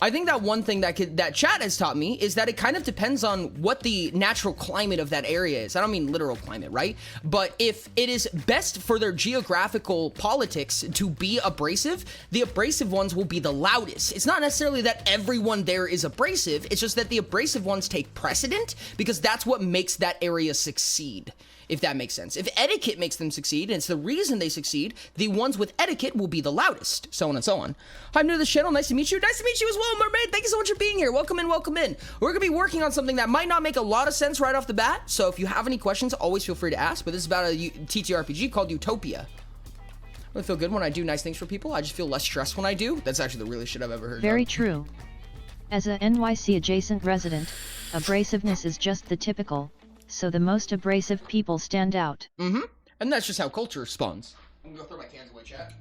Speaker 1: I think that one thing that chat has taught me is that it kind of depends on what the natural climate of that area is. I don't mean literal climate, right? But if it is best for their geographical politics to be abrasive, the abrasive ones will be the loudest. It's not necessarily that everyone there is abrasive, it's just that the abrasive ones take precedent because that's what makes that area succeed. If that makes sense. If etiquette makes them succeed, and it's the reason they succeed, the ones with etiquette will be the loudest, so on and so on. Hi, I'm new to this channel. Nice to meet you. Nice to meet you as well, Mermaid. Thank you so much for being here. Welcome in, welcome in. We're going to be working on something that might not make a lot of sense right off the bat, so if you have any questions, always feel free to ask, but this is about a TTRPG called Utopia. I really feel good when I do nice things for people. I just feel less stressed when I do. That's actually the realest shit I've ever heard.
Speaker 2: Very true. As a NYC adjacent resident, abrasiveness is just the typical, so the most abrasive people stand out.
Speaker 1: Mm-hmm. And that's just how culture spawns. I'm gonna go throw my cans away, chat.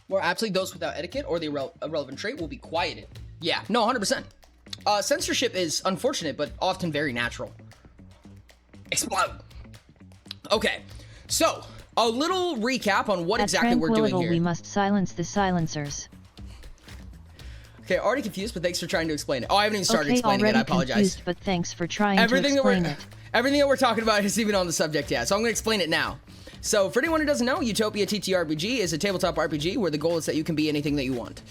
Speaker 1: More aptly, those without etiquette or the irrelevant trait will be quieted. Yeah, no, 100%. Censorship is unfortunate, but often very natural. Explode. Okay, so a little recap on what exactly we're doing here.
Speaker 2: We must silence the silencers.
Speaker 1: Okay, already confused, but thanks for trying to explain it. Oh, I haven't even started explaining it. I apologize.
Speaker 2: Confused, but thanks for trying to explain it.
Speaker 1: Everything that we're talking about isn't even on the subject yet, so I'm going to explain it now. So, for anyone who doesn't know, Utopia TTRPG is a tabletop RPG where the goal is that you can be anything that you want.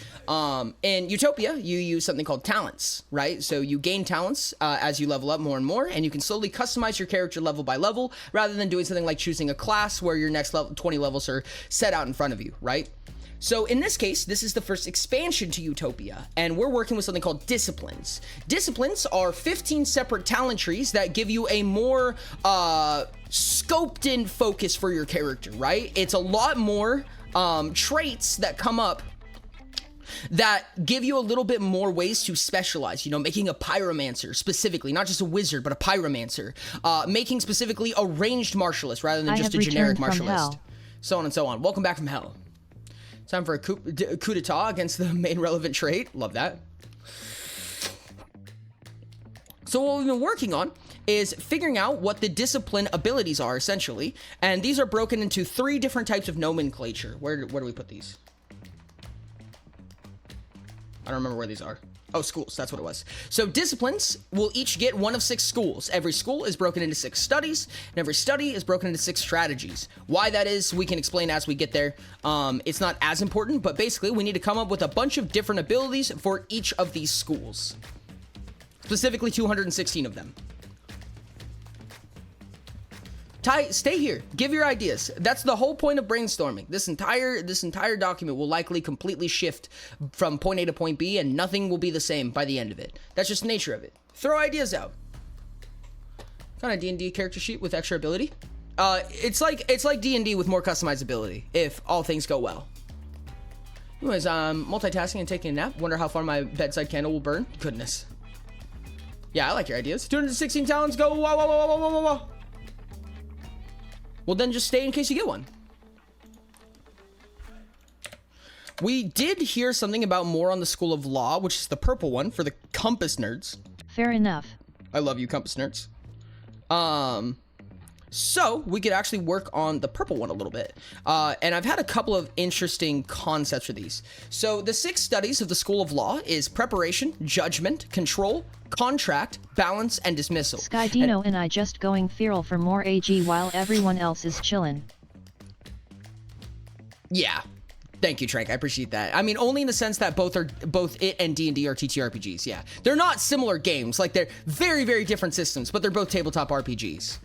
Speaker 1: In Utopia, you use something called talents, right? So you gain talents as you level up more and more, and you can slowly customize your character level by level, rather than doing something like choosing a class where your next level, 20 levels are set out in front of you, right? So in this case, this is the first expansion to Utopia, and we're working with something called disciplines. Disciplines are 15 separate talent trees that give you a more scoped in focus for your character, right? It's a lot more traits that come up that give you a little bit more ways to specialize, you know, making a pyromancer specifically, not just a wizard, but a pyromancer, making specifically a ranged martialist rather than just a generic martialist, so on and so on. Welcome back from hell. Time for a coup d'etat against the main relevant trait. Love that. So what we've been working on is figuring out what the discipline abilities are, essentially. And these are broken into 3 different types of nomenclature. Where do we put these? I don't remember where these are. Oh, schools, that's what it was. So disciplines will each get 1 of 6 schools. Every school is broken into 6 studies, and every study is broken into 6 strategies. Why that is, we can explain as we get there. It's not as important, but basically we need to come up with a bunch of different abilities for each of these schools. Specifically 216 of them. Ty, stay here. Give your ideas. That's the whole point of brainstorming. This entire document will likely completely shift from point A to point B, and nothing will be the same by the end of it. That's just the nature of it. Throw ideas out. Kind of D&D character sheet with extra ability. It's like D&D with more customizability if all things go well. Anyways, multitasking and taking a nap. Wonder how far my bedside candle will burn. Goodness. Yeah, I like your ideas. 216 talents. Go. Wah, wah, wah, wah, wah, wah, wah. Well, then just stay in case you get one. We did hear something about more on the School of Law, which is the purple one for the Compass nerds.
Speaker 2: Fair enough.
Speaker 1: I love you, Compass nerds. So we could actually work on the purple one a little bit. And I've had a couple of interesting concepts for these. So the 6 studies of the School of Law is preparation, judgment, control, contract, balance, and dismissal.
Speaker 2: Skydino and I just going feral for more AG while everyone else is chillin'.
Speaker 1: Yeah. Thank you, Trank. I appreciate that. I mean, only in the sense that both it and D&D are TTRPGs. Yeah. They're not similar games. Like, they're very, very different systems, but they're both tabletop RPGs.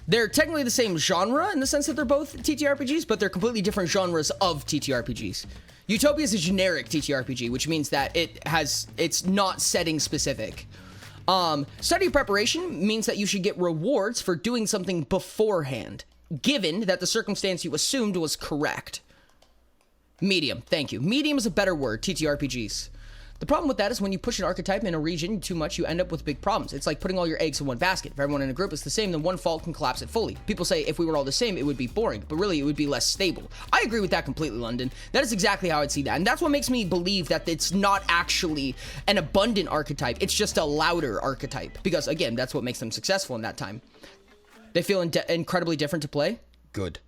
Speaker 1: They're technically the same genre in the sense that they're both TTRPGs, but they're completely different genres of TTRPGs. Utopia is a generic TTRPG, which means that it's not setting specific. Study preparation means that you should get rewards for doing something beforehand, given that the circumstance you assumed was correct. Medium, thank you. Medium is a better word, TTRPGs. The problem with that is when you push an archetype in a region too much, you end up with big problems. It's like putting all your eggs in one basket. If everyone in a group is the same, then one fault can collapse it fully. People say if we were all the same, it would be boring, but really it would be less stable. I agree with that completely, London. That is exactly how I'd see that. And that's what makes me believe that it's not actually an abundant archetype. It's just a louder archetype. Because again, that's what makes them successful in that time. They feel incredibly different to play. Good.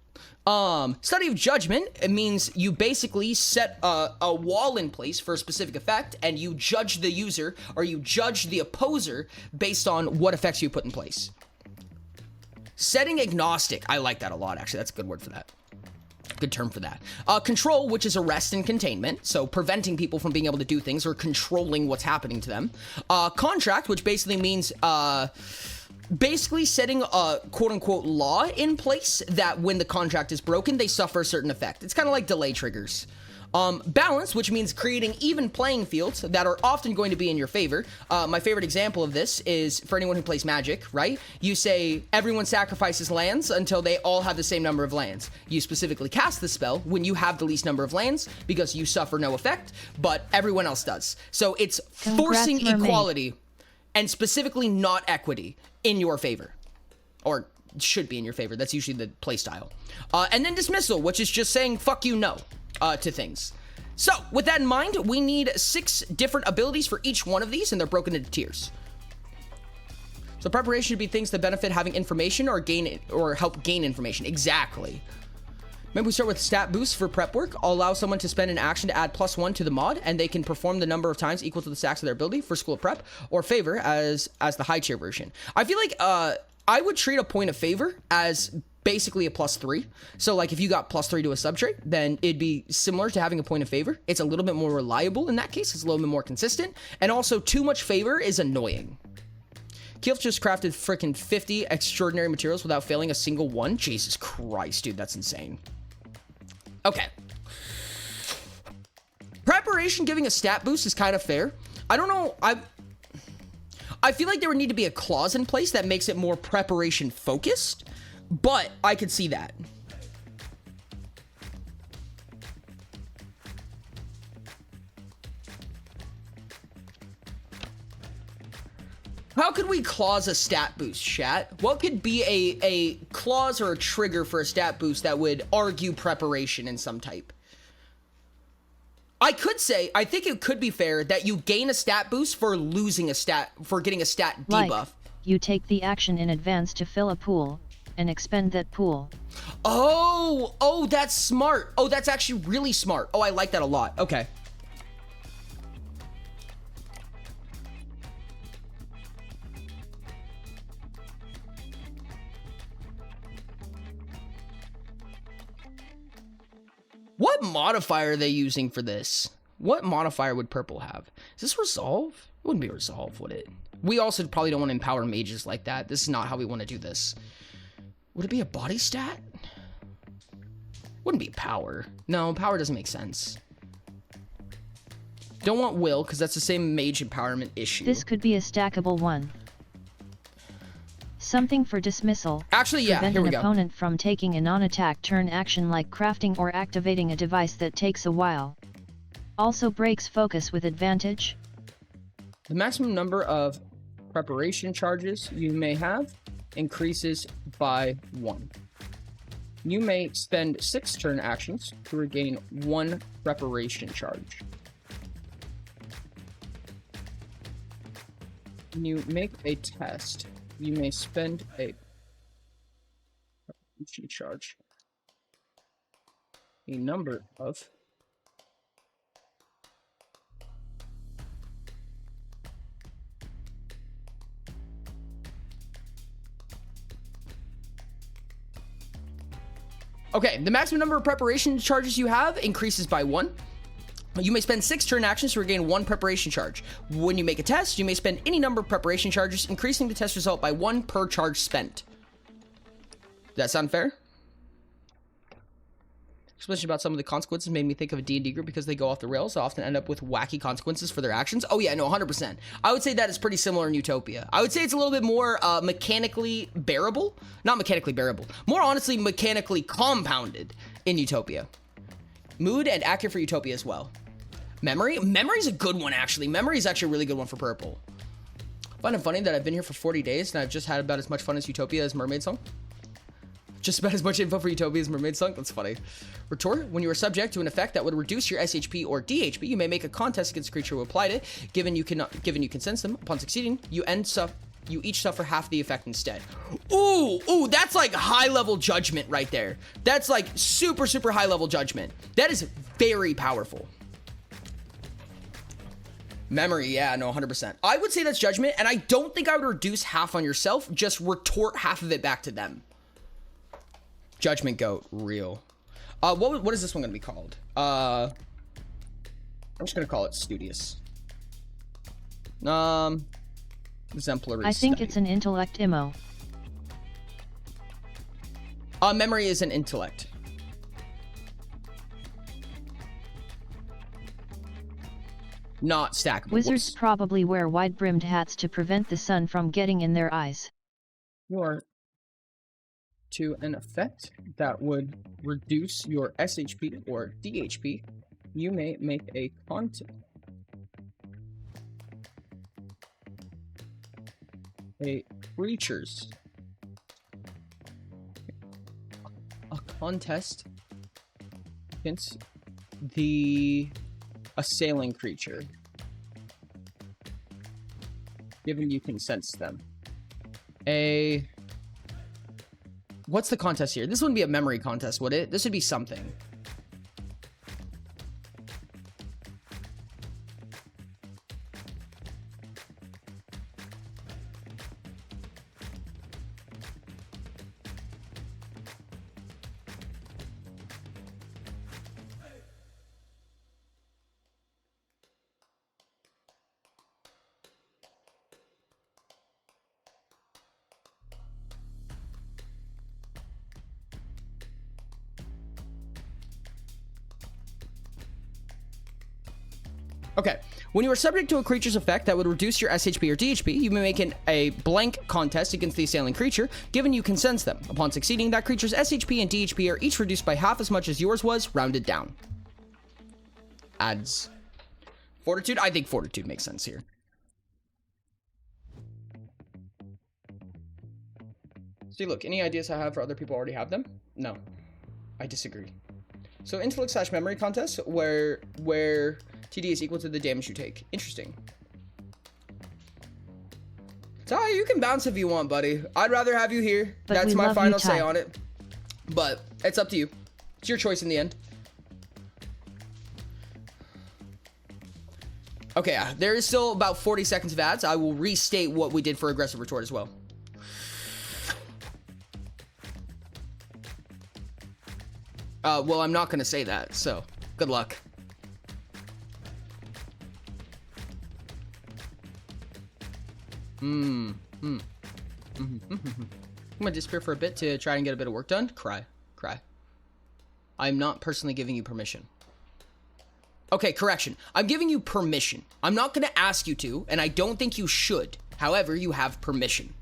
Speaker 1: Study of judgment, it means you basically set a wall in place for a specific effect, and you judge the user, or you judge the opposer based on what effects you put in place. Setting agnostic, I like that a lot, actually. That's a good word for that. Good term for that. Control, which is arrest and containment, so preventing people from being able to do things or controlling what's happening to them. Contract, which basically means, basically setting a quote-unquote law in place that when the contract is broken, they suffer a certain effect. It's kind of like delay triggers. Balance, which means creating even playing fields that are often going to be in your favor. My favorite example of this is for anyone who plays Magic, right? You say everyone sacrifices lands until they all have the same number of lands. You specifically cast the spell when you have the least number of lands because you suffer no effect, but everyone else does. So it's forcing equality and specifically not equity in your favor, or should be in your favor. That's usually the play style. And then dismissal, which is just saying fuck you no to things. So with that in mind, we need 6 different abilities for each one of these, and they're broken into tiers. So preparation should be things that benefit having information or help gain information. Exactly. Maybe we start with stat boost for prep work. I'll allow someone to spend an action to add +1 to the mod, and they can perform the number of times equal to the stacks of their ability for School of Prep, or favor as the high tier version. I feel like I would treat a point of favor as basically a +3. So like if you got +3 to a subtrait, then it'd be similar to having a point of favor. It's a little bit more reliable in that case. It's a little bit more consistent. And also too much favor is annoying. Keelf just crafted freaking 50 extraordinary materials without failing a single one. Jesus Christ, dude, that's insane. Okay. Preparation giving a stat boost is kind of fair. I don't know. I feel like there would need to be a clause in place that makes it more preparation focused, but I could see that. How could we clause a stat boost, chat? What could be a clause or a trigger for a stat boost that would argue preparation in some type? I could say, I think it could be fair that you gain a stat boost for losing a stat, for getting a stat debuff.
Speaker 2: Like, you take the action in advance to fill a pool, and expend that pool.
Speaker 1: Oh, that's smart. Oh, that's actually really smart. Oh, I like that a lot. Okay. What modifier are they using for this? What modifier would purple have? Is this resolve? It wouldn't be resolve, would it? We also probably don't want to empower mages like that. This is not how we want to do this. Would it be a body stat? Wouldn't be power. No, power doesn't make sense. Don't want will, because that's the same mage empowerment issue.
Speaker 2: This could be a stackable one. Something for dismissal.
Speaker 1: Actually, yeah,
Speaker 2: prevent
Speaker 1: here we
Speaker 2: an
Speaker 1: go.
Speaker 2: opponent from taking a non-attack turn action like crafting or activating a device that takes a while. Also breaks focus with advantage.
Speaker 1: The maximum number of preparation charges you may have increases by 1. You may spend 6 turn actions to regain 1 preparation charge. When you make a test, you may spend a preparation charge. A number of Okay, the maximum number of preparation charges you have increases by 1. You may spend 6 turn actions to regain 1 preparation charge. When you make a test, you may spend any number of preparation charges, increasing the test result by 1 per charge spent. Does that sound fair? Explanation about some of the consequences made me think of a D&D group because they go off the rails. They often end up with wacky consequences for their actions. Oh yeah, no, 100%. I would say that is pretty similar in Utopia. I would say it's a little bit more mechanically bearable. Not mechanically bearable. More honestly, mechanically compounded in Utopia. Mood and accurate for Utopia as well. Memory? Memory's a good one, actually. Memory is actually a really good one for Purple. I find it funny that I've been here for 40 days and I've just had about as much fun as Utopia as Mermaid Song. Just about as much info for Utopia as Mermaid Song? That's funny. Retort, when you are subject to an effect that would reduce your SHP or DHP, you may make a contest against a creature who applied it. Given you can sense them. Upon succeeding, you each suffer half the effect instead. Ooh, that's like high-level judgment right there. That's like super, super high-level judgment. That is very powerful. Memory, yeah, no, 100%. I would say that's judgment, and I don't think I would reduce half on yourself, just retort half of it back to them. Judgment Goat, real. What is this one gonna be called? I'm just gonna call it Studious. Exemplary.
Speaker 2: I think
Speaker 1: study.
Speaker 2: it's an intellect immo.
Speaker 1: Memory is an intellect. Not stackable.
Speaker 2: Wizards
Speaker 1: Whoops.
Speaker 2: probably wear wide-brimmed hats to prevent the sun from getting in their eyes.
Speaker 1: Or to an effect that would reduce your SHP or DHP, you may make a contest. A contest against the assailing creature, given you can sense them. What's the contest here? This wouldn't be a memory contest, would it? This would be something. Okay, when you are subject to a creature's effect that would reduce your SHP or DHP, you may make a blank contest against the assailing creature, given you can sense them. Upon succeeding, that creature's SHP and DHP are each reduced by half as much as yours was, rounded down. Adds Fortitude? I think Fortitude makes sense here. See, look, any ideas I have for other people already have them? No, I disagree. So intellect / memory contest, where TD is equal to the damage you take. Interesting. Ty, you can bounce if you want, buddy. I'd rather have you here.
Speaker 2: But
Speaker 1: that's
Speaker 2: we
Speaker 1: my
Speaker 2: love you,
Speaker 1: final
Speaker 2: Ty.
Speaker 1: say on it. But it's up to you. It's your choice in the end. Okay, there is still about 40 seconds of ads. I will restate what we did for aggressive retort as well. Well, I'm not going to say that, so good luck. I'm gonna disappear for a bit to try and get a bit of work done. Cry. Cry. I'm not personally giving you permission. Okay, correction. I'm giving you permission. I'm not gonna ask you to, and I don't think you should. However, you have permission.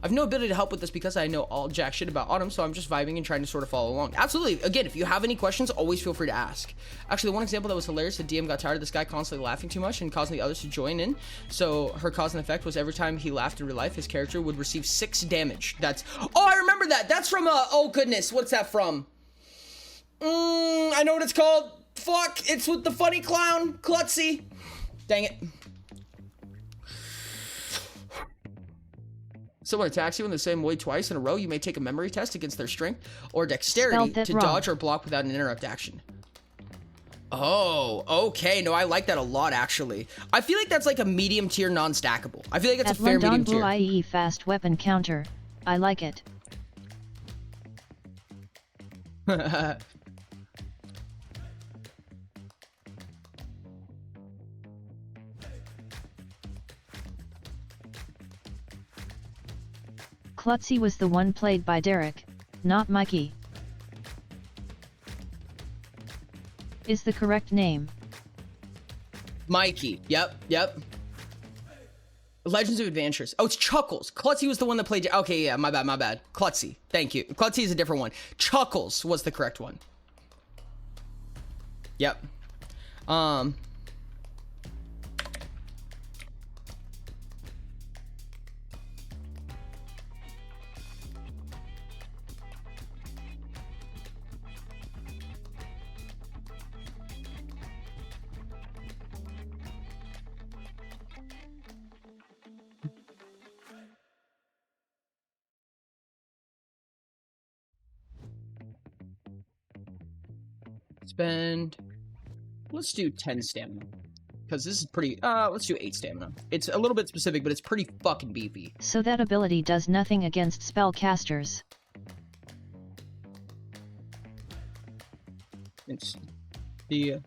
Speaker 1: I've no ability to help with this because I know all jack shit about Autumn, so I'm just vibing and trying to sort of follow along. Absolutely. Again, if you have any questions, always feel free to ask. Actually, one example that was hilarious, the DM got tired of this guy constantly laughing too much and causing the others to join in. So her cause and effect was every time he laughed in real life, his character would receive 6 damage. That's... Oh, I remember that. That's from, oh goodness, what's that from? I know what it's called. Fuck, it's with the funny clown, Klutzy. Dang it. Someone attacks you in the same way twice in a row, you may take a memory test against their strength or dexterity to dodge or block without an interrupt action. Oh, okay. No, I like that a lot, actually. I feel like that's like a medium tier non-stackable. I feel like it's a fair medium tier.
Speaker 2: IE fast weapon counter. I like it. Klutzy was the one played by Derek, not Mikey. Is the correct name.
Speaker 1: Mikey. Yep. Legends of Adventures. Oh, it's Chuckles. Klutzy was the one that played... Okay, yeah, my bad. Klutzy. Thank you. Klutzy is a different one. Chuckles was the correct one. Yep. Spend... Let's do 10 stamina. Because this is pretty... let's do 8 stamina. It's a little bit specific, but it's pretty fucking beefy.
Speaker 2: So that ability does nothing against spellcasters.
Speaker 1: It's the...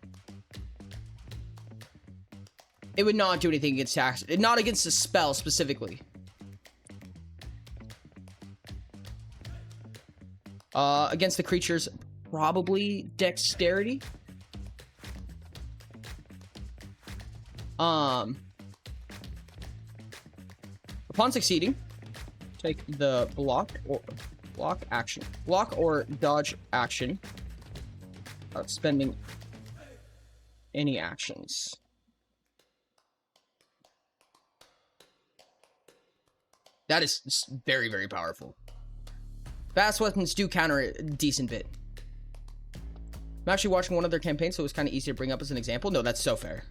Speaker 1: It would not do anything against tax. Not against a spell, specifically. Against the creatures... Probably dexterity. Upon succeeding, take the block or dodge action without spending any actions. That is very, very powerful. Fast weapons do counter a decent bit. I'm actually watching one of their campaigns, so it was kind of easy to bring up as an example. No, that's so fair.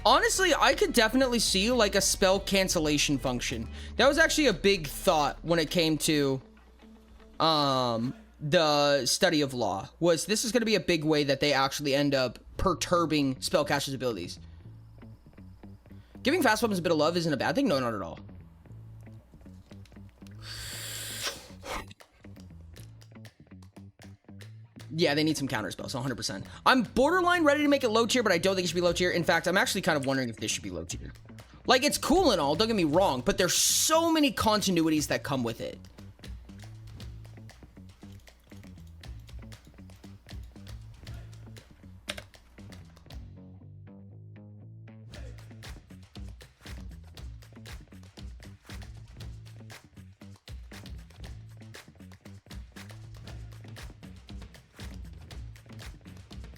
Speaker 1: Honestly, I could definitely see like a spell cancellation function. That was actually a big thought when it came to the study of law. Was this is going to be a big way that they actually end up perturbing spellcasters' abilities. Giving fast weapons a bit of love isn't a bad thing. No, not at all. Yeah, they need some counter spells, 100%. I'm borderline ready to make it low tier, but I don't think it should be low tier. In fact, I'm actually kind of wondering if this should be low tier. Like, it's cool and all, don't get me wrong, but there's so many continuities that come with it.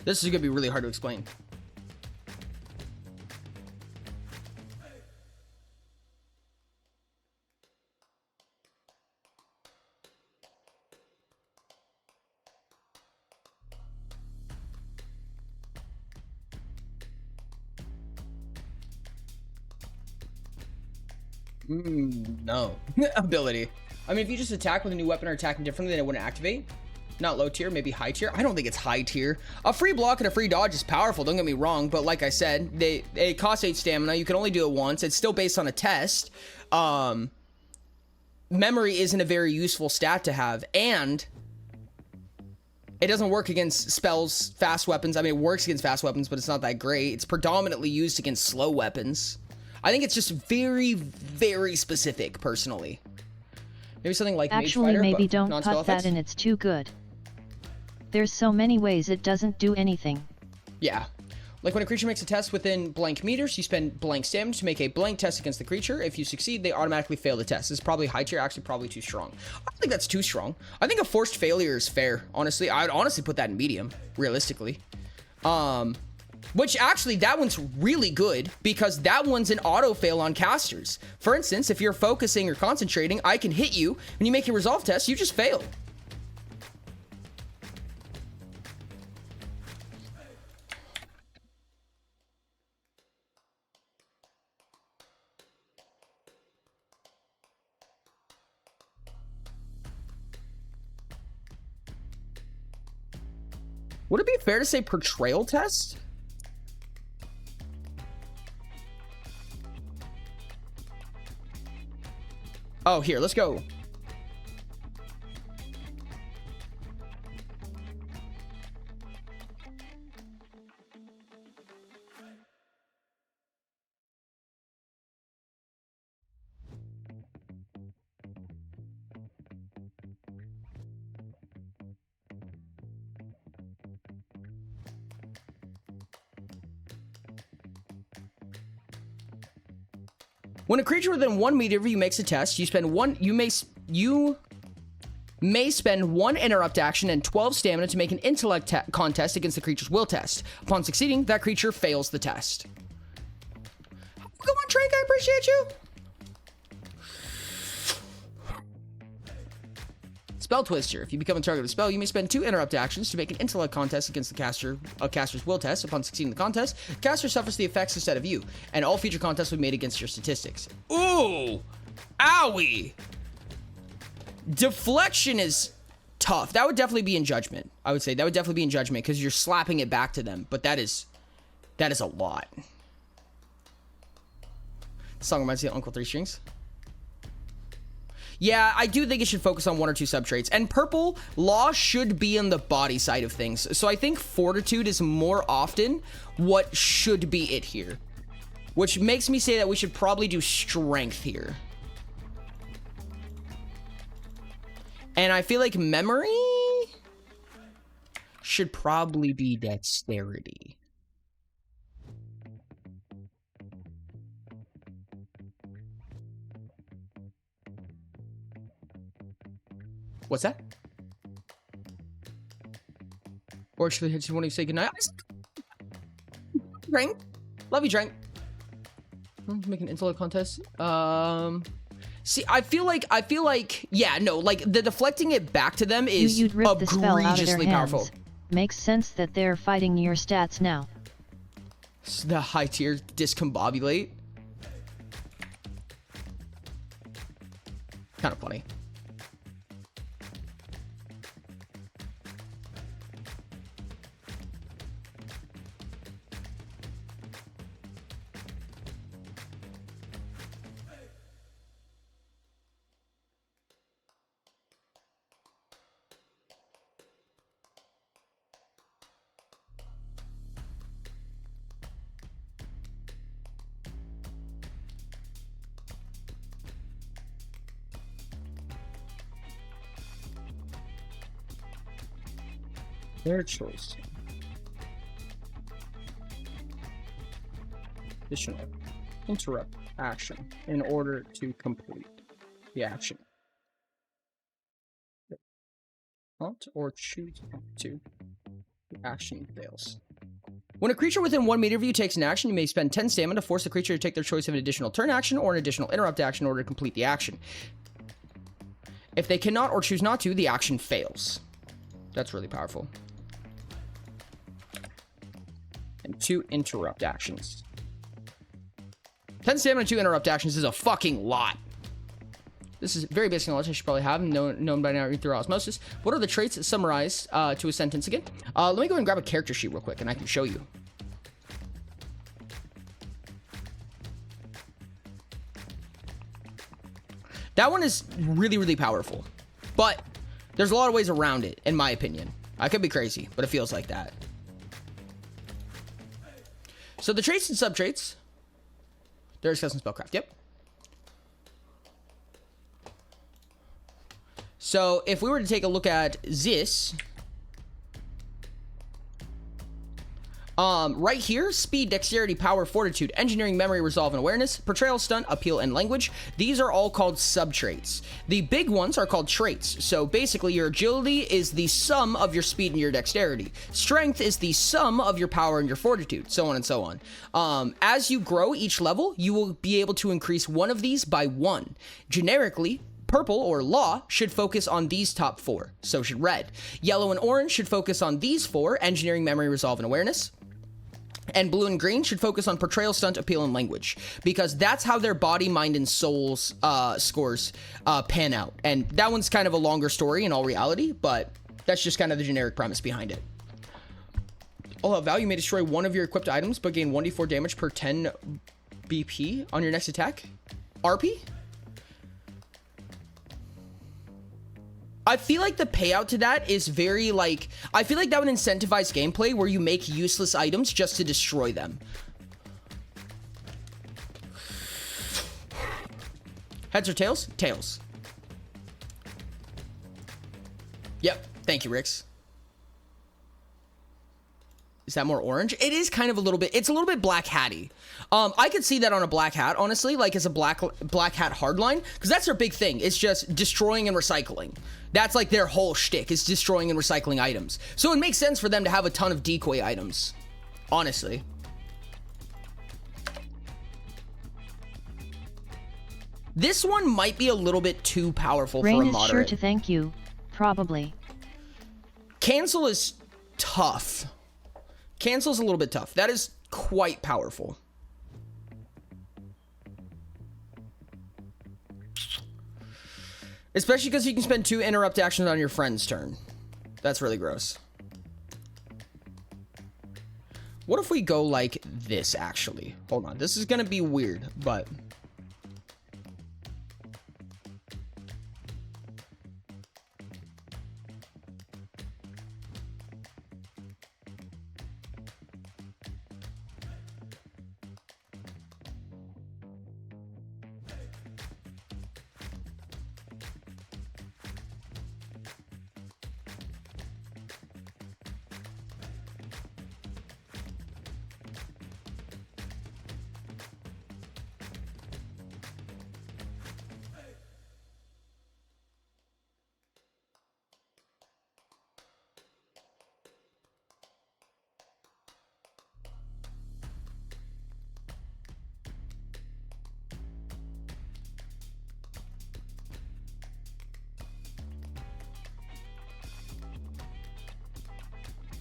Speaker 1: This is gonna be really hard to explain. No. Ability. I mean, if you just attack with a new weapon or attacking differently, then it wouldn't activate. Not low tier, maybe high tier. I don't think it's high tier. A free block and a free dodge is powerful, don't get me wrong, but like I said, it costs 8 stamina. You can only do it once. It's still based on a test. Memory isn't a very useful stat to have, and It doesn't work against spells, fast weapons. I mean, it works against fast weapons, but it's not that great. It's predominantly used against slow weapons. I think it's just very, very specific, personally. Maybe something like
Speaker 2: Actually,
Speaker 1: Mage Fighter,
Speaker 2: maybe
Speaker 1: but
Speaker 2: don't
Speaker 1: non-spell
Speaker 2: put that
Speaker 1: effects?
Speaker 2: in, it's too good. There's so many ways it doesn't do anything.
Speaker 1: Yeah. Like when a creature makes a test within blank meters, you spend blank stamina to make a blank test against the creature. If you succeed, they automatically fail the test. This is probably high tier, actually probably too strong. I don't think that's too strong. I think a forced failure is fair, honestly. I'd honestly put that in medium, realistically. Which actually, that one's really good because that one's an auto fail on casters. For instance, if you're focusing or concentrating, I can hit you. When you make your resolve test, you just fail. Would it be fair to say portrayal test? Oh, here, let's go. When a creature within 1 meter of you makes a test, you may spend 1 interrupt action and 12 stamina to make an intellect contest against the creature's will test. Upon succeeding, that creature fails the test. Go on, Trank, I appreciate you. Spell Twister. If you become a target of a spell, you may spend 2 interrupt actions to make an intellect contest against the caster's will test. Upon succeeding the contest, the caster suffers the effects instead of you, and all future contests will be made against your statistics. Ooh! Owie! Deflection is tough. That would definitely be in Judgment. I would say that would definitely be in Judgment because you're slapping it back to them, but that is a lot. The song reminds me of Uncle Three Strings. Yeah, I do think it should focus on 1 or 2 sub-traits. And purple, law should be on the body side of things. So I think fortitude is more often what should be it here. Which makes me say that we should probably do strength here. And I feel like memory should probably be dexterity. What's that? Or actually, I just want to say goodnight. Drink. Love you, Drink. Make an intellect contest. See, I feel like, yeah, no, like the deflecting it back to them is
Speaker 2: You'd rip the spell out of their
Speaker 1: egregiously
Speaker 2: hands.
Speaker 1: powerful.
Speaker 2: Makes sense that they're fighting your stats now.
Speaker 1: So the high tier discombobulate. Kind of funny. Their choice. Additional. Interrupt action in order to complete the action. Alt or choose not to. The action fails. When a creature within 1 meter of you takes an action, you may spend 10 stamina to force the creature to take their choice of an additional turn action or an additional interrupt action in order to complete the action. If they cannot or choose not to, the action fails. That's really powerful. And 2 interrupt actions. 10 stamina, 2 interrupt actions is a fucking lot. This is very basic knowledge I should probably have known by now through osmosis. What are the traits that summarize to a sentence again? Let me go and grab a character sheet real quick and I can show you. That one is really, really powerful. But there's a lot of ways around it, in my opinion. I could be crazy, but it feels like that. So the traits and subtraits. They're discussing spellcraft. Yep. So if we were to take a look at this, right here, speed, dexterity, power, fortitude, engineering, memory, resolve, and awareness, portrayal, stunt, appeal, and language. These are all called subtraits. The big ones are called traits. So basically, your agility is the sum of your speed and your dexterity. Strength is the sum of your power and your fortitude, so on and so on. As you grow each level, you will be able to increase one of these by 1. Generically, purple, or law, should focus on these top 4. So should red. Yellow and orange should focus on these 4, engineering, memory, resolve, and awareness. And blue and green should focus on portrayal, stunt, appeal, and language. Because that's how their body, mind, and souls scores pan out. And that one's kind of a longer story in all reality, but that's just kind of the generic premise behind it. All out value may destroy one of your equipped items, but gain 1d4 damage per 10 BP on your next attack. RP? I feel like the payout to that is very, like, I feel like that would incentivize gameplay where you make useless items just to destroy them. Heads or tails? Tails. Yep. Thank you, Rix. Is that more orange? It is kind of a little bit, it's a little bit black hatty. I could see that on a black hat, honestly, like as a black hat hardline, because that's their big thing. It's just destroying and recycling. That's like their whole shtick, is destroying and recycling items. So it makes sense for them to have a ton of decoy items, honestly. This one might be a little bit too powerful for a
Speaker 2: Rain is
Speaker 1: moderate.
Speaker 2: sure to thank you, probably.
Speaker 1: Cancel is tough. Cancel's a little bit tough. That is quite powerful. Especially because you can spend 2 interrupt actions on your friend's turn. That's really gross. What if we go like this, actually? Hold on. This is going to be weird, but...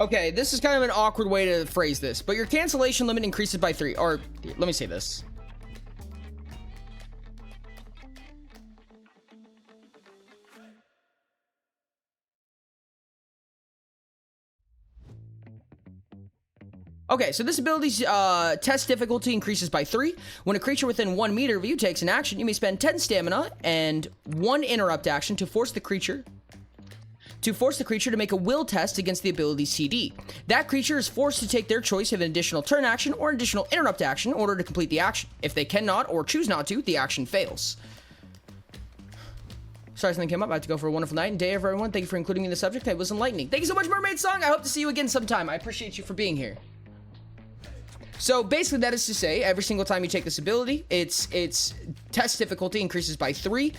Speaker 1: Okay, this is kind of an awkward way to phrase this, but your cancellation limit increases by 3, or let me say this. Okay, so this ability's test difficulty increases by 3. When a creature within 1 meter of you takes an action, you may spend 10 stamina and 1 interrupt action to force the creature to make a will test against the ability CD. That creature is forced to take their choice of an additional turn action or an additional interrupt action in order to complete the action. If they cannot or choose not to, the action fails. Sorry, something came up. I have to go for a wonderful night and day, everyone. Thank you for including me in the subject. It was enlightening. Thank you so much, Mermaid Song. I hope to see you again sometime. I appreciate you for being here. So basically, that is to say, every single time you take this ability, its test difficulty increases by 3.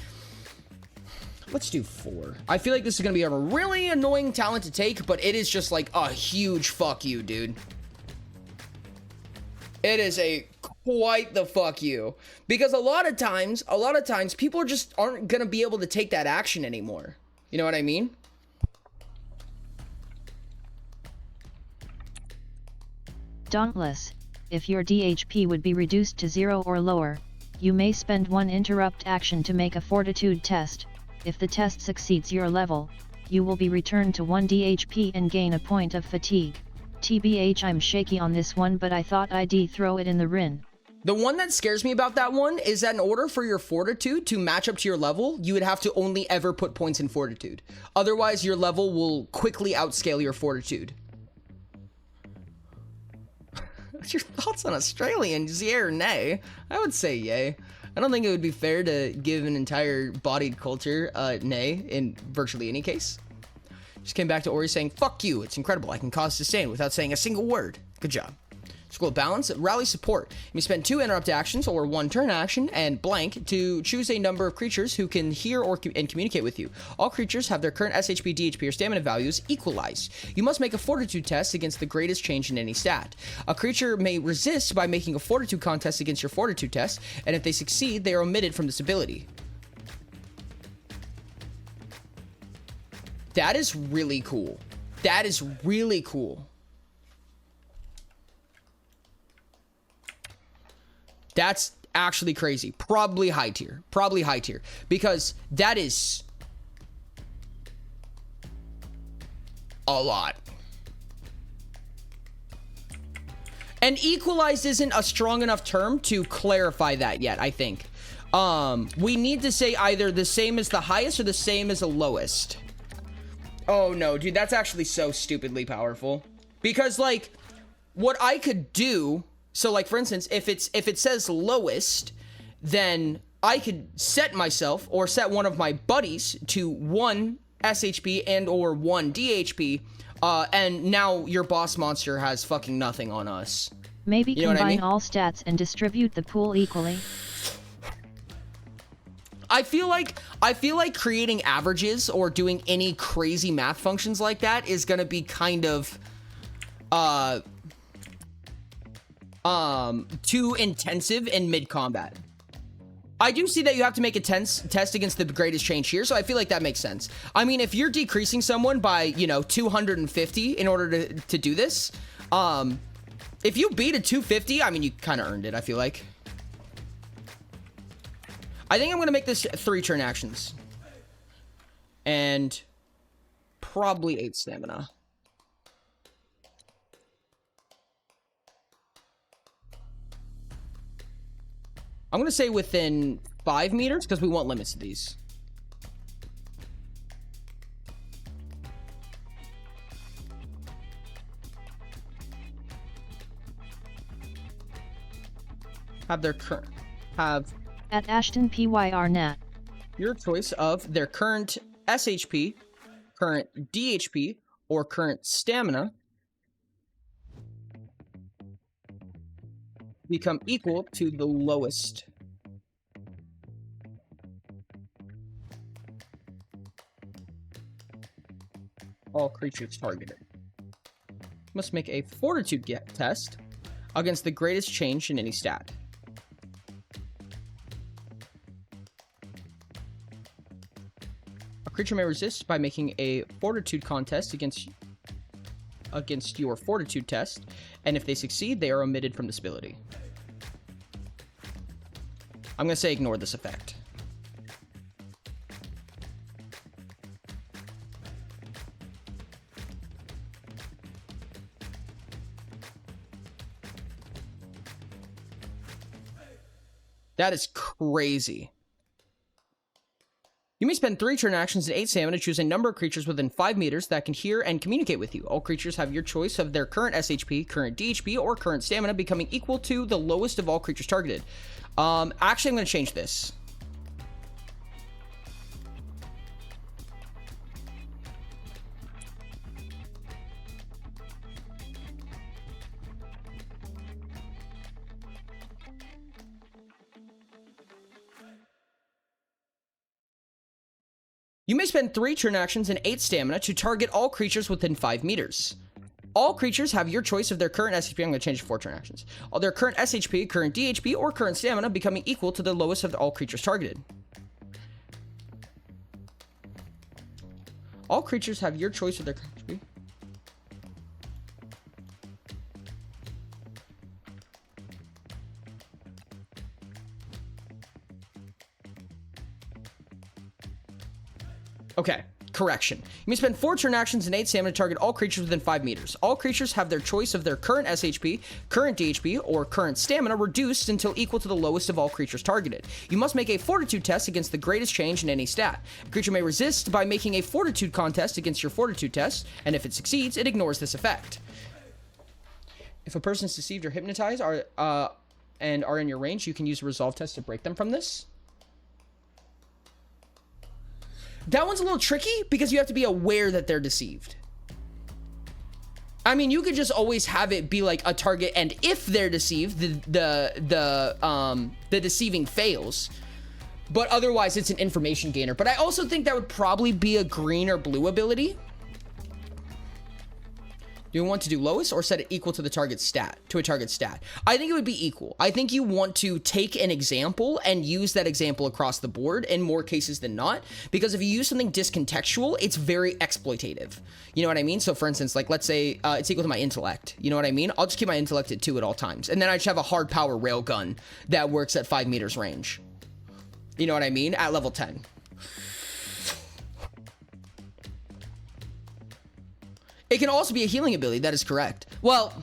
Speaker 1: Let's do 4. I feel like this is going to be a really annoying talent to take, but it is just like a huge fuck you, dude. It is a quite the fuck you. Because a lot of times, people just aren't going to be able to take that action anymore. You know what I mean?
Speaker 2: Dauntless, if your DHP would be reduced to 0 or lower, you may spend 1 interrupt action to make a fortitude test. If the test succeeds your level, you will be returned to 1 DHP and gain a point of fatigue. TBH, I'm shaky on this one, but I thought I'd throw it in the rin.
Speaker 1: The one that scares me about that one is that in order for your fortitude to match up to your level, you would have to only ever put points in fortitude. Otherwise, your level will quickly outscale your fortitude. What's your thoughts on Australians? Yay or nay? I would say yay. I don't think it would be fair to give an entire bodied culture nay in virtually any case. Just came back to Ori saying, fuck you, it's incredible. I can cause sustain without saying a single word. Good job. School of Balance, rally support. You may spend 2 interrupt actions or 1 turn action and blank to choose a number of creatures who can hear or and communicate with you. All creatures have their current SHP, DHP, or stamina values equalized. You must make a fortitude test against the greatest change in any stat. A creature may resist by making a fortitude contest against your fortitude test, and if they succeed, they are omitted from this ability. That is really cool. That is really cool. That's actually crazy. Probably high tier. Probably high tier. Because that is a lot. And equalized isn't a strong enough term to clarify that yet, I think. We need to say either the same as the highest or the same as the lowest. Oh no, dude, that's actually so stupidly powerful. Because, like, what I could do... So, like, for instance, if it says lowest, then I could set myself or set one of my buddies to 1 SHP and or 1 DHP, and now your boss monster has fucking nothing on us.
Speaker 2: Maybe
Speaker 1: you know
Speaker 2: combine all stats and distribute the pool equally.
Speaker 1: I feel like creating averages or doing any crazy math functions like that is gonna be kind of too intensive in mid-combat. I do see that you have to make a test against the greatest change here, so I feel like that makes sense. I mean, if you're decreasing someone by, you know, 250 in order to do this, if you beat a 250, I mean, you kind of earned it, I feel like. I think I'm going to make this 3 turn actions. And probably 8 stamina. I'm going to say within 5 meters because we want limits to these. Have their current... Have...
Speaker 2: At Ashton PYRNet.
Speaker 1: Your choice of their current SHP, current DHP, or current stamina become equal to the lowest. All creatures targeted. Must make a fortitude test against the greatest change in any stat. A creature may resist by making a fortitude contest against your fortitude test, and if they succeed, they are omitted from this ability. I'm going to say ignore this effect. That is crazy. You may spend 3 turn actions and 8 stamina to choose a number of creatures within 5 meters that can hear and communicate with you. All creatures have your choice of their current SHP, current DHP, or current stamina becoming equal to the lowest of all creatures targeted. Actually, I'm going to change this. You may spend 3 turn actions and 8 stamina to target all creatures within 5 meters. All creatures have your choice of their current SHP. I'm going to change to 4 turn actions. All their current SHP, current DHP, or current stamina becoming equal to the lowest of all creatures targeted. All creatures have your choice of their current SHP. Okay. Correction. You may spend 4 turn actions and 8 stamina to target all creatures within 5 meters. All creatures have their choice of their current SHP, current DHP, or current stamina reduced until equal to the lowest of all creatures targeted. You must make a fortitude test against the greatest change in any stat. A creature may resist by making a fortitude contest against your fortitude test, and if it succeeds, it ignores this effect. If a person is deceived or hypnotized and are in your range, you can use a resolve test to break them from this. That one's a little tricky because you have to be aware that they're deceived. I mean, you could just always have it be like a target, and if they're deceived, the deceiving fails. But otherwise, it's an information gainer. But I also think that would probably be a green or blue ability. Do you want to do lowest or set it equal to the target stat, to a target stat? I think it would be equal. I think you want to take an example and use that example across the board in more cases than not, because if you use something discontextual, it's very exploitative. You know what I mean? So for instance, like let's say it's equal to my intellect. You know what I mean? I'll just keep my intellect at 2 at all times. And then I just have a hard power railgun that works at 5 meters range. You know what I mean? At level 10. It can also be a healing ability. That is correct. Well,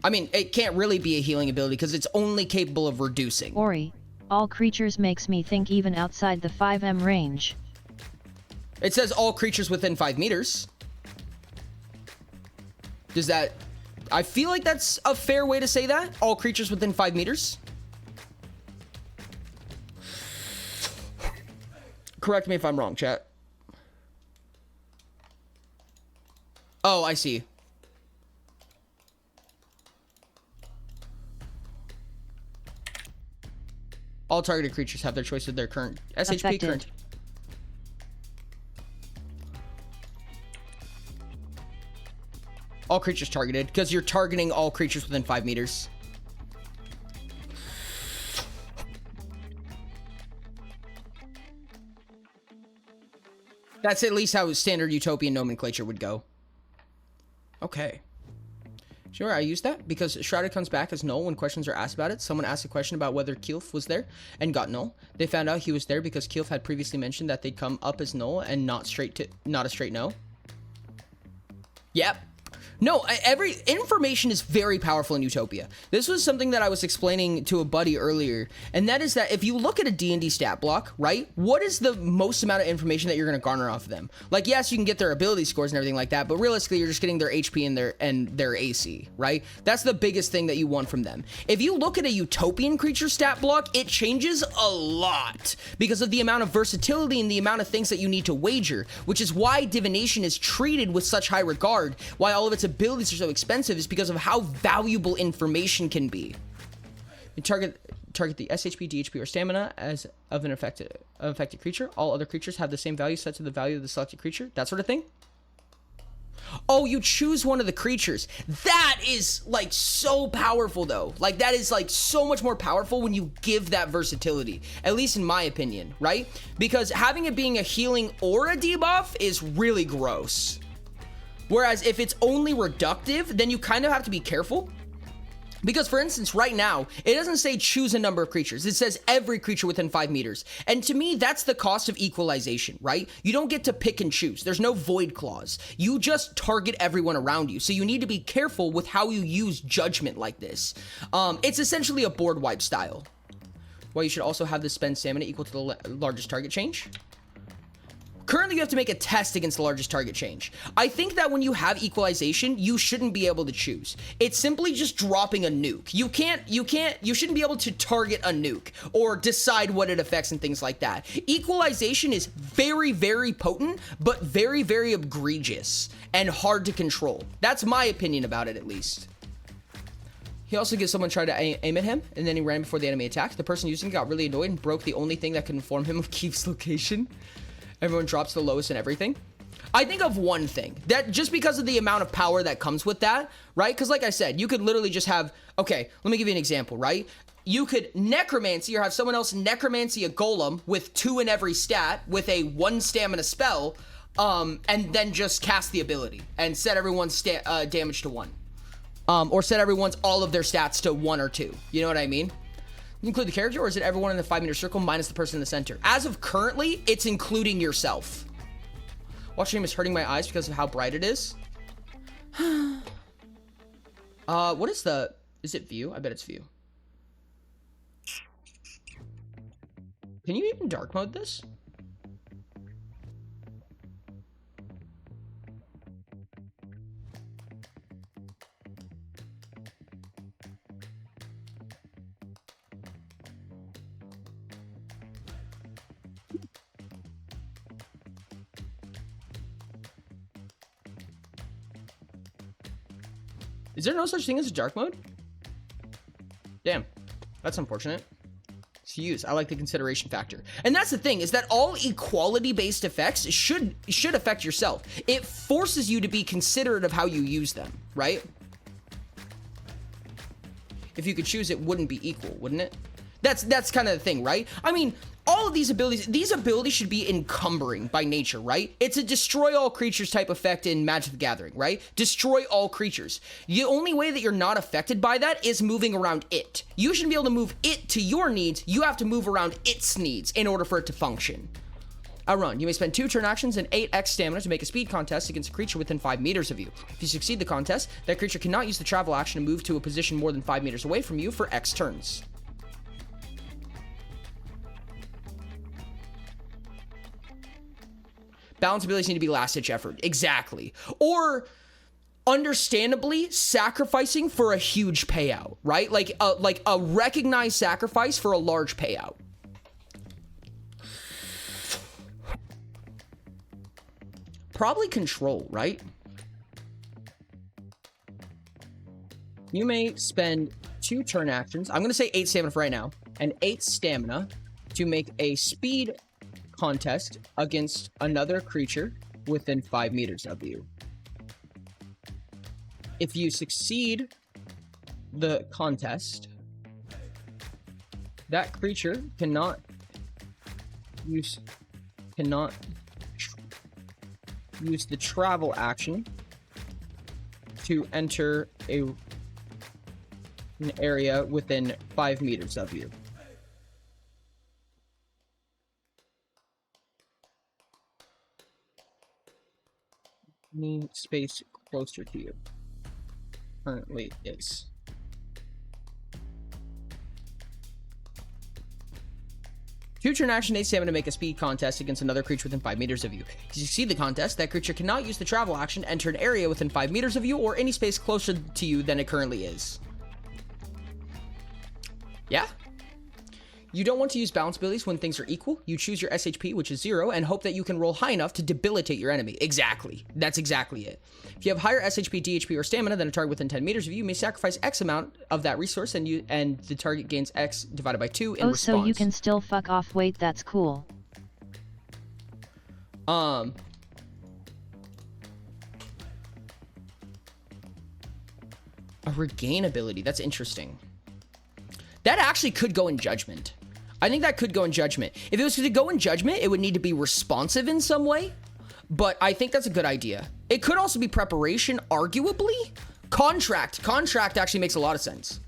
Speaker 1: I mean, it can't really be a healing ability because it's only capable of reducing.
Speaker 2: Ori, all creatures makes me think even outside the 5M range.
Speaker 1: It says all creatures within 5 meters. Does that... I feel like that's a fair way to say that. All creatures within 5 meters. Correct me if I'm wrong, chat. Oh, I see. All targeted creatures have their choice of their current SHP
Speaker 2: Affected.
Speaker 1: current. All creatures targeted, because you're targeting all creatures within 5 meters. That's at least how standard utopian nomenclature would go. Okay. Sure, I used that because Shrouded comes back as null when questions are asked about it. Someone asked a question about whether Keelf was there and got null. They found out he was there because Keelf had previously mentioned that they'd come up as null and not a straight no. Yep. No, every information is very powerful in Utopia. This was something that I was explaining to a buddy earlier, and that is that if you look at a D&D stat block, right, what is the most amount of information that you're going to garner off of them? Like, yes, you can get their ability scores and everything like that, but realistically, you're just getting their HP and their AC, right? That's the biggest thing that you want from them. If you look at a Utopian creature stat block, it changes a lot because of the amount of versatility and the amount of things that you need to wager, which is why divination is treated with such high regard, why all of its abilities are so expensive is because of how valuable information can be. You target the SHP, DHP, or stamina as of an affected creature. All other creatures have the same value set to the value of the selected creature. That sort of thing. Oh, you choose one of the creatures. That is like so powerful though. Like that is like so much more powerful when you give that versatility, at least in my opinion, right? Because having it being a healing or a debuff is really gross. Whereas if it's only reductive, then you kind of have to be careful. Because for instance, right now, it doesn't say choose a number of creatures. It says every creature within 5 meters. And to me, that's the cost of equalization, right? You don't get to pick and choose. There's no void clause. You just target everyone around you. So you need to be careful with how you use judgment like this. It's essentially a board wipe style. Well, you should also have the spend stamina equal to the largest target change. Currently, you have to make a test against the largest target change. I think that when you have equalization, you shouldn't be able to choose. It's simply just dropping a nuke. You shouldn't be able to target a nuke or decide what it affects and things like that. Equalization is very, very potent, but very, very egregious and hard to control. That's my opinion about it, at least. He also gets someone tried to aim at him, and then he ran before the enemy attacked. The person using it got really annoyed and broke the only thing that could inform him of Keef's location. Everyone drops the lowest and everything. I think of one thing, that just because of the amount of power that comes with that, right? Because like I said, you could literally just have, okay, let me give you an example, right? You could necromancy or have someone else necromancy a golem with 2 in every stat with a 1 stamina spell, and then just cast the ability and set everyone's damage to 1. Or set everyone's all of their stats to 1 or 2. You know what I mean? Include the character, or is it everyone in the 5-meter circle minus the person in the center? As of currently, it's including yourself. Watching him is hurting my eyes because of how bright it is. What is the... Is it view? I bet it's view. Can you even dark mode this? Is there no such thing as a dark mode? Damn, that's unfortunate. To use, I like the consideration factor. And that's the thing, is that all equality-based effects should affect yourself. It forces you to be considerate of how you use them, right? If you could choose, it wouldn't be equal, wouldn't it? That's kind of the thing, right? I mean, all of these abilities should be encumbering by nature, right? It's a destroy all creatures type effect in Magic the Gathering, right? Destroy all creatures. The only way that you're not affected by that is moving around it. You shouldn't be able to move it to your needs. You have to move around its needs in order for it to function. Outrun. You may spend 2 turn actions and 8x stamina to make a speed contest against a creature within 5 meters of you. If you succeed the contest, that creature cannot use the travel action to move to a position more than 5 meters away from you for X turns. Balance abilities need to be last-ditch effort. Exactly. Or, understandably, sacrificing for a huge payout, right? Like a recognized sacrifice for a large payout. Probably control, right? You may spend 2 turn actions. I'm going to say 8 stamina for right now. And 8 stamina to make a speed contest against another creature within 5 meters of you. If you succeed the contest, that creature cannot use the travel action to enter an area within 5 meters of you. Any space closer to you currently is. Two turn action, 8 stamina to make a speed contest against another creature within 5 meters of you. If you succeed the contest, that creature cannot use the travel action to enter an area within 5 meters of you or any space closer to you than it currently is. Yeah? You don't want to use balance abilities when things are equal. You choose your SHP, which is 0, and hope that you can roll high enough to debilitate your enemy. Exactly. That's exactly it. If you have higher SHP, DHP, or stamina than a target within 10 meters of you, you may sacrifice X amount of that resource, and the target gains X divided by 2 in response.
Speaker 2: So you can still fuck off. Wait, that's cool.
Speaker 1: A regain ability. That's interesting. That actually could go in Judgment. I think that could go in Judgment. If it was to go in Judgment, it would need to be responsive in some way. But I think that's a good idea. It could also be Preparation, arguably. Contract. Contract actually makes a lot of sense.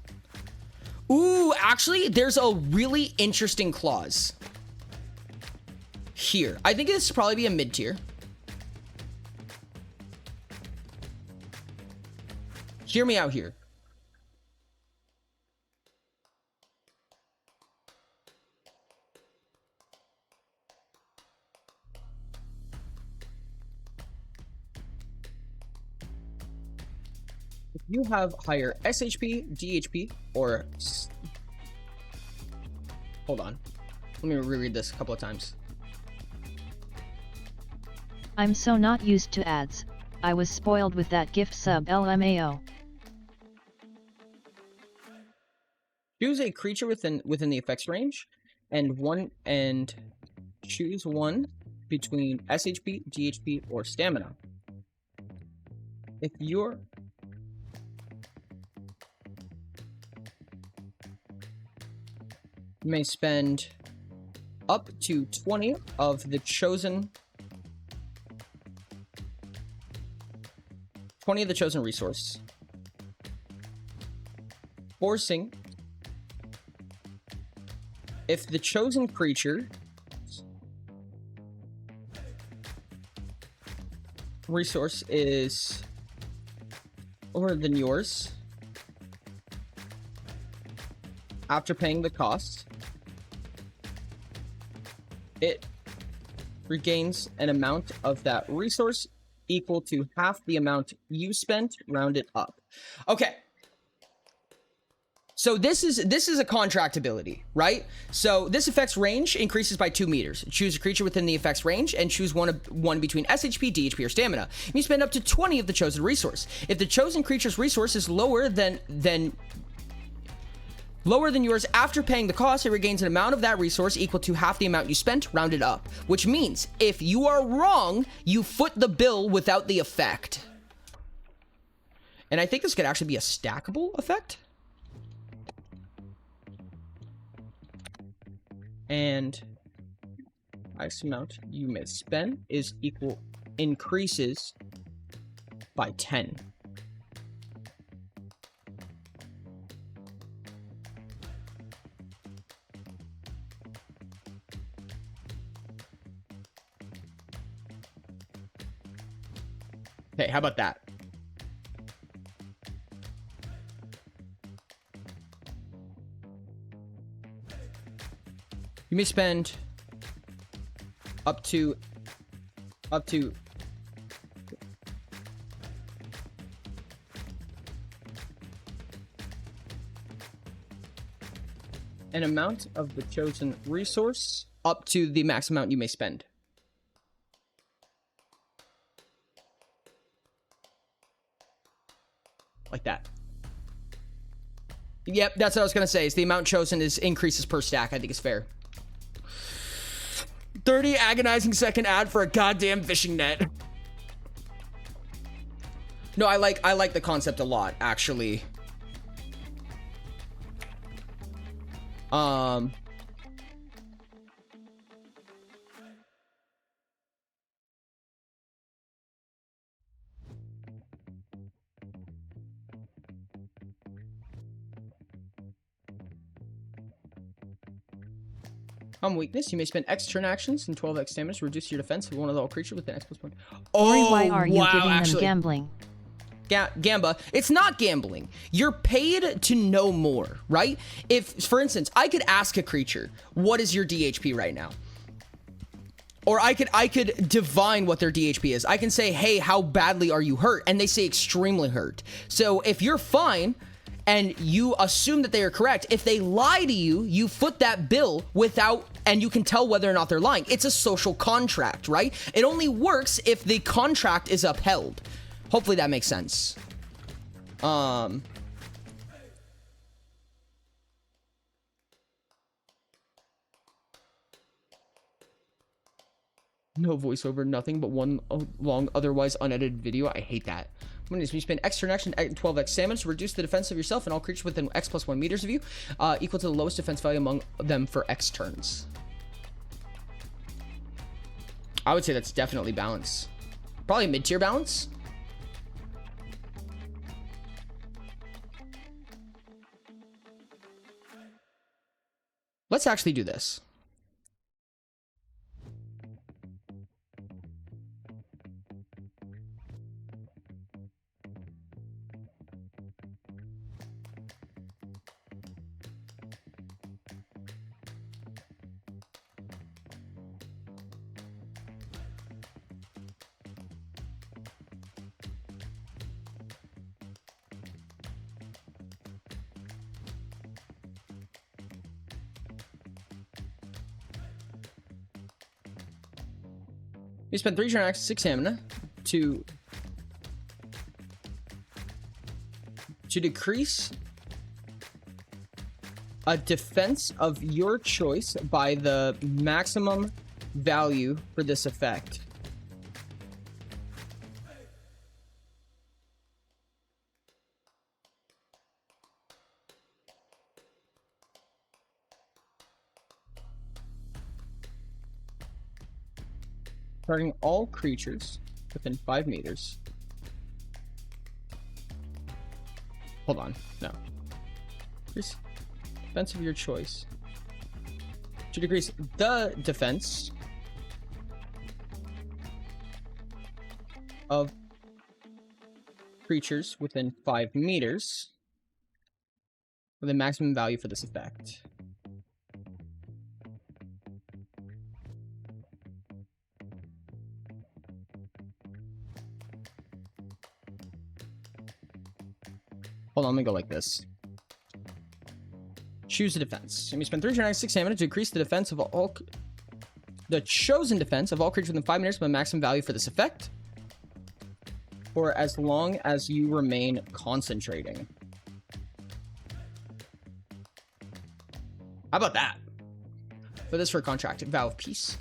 Speaker 1: Ooh, actually, there's a really interesting clause here. I think this should probably be a mid-tier. Hear me out here. If you have higher SHP, DHP, or... Hold on. Let me reread this a couple of times.
Speaker 2: I'm so not used to ads. I was spoiled with that gift sub LMAO.
Speaker 1: Choose a creature within the effects range, and choose one between SHP, DHP, or stamina. If you're... You may spend up to 20 of the chosen... 20 of the chosen resource. Forcing if the chosen creature resource is lower than yours after paying the cost, it regains an amount of that resource equal to half the amount you spent, rounded up. Okay. So this is a contract ability, right? So this effect's range increases by 2 meters. Choose a creature within the effect's range and choose one between SHP, DHP, or stamina. You spend up to 20 of the chosen resource. If the chosen creature's resource is lower than yours after paying the cost, it regains an amount of that resource equal to half the amount you spent, rounded up. Which means, if you are wrong, you foot the bill without the effect. And I think this could actually be a stackable effect. And X amount you may spend is increases by 10. Okay, how about that? You may spend up to an amount of the chosen resource up to the max amount you may spend. Like that. Yep, that's what I was gonna say. Is the amount chosen is increases per stack. I think it's fair. 30 agonizing second ad for a goddamn fishing net. No, I like the concept a lot, actually. Weakness. You may spend X turn actions and 12 X damage to reduce your defense of one of all creature with an X +1. Oh,
Speaker 2: why are you
Speaker 1: wow,
Speaker 2: giving
Speaker 1: actually,
Speaker 2: them gambling?
Speaker 1: Gamba, it's not gambling. You're paid to know more, right? If, for instance, I could ask a creature, what is your DHP right now? Or I could divine what their DHP is. I can say, hey, how badly are you hurt? And they say extremely hurt. So if you're fine and you assume that they are correct, if they lie to you, you foot that bill without, and you can tell whether or not they're lying. It's a social contract, right? It only works if the contract is upheld. Hopefully that makes sense. No voiceover, nothing but one long, otherwise unedited video. I hate that. When you spend X turn action, 12x damage to reduce the defense of yourself and all creatures within X +1 meters of you, equal to the lowest defense value among them for X turns. I would say that's definitely balance. Probably mid-tier balance. Let's actually do this. You spend 3 turn actions, 6 stamina to decrease a defense of your choice by the maximum value for this effect. Targeting all creatures within 5 meters. Hold on, no. Defense of your choice. to decrease the defense of creatures within 5 meters with a maximum value for this effect. Hold on, let me go like this. Choose a defense. Let me spend 396 stamina to increase the defense of all... The chosen defense of all creatures within 5 meters with a maximum value for this effect. For as long as you remain concentrating. How about that? Put this for a contract. Vow of Peace.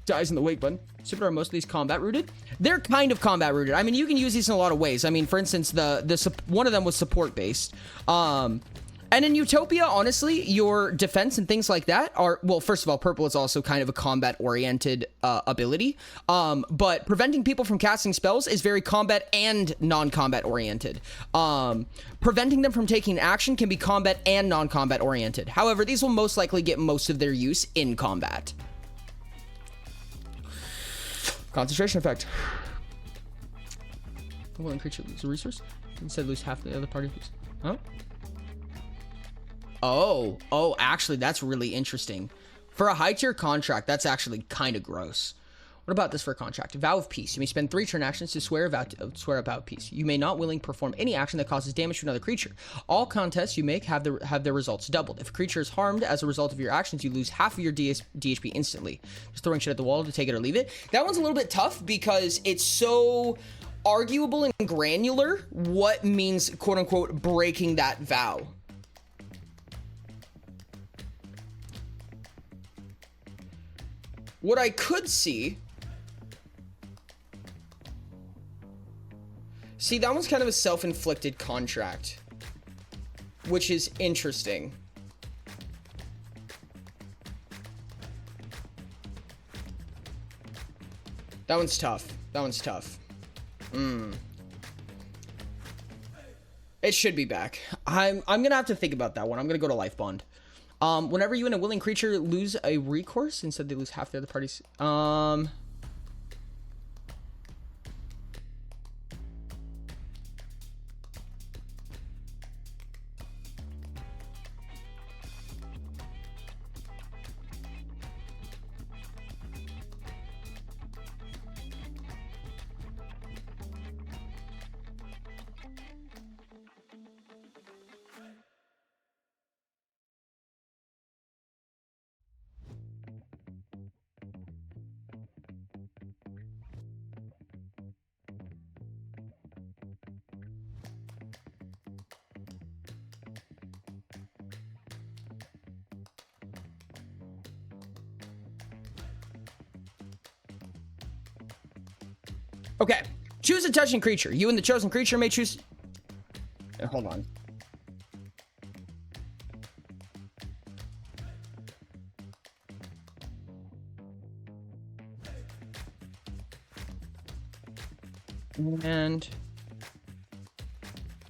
Speaker 1: Dies in the wake button. Super, are most of these combat rooted? They're kind of combat rooted. I mean, you can use these in a lot of ways. I mean, for instance, one of them was support based. And in Utopia, honestly, your defense and things like that are, well, first of all, purple is also kind of a combat-oriented ability. But preventing people from casting spells is very combat and non-combat oriented. Preventing them from taking action can be combat and non-combat oriented. However, these will most likely get most of their use in combat. Concentration effect. The willing creature loses a resource. Instead, lose half the other party. Huh? Oh, actually, that's really interesting. For a high tier contract, that's actually kind of gross. What about this for a contract? Vow of Peace. You may spend 3 turn actions to swear a vow of peace. You may not willingly perform any action that causes damage to another creature. All contests you make have their results doubled. If a creature is harmed as a result of your actions, you lose half of your DHP instantly. Just throwing shit at the wall to take it or leave it. That one's a little bit tough because it's so arguable and granular what means, quote unquote, breaking that vow. What I could see, that one's kind of a self-inflicted contract, which is interesting. That one's tough. It should be back. I'm gonna have to think about that one. I'm gonna go to Life Bond. Whenever you and a willing creature lose a recourse, instead they lose half the other party's. Okay, choose a touching creature. You and the chosen creature may choose... Hold on. And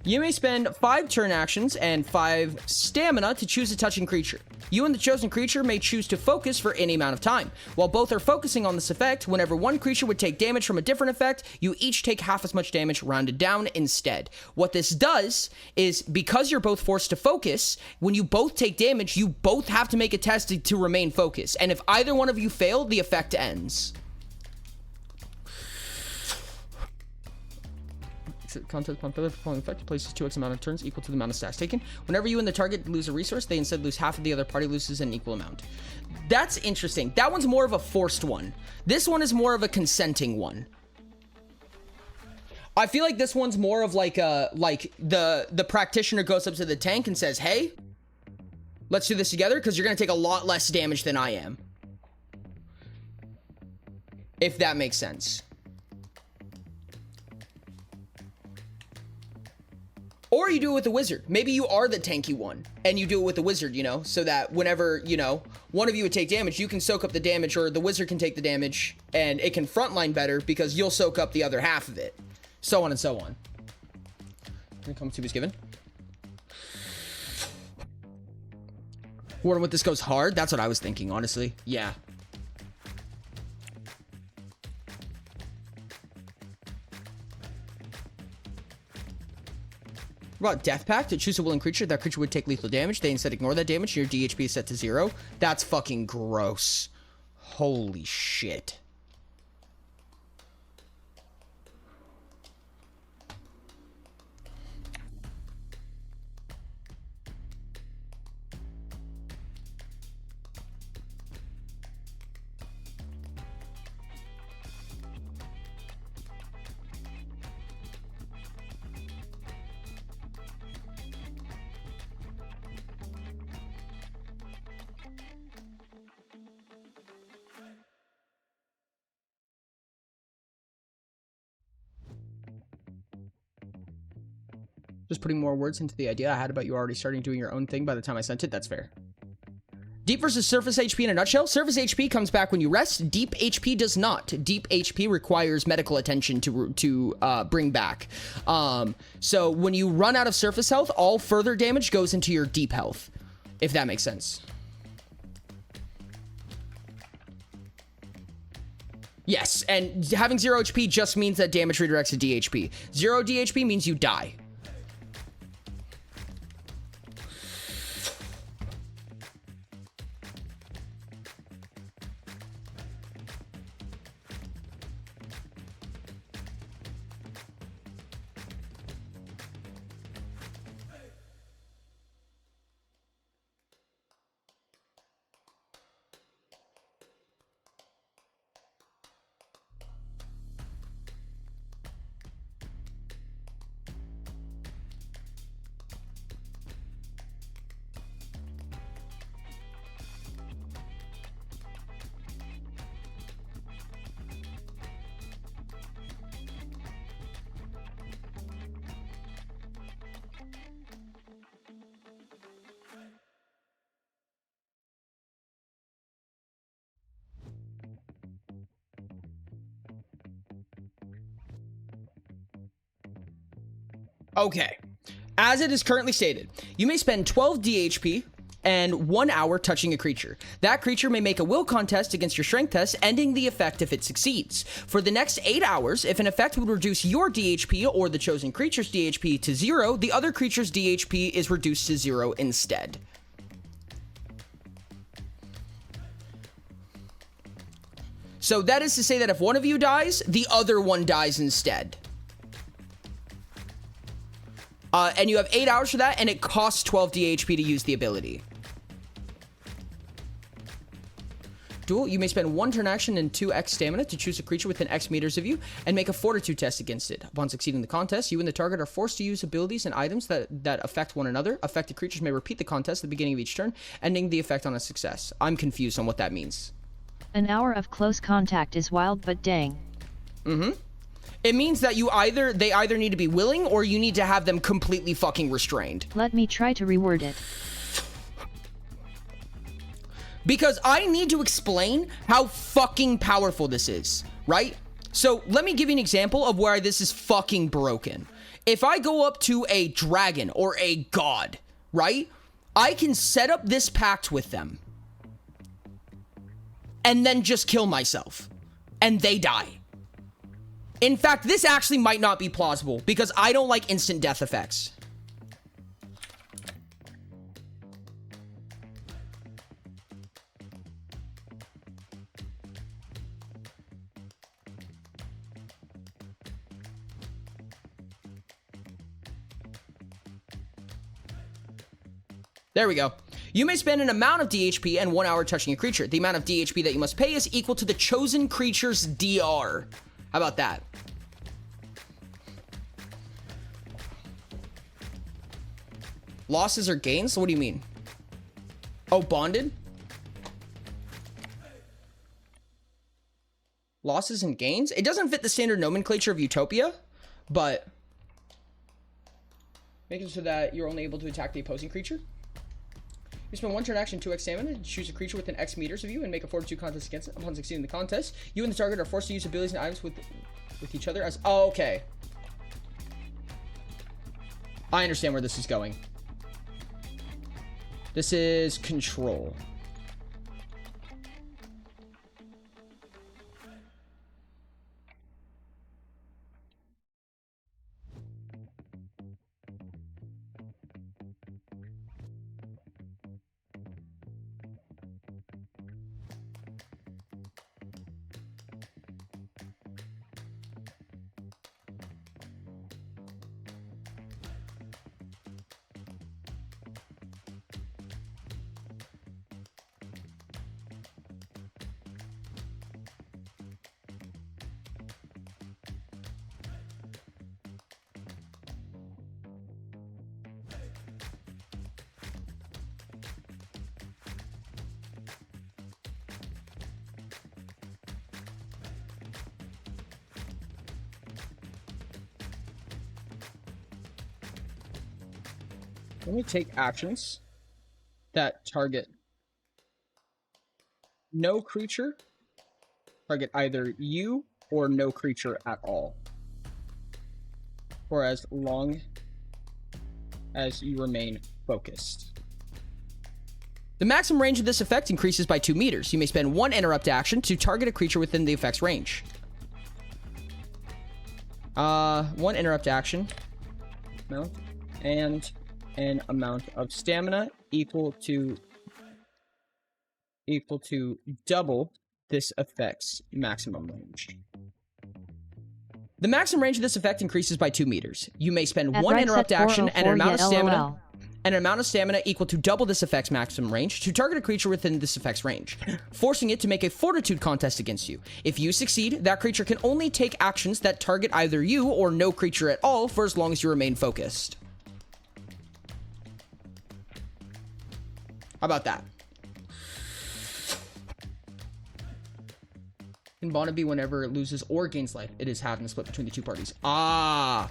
Speaker 1: you may spend 5 turn actions and 5 stamina to choose a touching creature. You and the chosen creature may choose to focus for any amount of time. While both are focusing on this effect, whenever one creature would take damage from a different effect, you each take half as much damage rounded down instead. What this does is, because you're both forced to focus, when you both take damage, you both have to make a test to remain focused. And if either one of you fail, the effect ends. Contest upon failure performing effect places 2x amount of turns equal to the amount of stacks taken. Whenever you and the target lose a resource, they instead lose half of the other party loses an equal amount. That's interesting. That one's more of a forced one. This one is more of a consenting one. I feel like this one's more of like a the practitioner goes up to the tank and says, "Hey, let's do this together because you're gonna take a lot less damage than I am." If that makes sense. Or you do it with the wizard. Maybe you are the tanky one, and you do it with the wizard, you know, so that whenever, you know, one of you would take damage, you can soak up the damage, or the wizard can take the damage, and it can frontline better because you'll soak up the other half of it. So on and so on. Come to is given. Wondering what this goes hard? That's what I was thinking, honestly. Yeah. What about Death Pact? To choose a willing creature, that creature would take lethal damage. They instead ignore that damage, and your DHP is set to 0. That's fucking gross. Holy shit. Just putting more words into the idea I had about you already starting doing your own thing by the time I sent it. That's fair. Deep versus surface HP in a nutshell. Surface HP comes back when you rest. Deep HP does not. Deep HP requires medical attention to bring back. So when you run out of surface health, all further damage goes into your deep health, if that makes sense. Yes, and having 0 HP just means that damage redirects to DHP. 0 DHP means you die. Okay, as it is currently stated, you may spend 12 DHP and 1 hour touching a creature. That creature may make a will contest against your strength test, ending the effect if it succeeds. For the next 8 hours, if an effect would reduce your DHP or the chosen creature's DHP to 0, the other creature's DHP is reduced to 0 instead. So that is to say that if one of you dies, the other one dies instead. And you have 8 hours for that, and it costs 12 DHP to use the ability. Duel, you may spend 1 turn action and 2x stamina to choose a creature within X meters of you, and make a fortitude test against it. Upon succeeding the contest, you and the target are forced to use abilities and items that affect one another. Affected creatures may repeat the contest at the beginning of each turn, ending the effect on a success. I'm confused on what that means.
Speaker 2: An hour of close contact is wild, but dang.
Speaker 1: It means that they either need to be willing or you need to have them completely fucking restrained.
Speaker 2: Let me try to reword it.
Speaker 1: Because I need to explain how fucking powerful this is, right? So let me give you an example of where this is fucking broken. If I go up to a dragon or a god, right? I can set up this pact with them and then just kill myself and they die. In fact, this actually might not be plausible because I don't like instant death effects. There we go. You may spend an amount of DHP and 1 hour touching a creature. The amount of DHP that you must pay is equal to the chosen creature's DR. How about that? Losses or gains? What do you mean? Oh, bonded? Losses and gains? It doesn't fit the standard nomenclature of Utopia, but making so that you're only able to attack the opposing creature. You spend 1 turn action, 2x stamina to choose a creature within X meters of you and make a fortitude contest against it. Upon succeeding the contest, you and the target are forced to use abilities and items with each other as... Oh, okay. I understand where this is going. This is control. Let me take actions that target no creature, target either you or no creature at all, for as long as you remain focused. The maximum range of this effect increases by 2 meters. You may spend 1 interrupt action to target a creature within the effect's range. 1 interrupt action amount and an amount of stamina equal to double this effect's maximum range. The maximum range of this effect increases by 2 meters. You may spend 1 interrupt action and an amount of stamina equal to double this effect's maximum range to target a creature within this effect's range, forcing it to make a fortitude contest against you. If you succeed, that creature can only take actions that target either you or no creature at all for as long as you remain focused. How about that? In Bonnaby, whenever it loses or gains life, it is halved and split between the 2 parties. Ah!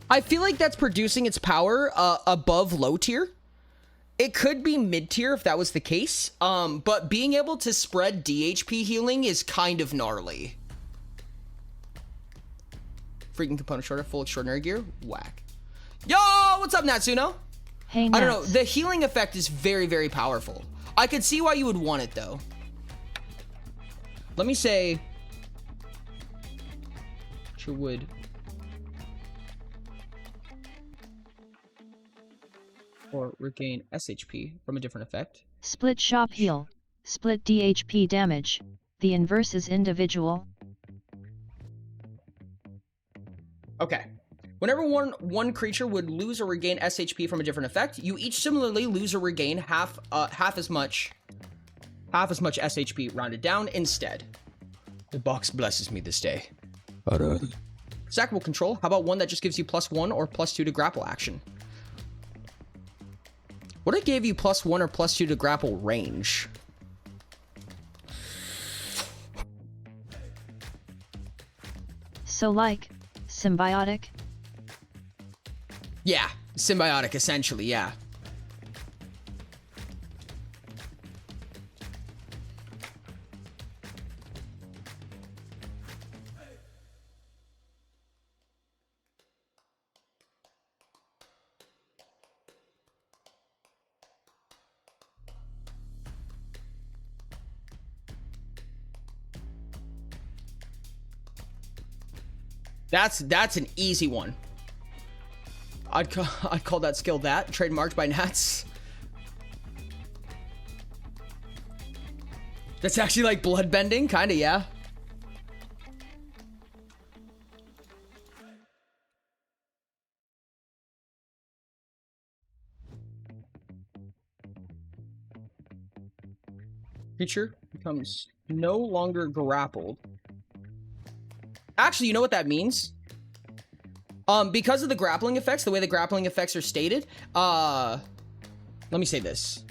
Speaker 1: I feel like that's producing its power above low tier. It could be mid tier if that was the case, but being able to spread DHP healing is kind of gnarly. Freaking component shorter, full extraordinary gear, whack. Yo, what's up, Natsuno?
Speaker 2: Hey,
Speaker 1: I don't know, the healing effect is very, very powerful. I could see why you would want it, though. Let me say... you would... or regain SHP from a different effect.
Speaker 2: Split shop heal. Split DHP damage. The inverse is individual.
Speaker 1: Okay. Whenever one creature would lose or regain SHP from a different effect, you each similarly lose or regain half as much SHP rounded down instead. The box blesses me this day. Sackable control. How about one that just gives you +1 or +2 to grapple action? What if it gave you +1 or +2 to grapple range?
Speaker 2: So like, symbiotic?
Speaker 1: Yeah, symbiotic essentially, yeah. That's an easy one. I'd call that skill that. Trademarked by Nats. That's actually like bloodbending, kinda, yeah. Creature becomes no longer grappled. Actually, you know what that means? Because of the grappling effects, the way the grappling effects are stated, let me say this.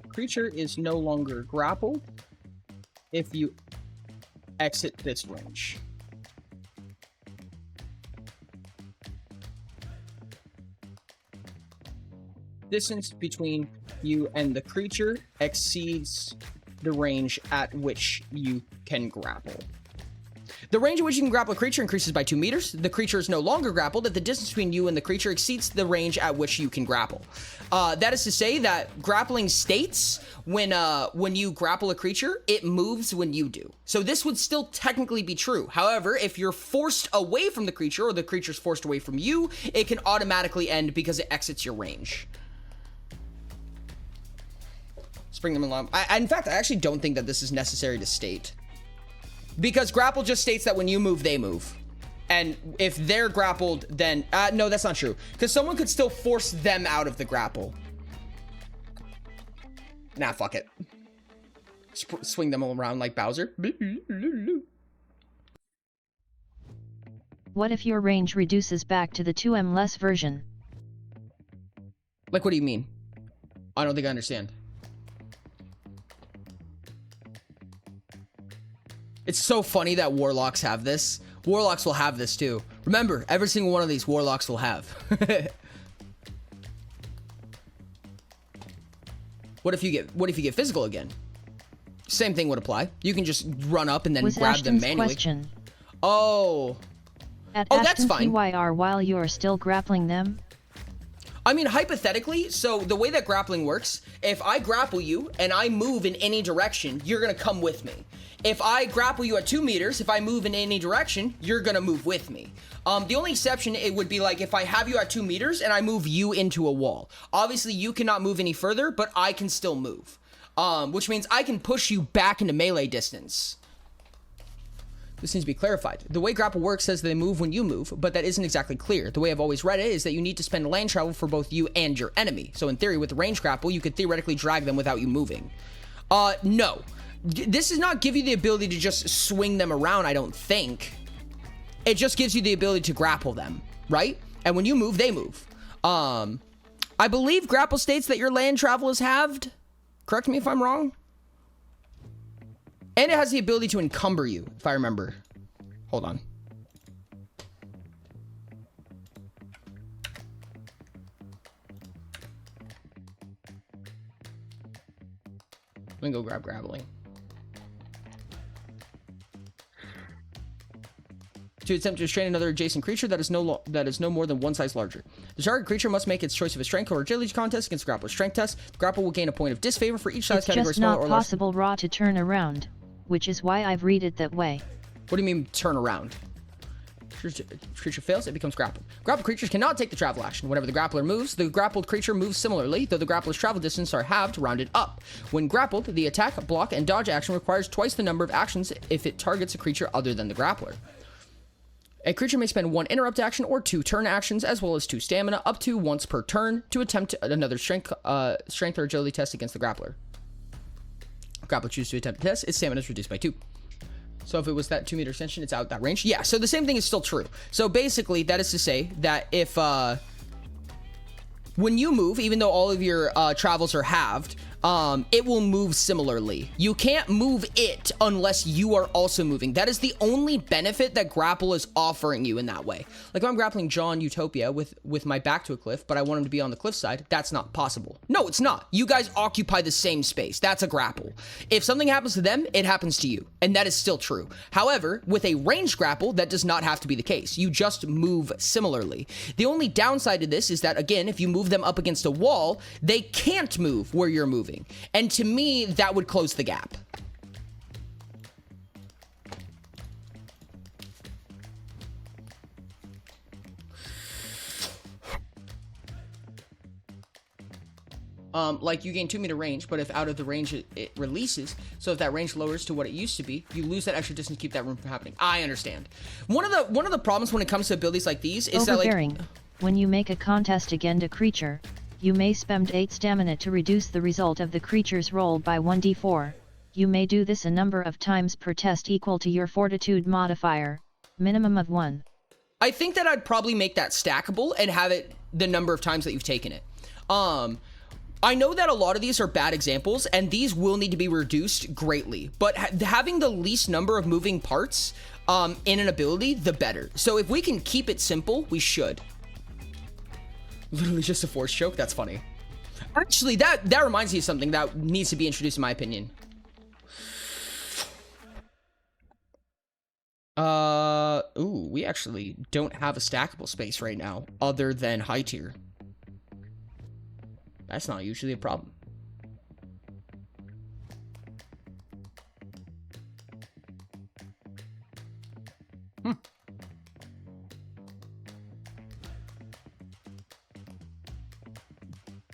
Speaker 1: Creature is no longer grappled if you exit this range. distance between you and the creature exceeds the range at which you can grapple. The range at which you can grapple a creature increases by 2 meters. The creature is no longer grappled if the distance between you and the creature exceeds the range at which you can grapple. That is to say that grappling states when you grapple a creature, it moves when you do. So this would still technically be true. However, if you're forced away from the creature or the creature's forced away from you, it can automatically end because it exits your range. Spring them along. In fact, I actually don't think that this is necessary to state. Because grapple just states that when you move, they move. And if they're grappled, then... no, that's not true. Because someone could still force them out of the grapple. Nah, fuck it. Swing them all around like Bowser.
Speaker 2: What if your range reduces back to the 2m less version?
Speaker 1: Like, what do you mean? I don't think I understand. It's so funny that warlocks have this. Warlocks will have this too. Remember, every single one of these warlocks will have. What if you get physical again? Same thing would apply. You can just run up and then grab them manually.
Speaker 2: Question.
Speaker 1: Oh. That's fine.
Speaker 2: PYR while you are still grappling them?
Speaker 1: I mean, hypothetically, so the way that grappling works, if I grapple you and I move in any direction, you're gonna come with me. If I grapple you at 2 meters, if I move in any direction, you're gonna move with me. The only exception, it would be like if I have you at 2 meters and I move you into a wall. Obviously, you cannot move any further, but I can still move. Which means I can push you back into melee distance. This needs to be clarified. The way grapple works says they move when you move, but that isn't exactly clear. The way I've always read it is that you need to spend land travel for both you and your enemy. So in theory, with the range grapple, you could theoretically drag them without you moving. No. This does not give you the ability to just swing them around, I don't think. It just gives you the ability to grapple them, right? And when you move, they move. I believe grapple states that your land travel is halved. Correct me if I'm wrong. And it has the ability to encumber you, if I remember. Hold on. Let me go grab grappling. To attempt to restrain another adjacent creature that is no more than one size larger. The target creature must make its choice of a strength or agility contest against the grappler's strength test. The grapple will gain a point of disfavor for each size category smaller or larger.
Speaker 2: It's just not possible raw to turn around, which is why I've read it that way.
Speaker 1: What do you mean turn around? Creature fails, it becomes grappled. Grappled creatures cannot take the travel action. Whenever the grappler moves, the grappled creature moves similarly, though the grappler's travel distance are halved, rounded up. When grappled, the attack, block, and dodge action requires twice the number of actions if it targets a creature other than the grappler. A creature may spend 1 interrupt action or 2 turn actions, as well as 2 stamina, up to once per turn, to attempt another strength or agility test against the grappler. Grappler chooses to attempt the test, its stamina is reduced by 2. So if it was that 2 meter extension, it's out that range. Yeah, so the same thing is still true. So basically, that is to say that if when you move, even though all of your travels are halved, it will move similarly. You can't move it unless you are also moving. That is the only benefit that grapple is offering you in that way. Like if I'm grappling John Utopia with my back to a cliff, but I want him to be on the cliff side, that's not possible. No, it's not. You guys occupy the same space. That's a grapple. If something happens to them, it happens to you. And that is still true. However, with a ranged grapple, that does not have to be the case. You just move similarly. The only downside to this is that, again, if you move them up against a wall, they can't move where you're moving. And to me, that would close the gap. Like you gain 2 meter range, but if out of the range it releases, so if that range lowers to what it used to be, you lose that extra distance to keep that room from happening. I understand. One of the problems when it comes to abilities like these is that like
Speaker 2: when you make a contest against a creature, you may spend 8 stamina to reduce the result of the creature's roll by 1d4. You may do this a number of times per test equal to your fortitude modifier, minimum of 1.
Speaker 1: I think that I'd probably make that stackable and have it the number of times that you've taken it. I know that a lot of these are bad examples, and these will need to be reduced greatly, but having the least number of moving parts in an ability, the better. So if we can keep it simple, we should. Literally just a force choke? That's funny. Actually, that reminds me of something that needs to be introduced in my opinion. Ooh, we actually don't have a stackable space right now other than high tier. That's not usually a problem.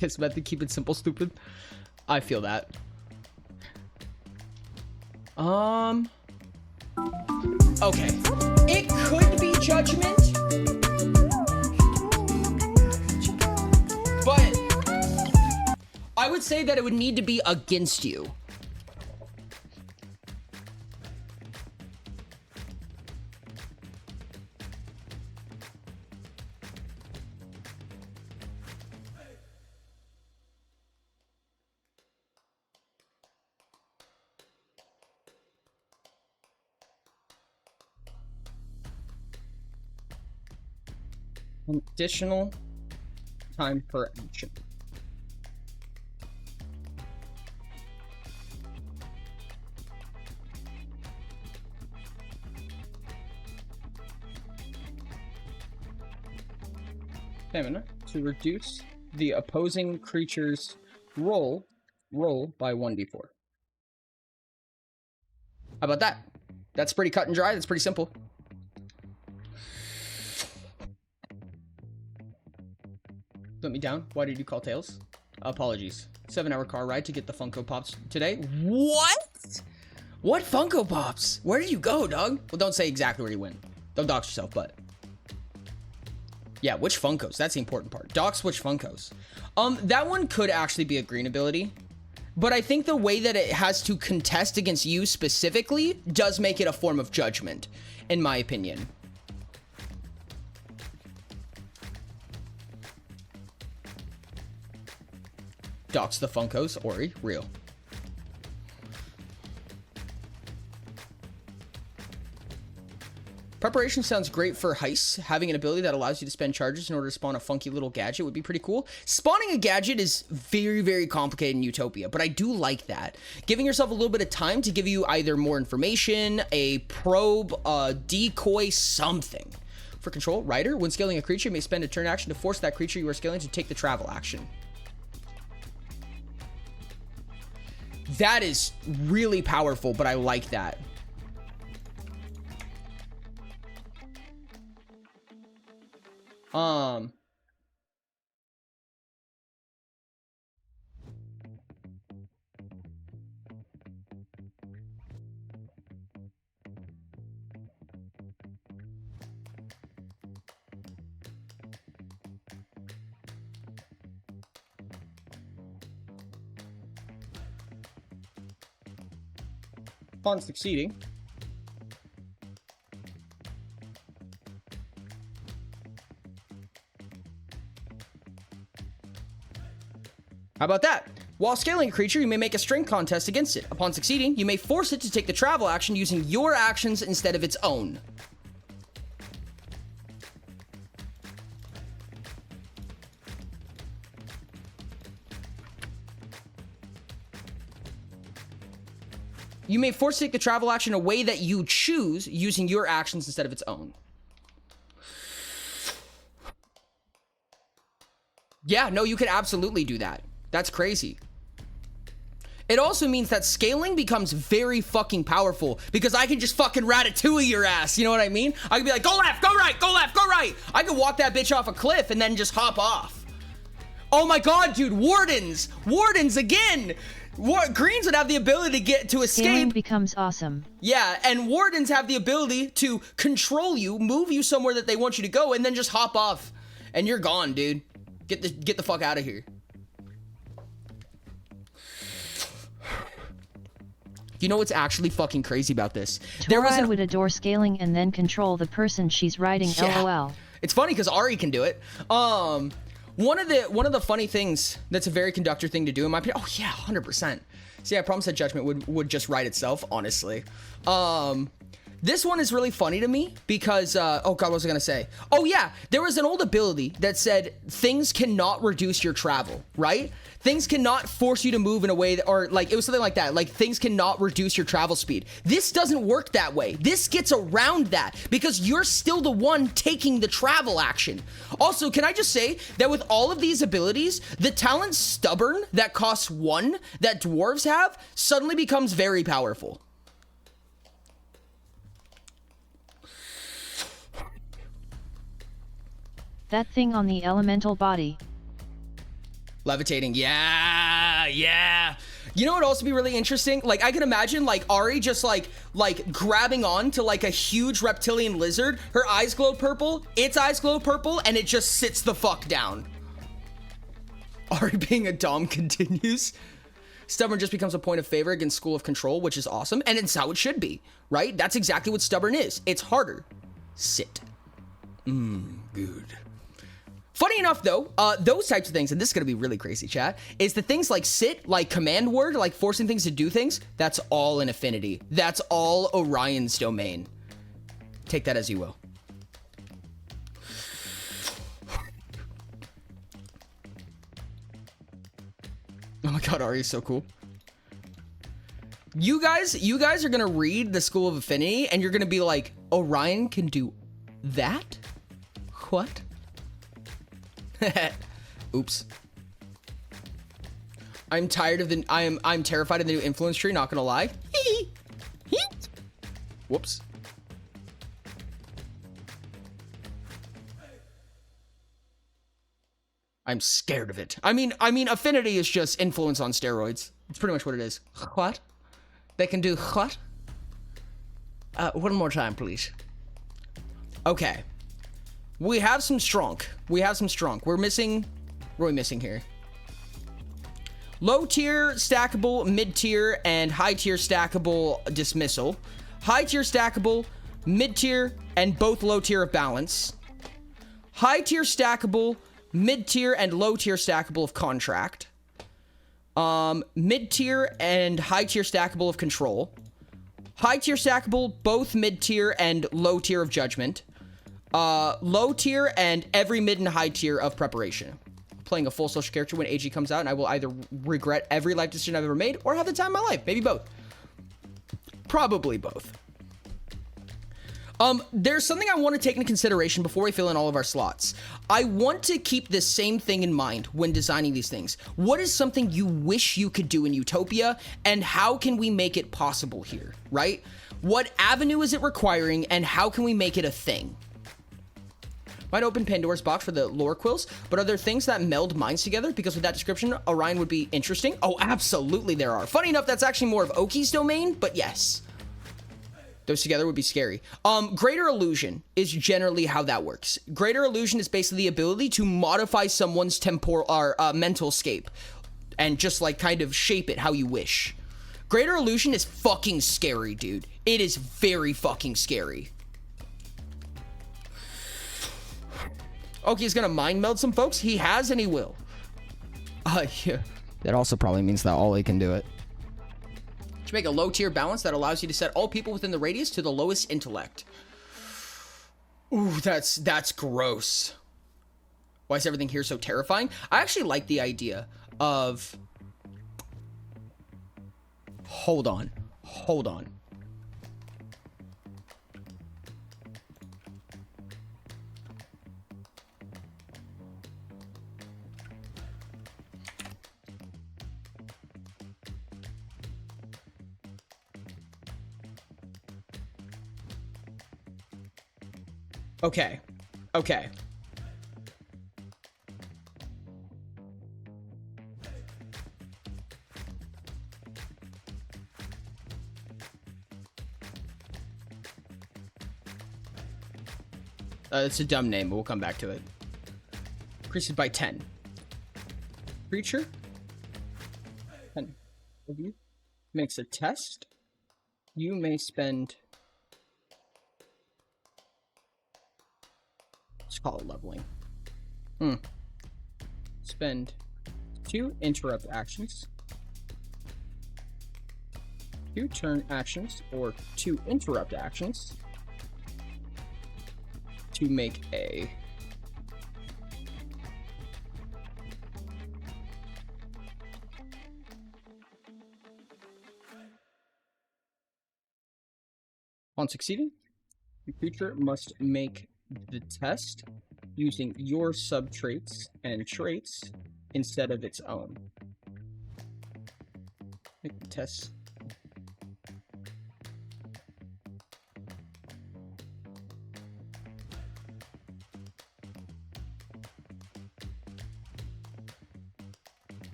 Speaker 1: Guess about to keep it simple, stupid. I feel that. Okay. It could be judgment. But I would say that it would need to be against you. Additional time per action. Stamina to reduce the opposing creature's roll by 1d4. How about that? That's pretty cut and dry. That's pretty simple. Let me down. Why did you call Tails? Apologies. 7-hour car ride to get the Funko Pops today. What? What Funko Pops? Where did you go, dog? Well, don't say exactly where you went. Don't dox yourself, but... yeah, which Funkos? That's the important part. Dox which Funkos. That one could actually be a green ability. But I think the way that it has to contest against you specifically does make it a form of judgment, in my opinion. Dox the Funkos, Ori, real. Preparation sounds great for heists. Having an ability that allows you to spend charges in order to spawn a funky little gadget would be pretty cool. Spawning a gadget is very, very complicated in Utopia, but I do like that. Giving yourself a little bit of time to give you either more information, a probe, a decoy, something. For control, Rider, when scaling a creature, you may spend a turn action to force that creature you are scaling to take the travel action. That is really powerful, but I like that. Upon succeeding, how about that? While scaling a creature, you may make a strength contest against it. Upon succeeding, you may force it to take the travel action using your actions instead of its own. You may force to take the travel action a way that you choose using your actions instead of its own. Yeah, no, you could absolutely do that. That's crazy. It also means that scaling becomes very fucking powerful because I can just fucking ratatouille your ass. You know what I mean? I can be like, go left, go right, go left, go right. I could walk that bitch off a cliff and then just hop off. Oh my God, dude, wardens. Wardens again. Greens would have the ability to escape.
Speaker 2: Scaling becomes awesome.
Speaker 1: Yeah, and wardens have the ability to control you, move you somewhere that they want you to go, and then just hop off. And you're gone, dude. Get the fuck out of here. You know what's actually fucking crazy about this?
Speaker 2: Tori would adore scaling and then control the person she's riding,
Speaker 1: yeah.
Speaker 2: LOL.
Speaker 1: It's funny because Ari can do it. One of the funny things that's a very conductor thing to do in my opinion. Oh yeah, 100%. So yeah, I promise that judgment would just write itself, honestly. This one is really funny to me because, oh God, what was I gonna say? Oh yeah, there was an old ability that said things cannot reduce your travel, right? Things cannot force you to move in a way that, or like, it was something like that. Like things cannot reduce your travel speed. This doesn't work that way. This gets around that because you're still the one taking the travel action. Also, can I just say that with all of these abilities, the talent Stubborn that costs 1 that dwarves have suddenly becomes very powerful.
Speaker 2: That thing on the elemental body.
Speaker 1: Levitating, yeah. You know what would also be really interesting? Like, I can imagine, like, Ari just, like grabbing on to, like, a huge reptilian lizard. Her eyes glow purple, its eyes glow purple, and it just sits the fuck down. Ari being a dom continues. Stubborn just becomes a point of favor against School of Control, which is awesome, and it's how it should be, right? That's exactly what Stubborn is. It's harder. Sit. Good. Funny enough, though, those types of things, and this is going to be really crazy, chat, is the things like sit, like command word, like forcing things to do things, that's all in Affinity. That's all Orion's domain. Take that as you will. Oh my God, Ari is so cool. You guys are going to read the School of Affinity, and you're going to be like, Orion can do that? What? Oops. I'm tired of the I'm terrified of the new influence tree, not gonna lie. Whoops. I'm scared of it. I mean Affinity is just influence on steroids. It's pretty much what it is. What? They can do what? One more time, please. Okay. We have some strong. We're missing. What are we missing here? Low tier stackable, mid tier, and high tier stackable dismissal. High tier stackable, mid tier, and both low tier of balance. High tier stackable, mid tier, and low tier stackable of contract. Mid tier and high tier stackable of control. High tier stackable, both mid tier and low tier of judgment. Low tier and every mid and high tier of preparation. Playing a full social character when AG comes out, and I will either regret every life decision I've ever made or have the time of my life. Maybe both. Probably both. There's something I want to take into consideration before we fill in all of our slots. I want to keep the same thing in mind when designing these things. What is something you wish you could do in Utopia, and how can we make it possible here, right? What avenue is it requiring, and how can we make it a thing? Might open Pandora's box for the lore quills, but are there things that meld minds together? Because with that description, Orion would be interesting. Oh, absolutely there are. Funny enough, that's actually more of Oki's domain, but yes. Those together would be scary. Greater Illusion is generally how that works. Greater Illusion is basically the ability to modify someone's temporal or mental scape and just like kind of shape it how you wish. Greater Illusion is fucking scary, dude. It is very fucking scary. Okay, he's gonna mind meld some folks. He has and he will. Yeah. That also probably means that Ollie can do it. To make a low tier balance that allows you to set all people within the radius to the lowest intellect. Ooh, that's gross. Why is everything here so terrifying? I actually like the idea of... Hold on. Okay. It's a dumb name, but we'll come back to it. Increases by 10. Creature? 10 of you makes a test. You may spend... Let's call it leveling. Spend 2 interrupt actions 2 turn actions or 2 interrupt actions to make a On succeeding, the creature must make the test using your subtraits and traits instead of its own. Make the test.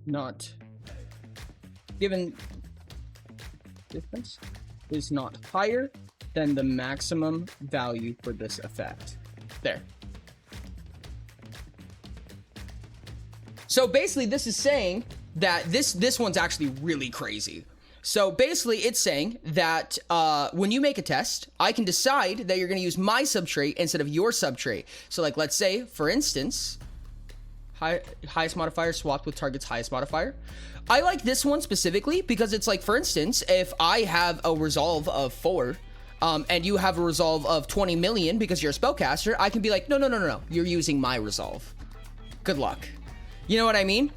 Speaker 1: Not given difference is not higher than the maximum value for this effect. There. So basically this is saying that this one's actually really crazy. So basically it's saying that when you make a test, I can decide that you're going to use my subtrait instead of your subtrait. So like, let's say, for instance, highest modifier swapped with target's highest modifier. I like this one specifically because it's like, for instance, if I have a resolve of 4 and you have a resolve of 20 million because you're a spellcaster, I can be like, no, you're using my resolve. Good luck. You know what I mean?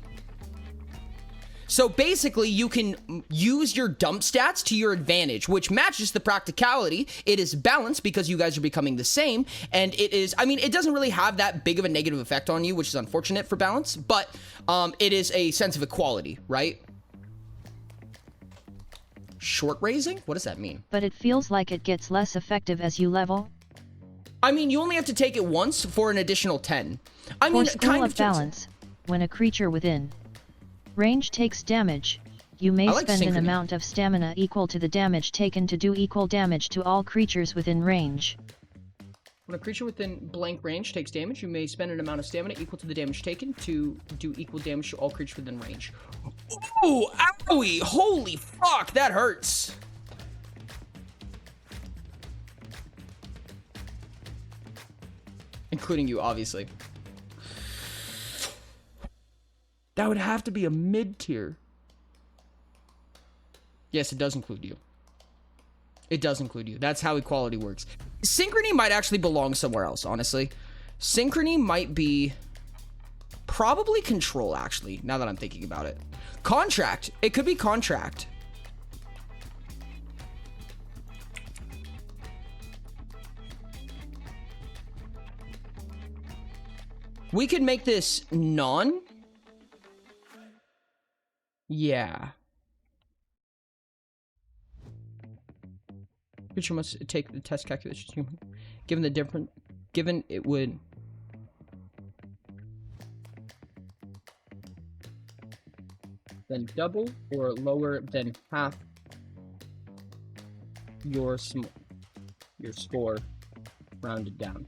Speaker 1: So basically, you can use your dump stats to your advantage, which matches the practicality. It is balanced because you guys are becoming the same, and it is, I mean, it doesn't really have that big of a negative effect on you, which is unfortunate for balance, but it is a sense of equality, right? Short raising? What does that mean?
Speaker 2: But it feels like it gets less effective as you level.
Speaker 1: I mean, you only have to take it once for an additional 10. I mean,
Speaker 2: For School of Balance, when a creature within range takes damage, you may spend an amount of stamina equal to the damage taken to do equal damage to all creatures within range.
Speaker 1: When a creature within blank range takes damage, you may spend an amount of stamina equal to the damage taken to do equal damage to all creatures within range. Ooh, owie! Holy fuck, that hurts! Including you, obviously. That would have to be a mid-tier. Yes, it does include you. It does include you. That's how equality works. Synchrony might actually belong somewhere else, honestly. Synchrony might be probably control, actually, now that I'm thinking about it. Contract. It could be contract. We could make this non. Yeah. Creature must take the test calculations. Given it would. Then double or lower than half your score rounded down.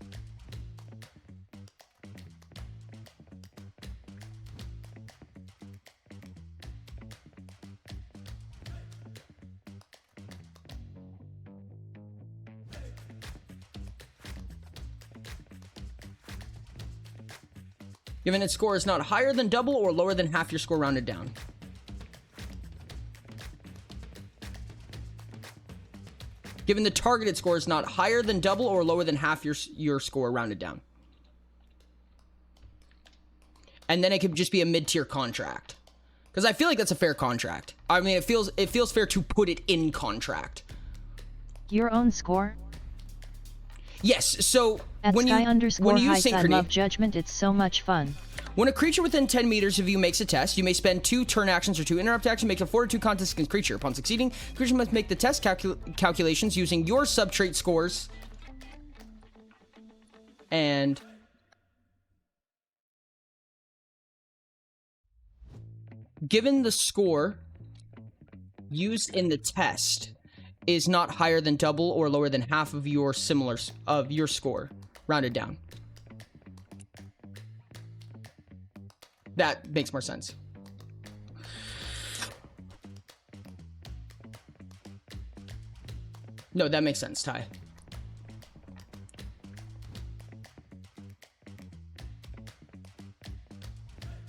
Speaker 1: Given its score is not higher than double or lower than half your score rounded down. Given the targeted score is not higher than double or lower than half your score rounded down. And then it could just be a mid-tier contract. Because I feel like that's a fair contract. I mean, it feels fair to put it in contract.
Speaker 2: Your own score?
Speaker 1: Yes, so
Speaker 2: At
Speaker 1: when you use Synchrony,
Speaker 2: I love Judgment, it's so much fun.
Speaker 1: When a creature within 10 meters of you makes a test, you may spend 2 turn actions or 2 interrupt actions, make a fortitude contest against creature. Upon succeeding, the creature must make the test calculations using your subtrait scores. And given the score used in the test is not higher than double or lower than half of your score rounded down. That makes more sense. No, that makes sense, Ty.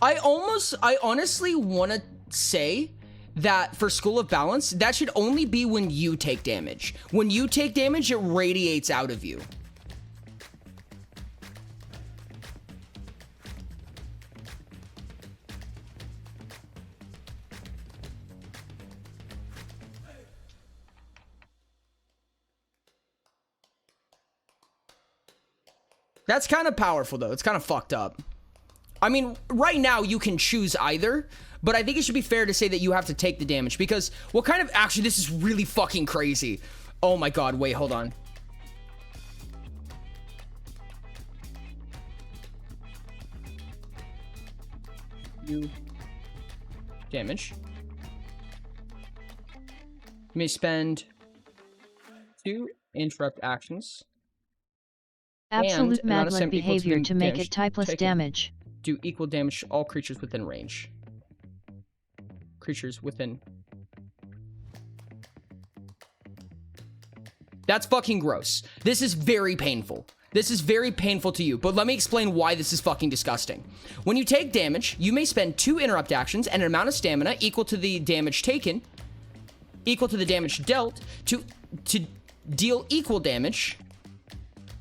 Speaker 1: I honestly want to say that for School of Balance, that should only be when you take damage. When you take damage, it radiates out of you. That's kind of powerful, though. It's kind of fucked up. I mean, right now, you can choose either, but I think it should be fair to say that you have to take the damage, because what kind of... Actually, this is really fucking crazy. Oh my god, wait, hold on. You... Damage. You may spend 2 interrupt actions.
Speaker 2: Absolute
Speaker 1: amount of
Speaker 2: Madlib behavior to make it typeless
Speaker 1: taken.
Speaker 2: damage.
Speaker 1: Do equal damage to all creatures within range. Creatures within. That's fucking gross. This is very painful. This is very painful to you, but let me explain why this is fucking disgusting. When you take damage, you may spend 2 interrupt actions and an amount of stamina equal to the damage taken, equal to the damage dealt, to deal equal damage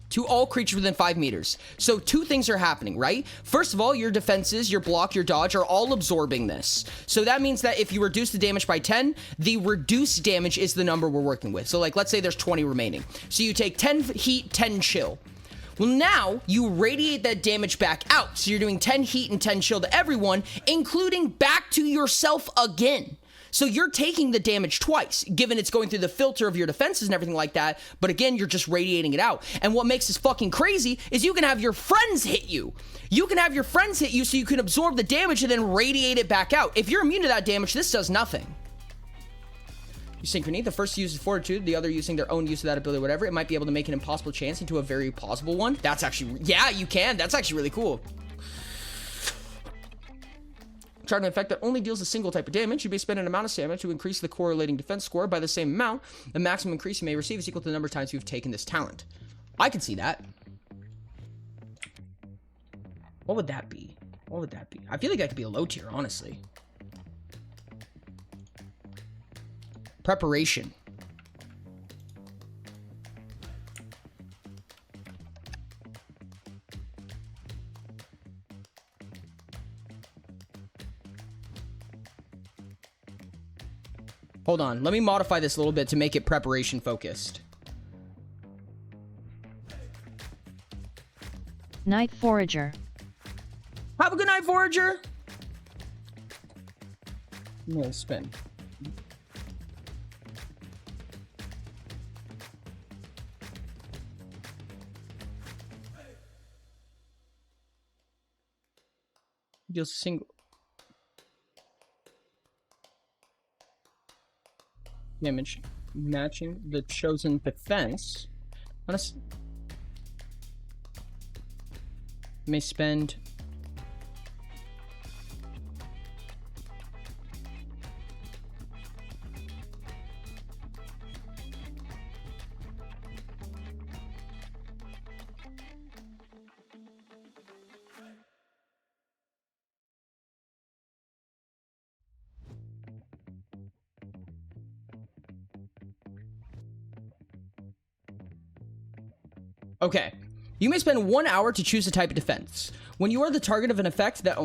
Speaker 1: to all creatures within 5 meters. So 2 things are happening, right? First of all, your defenses, your block, your dodge are all absorbing this. So that means that if you reduce the damage by 10, the reduced damage is the number we're working with. So like, let's say there's 20 remaining. So you take 10 heat, 10 chill. Well, now you radiate that damage back out. So you're doing 10 heat and 10 chill to everyone, including back to yourself again. So you're taking the damage twice, given it's going through the filter of your defenses and everything like that. But again, you're just radiating it out. And what makes this fucking crazy is you can have your friends hit you. You can have your friends hit you so you can absorb the damage and then radiate it back out. If you're immune to that damage, this does nothing. You synchrony, the first uses fortitude, the other using their own use of that ability, whatever. It might be able to make an impossible chance into a very plausible one. That's actually, yeah, you can. That's actually really cool. Chart an effect that only deals a single type of damage. You may spend an amount of stamina to increase the correlating defense score by the same amount. The maximum increase you may receive is equal to the number of times you've taken this talent. I can see that. What would that be? What would that be? I feel like that could be a low tier, honestly. Preparation. Hold on, let me modify this a little bit to make it preparation focused.
Speaker 2: Night Forager.
Speaker 1: Have a good night, Forager. No spin. Deals a single damage matching the chosen defense. May spend Okay. You may spend 1 hour to choose a type of defense. When you are the target of an effect that...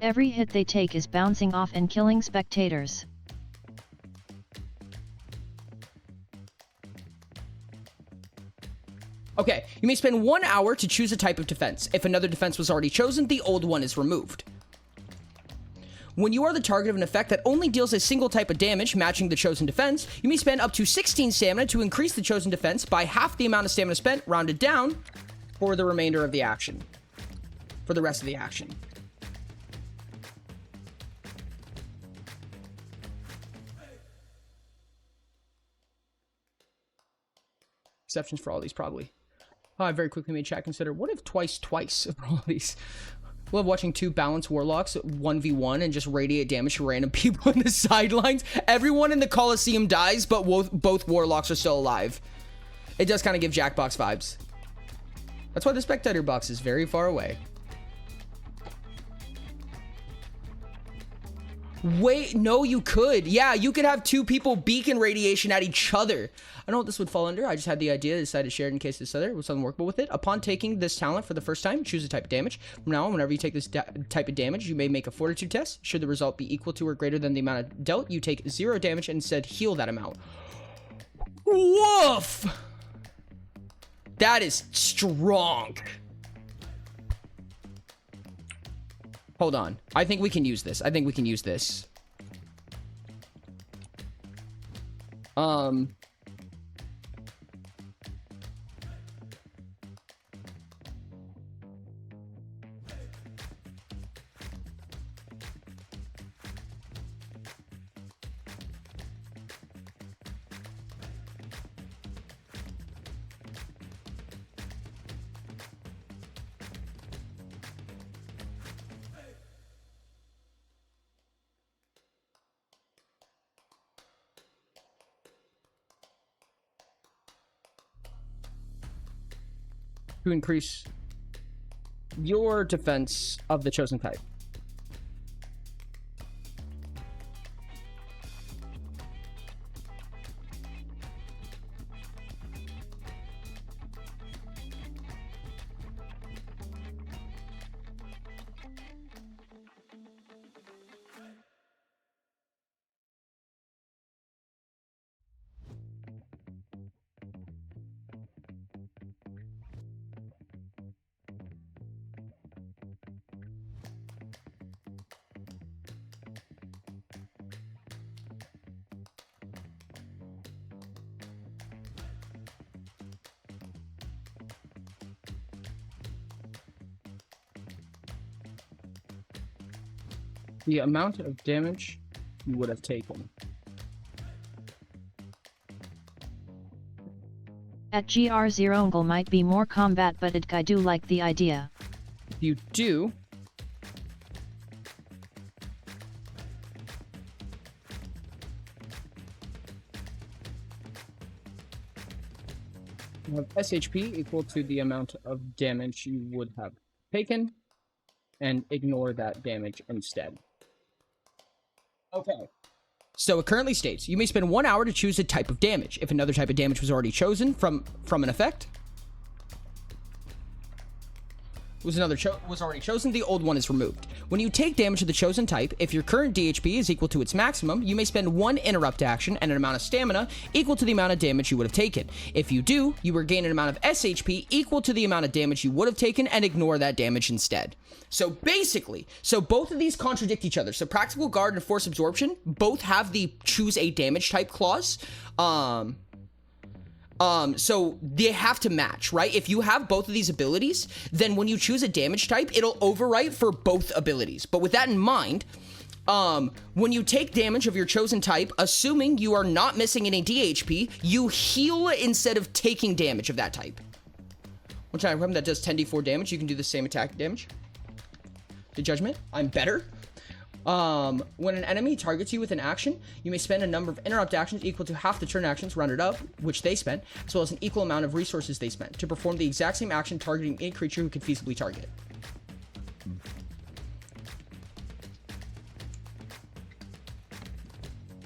Speaker 2: Every hit they take is bouncing off and killing spectators.
Speaker 1: Okay. You may spend 1 hour to choose a type of defense. If another defense was already chosen, the old one is removed. When you are the target of an effect that only deals a single type of damage matching the chosen defense, you may spend up to 16 stamina to increase the chosen defense by half the amount of stamina spent, rounded down, for the remainder of the action. For the rest of the action. Exceptions for all these, probably. Oh, I very quickly made chat consider, what if twice for all these? Love watching 2 balanced warlocks 1v1 and just radiate damage to random people in the sidelines. Everyone in the Coliseum dies, but both warlocks are still alive. It does kind of give Jackbox vibes. That's why the spectator box is very far away. Wait, no, you could. Yeah, you could have 2 people beacon radiation at each other. I know what this would fall under. I just had the idea, decided to share it in case this other was something workable with it. Upon taking this talent for the first time, choose a type of damage. From now on, whenever you take this type of damage, you may make a fortitude test. Should the result be equal to or greater than the amount of dealt, you take 0 damage and instead heal that amount. Woof! That is strong. Hold on. I think we can use this. I think we can use this. To increase your defense of the chosen type. The amount of damage you would have taken.
Speaker 2: At GR0 might be more combat, but I do like the idea.
Speaker 1: If you do, you have SHP equal to the amount of damage you would have taken, and ignore that damage instead. Okay. So it currently states, you may spend 1 hour to choose a type of damage. If another type of damage was already chosen from an effect, was already chosen, the old one is removed. When you take damage of the chosen type, if your current DHP is equal to its maximum, you may spend 1 interrupt action and an amount of stamina equal to the amount of damage you would have taken. If you do, you will gain an amount of SHP equal to the amount of damage you would have taken and ignore that damage instead. So basically, both of these contradict each other. So Practical Guard and Force Absorption both have the choose a damage type clause. So they have to match, right? If you have both of these abilities, then when you choose a damage type, it'll overwrite for both abilities. But with that in mind, when you take damage of your chosen type, assuming you are not missing any DHP, you heal instead of taking damage of that type. One time weapon that does 10d4 damage, you can do the same attack damage. The Judgment, I'm better. When an enemy targets you with an action, you may spend a number of interrupt actions equal to half the turn actions rounded up, which they spent, as well as an equal amount of resources they spent, to perform the exact same action targeting any creature who can feasibly target it.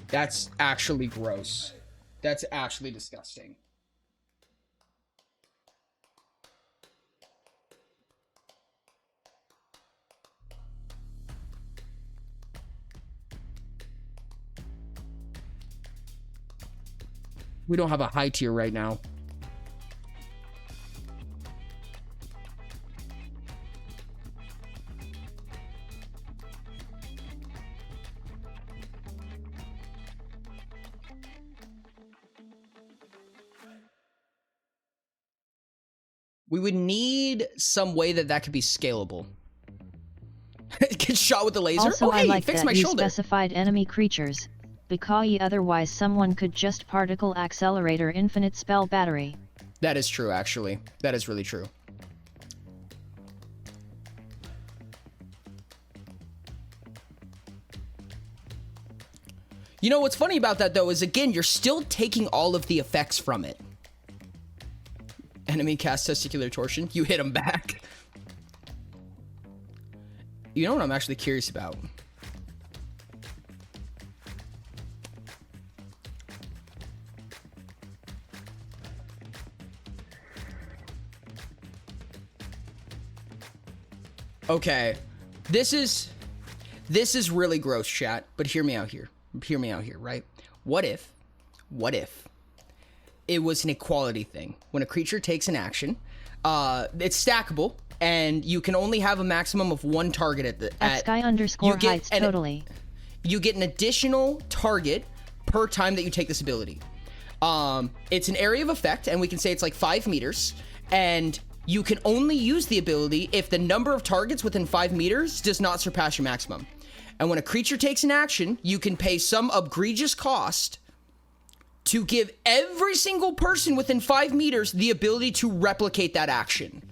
Speaker 1: That's actually gross. That's actually disgusting. We don't have a high tier right now. We would need some way that could be scalable. Get shot with the laser.
Speaker 2: Also,
Speaker 1: hey,
Speaker 2: I like
Speaker 1: fix
Speaker 2: that
Speaker 1: my
Speaker 2: you
Speaker 1: shoulder.
Speaker 2: specified enemy creatures, because otherwise someone could just particle accelerator infinite spell battery.
Speaker 1: That is true, actually. That is really true. You know what's funny about that though is, again, you're still taking all of the effects from it. Enemy cast testicular torsion. You hit him back. You know what I'm actually curious about? Okay. This is really gross, chat, but hear me out here. Hear me out here, right? What if it was an equality thing? When a creature takes an action, it's stackable, and you can only have a maximum of one target
Speaker 2: at Sky_Heights totally.
Speaker 1: You get an additional target per time that you take this ability. It's an area of effect, and we can say it's like 5 meters, and you can only use the ability if the number of targets within 5 meters does not surpass your maximum. And when a creature takes an action, you can pay some egregious cost to give every single person within 5 meters the ability to replicate that action.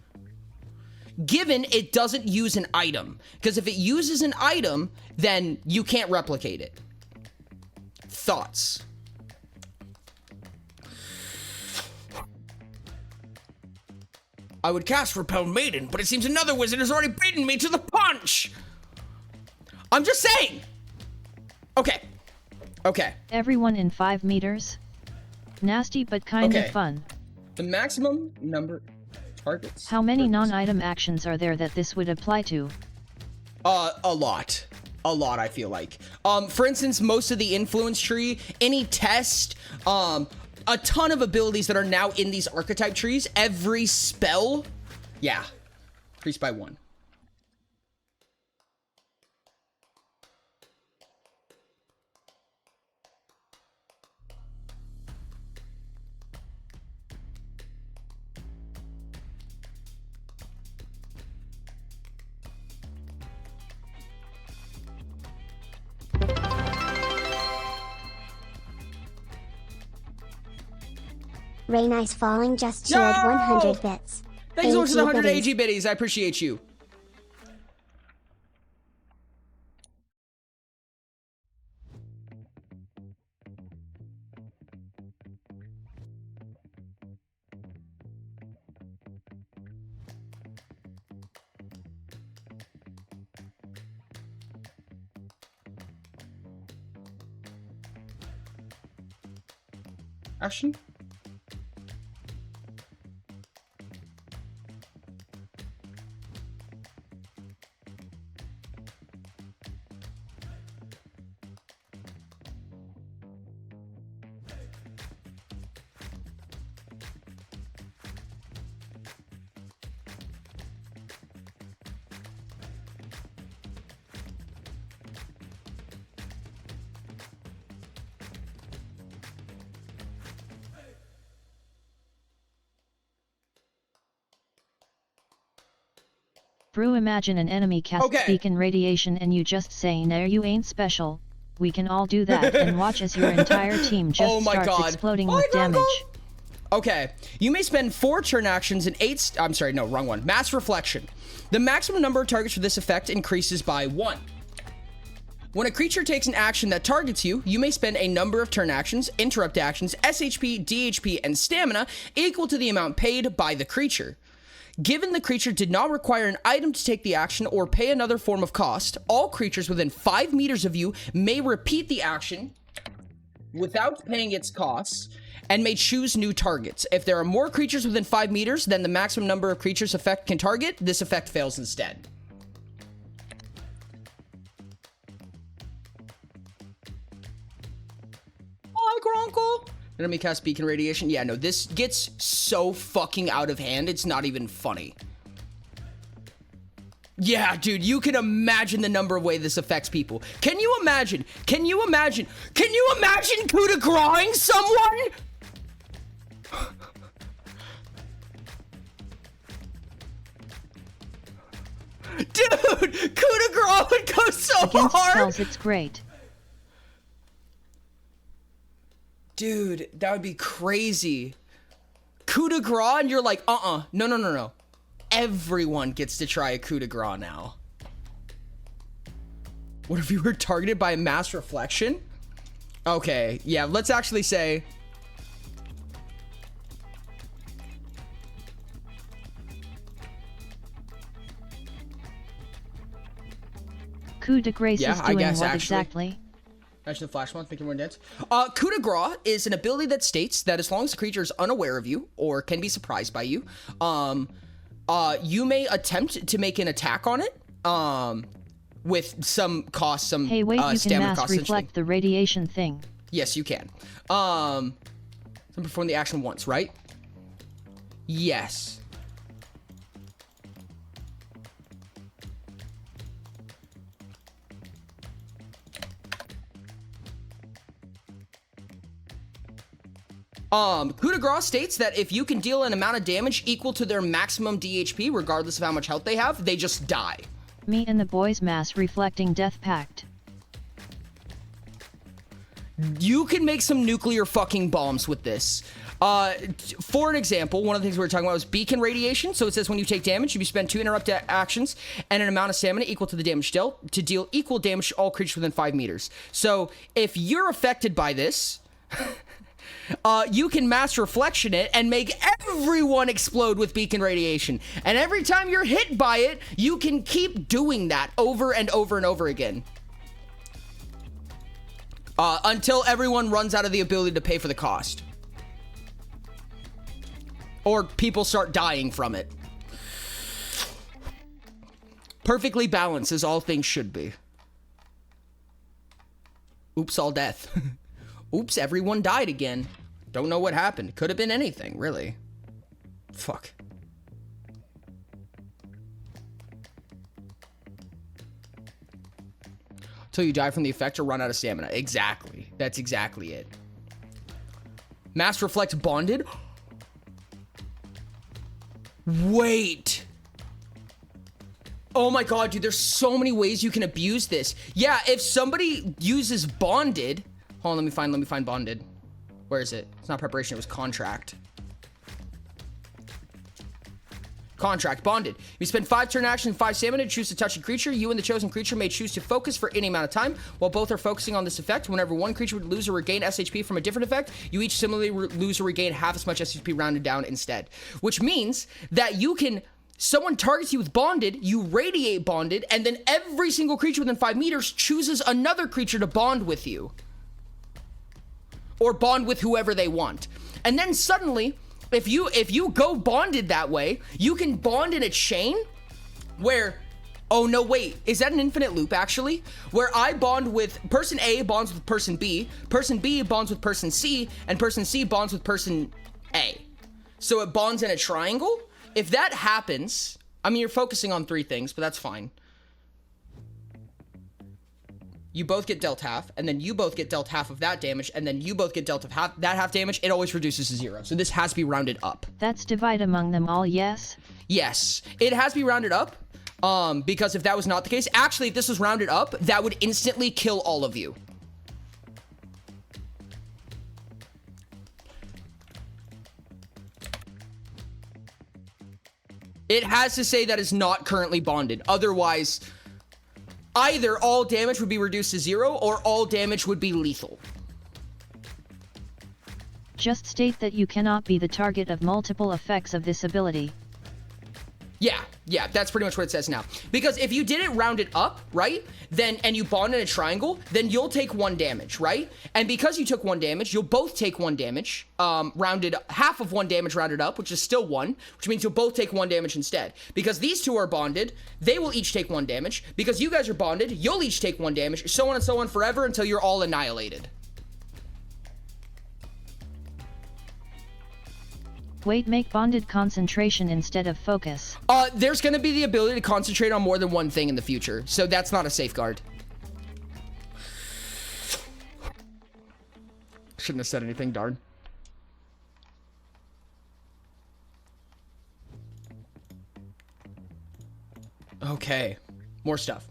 Speaker 1: Given it doesn't use an item. Because if it uses an item, then you can't replicate it. Thoughts? I would cast Repel Maiden, but it seems another wizard has already beaten me to the punch! I'm just saying! Okay.
Speaker 2: Everyone in 5 meters? Nasty but kinda fun.
Speaker 1: The maximum number of targets.
Speaker 2: How many non-item actions are there that this would apply to?
Speaker 1: A lot. I feel like. For instance, most of the influence tree, any test, a ton of abilities that are now in these archetype trees, every spell, yeah, increased by 1.
Speaker 5: Ray Nice Falling just shared 100 bits.
Speaker 1: Thanks so much for the 100 AG biddies. I appreciate you. Action.
Speaker 2: Brew, imagine an enemy casts beacon radiation and you just say, "Nah, you ain't special." We can all do that and watch as your entire team just starts exploding with damage.
Speaker 1: Okay, you may spend 4 turn actions and 8, I'm sorry, no, wrong one. Mass Reflection. The maximum number of targets for this effect increases by 1. When a creature takes an action that targets you, you may spend a number of turn actions, interrupt actions, SHP, DHP, and stamina equal to the amount paid by the creature. Given the creature did not require an item to take the action or pay another form of cost, all creatures within 5 meters of you may repeat the action without paying its costs and may choose new targets. If there are more creatures within 5 meters than the maximum number of creatures effect can target, this effect fails instead. Hi, Gronkle! Enemy cast beacon radiation. Yeah, no, this gets so fucking out of hand, it's not even funny. Yeah, dude, you can imagine the number of ways this affects people. Can you imagine coup de grace-ing someone? Dude, coup de grace would go so
Speaker 2: Against
Speaker 1: hard.
Speaker 2: spells, it's great.
Speaker 1: Dude, that would be crazy. Coup de grace, and you're like, no. Everyone gets to try a coup de grace now. What if you were targeted by a mass reflection? Okay, yeah, let's actually say...
Speaker 2: Coup de grace is doing what exactly?
Speaker 1: Mention the Flash Month, make it more intense. Coup de grace is an ability that states that as long as the creature is unaware of you or can be surprised by you, you may attempt to make an attack on it, with some cost, some
Speaker 2: Hey, wait, you can
Speaker 1: stamina
Speaker 2: mass
Speaker 1: cost. Essentially.
Speaker 2: reflect the radiation thing.
Speaker 1: Yes, you can. Perform the action once, right? Yes. Coup de grace states that if you can deal an amount of damage equal to their maximum DHP, regardless of how much health they have, they just die.
Speaker 2: Me and the boys mass reflecting death pact.
Speaker 1: You can make some nuclear fucking bombs with this. For an example, one of the things we were talking about was beacon radiation. So it says when you take damage, you spend 2 interrupt actions and an amount of stamina equal to the damage dealt to deal equal damage to all creatures within 5 meters. So if you're affected by this, you can mass reflection it and make everyone explode with beacon radiation. And every time you're hit by it, you can keep doing that over and over and over again. Until everyone runs out of the ability to pay for the cost. Or people start dying from it. Perfectly balanced as all things should be. Oops, all death. Oops, everyone died again. Don't know what happened. Could have been anything, really. Fuck. Till you die from the effect or run out of stamina. Exactly. That's exactly it. Mass reflect bonded. Wait. Oh my god, dude, there's so many ways you can abuse this. Yeah, if somebody uses bonded. Hold on, let me find bonded. Where is it? It's not preparation, it was contract. Contract, bonded. You spend 5 turn action and 5 stamina to choose to touch a creature. You and the chosen creature may choose to focus for any amount of time. While both are focusing on this effect, whenever one creature would lose or regain SHP from a different effect, you each similarly lose or regain half as much SHP rounded down instead. Which means that you can... Someone targets you with bonded, you radiate bonded, and then every single creature within 5 meters chooses another creature to bond with you. Or bond with whoever they want. And then suddenly... If you go bonded that way, you can bond in a chain where, oh no, wait, is that an infinite loop actually? Where I bond with person A bonds with person B bonds with person C, and person C bonds with person A. So it bonds in a triangle. If that happens, I mean, you're focusing on 3 things, but that's fine. You both get dealt half, and then you both get dealt half of that damage, and then you both get dealt of half damage. It always reduces to 0. So this has to be rounded up.
Speaker 2: That's divide among them all, yes?
Speaker 1: Yes, it has to be rounded up, because if that was not the case, actually, if this was rounded up, that would instantly kill all of you. It has to say that it's not currently bonded. Otherwise... Either all damage would be reduced to 0, or all damage would be lethal.
Speaker 2: Just state that you cannot be the target of multiple effects of this ability.
Speaker 1: Yeah, that's pretty much what it says now. Because if you did it rounded up, right, then, and you bond in a triangle, then you'll take 1 damage, right? And because you took 1 damage, you'll both take 1 damage, rounded, half of 1 damage rounded up, which is still 1, which means you'll both take 1 damage instead. Because these 2 are bonded, they will each take 1 damage. Because you guys are bonded, you'll each take 1 damage, so on and so on forever until you're all annihilated.
Speaker 2: Wait, make bonded concentration instead of focus.
Speaker 1: There's gonna be the ability to concentrate on more than one thing in the future, so that's not a safeguard. Shouldn't have said anything, darn. Okay, more stuff.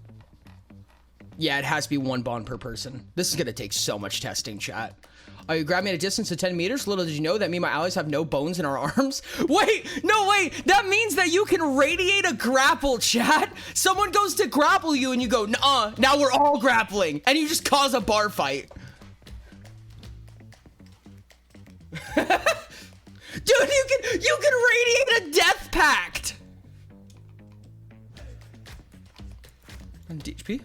Speaker 1: Yeah, it has to be 1 bond per person. This is gonna take so much testing, chat. You grab me at a distance of 10 meters. Little did you know that me and my allies have no bones in our arms. Wait, no, wait. That means that you can radiate a grapple, chat. Someone goes to grapple you and you go, nuh-uh, now we're all grappling. And you just cause a bar fight. Dude, you can radiate a death pact. DHP?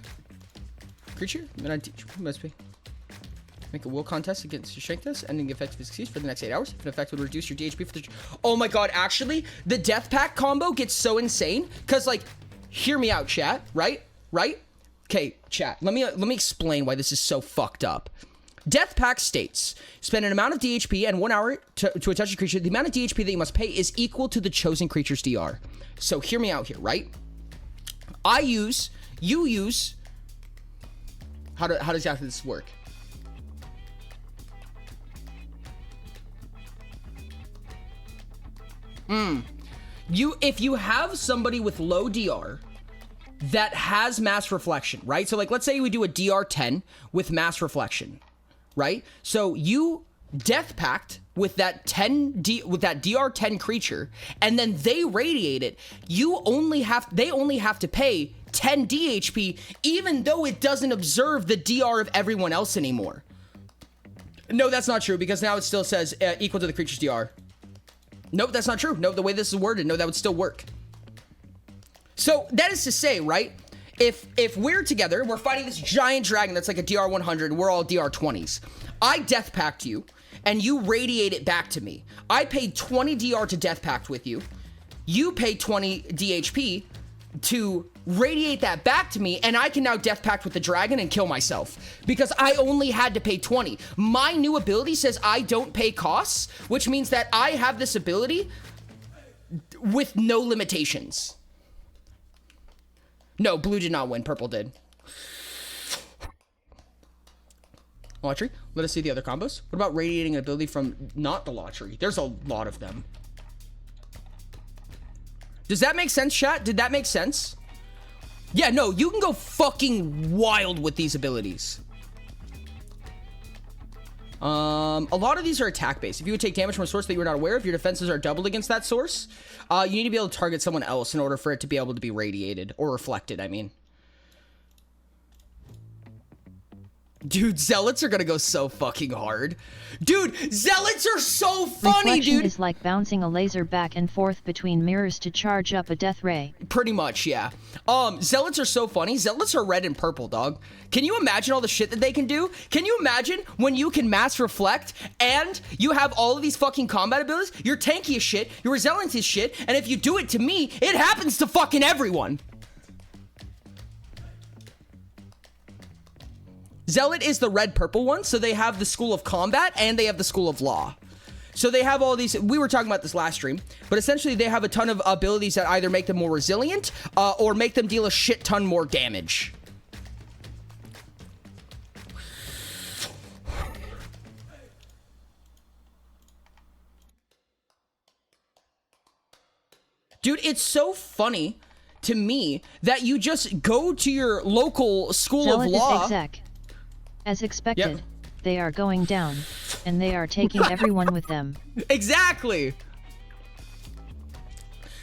Speaker 1: Creature? Must be. Make a will contest against your strength test, ending effective success for the next 8 hours. If an effect would reduce your DHP for the... Oh my god, actually, the death pack combo gets so insane, because, like, hear me out, chat, right? Okay, chat, let me explain why this is so fucked up. Death Pact states, spend an amount of DHP and 1 hour to attach a creature. The amount of DHP that you must pay is equal to the chosen creature's DR. So hear me out here, right? You use, how does exactly this work? If you have somebody with low DR that has mass reflection, right? So like, let's say we do a DR 10 with mass reflection, right? So you Death Pact with that DR 10 creature, and then they radiate it. They only have to pay 10 DHP, even though it doesn't observe the DR of everyone else anymore. No, that's not true, because now it still says equal to the creature's DR. Nope, that's not true. No, the way this is worded, no, that would still work. So that is to say, right? If we're together, we're fighting this giant dragon that's like a DR 100, we're all DR 20s. I Death Pact you, and you radiate it back to me. I paid 20 DR to Death Pact with you. You pay 20 DHP to radiate that back to me, and I can now Death Pact with the dragon and kill myself because I only had to pay 20. My new ability says I don't pay costs, which means that I have this ability with no limitations. No, blue did not win. Purple did. Lottery. Let us see the other combos. What about radiating an ability from not the lottery? There's a lot of them. Does that make sense, chat? Did that make sense? Yeah, no, you can go fucking wild with these abilities. A lot of these are attack-based. If you would take damage from a source that you were not aware of, your defenses are doubled against that source. You need to be able to target someone else in order for it to be able to be radiated. Or reflected, I mean. Dude, Zealots are gonna go so fucking hard. Dude, Zealots are so funny,
Speaker 2: Reflection
Speaker 1: dude!
Speaker 2: is like bouncing a laser back and forth between mirrors to charge up a death ray.
Speaker 1: Pretty much, yeah. Zealots are so funny. Zealots are red and purple, dog. Can you imagine all the shit that they can do? Can you imagine when you can mass reflect and you have all of these fucking combat abilities? You're tanky as shit, you're resilient as shit, and if you do it to me, it happens to fucking everyone. Zealot is the red-purple one, so they have the School of Combat and they have the School of Law. So they have all these, we were talking about this last stream, but essentially they have a ton of abilities that either make them more resilient or make them deal a shit ton more damage. Dude, it's so funny to me that you just go to your local School
Speaker 2: Zealot
Speaker 1: of Law.
Speaker 2: Is exec. As expected,
Speaker 1: Yep.
Speaker 2: they are going down, and they are taking everyone with them.
Speaker 1: Exactly.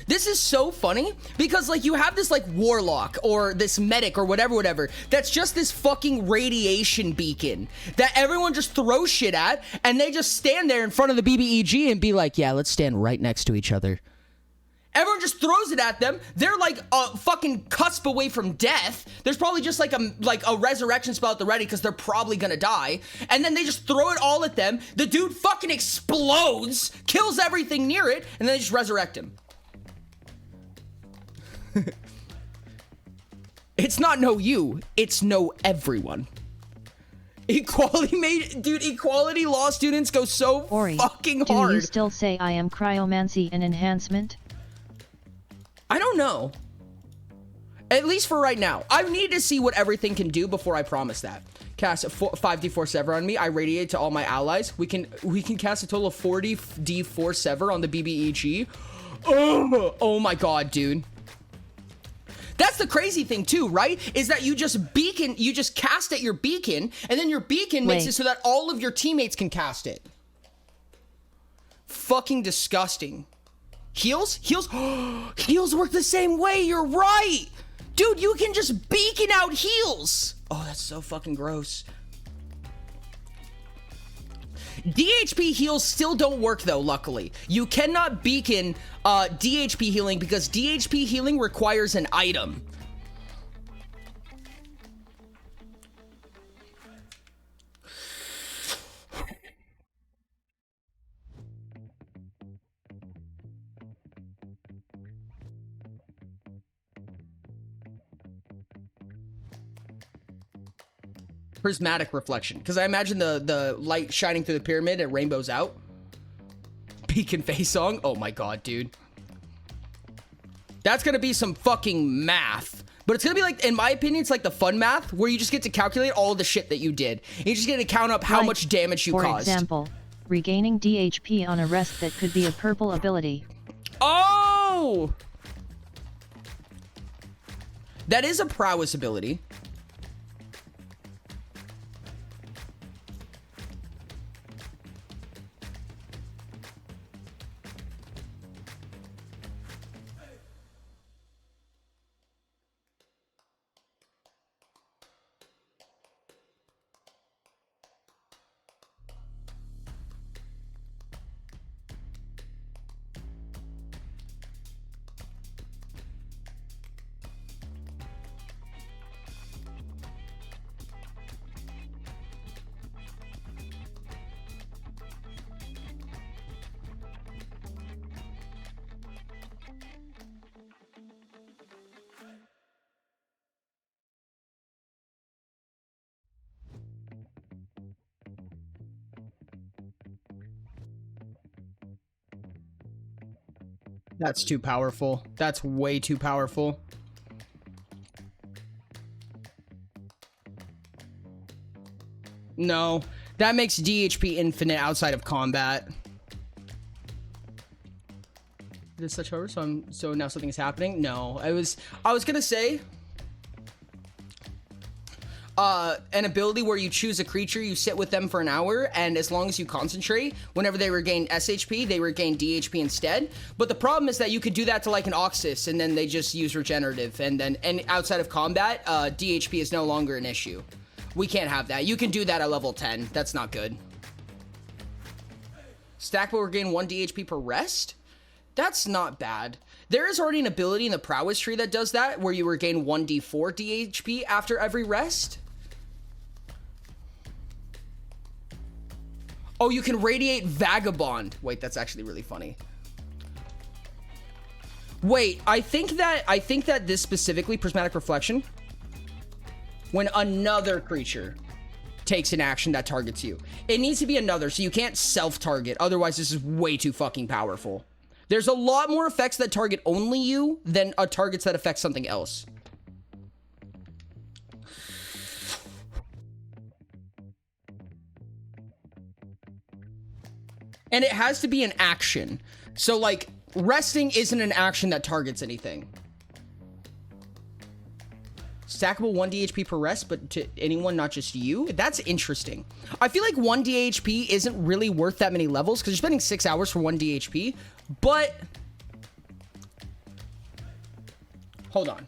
Speaker 1: This is so funny because like you have this like warlock or this medic or whatever that's just this fucking radiation beacon that everyone just throws shit at, and they just stand there in front of the BBEG and be like, yeah, let's stand right next to each other. Everyone just throws it at them. They're like a fucking cusp away from death. There's probably just like a resurrection spell at the ready because they're probably gonna die. And then they just throw it all at them. The dude fucking explodes, kills everything near it, and then they just resurrect him. It's not no you, it's no everyone. Equality law students go so
Speaker 2: Ori,
Speaker 1: fucking
Speaker 2: do
Speaker 1: hard.
Speaker 2: you still say I am cryomancy and enhancement?
Speaker 1: I don't know. At least for right now. I need to see what everything can do before I promise that. Cast 5d4 Sever on me. I radiate to all my allies. We can cast a total of 40d4 Sever on the BBEG. Oh my god, dude. That's the crazy thing too, right? Is that you just cast at your beacon, and then your beacon makes it so that all of your teammates can cast it. Fucking disgusting. Heals? Heals work the same way, you're right! Dude, you can just beacon out heals! Oh, that's so fucking gross. DHP heals still don't work though, luckily. You cannot beacon DHP healing because DHP healing requires an item. Prismatic reflection. Because I imagine the light shining through the pyramid, it rainbows out. Beacon face song. Oh my god, dude. That's gonna be some fucking math. But it's gonna be like, in my opinion, it's like the fun math where you just get to calculate all the shit that you did. And you just get to count up how much damage you caused.
Speaker 2: For example, regaining DHP on a rest that could be a purple ability.
Speaker 1: Oh! That is a prowess ability. That's too powerful. That's way too powerful. No, that makes DHP infinite outside of combat. Did such over? So now something is happening? No, I was gonna say an ability where you choose a creature, you sit with them for an hour, and as long as you concentrate, whenever they regain SHP, they regain DHP instead. But the problem is that you could do that to like an Oxus, and then they just use regenerative, and outside of combat, DHP is no longer an issue. We can't have that. You can do that at level 10. That's not good. Stack will regain 1 DHP per rest? That's not bad. There is already an ability in the prowess tree that does that, where you regain 1d4 DHP after every rest. Oh, you can radiate Vagabond. Wait, that's actually really funny. Wait, I think that this specifically, Prismatic Reflection, when another creature takes an action that targets you, it needs to be another, so you can't self-target. Otherwise, this is way too fucking powerful. There's a lot more effects that target only you than targets that affect something else. And it has to be an action. So, like, resting isn't an action that targets anything. Stackable 1 DHP per rest, but to anyone, not just you? That's interesting. I feel like 1 DHP isn't really worth that many levels because you're spending 6 hours for 1 DHP, but... Hold on.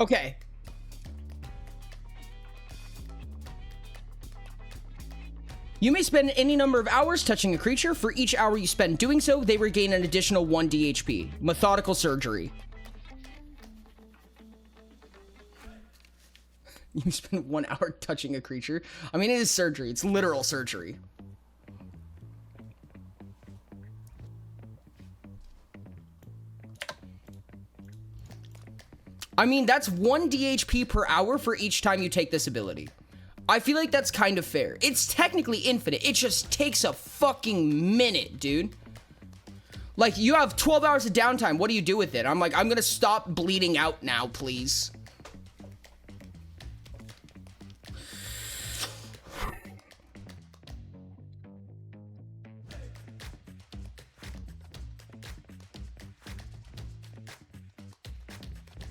Speaker 1: Okay. You may spend any number of hours touching a creature. For each hour you spend doing so, they regain an additional 1 DHP. Methodical surgery. You spend 1 hour touching a creature. I mean, it is surgery. It's literal surgery. I mean, that's 1 DHP per hour for each time you take this ability. I feel like that's kind of fair. It's technically infinite. It just takes a fucking minute, dude. Like, you have 12 hours of downtime. What do you do with it? I'm like, I'm gonna stop bleeding out now, please.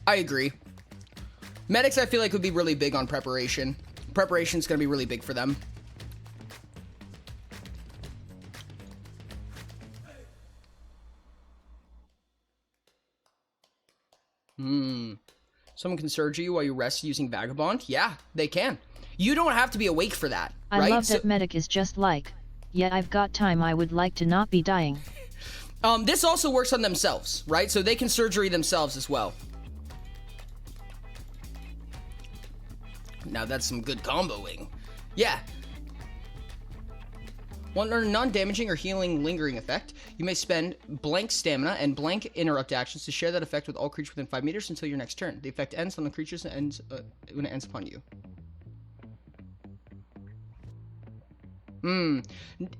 Speaker 1: I agree. Medics, I feel like, would be really big on preparation. Preparation's gonna be really big for them. Someone can surge you while you rest using Vagabond. Yeah, they can. You don't have to be awake for that,
Speaker 2: I
Speaker 1: right?
Speaker 2: love that medic is just like, yet I've got time, I would like to not be dying.
Speaker 1: This also works on themselves, right? So they can surgery themselves as well. Now that's some good comboing. Yeah. Want to earn non-damaging or healing lingering effect, you may spend blank stamina and blank interrupt actions to share that effect with all creatures within 5 meters until your next turn. The effect ends on the creatures and ends when it ends upon you.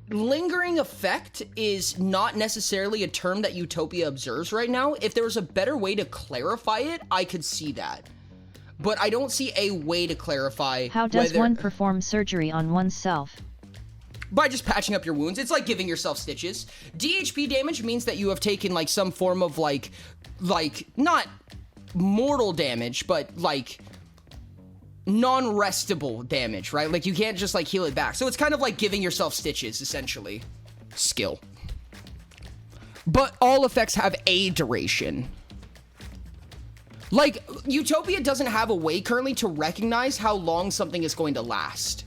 Speaker 1: Lingering effect is not necessarily a term that Utopia observes right now. If there was a better way to clarify it, I could see that. But I don't see a way to clarify.
Speaker 2: How does one perform surgery on oneself?
Speaker 1: By just patching up your wounds. It's like giving yourself stitches. DHP damage means that you have taken like some form of like not mortal damage, but like non-restable damage, right? Like you can't just like heal it back. So it's kind of like giving yourself stitches, essentially. Skill. But all effects have a duration. Like, Utopia doesn't have a way currently to recognize how long something is going to last.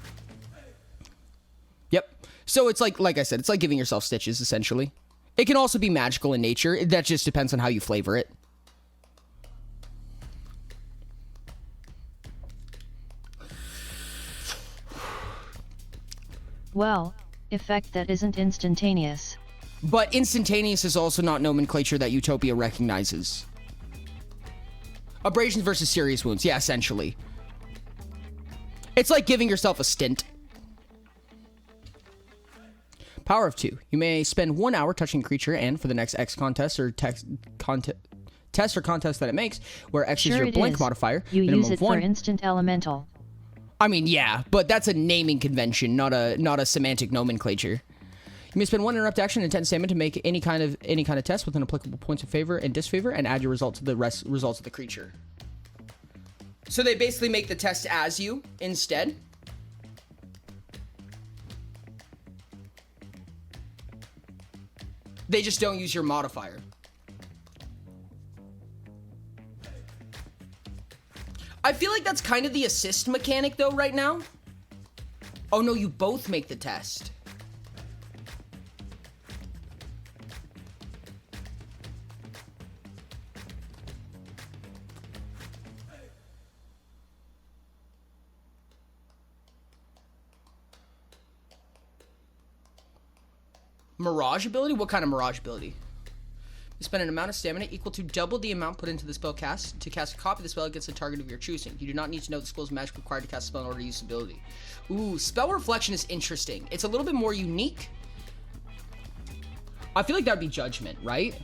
Speaker 1: Yep. So it's like I said, it's like giving yourself stitches, essentially. It can also be magical in nature. That just depends on how you flavor it.
Speaker 2: Well, effect that isn't instantaneous.
Speaker 1: But instantaneous is also not nomenclature that Utopia recognizes. Abrasions versus serious wounds. Yeah, essentially. It's like giving yourself a stint. Power of 2. You may spend 1 hour touching a creature, and for the next X contest or test or contest that it makes, where X is your blank modifier,
Speaker 2: you
Speaker 1: minimum
Speaker 2: use it
Speaker 1: of 1.
Speaker 2: for instant elemental.
Speaker 1: I mean, yeah, but that's a naming convention, not a semantic nomenclature. You may spend 1 interrupt action and 10 stamina to make any kind of test with an applicable points of favor and disfavor, and add your result to the results of the creature. So they basically make the test as you instead. They just don't use your modifier. I feel like that's kind of the assist mechanic though right now. Oh no, you both make the test. Mirage ability? What kind of Mirage ability? You spend an amount of stamina equal to double the amount put into the spell cast to cast a copy of the spell against a target of your choosing. You do not need to know the spell's magic required to cast a spell in order to use the ability. Ooh, spell reflection is interesting. It's a little bit more unique. I feel like that would be judgment, right?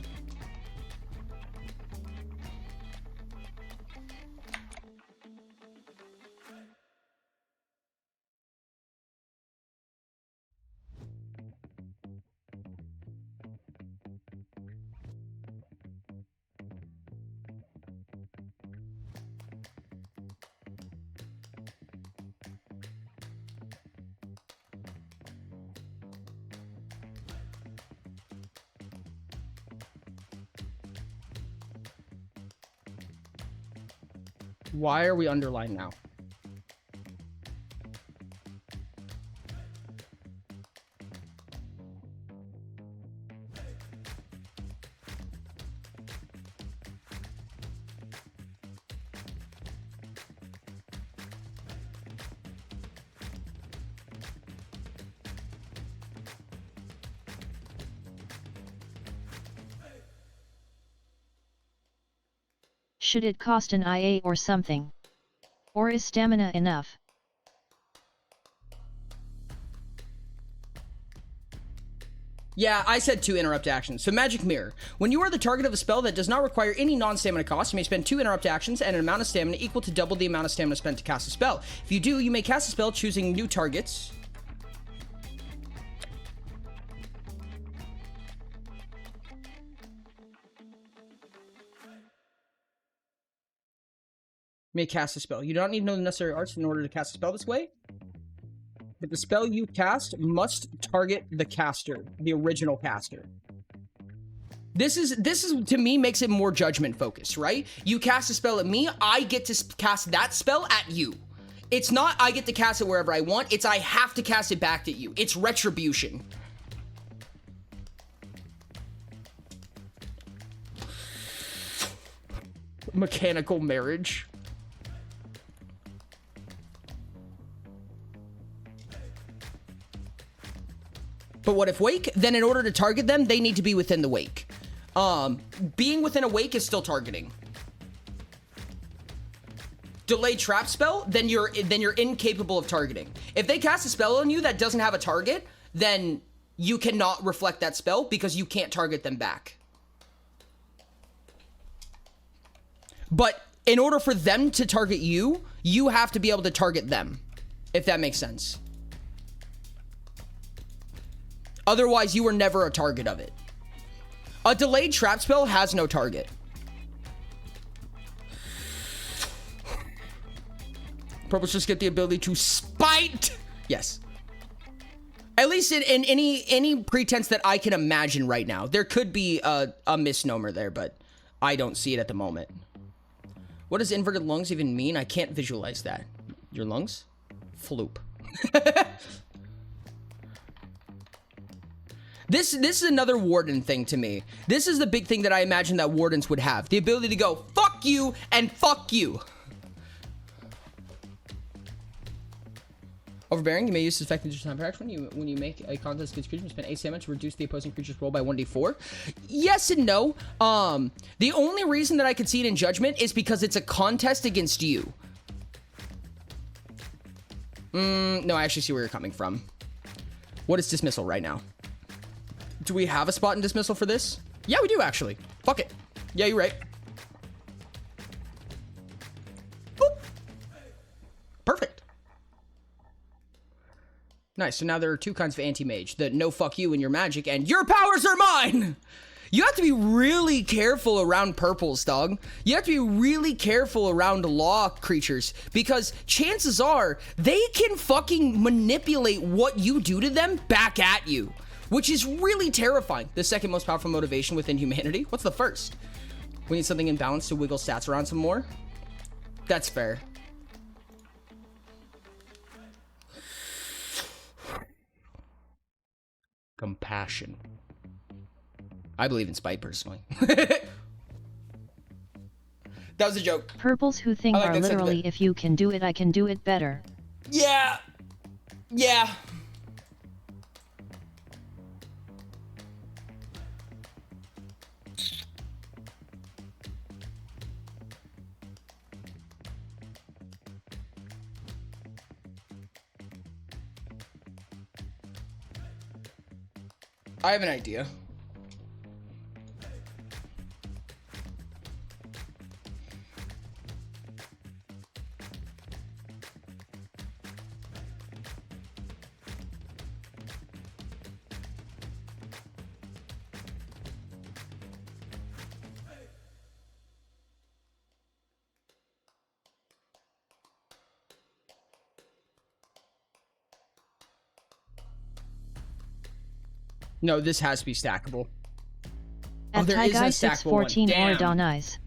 Speaker 1: Why are we underlined now?
Speaker 2: Should it cost an IA or something? Or is stamina enough?
Speaker 1: Yeah, I said 2 interrupt actions. So Magic Mirror. When you are the target of a spell that does not require any non-stamina cost, you may spend 2 interrupt actions and an amount of stamina equal to double the amount of stamina spent to cast a spell. If you do, you may cast a spell choosing new targets. May cast a spell. You do not need to know the necessary arts in order to cast a spell this way. But the spell you cast must target the caster, the original caster. This is to me makes it more judgment focused, right? You cast a spell at me, I get to cast that spell at you. It's not I get to cast it wherever I want, it's I have to cast it back at you. It's retribution. Mechanical marriage. But what if wake? Then in order to target them, they need to be within the wake. Being within a wake is still targeting. Delay trap spell, then you're incapable of targeting. If they cast a spell on you that doesn't have a target, then you cannot reflect that spell because you can't target them back. But in order for them to target you, you have to be able to target them, if that makes sense. Otherwise, you were never a target of it. A delayed trap spell has no target. Purples just get the ability to spite. Yes. At least in any pretense that I can imagine right now. There could be a misnomer there, but I don't see it at the moment. What does inverted lungs even mean? I can't visualize that. Your lungs? Floop. This is another warden thing to me. This is the big thing that I imagine that wardens would have. The ability to go, fuck you and fuck you. Overbearing, you may use this effect in your time action when you make a contest against creature, you spend 8 stamina to reduce the opposing creature's roll by 1d4. Yes and no. The only reason that I could see it in Judgment is because it's a contest against you. No, I actually see where you're coming from. What is Dismissal right now? Do we have a spot in Dismissal for this? Yeah, we do actually. Fuck it. Yeah, you're right. Boop. Perfect. Nice, so now there are two kinds of anti-mage. The no fuck you and your magic, and your powers are mine! You have to be really careful around purples, dog. You have to be really careful around law creatures, because chances are, they can fucking manipulate what you do to them back at you, which is really terrifying. The second most powerful motivation within humanity. What's the first? We need something in balance to wiggle stats around some more. That's fair. Compassion. I believe in spite, personally. That was a joke.
Speaker 2: Purples who think
Speaker 1: like
Speaker 2: are
Speaker 1: that
Speaker 2: literally,
Speaker 1: sentiment.
Speaker 2: if you can do it, I can do it better.
Speaker 1: Yeah. Yeah. I have an idea. No, this has to be stackable.
Speaker 2: At
Speaker 1: there is a
Speaker 2: Taigai
Speaker 1: stackable one.
Speaker 2: 614 or
Speaker 1: Damn.
Speaker 2: Dawn Eyes.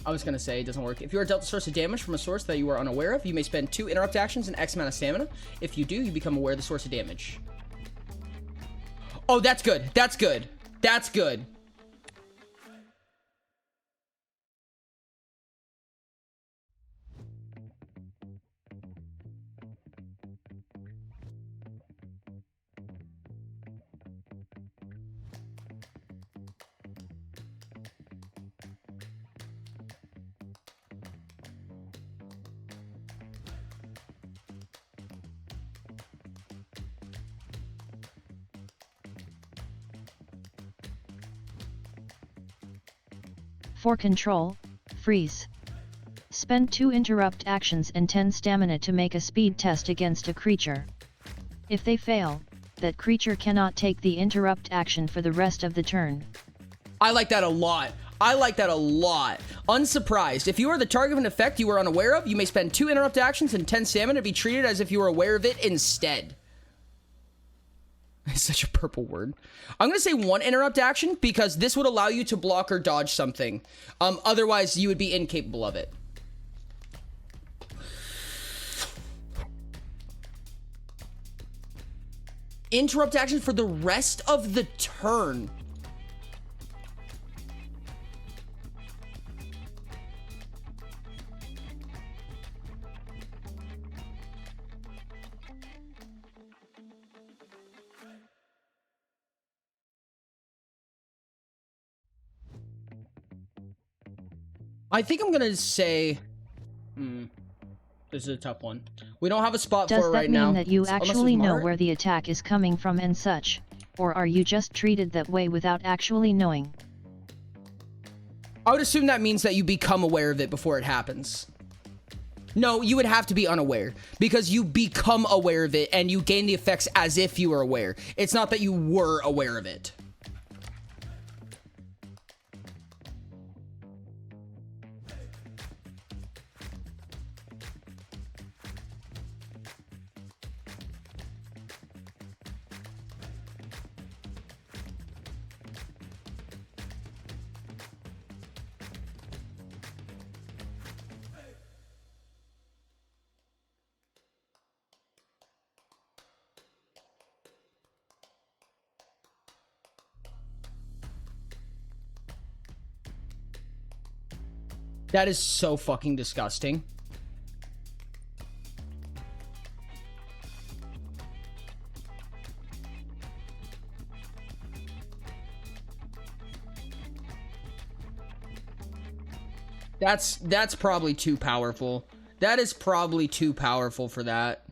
Speaker 1: I was gonna say it doesn't work. If you are dealt a source of damage from a source that you are unaware of, you may spend 2 interrupt actions and X amount of stamina. If you do, you become aware of the source of damage. Oh, that's good. That's good. That's good.
Speaker 2: For control, freeze. Spend 2 interrupt actions and 10 stamina to make a speed test against a creature. If they fail, that creature cannot take the interrupt action for the rest of the turn.
Speaker 1: I like that a lot. I like that a lot. Unsurprised. If you are the target of an effect you are unaware of, you may spend 2 interrupt actions and 10 stamina to be treated as if you were aware of it instead. It's such a purple word. I'm gonna say 1 interrupt action because this would allow you to block or dodge something. Otherwise, you would be incapable of it. Interrupt action for the rest of the turn. I think I'm gonna say, this is a tough one. We don't have a spot
Speaker 2: Does
Speaker 1: for it
Speaker 2: that
Speaker 1: right
Speaker 2: mean
Speaker 1: now.
Speaker 2: that you
Speaker 1: Unless
Speaker 2: actually
Speaker 1: there's
Speaker 2: know
Speaker 1: Mara.
Speaker 2: where the attack is coming from and such? Or are you just treated that way without actually knowing?
Speaker 1: I would assume that means that you become aware of it before it happens. No, you would have to be unaware because you become aware of it and you gain the effects as if you were aware. It's not that you were aware of it. That is so fucking disgusting. That's probably too powerful. That is probably too powerful for that.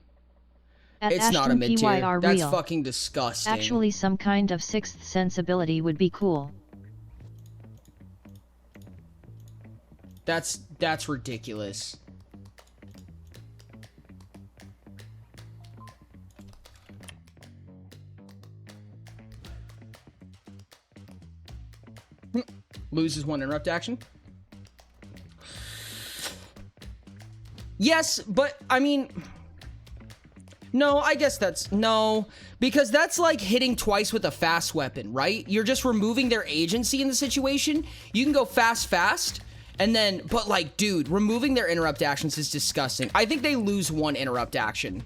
Speaker 2: At
Speaker 1: It's not a
Speaker 2: Ashton
Speaker 1: mid tier.
Speaker 2: PYR
Speaker 1: That's
Speaker 2: real.
Speaker 1: fucking disgusting.
Speaker 2: Actually, some kind of sixth sense ability would be cool.
Speaker 1: That's ridiculous. Loses 1 interrupt action. Yes, but I mean, no, I guess that's no, because that's like hitting twice with a fast weapon, right? You're just removing their agency in the situation. You can go fast, and then, but like, dude, removing their interrupt actions is disgusting. I think they lose 1 interrupt action.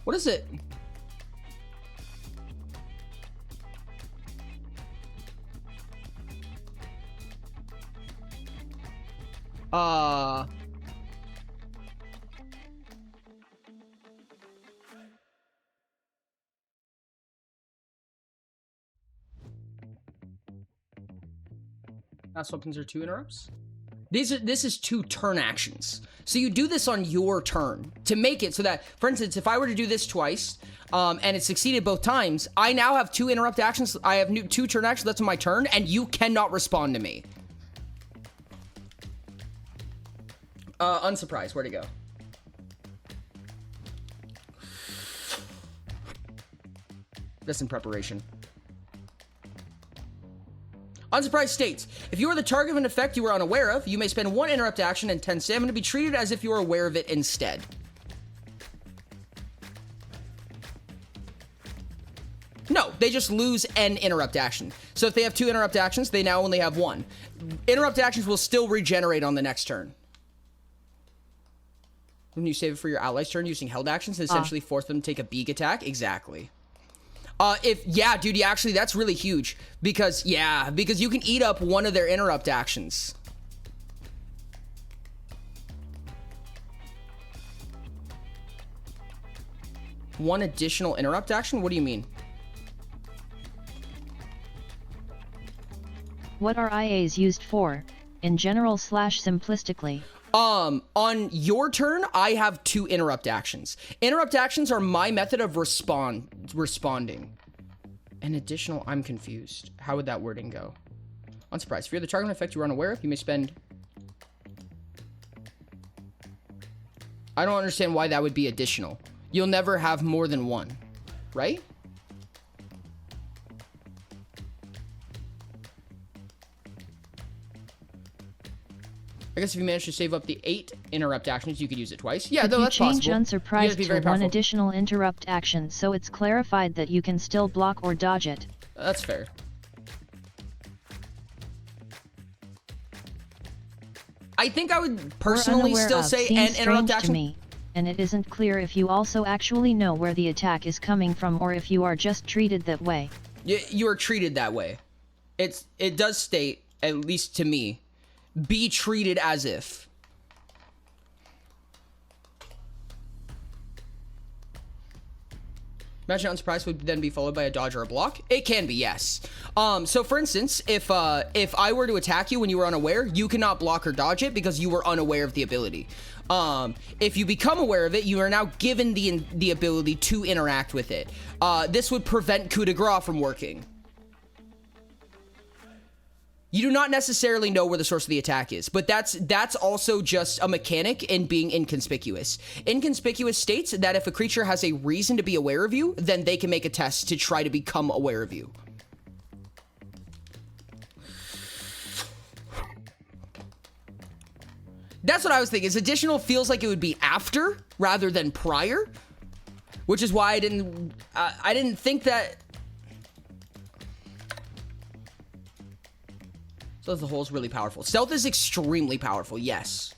Speaker 1: What is it? Fast weapons are 2 interrupts. This is 2 turn actions. So you do this on your turn to make it so that, for instance, if I were to do this twice, and it succeeded both times, I now have 2 interrupt actions. I have 2 turn actions. That's on my turn, and you cannot respond to me. Unsurprised. Where'd it go? That's in preparation. Unsurprised states, if you are the target of an effect you are unaware of, you may spend 1 interrupt action and 10 stamina to be treated as if you are aware of it instead. No, they just lose an interrupt action. So if they have 2 interrupt actions, they now only have 1. Interrupt actions will still regenerate on the next turn. When you save it for your ally's turn using held actions, and essentially force them to take a beak attack. Exactly. Yeah, dude, yeah, actually, that's really huge. Because you can eat up 1 of their interrupt actions. One additional interrupt action? What do you mean?
Speaker 2: What are IAs used for, in general / simplistically?
Speaker 1: On your turn, I have 2 interrupt actions. Interrupt actions are my method of responding. An additional, I'm confused. How would that wording go? Unsurprised. If you're the target of an effect you are unaware of, you may spend I don't understand why that would be additional. You'll never have more than one, right? I guess if you manage to save up the 8 interrupt actions, you could use it twice. Yeah, though that's possible.
Speaker 2: Change unsurprised to one additional interrupt action, so it's clarified that you can still block or dodge it.
Speaker 1: That's fair. I think I would personally still say an interrupt action.
Speaker 2: To me, and it isn't clear if you also actually know where the attack is coming from or if you are just treated that way.
Speaker 1: You are treated that way. It does state, at least to me, be treated as if. Imagine unsurprised would then be followed by a dodge or a block. It can be, yes. So for instance, if I were to attack you when you were unaware, you cannot block or dodge it because you were unaware of the ability. If you become aware of it, you are now given the ability to interact with it. This would prevent coup de grace from working. You do not necessarily know where the source of the attack is, but that's also just a mechanic in being inconspicuous. Inconspicuous states that if a creature has a reason to be aware of you, then they can make a test to try to become aware of you. That's what I was thinking. Is additional feels like it would be after rather than prior, which is why I didn't think that. Stealth as a whole is really powerful. Stealth is extremely powerful, yes.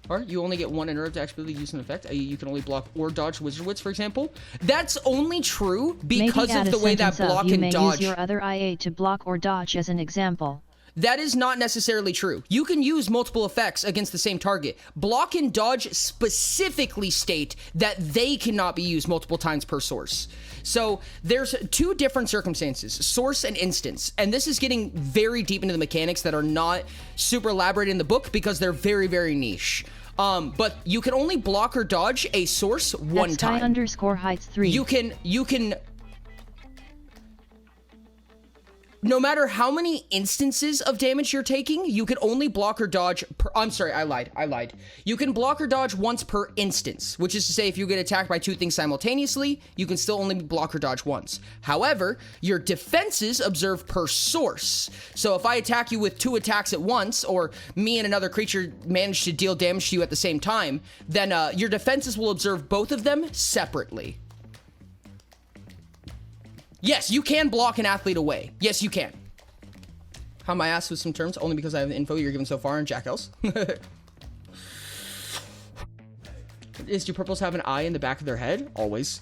Speaker 1: Or you only get one interrupt action ability used in effect. You can only block or dodge Wizard Wits, for example. That's only true because of the way that block and dodge.
Speaker 2: You may use your other IA to block or dodge as an example.
Speaker 1: That is not necessarily true. You can use multiple effects against the same target. Block and dodge specifically state that they cannot be used multiple times per source. So there's 2 different circumstances, source and instance. And this is getting very deep into the mechanics that are not super elaborate in the book because they're very, very niche. But you can only block or dodge a source one time.
Speaker 2: _heights3.
Speaker 1: You can no matter how many instances of damage you're taking, you can only block or dodge per, I'm sorry, I lied. You can block or dodge once per instance, which is to say if you get attacked by 2 things simultaneously, you can still only block or dodge once. However, your defenses observe per source. So if I attack you with 2 attacks at once, or me and another creature manage to deal damage to you at the same time, then your defenses will observe both of them separately. Yes, you can block an athlete away. Yes, you can. How am I asked with some terms? Only because I have the info you're given so far in Jack Else. Do purples have an eye in the back of their head? Always.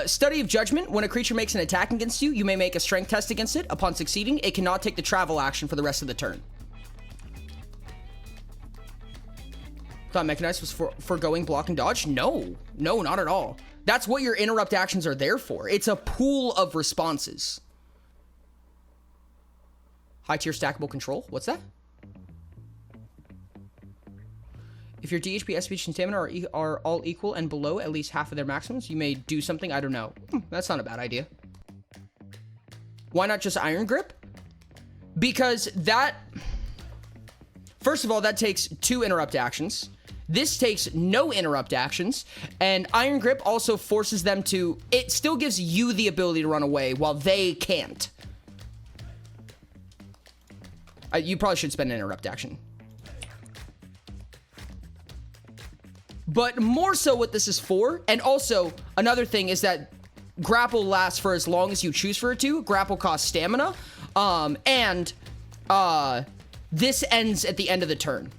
Speaker 1: Study of Judgment. When a creature makes an attack against you, you may make a strength test against it. Upon succeeding, it cannot take the travel action for the rest of the turn. Thought Mechanized was for foregoing block and dodge? No, not at all. That's what your interrupt actions are there for. It's a pool of responses. High tier stackable control. What's that? If your DHP, speech, and stamina are all equal and below at least half of their maximums, you may do something. I don't know. That's not a bad idea. Why not just Iron Grip? Because that... First of all, that takes 2 interrupt actions. This takes no interrupt actions. And Iron Grip also forces them to... It still gives you the ability to run away while they can't. You probably should spend an interrupt action. But more so what this is for, and also another thing is that grapple lasts for as long as you choose for it to. Grapple costs stamina, this ends at the end of the turn.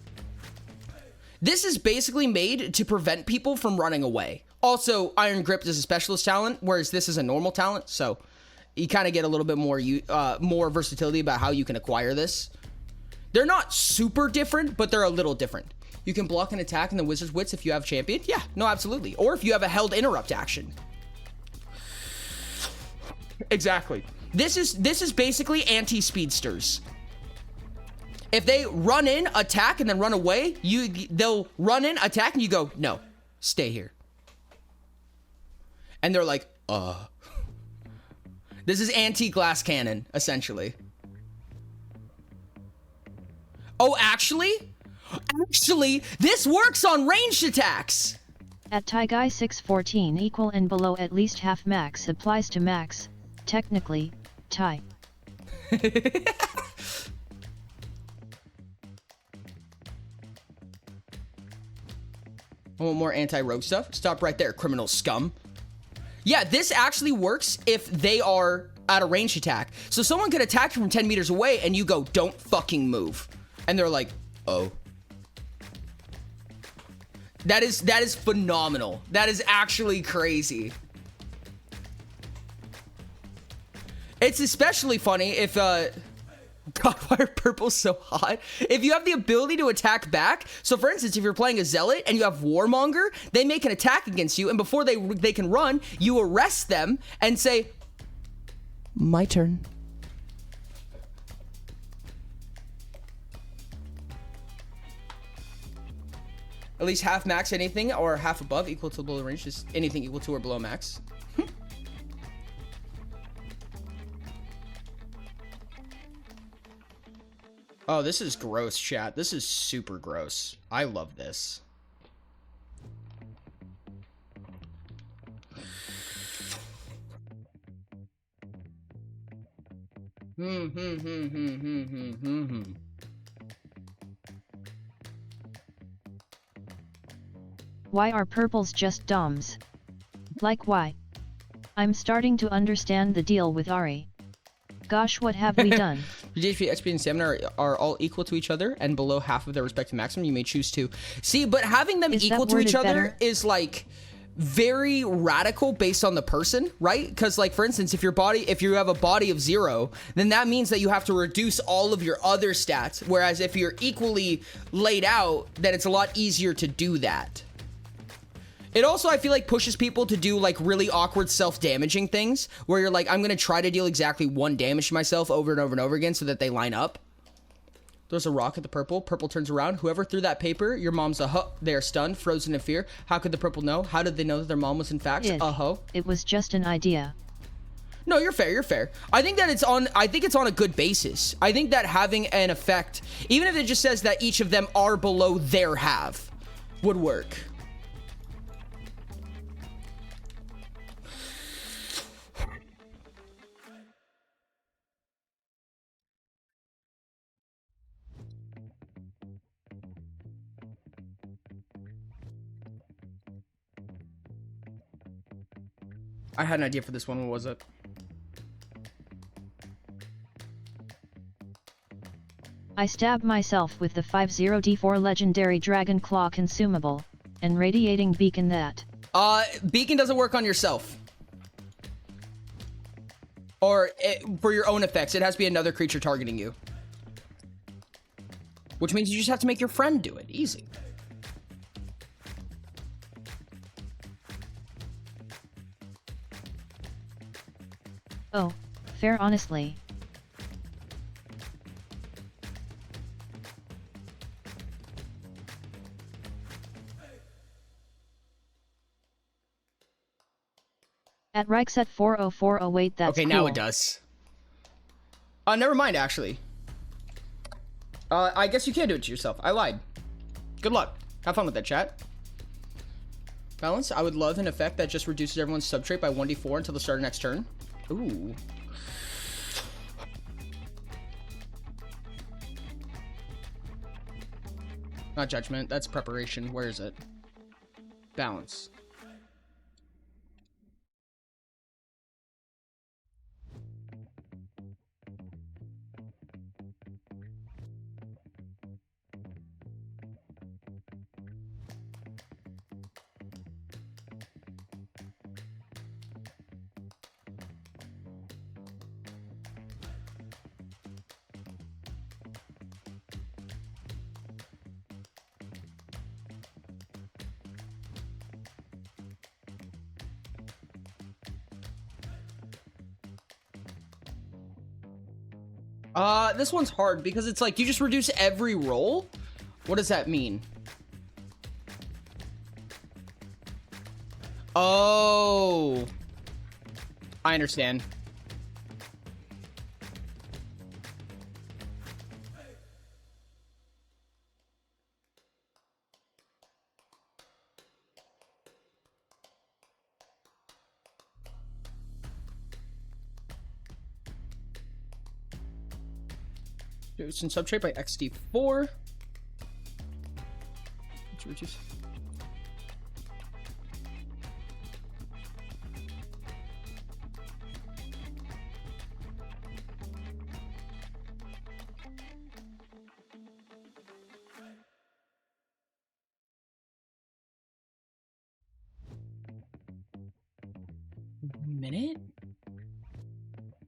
Speaker 1: This is basically made to prevent people from running away. Also, Iron Grip is a specialist talent, whereas this is a normal talent, so You kind of get a little bit more versatility about how you can acquire this. They're not super different, but they're a little different. You can block an attack in the Wizard's Wits if you have champion. Yeah, no, absolutely. Or if you have a held interrupt action. Exactly. This is basically anti-speedsters. If they run in, attack, and then run away, they'll run in, attack, and you go, no, stay here. And they're like, This is anti-glass cannon, essentially. Oh, actually, this works on ranged attacks.
Speaker 2: At Taigai 614 equal and below at least half max applies to max, technically, Tai.
Speaker 1: I want more anti-rogue stuff. Stop right there, criminal scum. Yeah, this actually works if they are at a ranged attack. So someone could attack you from 10 meters away and you go, don't fucking move. And they're like, oh. That is phenomenal. That is actually crazy. It's especially funny if, God, why are purples so hot? If you have the ability to attack back, so for instance, if you're playing a zealot and you have Warmonger, they make an attack against you, and before they can run, you arrest them and say, my turn. At least half max anything, or half above equal to below range, just anything equal to or below max. Oh, this is gross, chat. This is super gross. I love this.
Speaker 2: Why are purples just DOMs? Like why? I'm starting to understand the deal with Ari. Gosh, what have we done?
Speaker 1: HP, XP, and stamina are all equal to each other and below half of their respective maximum. You may choose to. See, but having them equal to each other is like very radical based on the person, right? Because like, for instance, if you have a body of 0, then that means that you have to reduce all of your other stats. Whereas if you're equally laid out, then it's a lot easier to do that. It also, I feel like, pushes people to do, like, really awkward self-damaging things, where you're like, I'm going to try to deal exactly 1 damage to myself over and over and over again so that they line up. There's a rock at the purple. Purple turns around. Whoever threw that paper, your mom's a ho. They are stunned, frozen in fear. How could the purple know? How did they know that their mom was, in fact, a ho?
Speaker 2: It was just an idea.
Speaker 1: No, you're fair, you're fair. I think it's on a good basis. I think that having an effect, even if it just says that each of them are below their half, would work. I had an idea for this one. What was it?
Speaker 2: I stabbed myself with the 50D4 legendary Dragon Claw consumable, and radiating beacon that.
Speaker 1: Beacon doesn't work on yourself. Or for your own effects. It has to be another creature targeting you. Which means you just have to make your friend do it. Easy.
Speaker 2: Oh, fair honestly. At Reichset 4040, wait, that's
Speaker 1: okay,
Speaker 2: cool.
Speaker 1: now it does. Never mind, actually. I guess you can do it to yourself. I lied. Good luck. Have fun with that, chat. Balance, I would love an effect that just reduces everyone's subtrait by 1d4 until the start of next turn. Ooh. Not judgment, that's preparation. Where is it? Balance. This one's hard because it's like you just reduce every roll. What does that mean? Oh, I understand. Reduce and subtrate by XD4. Let's reduce. Minute?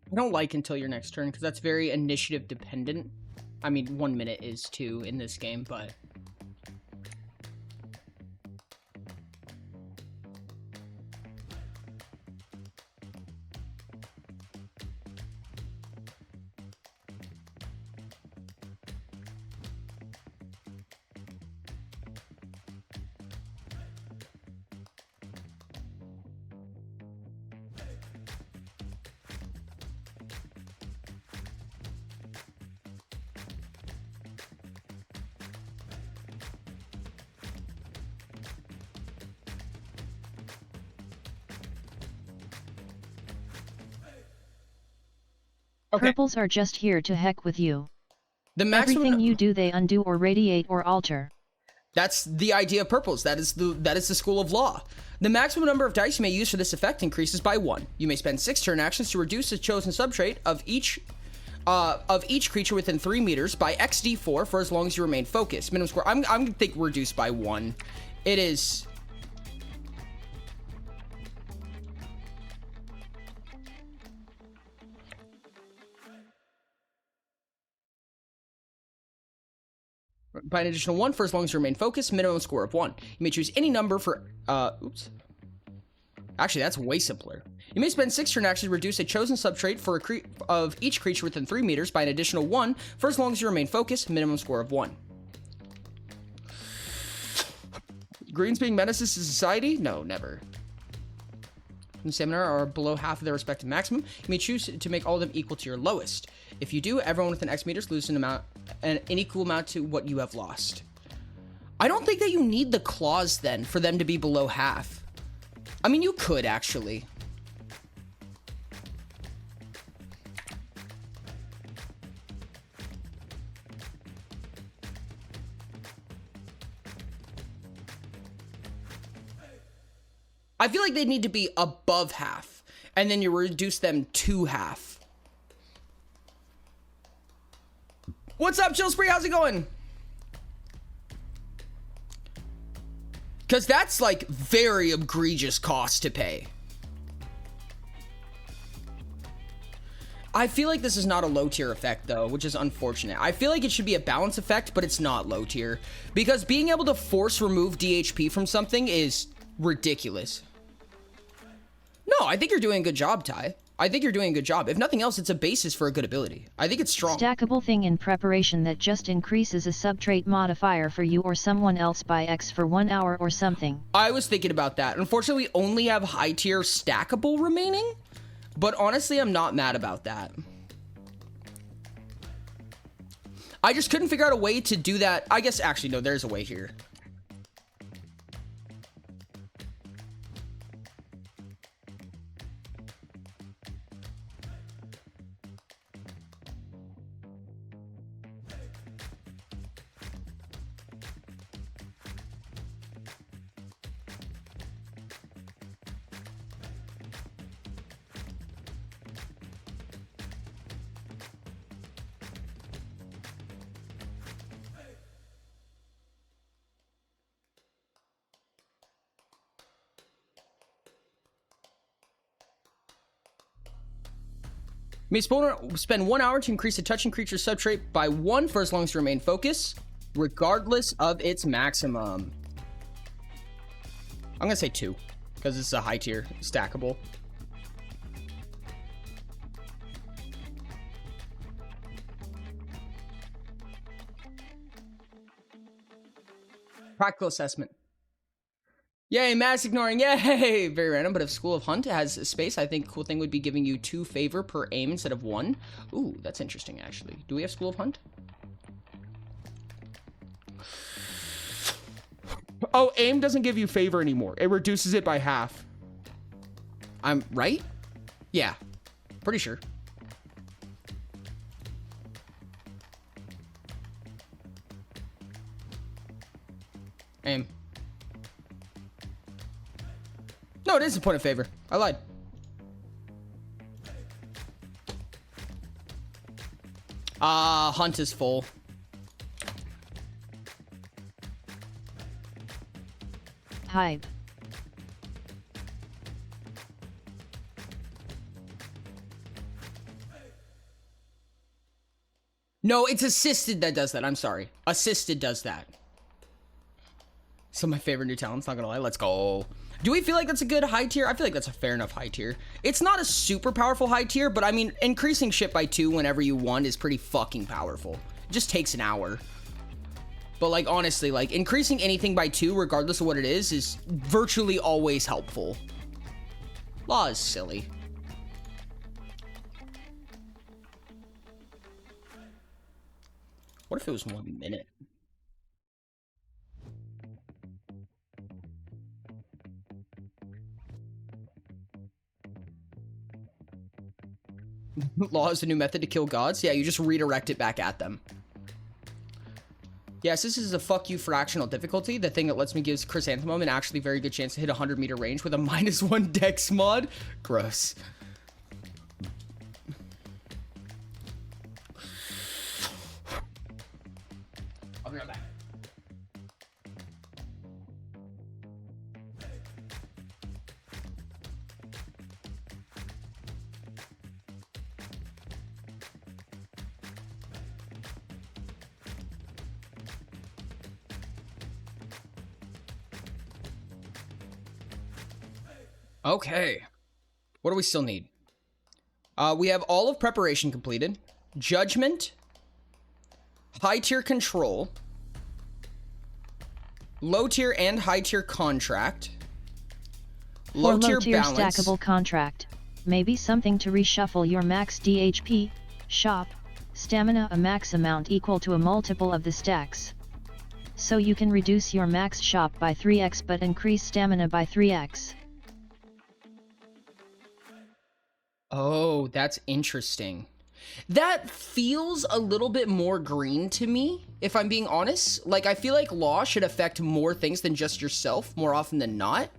Speaker 1: I don't like until your next turn because that's very initiative dependent. I mean, 1 minute is too in this game, but okay.
Speaker 2: Purples are just here to heck with you.
Speaker 1: The maximum
Speaker 2: Everything you do they undo or radiate or alter.
Speaker 1: That's the idea of purples. That is the school of law. The maximum number of dice you may use for this effect increases by 1. You may spend 6 turn actions to reduce the chosen subtrait of each creature within 3 meters by XD4 for as long as you remain focused. Minimum score. I'm gonna think reduced by 1. It is. By an additional 1 for as long as you remain focused, minimum score of 1. You may choose any number for, oops. Actually, that's way simpler. You may spend 6 turn actions to reduce a chosen subtrait for of each creature within 3 meters by an additional 1 for as long as you remain focused, minimum score of 1. Greens being menaces to society? No, never. When stamina are below half of their respective maximum, you may choose to make all of them equal to your lowest. If you do, everyone within X meters loses an equal amount to what you have lost. I don't think that you need the claws then for them to be below half. I mean, you could actually. I feel like they need to be above half, and then you reduce them to half. What's up, Chill Spree? How's it going? Because that's like very egregious cost to pay. I feel like this is not a low tier effect though, which is unfortunate. I feel like it should be a balance effect, but it's not low tier. Because being able to force remove DHP from something is ridiculous. No, I think you're doing a good job, Ty. I think you're doing a good job. If nothing else, it's a basis for a good ability. I think it's strong.
Speaker 2: Stackable thing in preparation that just increases a subtrait modifier for you or someone else by X for 1 hour or something.
Speaker 1: I was thinking about that. Unfortunately, we only have high tier stackable remaining, but honestly, I'm not mad about that. I just couldn't figure out a way to do that. I guess, actually, no, there's a way here. May spend 1 hour to increase the touching creature's subtrait by 1 for as long as you remain focused, regardless of its maximum. I'm gonna say 2, because it's a high tier, stackable. Practical assessment. Yay, mass ignoring. Yay! Very random, but if School of Hunt has a space, I think a cool thing would be giving you 2 favor per aim instead of 1. Ooh, that's interesting, actually. Do we have School of Hunt? Oh, aim doesn't give you favor anymore. It reduces it by half. I'm right? Yeah, pretty sure. Aim. No, it is a point of favor. I lied. Hunt is full.
Speaker 2: Hype.
Speaker 1: No, it's assisted that does that. I'm sorry. Assisted does that. Some of my favorite new talents, not gonna lie. Let's go. Do we feel like that's a good high tier? I feel like that's a fair enough high tier. It's not a super powerful high tier, but I mean, increasing shit by 2 whenever you want is pretty fucking powerful. It just takes an hour. But like, honestly, like increasing anything by 2, regardless of what it is virtually always helpful. Law is silly. What if it was 1 minute? Law is a new method to kill gods? Yeah, you just redirect it back at them. Yes, this is a fuck you fractional difficulty. The thing that lets me give Chrysanthemum an actually very good chance to hit 100 meter range with a -1 dex mod. Gross. I'll be right back. Okay. What do we still need? We have all of preparation completed. Judgment. High tier control. Low tier and high tier contract. Low tier balance.
Speaker 2: Stackable contract. Maybe something to reshuffle your max DHP, shop, stamina a max amount equal to a multiple of the stacks. So you can reduce your max shop by 3x but increase stamina by 3x.
Speaker 1: Oh, that's interesting. That feels a little bit more green to me, if I'm being honest. Like, I feel like law should affect more things than just yourself more often than not.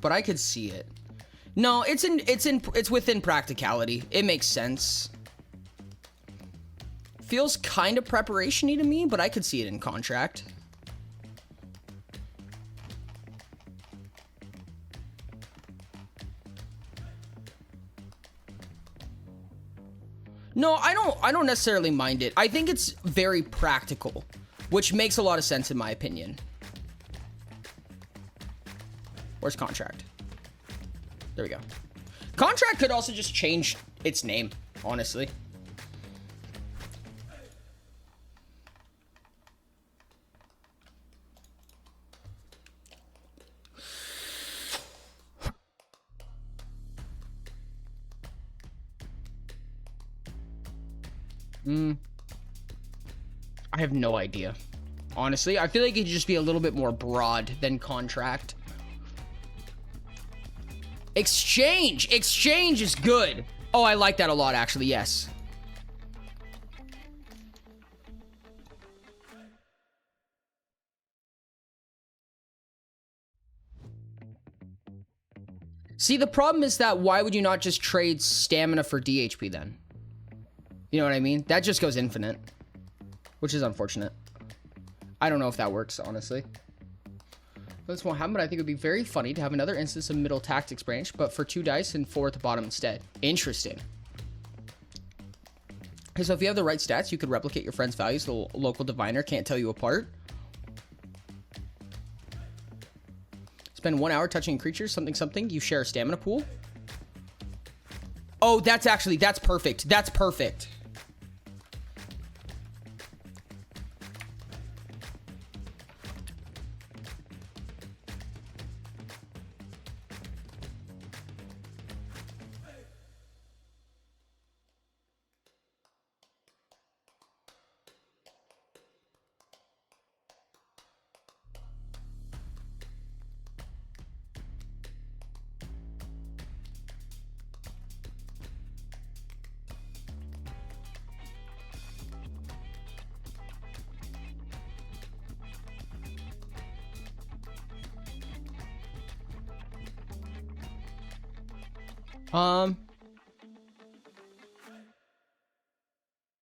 Speaker 1: But I could see it. No, it's within practicality. It makes sense. Feels kind of preparation-y to me, but I could see it in contract. No, I don't necessarily mind it. I think it's very practical, which makes a lot of sense in my opinion. Where's contract? There we go. Contract could also just change its name, honestly. I have no idea. Honestly, I feel like it could just be a little bit more broad than contract. Exchange! Exchange is good! Oh, I like that a lot, actually, yes. See, the problem is that why would you not just trade stamina for DHP then? You know what I mean? That just goes infinite, which is unfortunate. I don't know if that works, honestly. This won't happen, but I think it would be very funny to have another instance of middle tactics branch, but for 2 dice and 4 at the bottom instead. Interesting. Okay, so if you have the right stats, you could replicate your friend's values. The local diviner can't tell you apart. Spend 1 hour touching creatures, something, something. You share a stamina pool. Oh, that's perfect. That's perfect. Hold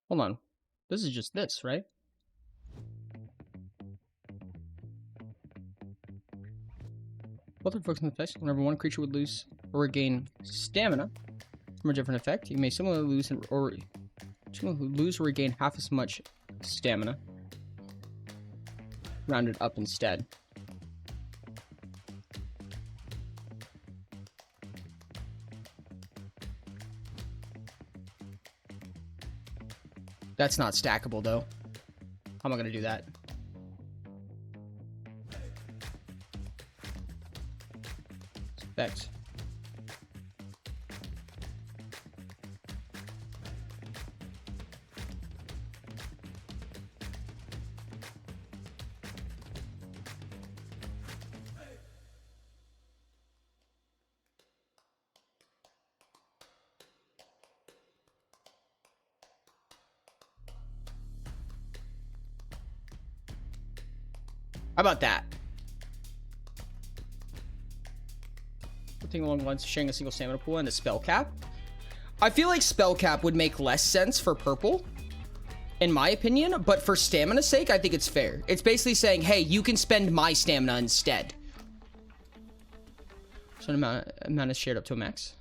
Speaker 1: on. This is just this, right? Both are focused on effects. Whenever one creature would lose or regain stamina from a different effect, you may similarly lose or regain half as much stamina, rounded up instead. That's not stackable, though. How am I gonna do that? Effects. How about that? Something along the lines of sharing a single stamina pool and a spell cap. I feel like spell cap would make less sense for purple, in my opinion, but for stamina's sake, I think it's fair. It's basically saying, hey, you can spend my stamina instead. So the amount is shared up to a max.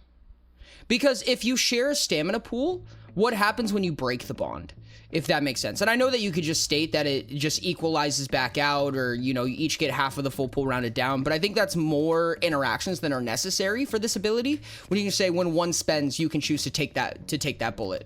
Speaker 1: Because if you share a stamina pool, what happens when you break the bond? If that makes sense. And I know that you could just state that it just equalizes back out, or, you know, you each get half of the full pool rounded down, but I think that's more interactions than are necessary for this ability. When you can say when one spends, you can choose to take that bullet.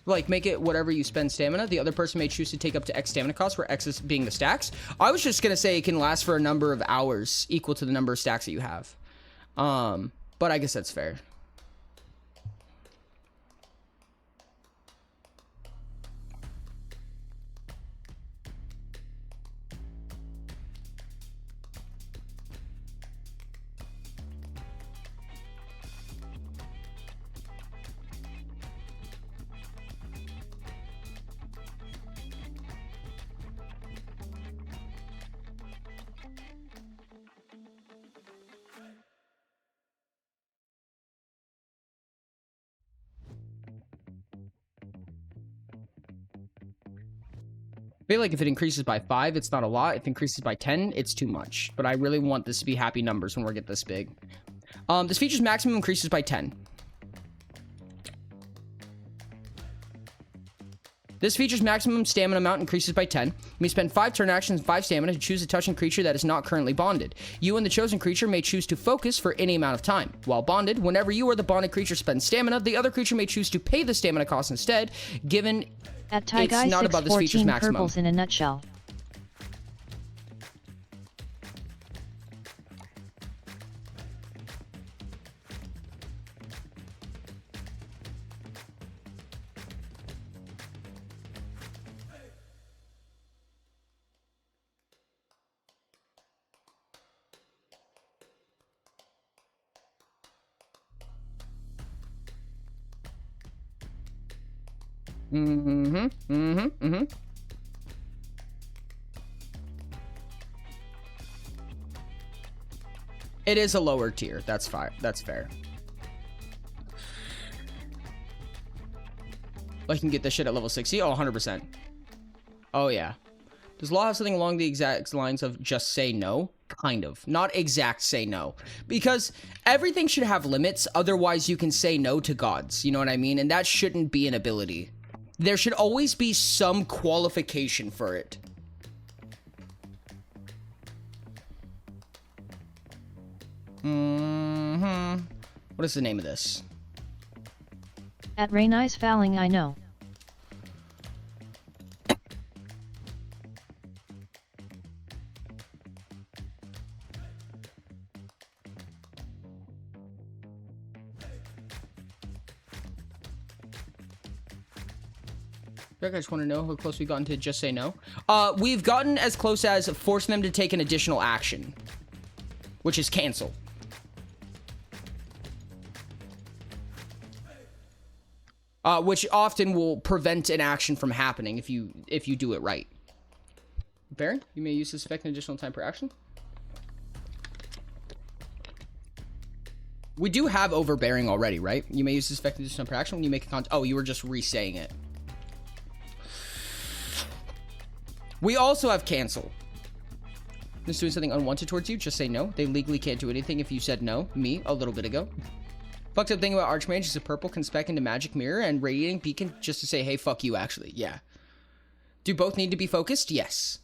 Speaker 1: Like, make it whatever you spend stamina. The other person may choose to take up to X stamina cost, where X is being the stacks. I was just gonna say it can last for a number of hours equal to the number of stacks that you have. But I guess that's fair. I feel like if it increases by 5, it's not a lot. If it increases by 10, it's too much. But I really want this to be happy numbers when we get this big. This feature's maximum increases by 10. This feature's maximum stamina amount increases by 10. You may spend 5 turn actions and 5 stamina to choose a touching creature that is not currently bonded. You and the chosen creature may choose to focus for any amount of time. While bonded, whenever you or the bonded creature spends stamina, the other creature may choose to pay the stamina cost instead, given
Speaker 2: At
Speaker 1: it's not above this feature's
Speaker 2: 614
Speaker 1: maximum.
Speaker 2: purples in a nutshell.
Speaker 1: It is a lower tier. That's fine. That's fair. I can get this shit at level 60. Oh, 100%. Oh, yeah. Does law have something along the exact lines of just say no? Kind of. Not exact say no. Because everything should have limits. Otherwise, you can say no to gods. You know what I mean? And that shouldn't be an ability. There should always be some qualification for it. What is the name of this?
Speaker 2: At Rainey's Fouling I know.
Speaker 1: Greg, I just want to know how close we've gotten to just say no. We've gotten as close as forcing them to take an additional action, which is cancel. Which often will prevent an action from happening if you do it right. Baron, you may use this effect an additional time per action. We do have overbearing already, right? You may use this effect an additional time per action when you make a oh, you were just re-saying it. We also have cancel. Just doing something unwanted towards you, just say no. They legally can't do anything if you said no. Me, a little bit ago. Fucked up thing about Archmage is a purple can spec into Magic Mirror and Radiating Beacon just to say, hey, fuck you, actually. Yeah. Do both need to be focused? Yes.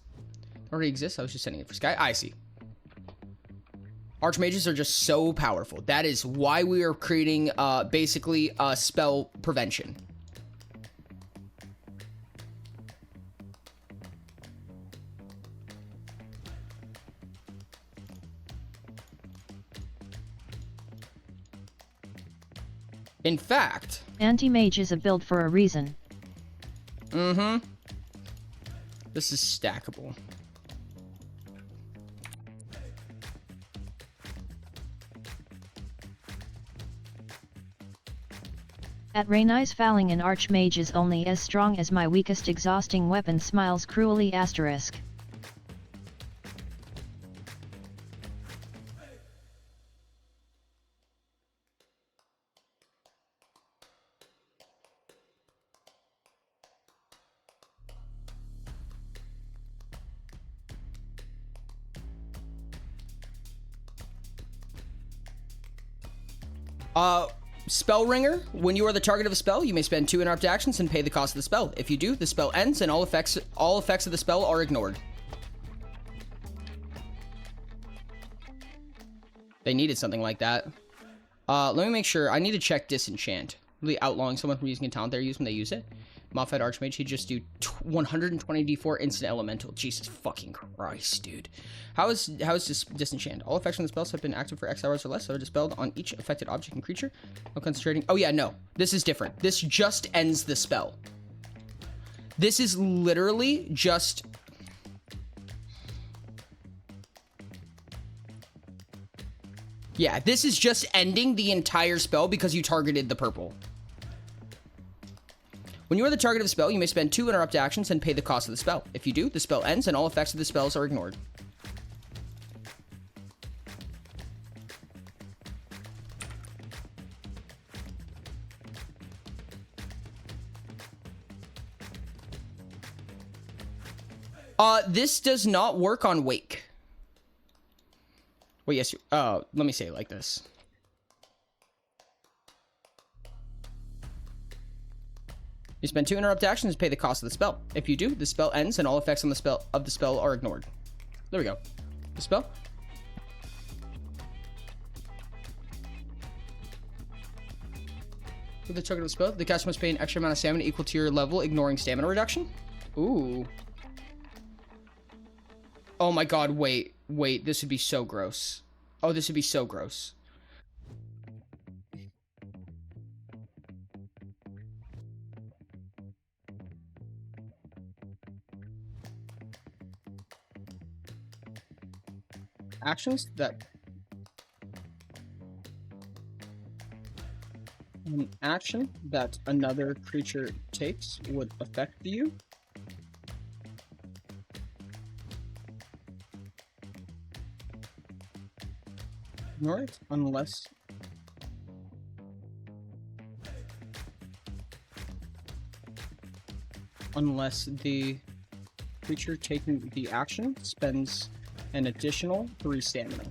Speaker 1: Already exists. I was just sending it for Sky. I see. Archmages are just so powerful. That is why we are creating, basically, spell prevention. In fact,
Speaker 2: Anti-Mage is a build for a reason.
Speaker 1: Mm-hmm. This is stackable.
Speaker 2: At Rhaenys Falling, an Archmage is only as strong as my weakest exhausting weapon. Smiles cruelly asterisk.
Speaker 1: Spell Ringer. When you are the target of a spell, you may spend 2 interrupt actions and pay the cost of the spell. If you do, the spell ends and all effects of the spell are ignored. They needed something like that. Let me make sure. I need to check Disenchant. Really outlawing someone from using a talent they're used when they use it. Modified Archmage, he'd just do 120 d4 instant elemental. Jesus fucking Christ, dude. How is this Disenchant? All effects on the spells have been active for X hours or less, so are dispelled on each affected object and creature. No concentrating. Oh yeah, no. This is different. This just ends the spell. This is literally just... Yeah, this is just ending the entire spell because you targeted the purple. When you are the target of a spell, you may spend 2 interrupt actions and pay the cost of the spell. If you do, the spell ends and all effects of the spells are ignored. This does not work on Wake. Well, yes, let me say it like this. You spend 2 interrupt actions to pay the cost of the spell. If you do, the spell ends and all effects on the spell are ignored. There we go. The spell. With the target of the spell, the caster must pay an extra amount of stamina equal to your level, ignoring stamina reduction. Ooh. Oh my god, wait, this would be so gross. Oh, this would be so gross. Actions that... An action that another creature takes would affect you. Ignore it unless the creature taking the action spends an additional 3 stamina.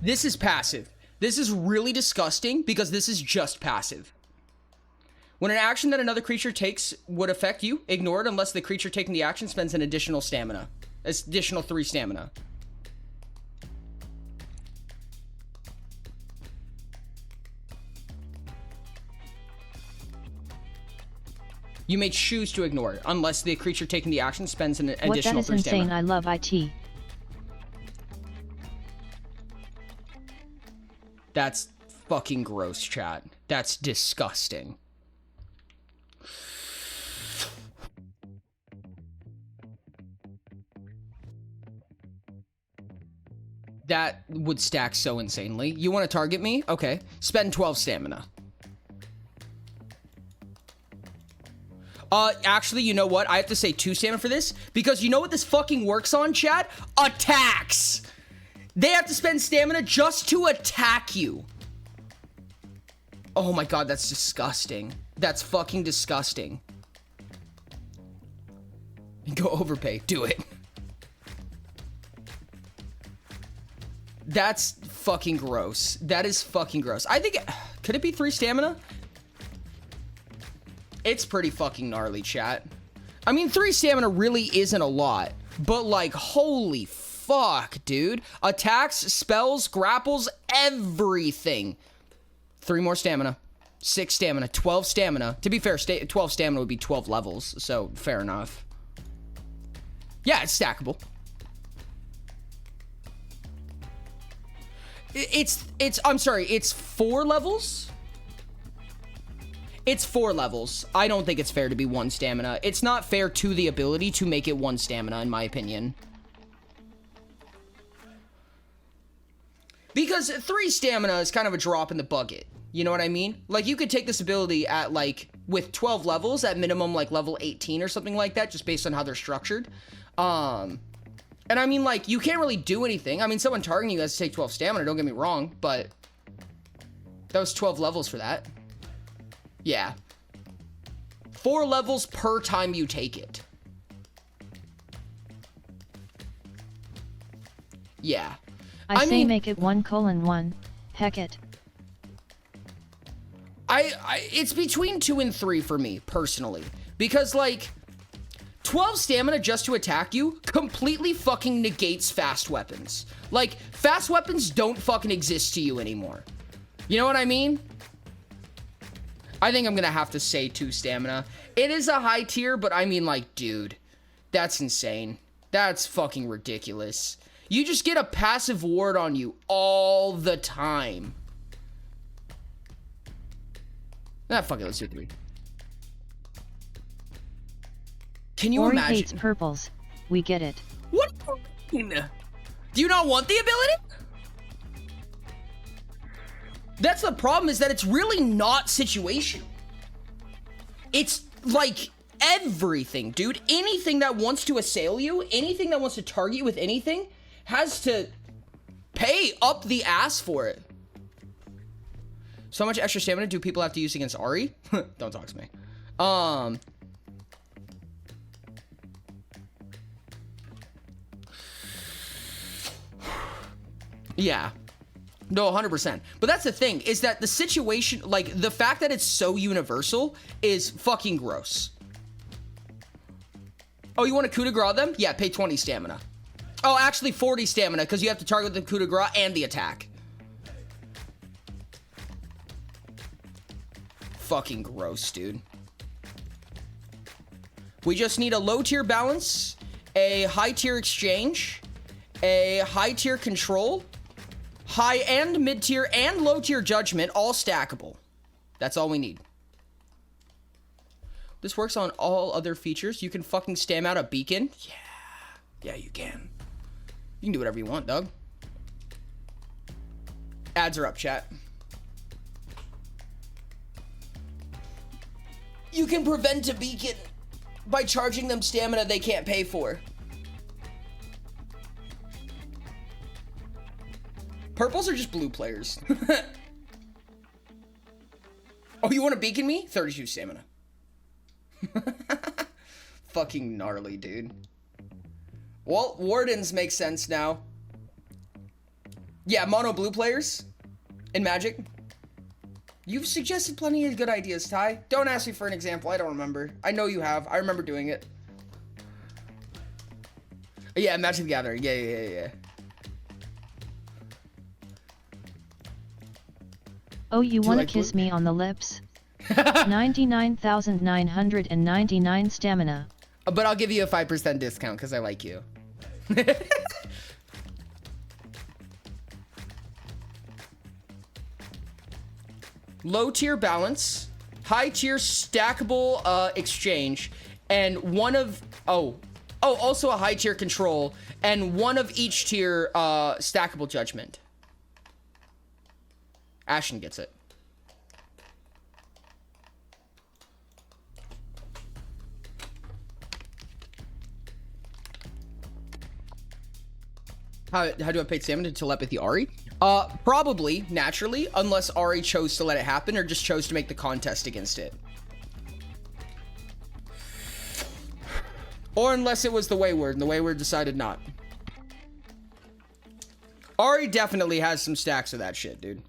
Speaker 1: This is passive. This is really disgusting because this is just passive. When an action that another creature takes would affect you, ignore it unless the creature taking the action spends an additional stamina. Additional 3 stamina. You may choose to ignore it unless the creature taking the action spends an additional 3 stamina.
Speaker 2: What, that is insane. I love IT.
Speaker 1: That's fucking gross, chat. That's disgusting. That would stack so insanely. You want to target me? Okay. Spend 12 stamina. Actually, you know what? I have to say 2 stamina for this, because you know what this fucking works on, chat? Attacks! They have to spend stamina just to attack you. Oh my god, that's disgusting. That's fucking disgusting. Go overpay. Do it. That's fucking gross. That is fucking gross. I think... Could it be 3 stamina? It's pretty fucking gnarly, chat. I mean, 3 stamina really isn't a lot. But, like, holy fuck, dude. Attacks, spells, grapples, everything. 3 more stamina. 6 stamina. 12 stamina. To be fair, 12 stamina would be 12 levels. So, fair enough. Yeah, it's stackable. I'm sorry, it's 4 levels? It's 4 levels. I don't think it's fair to be 1 stamina. It's not fair to the ability to make it 1 stamina, in my opinion. Because 3 stamina is kind of a drop in the bucket. You know what I mean? Like, you could take this ability at, like, with 12 levels, at minimum, like, level 18 or something like that, just based on how they're structured. And I mean, like, you can't really do anything. I mean, someone targeting you has to take 12 stamina, don't get me wrong, but that was 12 levels for that. Yeah. 4 levels per time you take it. Yeah.
Speaker 2: I say make it 1:1. Heck it.
Speaker 1: It's between 2 and 3 for me, personally. Because, like, 12 stamina just to attack you completely fucking negates fast weapons. Like, fast weapons don't fucking exist to you anymore. You know what I mean? I think I'm gonna have to say 2 stamina. It is a high tier, but I mean, like, dude, that's insane. That's fucking ridiculous. You just get a passive ward on you all the time. Ah, fuck it, let's do 3. Can you
Speaker 2: Ori
Speaker 1: imagine?
Speaker 2: hates purples. We get it.
Speaker 1: What? Do you not want the ability? That's the problem, is that it's really not situational. It's like everything, dude. Anything that wants to assail you, anything that wants to target you with anything, has to pay up the ass for it. So much extra stamina do people have to use against Ahri? Don't talk to me. Yeah. No, 100%. But that's the thing, is that the situation, like, the fact that it's so universal is fucking gross. Oh, you want a coup de grace them? Yeah, pay 20 stamina. Oh, actually 40 stamina, because you have to target the coup de grace and the attack. Fucking gross, dude. We just need a low tier balance, a high tier exchange, a high tier control, high and mid tier and low tier judgment, all stackable. That's all we need. This works on all other features. You can fucking stam out a beacon. Yeah, you can. You can do whatever you want, Doug. Ads are up, chat. You can prevent a beacon by charging them stamina they can't pay for. Purples are just blue players. Oh, you want to beacon me? 32 stamina. Fucking gnarly, dude. Well, Wardens make sense now. Yeah, mono blue players in Magic. You've suggested plenty of good ideas, Ty. Don't ask me for an example. I don't remember. I know you have. I remember doing it. Yeah, Magic the Gathering. Yeah.
Speaker 2: Oh, you wanna kiss me on the lips? 99,999 stamina.
Speaker 1: But I'll give you a 5% discount because I like you. low tier balance, high tier stackable exchange, and one of also a high tier control, and one of each tier stackable judgment. Ashen gets it. How do I pay stamina to telepathy Ari? Probably, naturally, unless Ari chose to let it happen or just chose to make the contest against it. Or unless it was the Wayward, and the Wayward decided not. Ari definitely has some stacks of that shit, dude.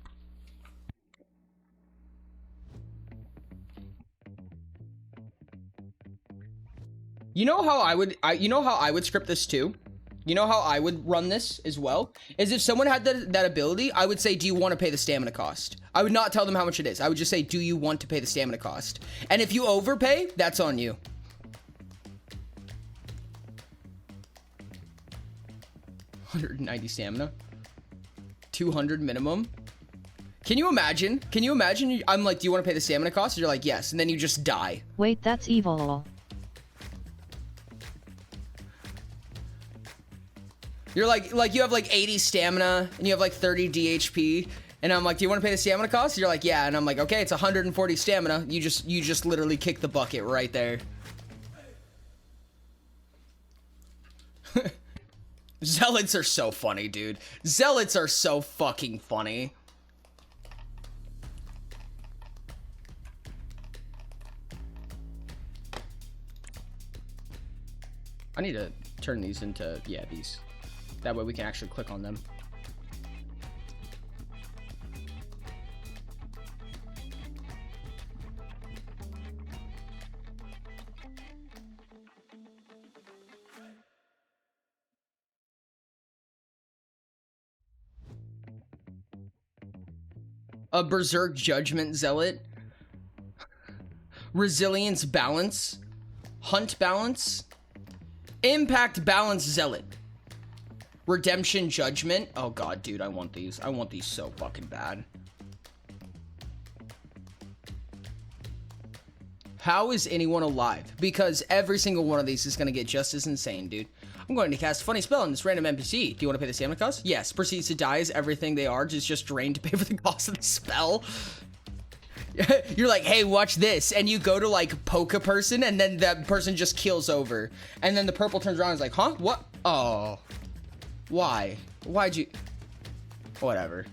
Speaker 1: You know how I would script this too? You know how I would run this as well? Is if someone had that ability, I would say, do you want to pay the stamina cost? I would not tell them how much it is. I would just say, do you want to pay the stamina cost? And if you overpay, that's on you. $190 stamina. 200 minimum. Can you imagine? I'm like, do you want to pay the stamina cost? And you're like, yes. And then you just die.
Speaker 2: Wait, that's evil.
Speaker 1: You're like you have like 80 stamina and you have like 30 DHP, and I'm like, do you want to pay the stamina cost? And you're like, yeah, and I'm like, okay, it's 140 stamina. You just literally kick the bucket right there. Zealots are so funny, dude. Zealots are so fucking funny. I need to turn these into, yeah, these. That way we can actually click on them. A Berserk Judgment Zealot. Resilience Balance. Hunt Balance. Impact Balance Zealot. Redemption Judgment. Oh god, dude, I want these. I want these so fucking bad. How is anyone alive? Because every single one of these is going to get just as insane, dude. I'm going to cast a funny spell on this random NPC. Do you want to pay the stamina cost? Yes. Proceeds to die as everything they are just drained to pay for the cost of the spell. You're like, hey, watch this. And you go to like poke a person and then that person just keels over. And then the purple turns around and is like, huh? What? Oh. Why? Why'd you... Whatever.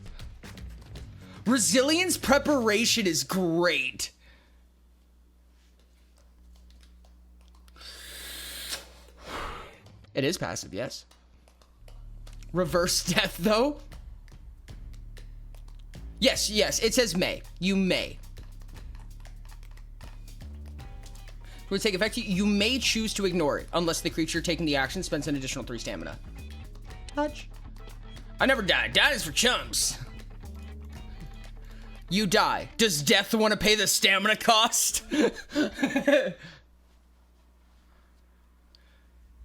Speaker 1: Resilience Preparation is great. It is passive, yes. Reverse Death, though? Yes, it says may. You may. Will it take effect? You may choose to ignore it, unless the creature taking the action spends an additional 3 stamina. Touch. I never died. Died is for chumps. You die. Does death want to pay the stamina cost?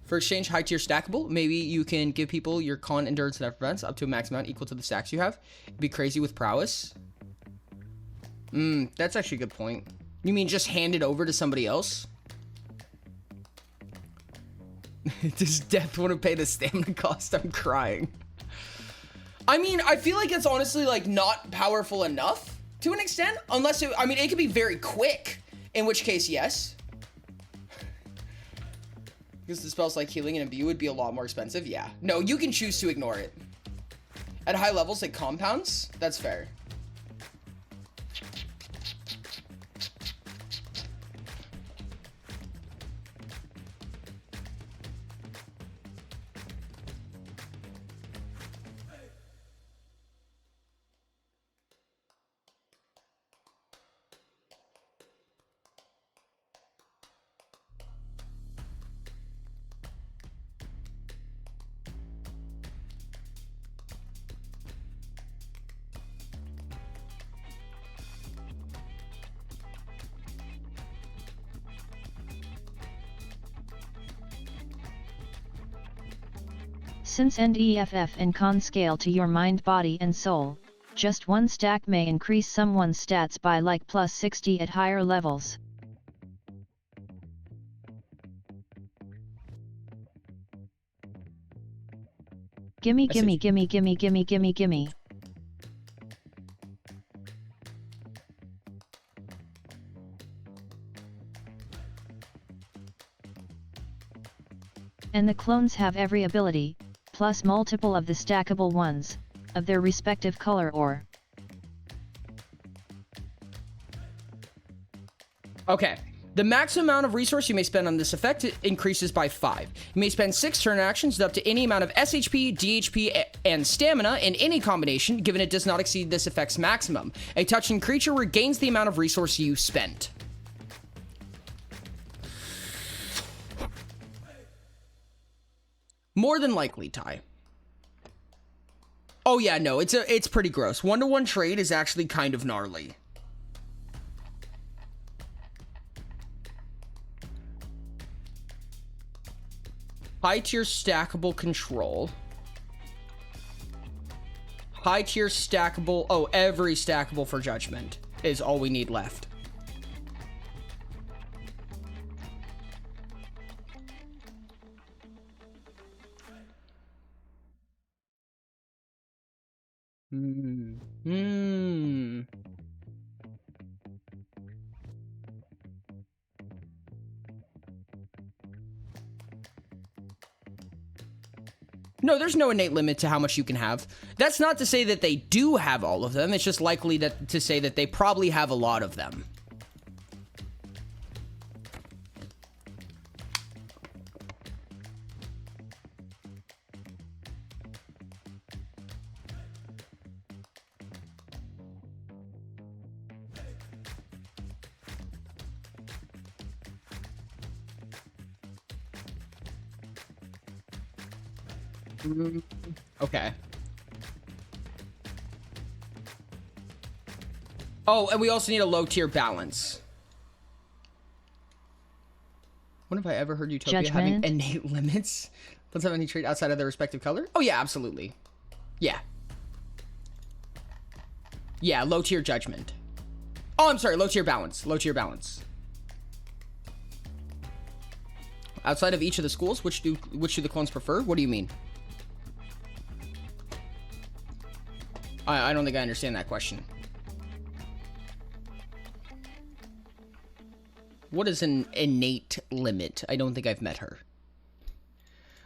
Speaker 1: For exchange, high tier stackable. Maybe you can give people your con, endurance, and events up to a max amount equal to the stacks you have. Be crazy with prowess. That's actually a good point. You mean just hand it over to somebody else? Does death want to pay the stamina cost? I'm crying. I mean, I feel like it's honestly like not powerful enough to an extent, unless it, I mean, it could be very quick, in which case, yes. Because the spells like healing and imbue would be a lot more expensive. Yeah. No, you can choose to ignore it. At high levels, it compounds. That's fair.
Speaker 2: Since end EFF and con scale to your mind, body and soul, Just one stack may increase someone's stats by like plus 60 at higher levels. Gimme gimme gimme gimme gimme gimme gimme. And the clones have every ability, plus multiple of the stackable ones, of their respective color or.
Speaker 1: Okay. The maximum amount of resource you may spend on this effect increases by 5. You may spend 6 turn actions up to any amount of SHP, DHP, and stamina in any combination, given it does not exceed this effect's maximum. A touching creature regains the amount of resource you spent. More than likely, Ty. Oh yeah, no, it's pretty gross. 1-to-1 trade is actually kind of gnarly. High tier stackable control. High tier stackable. Oh, every stackable for judgment is all we need left. No, there's no innate limit to how much you can have. That's not to say that they do have all of them. It's just likely to say that they probably have a lot of them. Okay. Oh, and we also need a low tier balance. When have I ever heard Utopia having innate limits? Let's have any trait outside of their respective color? Oh yeah, absolutely. Yeah. Yeah, low tier judgment. Oh, I'm sorry, low tier balance. Low tier balance. Outside of each of the schools, which do the clones prefer? What do you mean? I don't think I understand that question. What is an innate limit? I don't think I've met her.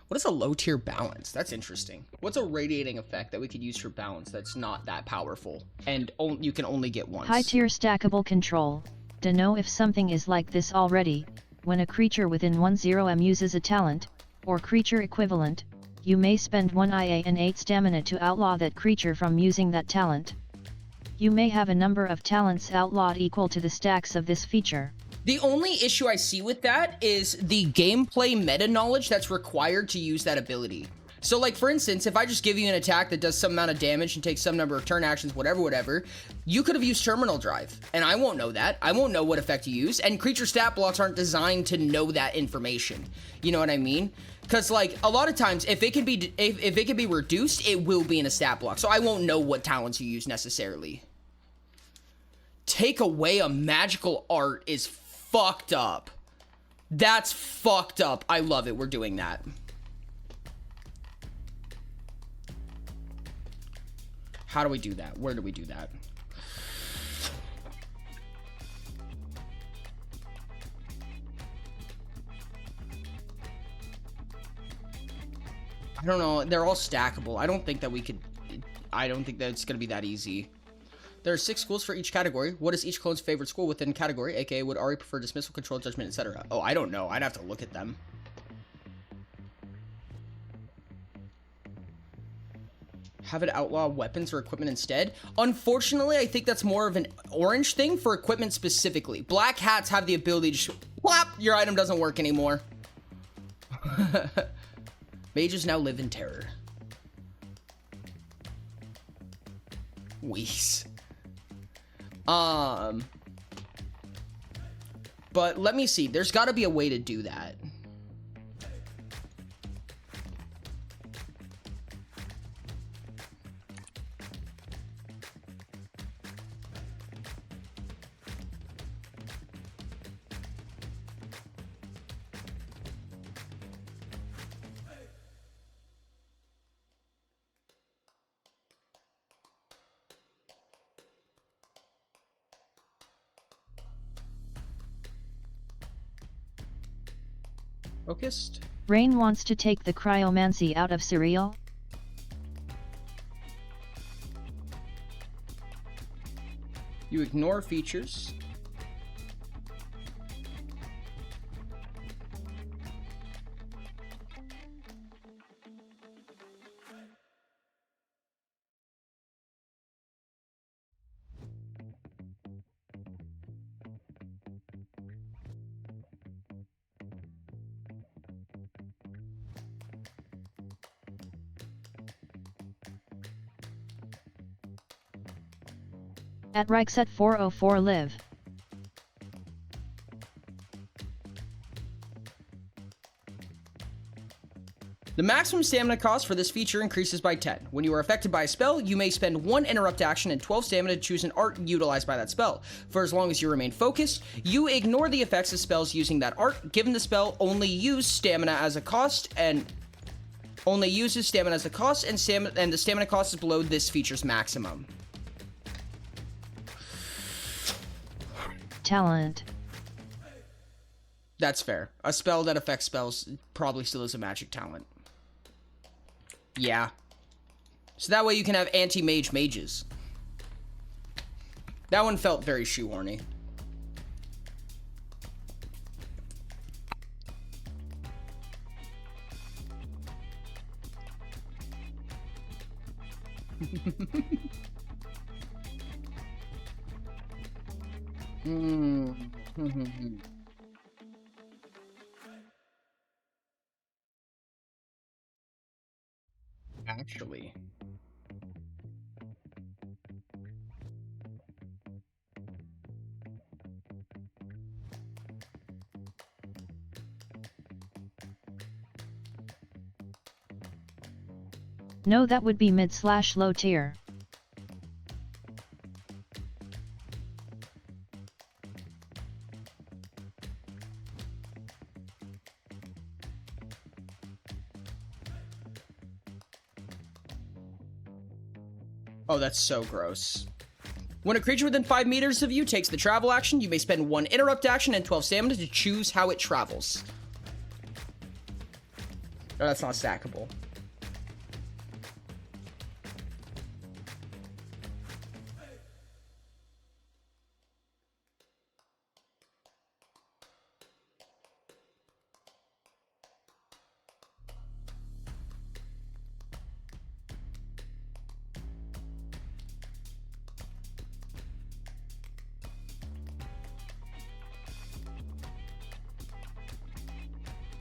Speaker 1: What is a low tier balance? That's interesting. What's a radiating effect that we could use for balance that's not that powerful and you can only get once?
Speaker 2: High tier stackable control. To know if something is like this already, when a creature within 10m uses a talent, or creature equivalent, you may spend 1 IA and 8 stamina to outlaw that creature from using that talent. You may have a number of talents outlawed equal to the stacks of this feature.
Speaker 1: The only issue I see with that is the gameplay meta knowledge that's required to use that ability. So like, for instance, if I just give you an attack that does some amount of damage and takes some number of turn actions, whatever, you could have used Terminal Drive, and I won't know that. I won't know what effect you use, and creature stat blocks aren't designed to know that information. You know what I mean? Because like, a lot of times, if it can be reduced, it will be in a stat block, so I won't know what talents you use necessarily. Take away a magical art is fucked up. That's fucked up. I love it. We're doing that. How do we do that? Where do we do that? I don't know. They're all stackable. I don't think that we could... I don't think that it's going to be that easy. There are 6 schools for each category. What is each clone's favorite school within category? AKA, would Ari prefer dismissal, control, judgment, etc.? Oh, I don't know. I'd have to look at them. Have it outlaw weapons or equipment instead? Unfortunately, I think that's more of an orange thing for equipment specifically. Black hats have the ability to just... Whop! Your item doesn't work anymore. Mages now live in terror. Wees. But let me see. There's got to be a way to do that. Focused.
Speaker 2: Rain wants to take the cryomancy out of cereal.
Speaker 1: You ignore features.
Speaker 2: At Rikeset 404 live.
Speaker 1: The maximum stamina cost for this feature increases by 10. When you are affected by a spell, you may spend 1 interrupt action and 12 stamina to choose an art utilized by that spell. For as long as you remain focused, you ignore the effects of spells using that art, given the spell only uses stamina as a cost and the stamina cost is below this feature's maximum.
Speaker 2: Talent.
Speaker 1: That's fair. A spell that affects spells probably still is a magic talent. Yeah. So that way you can have anti-mage mages. That one felt very shoehorny. Actually.
Speaker 2: No, that would be mid/low tier.
Speaker 1: Oh, that's so gross. When a creature within 5 meters of you takes the travel action, you may spend 1 interrupt action and 12 stamina to choose how it travels. Oh, that's not stackable.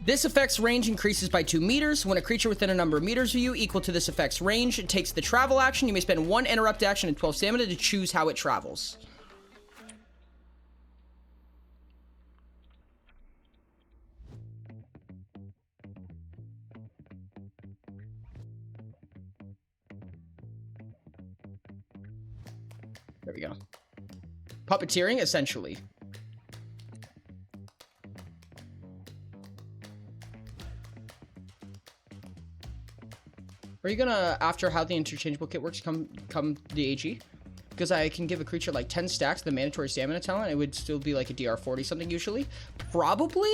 Speaker 1: This effect's range increases by 2 meters. When a creature within a number of meters of you equal to this effect's range takes the travel action, you may spend 1 interrupt action and 12 stamina to choose how it travels. There we go. Puppeteering, essentially. Are you gonna, after how the interchangeable kit works, come the AG? Because I can give a creature like 10 stacks, the mandatory stamina talent, it would still be like a DR 40 something usually. Probably?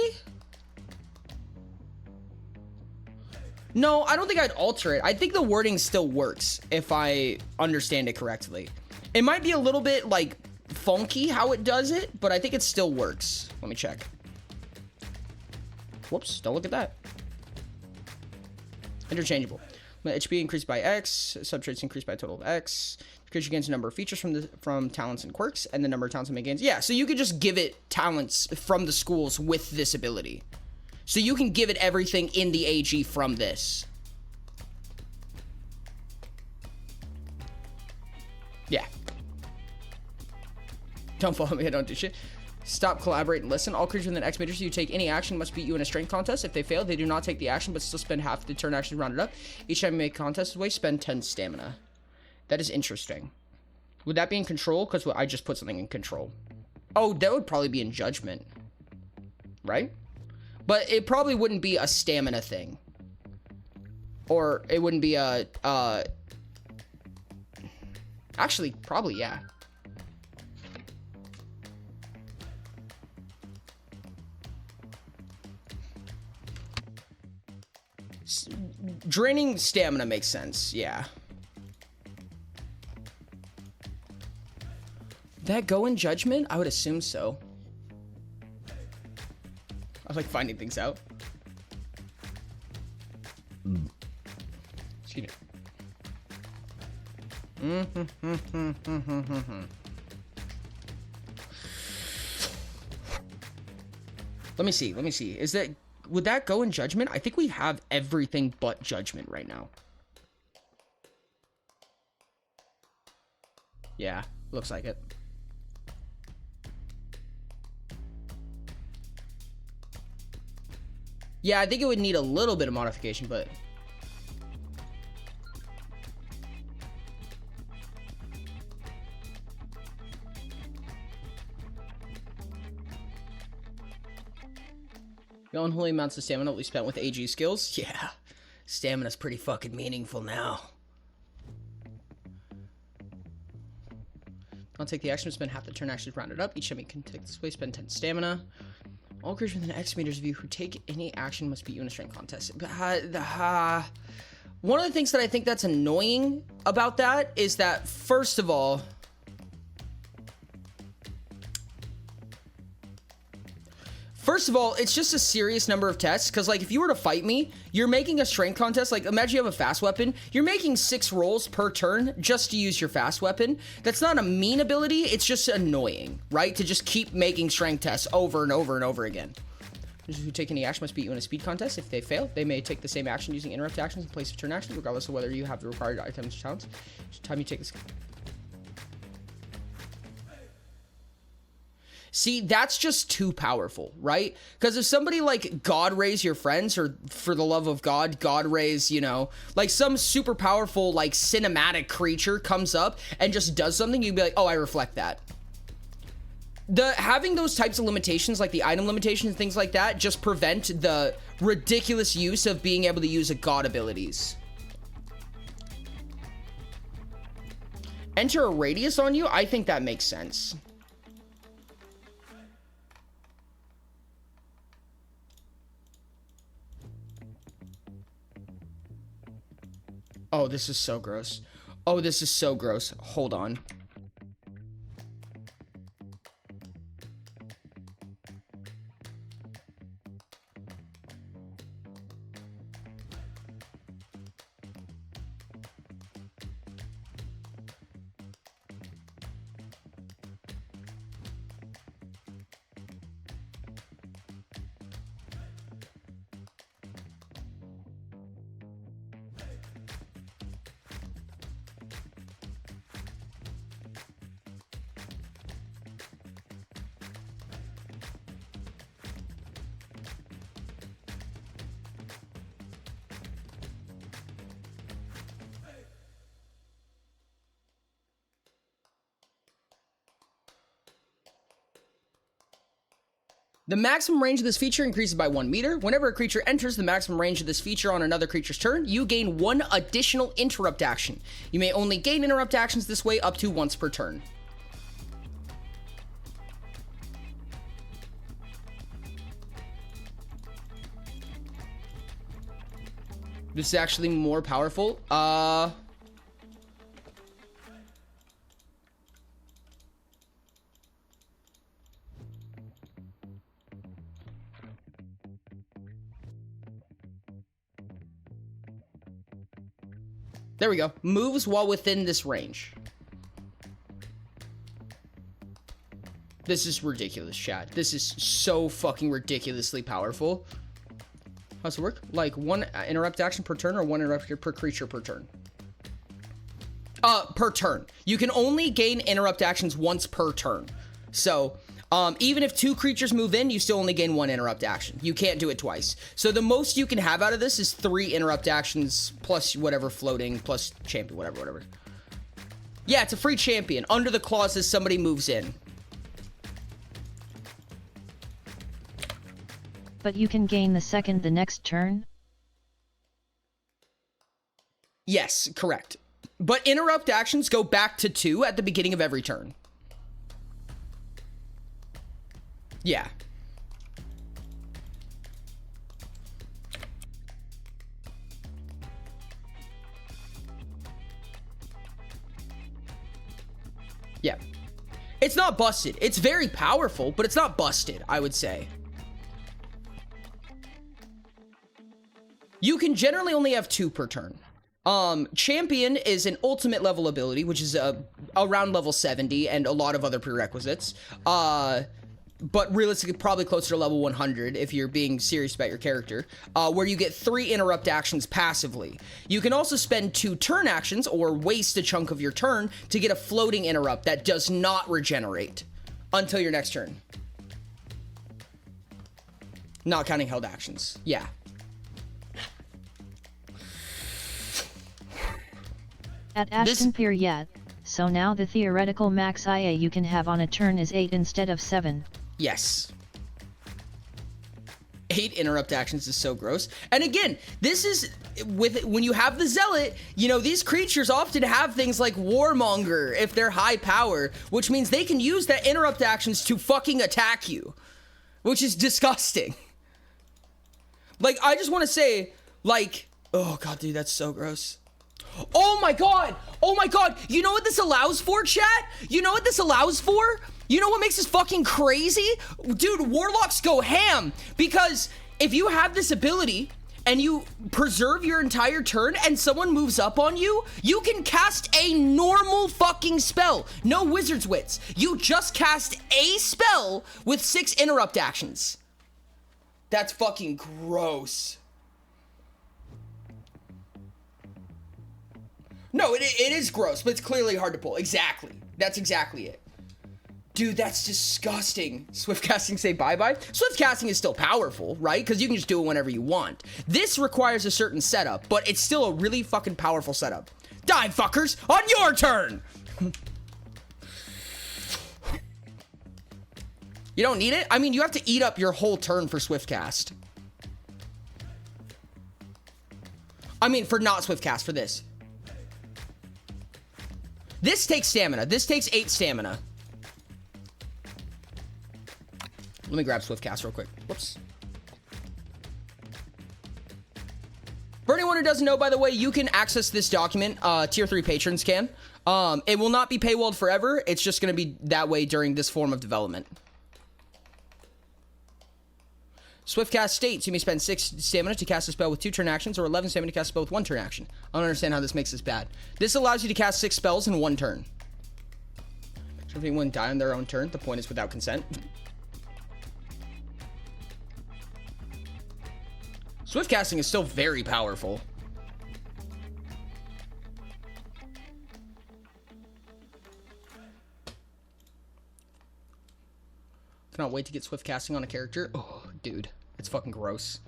Speaker 1: No, I don't think I'd alter it. I think the wording still works, if I understand it correctly. It might be a little bit, like, funky how it does it, but I think it still works. Let me check. Whoops, don't look at that. Interchangeable. HP increased by X, subtraits increased by a total of X. The creature gains a number of features from talents and quirks, and the number of talents it may gain. Yeah, so you could just give it talents from the schools with this ability. So you can give it everything in the AG from this. Yeah. Don't follow me, I don't do shit. Stop, collaborate, and listen. All creatures within X meters you take any action must beat you in a strength contest. If they fail, they do not take the action, but still spend half the turn action rounded up. Each time you make a contest away, spend 10 stamina. That is interesting. Would that be in control? Because I just put something in control. Oh, that would probably be in judgment. Right? But it probably wouldn't be a stamina thing. Or it wouldn't be a, actually, probably, yeah. Draining stamina makes sense, yeah. That go in judgment? I would assume so. I like finding things out. Excuse me. Let me see. Is that, would that go in judgment? I think we have everything but judgment right now. Yeah, looks like it. Yeah, I think it would need a little bit of modification, but... The unholy amounts of stamina we spent with AG skills? Yeah. Stamina's pretty fucking meaningful now. I'll take the action to spend half the turn actually rounded up. Each time you can take this way, spend 10 stamina. All creatures within X meters of you who take any action must beat you in a strength contest. One of the things that I think that's annoying about that is that, first of all, it's just a serious number of tests, because, like, if you were to fight me, you're making a strength contest. Like, imagine you have a fast weapon. You're making 6 rolls per turn just to use your fast weapon. That's not a mean ability. It's just annoying, right? To just keep making strength tests over and over and over again. Those who take any action must beat you in a speed contest. If they fail, they may take the same action using interrupt actions in place of turn actions, regardless of whether you have the required items challenge. Each time you take this... See, that's just too powerful, right? Because if somebody like God raise your friends, or for the love of God, God raise, you know, like some super powerful, like cinematic creature comes up and just does something, you'd be like, oh, I reflect that. Having those types of limitations, like the item limitations and things like that, just prevent the ridiculous use of being able to use a God abilities. Enter a radius on you? I think that makes sense. Oh, this is so gross. Oh, this is so gross. Hold on. The maximum range of this feature increases by 1 meter. Whenever a creature enters the maximum range of this feature on another creature's turn, you gain 1 additional interrupt action. You may only gain interrupt actions this way up to once per turn. This is actually more powerful. There we go. Moves while within this range. This is ridiculous, chat. This is so fucking ridiculously powerful. How's it work? Like 1 interrupt action per turn, or 1 interrupt per creature per turn? Per turn. You can only gain interrupt actions once per turn. So, even if 2 creatures move in, you still only gain 1 interrupt action. You can't do it twice. So the most you can have out of this is 3 interrupt actions plus whatever floating plus champion, whatever. Yeah, it's a free champion. Under the clauses, somebody moves in.
Speaker 2: But you can gain the second the next turn?
Speaker 1: Yes, correct. But interrupt actions go back to 2 at the beginning of every turn. Yeah. Yeah. It's not busted. It's very powerful, but it's not busted, I would say. You can generally only have 2 per turn. Champion is an ultimate level ability, which is around level 70 and a lot of other prerequisites. But realistically, probably closer to level 100 if you're being serious about your character, where you get 3 interrupt actions passively. You can also spend 2 turn actions or waste a chunk of your turn to get a floating interrupt that does not regenerate until your next turn. Not counting held actions. Yeah.
Speaker 2: At Ashton Pier yet, so now the theoretical max IA you can have on a turn is 8 instead of 7.
Speaker 1: Yes. 8 interrupt actions is so gross. And again, this is with when you have the Zealot, you know, these creatures often have things like Warmonger if they're high power, which means they can use that interrupt actions to fucking attack you, which is disgusting. Like, I just want to say, like, oh god, dude, that's so gross. Oh my god! Oh my god! You know what this allows for, chat? You know what this allows for? You know what makes this fucking crazy? Dude, Warlocks go ham! Because if you have this ability and you preserve your entire turn and someone moves up on you, you can cast a normal fucking spell. No Wizard's Wits. You just cast a spell with 6 interrupt actions. That's fucking gross. No, it is gross, but it's clearly hard to pull. Exactly. That's exactly it. Dude, that's disgusting. Swift casting say bye-bye? Swift casting is still powerful, right? Because you can just do it whenever you want. This requires a certain setup, but it's still a really fucking powerful setup. Die, fuckers! On your turn! You don't need it? I mean, you have to eat up your whole turn for Swift cast. I mean, for not Swift cast, for this. This takes stamina. This takes 8 stamina. Let me grab Swift cast real quick. Whoops. For anyone who doesn't know, by the way, you can access this document. Tier 3 patrons can. It will not be paywalled forever. It's just going to be that way during this form of development. Swiftcast states you may spend 6 stamina to cast a spell with 2 turn actions or 11 stamina to cast a spell with 1 turn action. I don't understand how this makes this bad. This allows you to cast 6 spells in 1 turn. Should anyone die on their own turn? The point is without consent. Swift casting is still very powerful. Cannot wait to get Swift casting on a character. Oh, dude. It's fucking gross.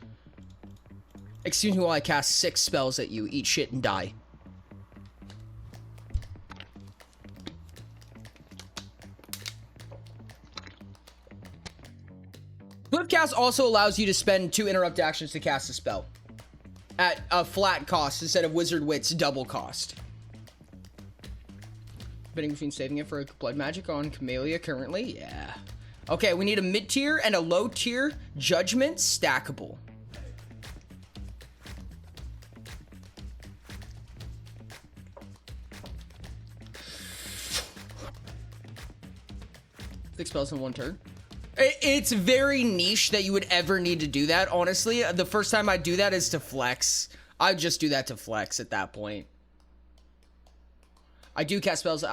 Speaker 1: Excuse me while I cast 6 spells at you. Eat shit and die. Swift cast also allows you to spend 2 interrupt actions to cast a spell. At a flat cost instead of Wizard Wit's double cost. Debating between saving it for a blood magic on Camellia currently? Yeah. Okay, we need a mid-tier and a low-tier Judgment stackable. Six spells in 1 turn. It's very niche that you would ever need to do that, honestly. The first time I do that is to flex. I just do that to flex at that point. I do cast spells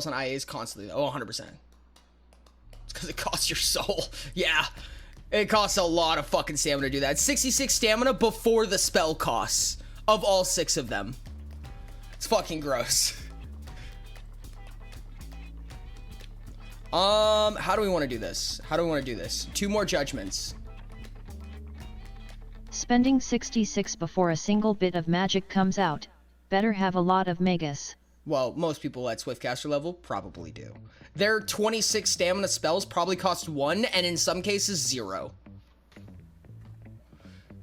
Speaker 1: on IAs constantly, though. Oh, 100%. Because it costs your soul. Yeah. It costs a lot of fucking stamina to do that. 66 stamina before the spell costs of all 6 of them. It's fucking gross. How do we want to do this? 2 more judgments.
Speaker 2: Spending 66 before a single bit of magic comes out. Better have a lot of Magus.
Speaker 1: Well, most people at Swiftcaster level probably do. Their 26 stamina spells probably cost 1, and in some cases, 0.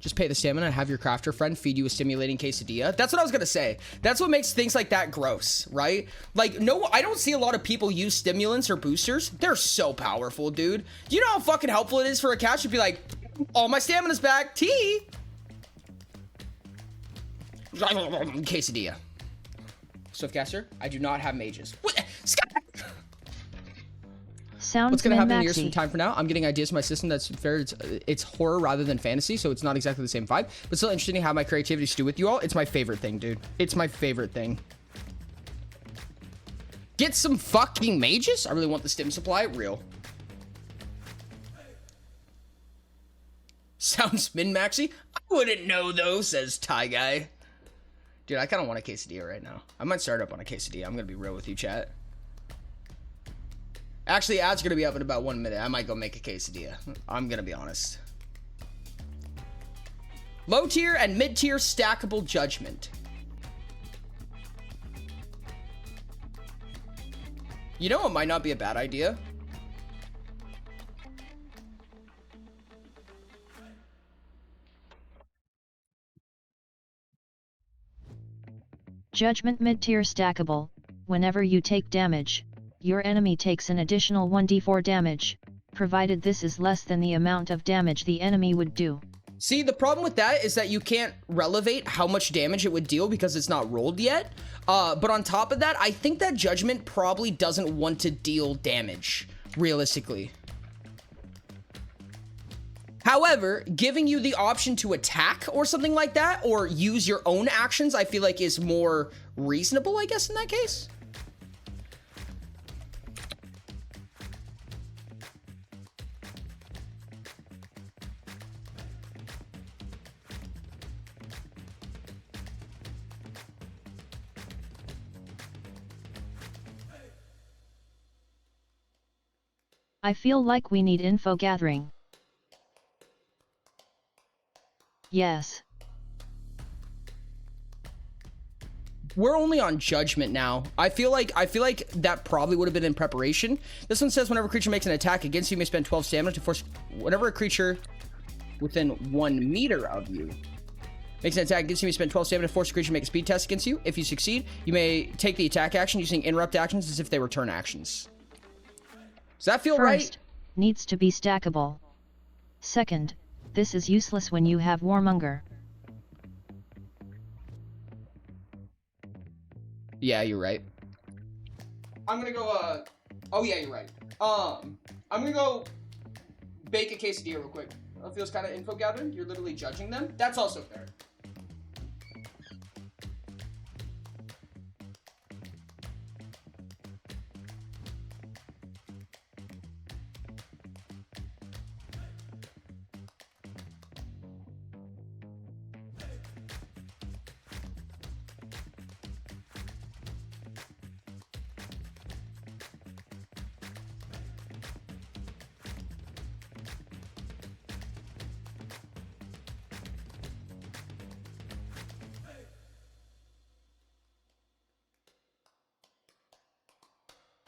Speaker 1: Just pay the stamina and have your crafter friend feed you a stimulating quesadilla. That's what I was gonna say. That's what makes things like that gross, right? Like, no, I don't see a lot of people use stimulants or boosters. They're so powerful, dude. Do you know how fucking helpful it is for a cat to be like, all my stamina's back, tea. Quesadilla. Swiftcaster, I do not have mages. What?
Speaker 2: Sounds
Speaker 1: What's gonna happen in years
Speaker 2: min-maxi.
Speaker 1: from time from now? I'm getting ideas for my system that's fair. It's horror rather than fantasy, so it's not exactly the same vibe, but still interesting how my creativity stew with you all. It's my favorite thing, dude. It's my favorite thing. Get some fucking mages? I really want the stim supply. Real. Sounds min-maxy? I wouldn't know though, says Ty Guy. Dude, I kind of want a quesadilla right now. I might start up on a quesadilla. I'm gonna be real with you, chat. Actually, ads are gonna be up in about 1 minute. I might go make a quesadilla. I'm gonna be honest. Low tier and mid tier stackable judgment. You know, it might not be a bad idea.
Speaker 2: Judgment mid-tier stackable. Whenever you take damage, your enemy takes an additional 1d4 damage, provided this is less than the amount of damage the enemy would do.
Speaker 1: See, the problem with that is that you can't relevate how much damage it would deal because it's not rolled yet. But on top of that, I think that Judgment probably doesn't want to deal damage, realistically. However, giving you the option to attack or something like that, or use your own actions, I feel like is more reasonable, I guess, in that case.
Speaker 2: I feel like we need info gathering. Yes.
Speaker 1: We're only on Judgment now. I feel like that probably would have been in preparation. This one says whenever a creature makes an attack against you, you may spend 12 stamina to force whenever a creature within 1 meter of you makes an attack against you, you may spend 12 stamina to force a creature to make a speed test against you. If you succeed, you may take the attack action using interrupt actions as if they were turn actions. Does that feel right?
Speaker 2: First, needs to be stackable. Second, this is useless when you have Warmonger.
Speaker 1: Yeah, you're right. I'm gonna go, oh yeah, you're right. I'm gonna go bake a quesadilla real quick. That feels kind of info gathering. You're literally judging them. That's also fair.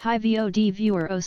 Speaker 2: Hi VOD viewer o/.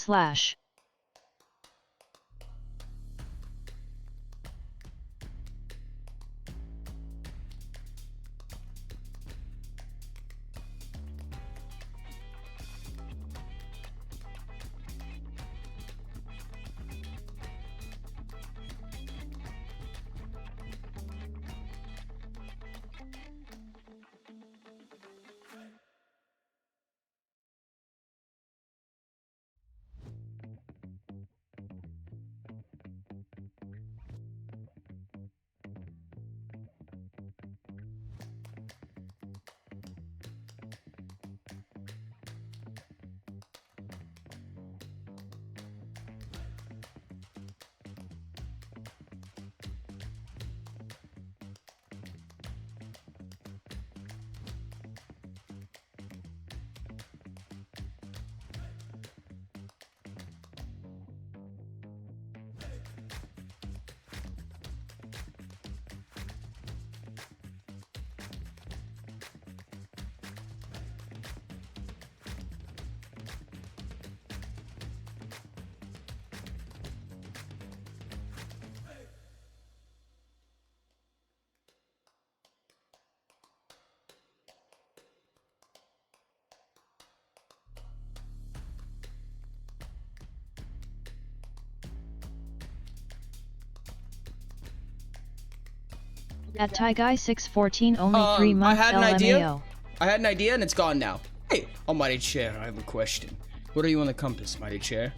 Speaker 2: At Tyguy 614 only 3 months
Speaker 1: I had an
Speaker 2: LMAO.
Speaker 1: idea. I had an idea and it's gone now. Hey, Almighty Chair, I have a question. What are you on the compass, Mighty Chair?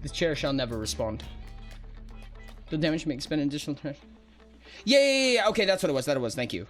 Speaker 1: The chair shall never respond. The damage may expend additional turn. Yeah. Okay, that's what it was. Thank you.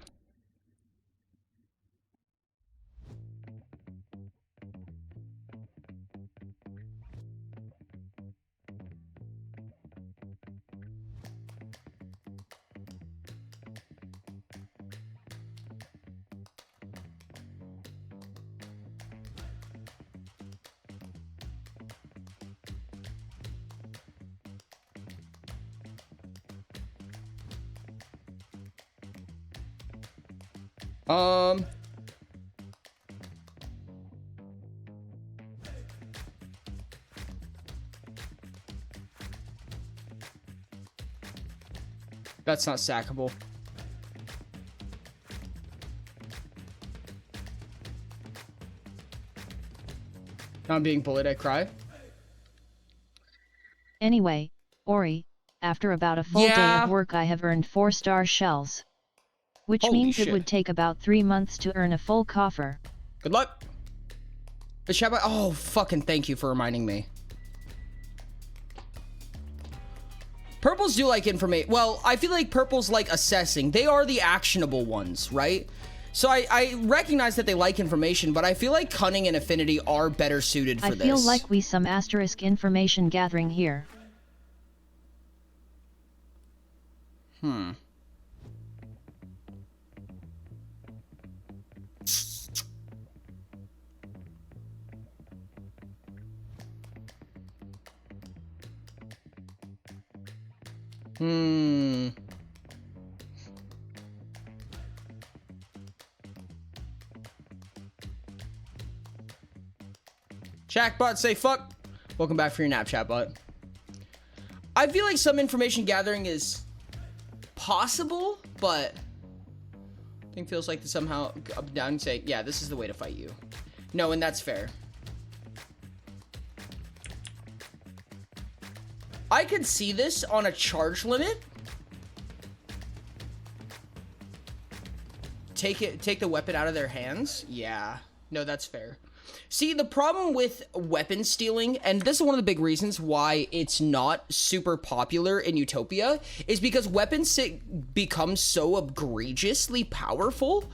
Speaker 1: That's not sackable. I'm being bullied, I cry.
Speaker 2: Anyway, Ori, after about a full day of work I have earned 4-star shells. Which
Speaker 1: Holy
Speaker 2: means
Speaker 1: shit.
Speaker 2: it would take about 3 months to earn a full coffer.
Speaker 1: Good luck. The Shabba. Oh, fucking thank you for reminding me. Purples do like information. Well, I feel like purples like assessing. They are the actionable ones, right? So I recognize that they like information, but I feel like cunning and affinity are better suited for this.
Speaker 2: I feel like we some asterisk information gathering here.
Speaker 1: Chatbot, say fuck. Welcome back for your nap, chatbot. I feel like some information gathering is possible, but I think feels like to somehow up and down and say, yeah, this is the way to fight you. No, and that's fair. I could see this on a charge limit. Take the weapon out of their hands. Yeah, no, that's fair. See, the problem with weapon stealing, and this is one of the big reasons why it's not super popular in Utopia, is because weapons become so egregiously powerful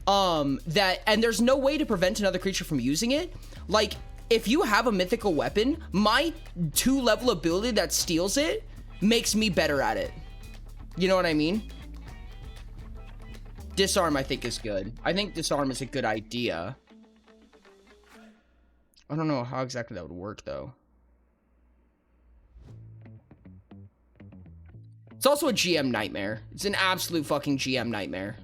Speaker 1: and there's no way to prevent another creature from using it. Like, if you have a mythical weapon, my 2-level ability that steals it makes me better at it. You know what I mean? Disarm, I think, is good. I think disarm is a good idea. I don't know how exactly that would work, though. It's also a GM nightmare. It's an absolute fucking GM nightmare.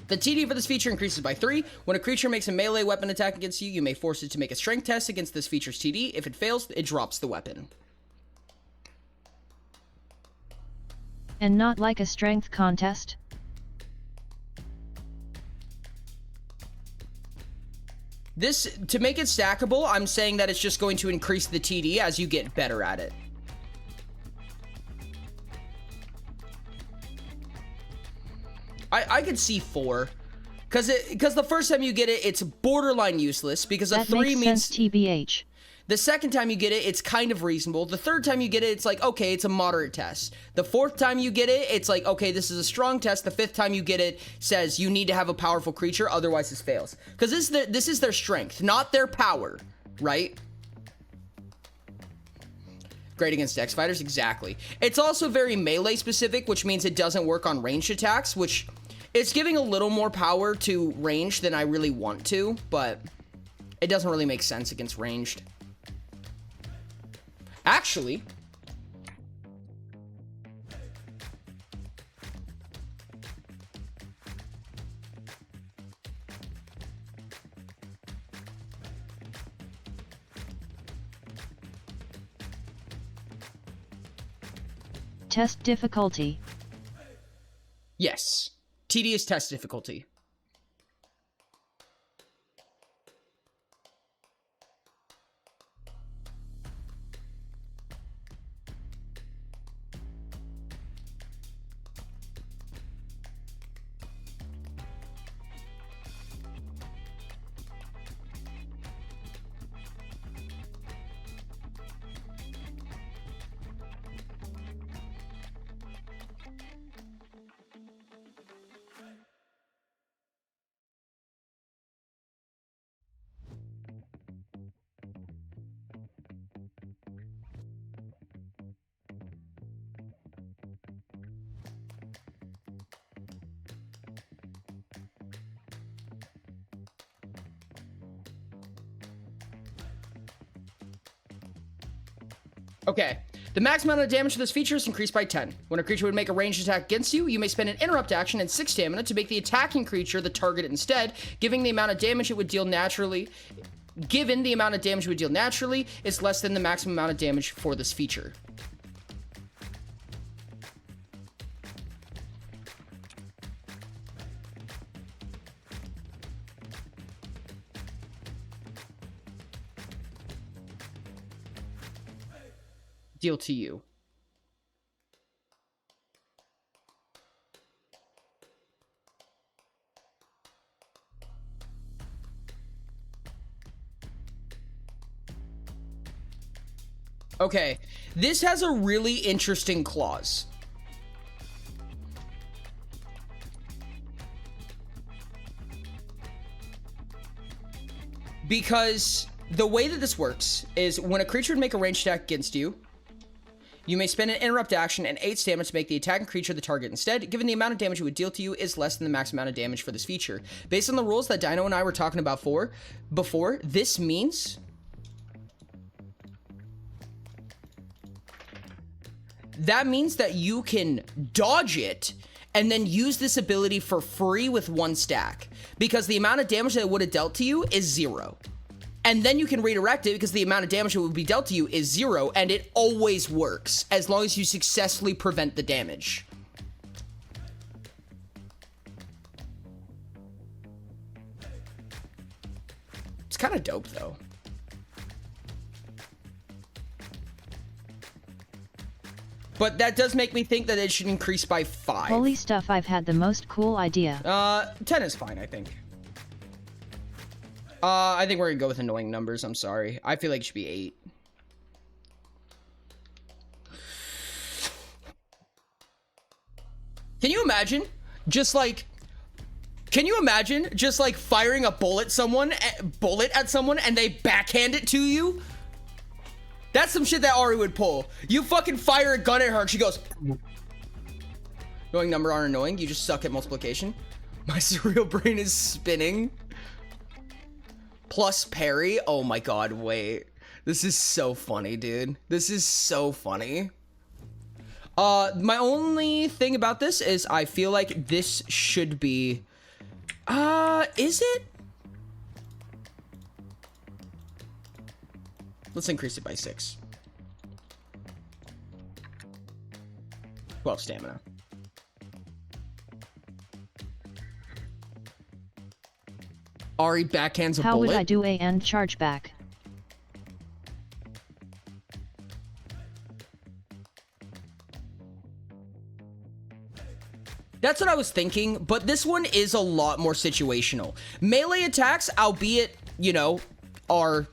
Speaker 1: The TD for this feature increases by 3. When a creature makes a melee weapon attack against you, you may force it to make a strength test against this feature's TD. If it fails, it drops the weapon.
Speaker 2: And not like a strength contest?
Speaker 1: This, to make it stackable, I'm saying that it's just going to increase the TD as you get better at it. I could see 4, because the first time you get it, it's borderline useless, because a 3 means
Speaker 2: sense, TBH.
Speaker 1: The second time you get it, it's kind of reasonable. The third time you get it, it's like, okay, it's a moderate test. The fourth time you get it, it's like, okay, this is a strong test. The fifth time you get it says you need to have a powerful creature, otherwise this fails. Because this is their strength, not their power, right? Great against Dex fighters, exactly. It's also very melee specific, which means it doesn't work on ranged attacks, which it's giving a little more power to range than I really want to, but it doesn't really make sense against ranged. Actually,
Speaker 2: Test difficulty.
Speaker 1: Yes. Tedious test difficulty. Okay. The max amount of damage for this feature is increased by 10. When a creature would make a ranged attack against you, you may spend an interrupt action and 6 stamina to make the attacking creature the target instead, giving the amount of damage it would deal naturally. Given the amount of damage it would deal naturally is less than the maximum amount of damage for this feature. Deal to you. Okay, this has a really interesting clause. Because the way that this works is when a creature would make a ranged attack against you, you may spend an interrupt action and 8 stamina to make the attacking creature the target instead, given the amount of damage it would deal to you is less than the max amount of damage for this feature. Based on the rules that Dino and I were talking about before, this means that you can dodge it and then use this ability for free with 1 stack, because the amount of damage that it would have dealt to you is 0. And then you can redirect it because the amount of damage that would be dealt to you is 0, and it always works as long as you successfully prevent the damage. It's kind of dope, though. But that does make me think that it should increase by 5.
Speaker 2: Holy stuff, I've had the most cool idea.
Speaker 1: 10 is fine, I think. I think we're gonna go with annoying numbers, I'm sorry. I feel like it should be 8. Can you imagine just like firing a bullet at someone and they backhand it to you? That's some shit that Ari would pull. You fucking fire a gun at her and she goes, annoying number aren't annoying, you just suck at multiplication. My cereal brain is spinning. Plus parry. Oh my god, wait. This is so funny, dude. This is so funny. My only thing about this is I feel like this should be... is it? Let's increase it by 6. 12 stamina. Ari backhands a bullet.
Speaker 2: How would I do a end chargeback?
Speaker 1: That's what I was thinking, but this one is a lot more situational. Melee attacks, albeit, you know, are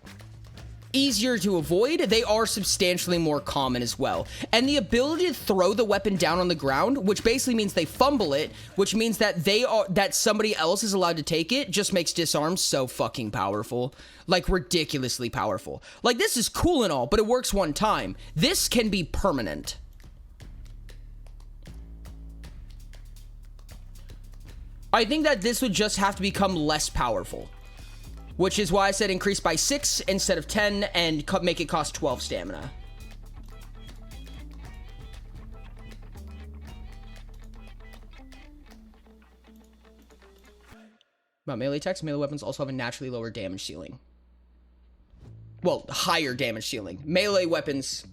Speaker 1: easier to avoid, they are substantially more common as well. And the ability to throw the weapon down on the ground, which basically means they fumble it, which means that somebody else is allowed to take it, just makes disarm so fucking powerful. Like, ridiculously powerful. Like, this is cool and all, but it works one time. This can be permanent. I think that this would just have to become less powerful. Which is why I said increase by 6 instead of 10 and make it cost 12 stamina. About melee attacks, melee weapons also have a naturally lower damage ceiling. Well, higher damage ceiling. Melee weapons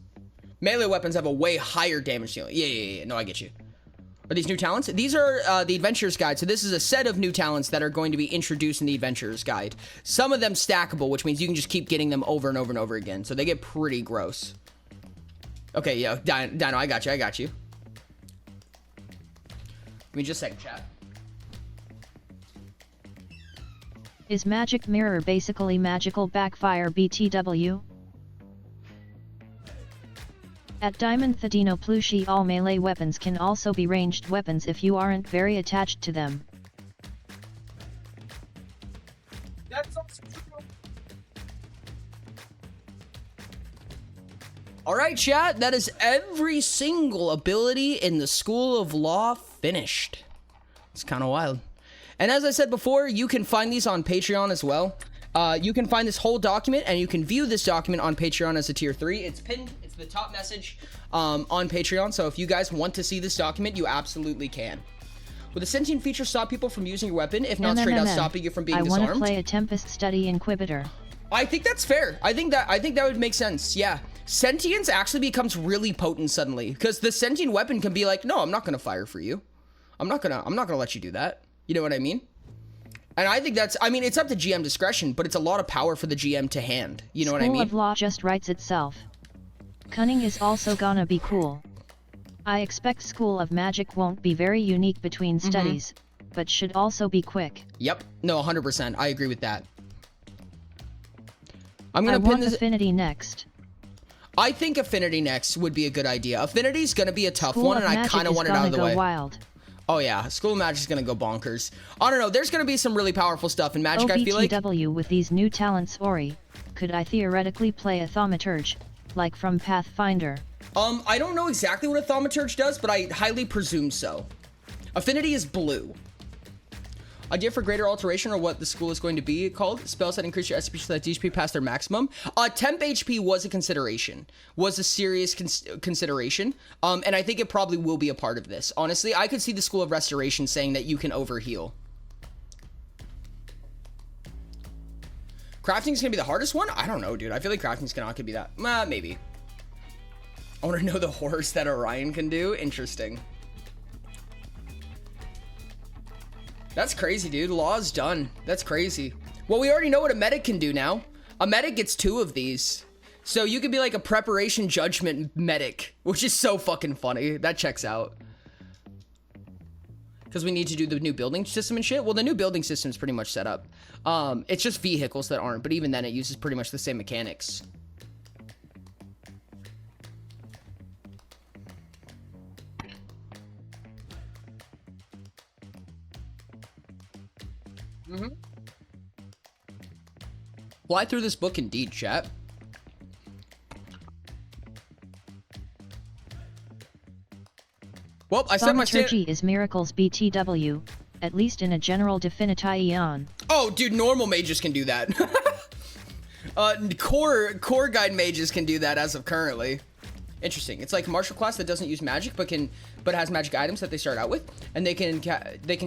Speaker 1: Melee weapons have a way higher damage ceiling. Yeah. No, I get you. Are these new talents? These are the Adventurer's Guide. So this is a set of new talents that are going to be introduced in the Adventurer's Guide. Some of them stackable, which means you can just keep getting them over and over and over again. So they get pretty gross. Okay, yeah, Dino, I got you. Give me just a second, chat.
Speaker 2: Is Magic Mirror basically Magical Backfire BTW? At Diamond Thedino Plushie, all melee weapons can also be ranged weapons if you aren't very attached to them.
Speaker 1: Alright, chat, that is every single ability in the School of Law finished. It's kind of wild. And as I said before, you can find these on Patreon as well. You can find this whole document, and you can view this document on Patreon as a tier 3. It's pinned, it's the top message on Patreon, so if you guys want to see this document, you absolutely can. Will the sentient feature stop people from using your weapon, if not straight out stopping you from being disarmed?
Speaker 2: I want to play a Tempest Study Inquisitor.
Speaker 1: I think that's fair. I think that would make sense, yeah. Sentience actually becomes really potent suddenly, because the sentient weapon can be like, no, I'm not gonna fire for you. I'm not gonna let you do that. You know what I mean? And I think that's, I mean, it's up to GM discretion, but it's a lot of power for the GM to hand. You know what I mean?
Speaker 2: School of Law just writes itself. Cunning is also gonna be cool. I expect School of Magic won't be very unique between studies, but should also be quick.
Speaker 1: Yep. No, 100%. I agree with that. I'm
Speaker 2: I
Speaker 1: gonna pin
Speaker 2: want
Speaker 1: this.
Speaker 2: Affinity next.
Speaker 1: I think Affinity next would be a good idea. Affinity's gonna be a tough
Speaker 2: School
Speaker 1: one,
Speaker 2: of
Speaker 1: and I
Speaker 2: Magic
Speaker 1: kind of
Speaker 2: is
Speaker 1: want it out of the
Speaker 2: gonna
Speaker 1: way.
Speaker 2: go wild.
Speaker 1: Oh yeah, School of Magic's gonna go bonkers. I don't know. There's gonna be some really powerful stuff in Magic. I feel like.
Speaker 2: OBTW with these new talents, Ori, could I theoretically play a Thaumaturge, like from Pathfinder?
Speaker 1: I don't know exactly what a Thaumaturge does, but I highly presume so. Affinity is blue. Idea for greater alteration, or what the school is going to be called. Spells that increase your SP so that HP past their maximum. Temp HP was a consideration. Was a serious consideration. And I think it probably will be a part of this. Honestly, I could see the School of Restoration saying that you can overheal. Crafting's gonna be the hardest one? I don't know, dude. I feel like crafting's gonna could be that. Maybe. I want to know the horrors that Orion can do. Interesting. That's crazy, dude. Law's done. That's crazy. Well, we already know what a medic can do now. A medic gets 2 of these. So you could be like a preparation judgment medic, which is so fucking funny. That checks out. Because we need to do the new building system and shit. Well, the new building system is pretty much set up. It's just vehicles that aren't, but even then it uses pretty much the same mechanics. Fly through this book indeed, chat. Well, I said my
Speaker 2: Thaumaturgy is Miracles BTW, at least in a general definition.
Speaker 1: Oh, dude, normal mages can do that. Core guide mages can do that as of currently. Interesting. It's like a martial class that doesn't use magic, but has magic items that they start out with, and they can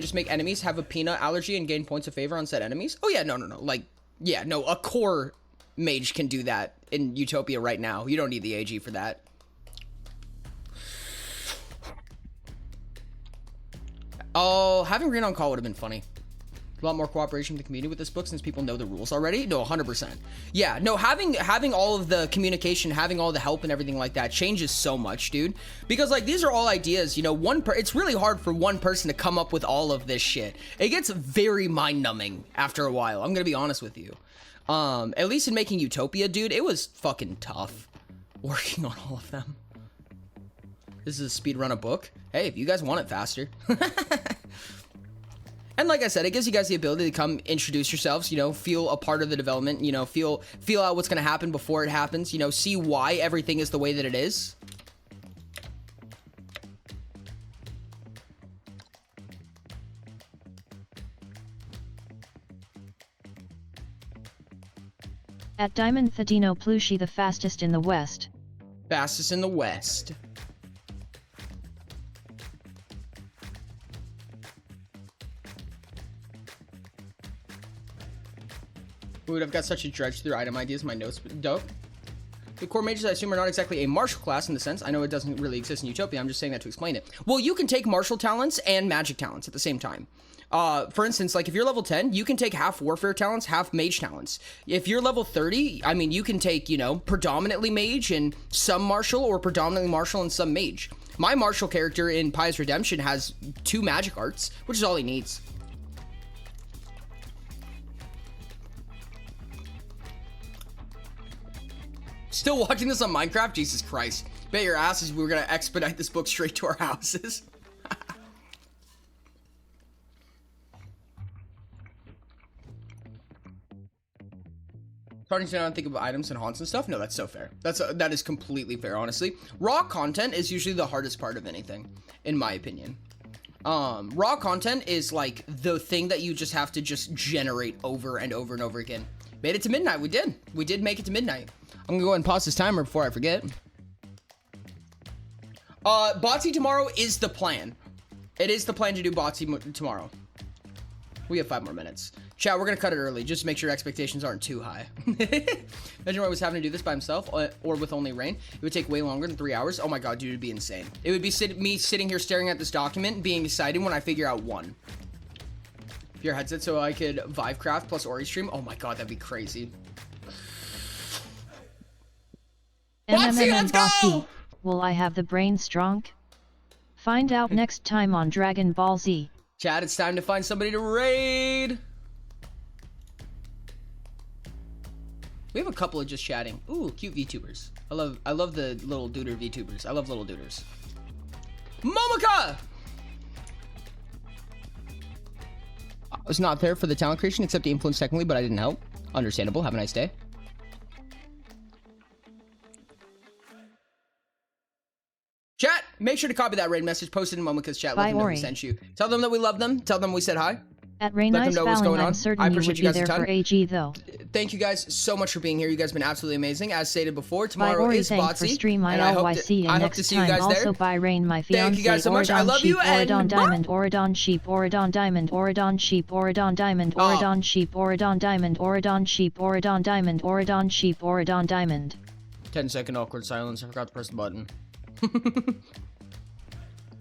Speaker 1: just make enemies have a peanut allergy and gain points of favor on said enemies. Oh yeah, no. Like, yeah, no, a core mage can do that in Utopia right now. You don't need the AG for that. Oh, having Green on call would have been funny. A lot more cooperation with the community with this book since people know the rules already. No, 100%. Yeah, no, having all of the communication, having all the help and everything like that changes so much, dude. Because like these are all ideas, you know, it's really hard for one person to come up with all of this shit. It gets very mind-numbing after a while. I'm gonna be honest with you. At least in making Utopia, dude, it was fucking tough working on all of them. This is a speedrun a book. Hey, if you guys want it faster. And like I said, it gives you guys the ability to come introduce yourselves, you know, feel a part of the development, you know, feel out what's going to happen before it happens, you know, see why everything is the way that it is.
Speaker 2: At Diamond Thedino Plushie, the fastest in the West.
Speaker 1: Fastest in the West. Dude, I've got such a dredge through item ideas. My notes, dope. The core mages, I assume, are not exactly a martial class in the sense. I know it doesn't really exist in Utopia. I'm just saying that to explain it. Well, you can take martial talents and magic talents at the same time. For instance, like if you're level 10, you can take half warfare talents, half mage talents. If you're level 30, I mean, you can take, you know, predominantly mage and some martial, or predominantly martial and some mage. My martial character in Pious Redemption has 2 magic arts, which is all he needs. Still watching this on Minecraft? Jesus Christ. Bet your asses we were gonna expedite this book straight to our houses. Starting to not think about items and haunts and stuff? No, that's so fair. That is completely fair, honestly. Raw content is usually the hardest part of anything, in my opinion. Raw content is like the thing that you just have to just generate over and over and over again. Made it to midnight. We did. We did make it to midnight. I'm gonna go ahead and pause this timer before I forget. Botsy tomorrow is the plan. It is the plan to do Botsy tomorrow. We have 5 more minutes. Chat, we're gonna cut it early, just to make sure expectations aren't too high. Imagine Roy was having to do this by himself, or with only Rain. It would take way longer than 3 hours. Oh my god, dude, it'd be insane. It would be me sitting here staring at this document and being excited when I figure out 1. Your headset so I could Vivecraft plus Ori stream. Oh my god, that'd be crazy. Botsy, let's go!
Speaker 2: Will I have the brain strong? Find out next time on Dragon Ball Z.
Speaker 1: Chat, it's time to find somebody to raid. We have a couple of just chatting. Ooh, cute VTubers. I love the little duder VTubers. I love little duders. Momoka! I was not there for the talent creation except to influence technically, but I didn't help. Understandable. Have a nice day. Chat, make sure to copy that raid message, post it in Momoka's chat. Let them know we sent you. Tell them that we love them. Tell them we said hi.
Speaker 2: At Ray Nice Fallon, I'm certain you would be there for AG though.
Speaker 1: Thank you guys so much for being here. You guys have been absolutely amazing. As stated before, tomorrow is Botsy.
Speaker 2: For stream, I hope to see you next time. Also by Rain, my fiance.
Speaker 1: Thank you guys so much. I love you.
Speaker 2: Oridon Diamond, Oridon Sheep, Oridon Diamond, Oridon Sheep, Oridon Diamond, Oridon Sheep, Oridon Diamond, Oridon Sheep, Oridon Diamond, Oridon Sheep, Oridon Diamond.
Speaker 1: 10-second awkward silence. I forgot to press the button.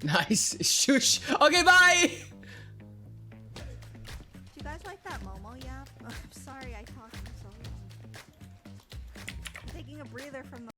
Speaker 1: Nice. Shush. Okay, bye.
Speaker 6: Do you guys like that Momo yap? I'm sorry I talked for so long. I'm taking a breather from the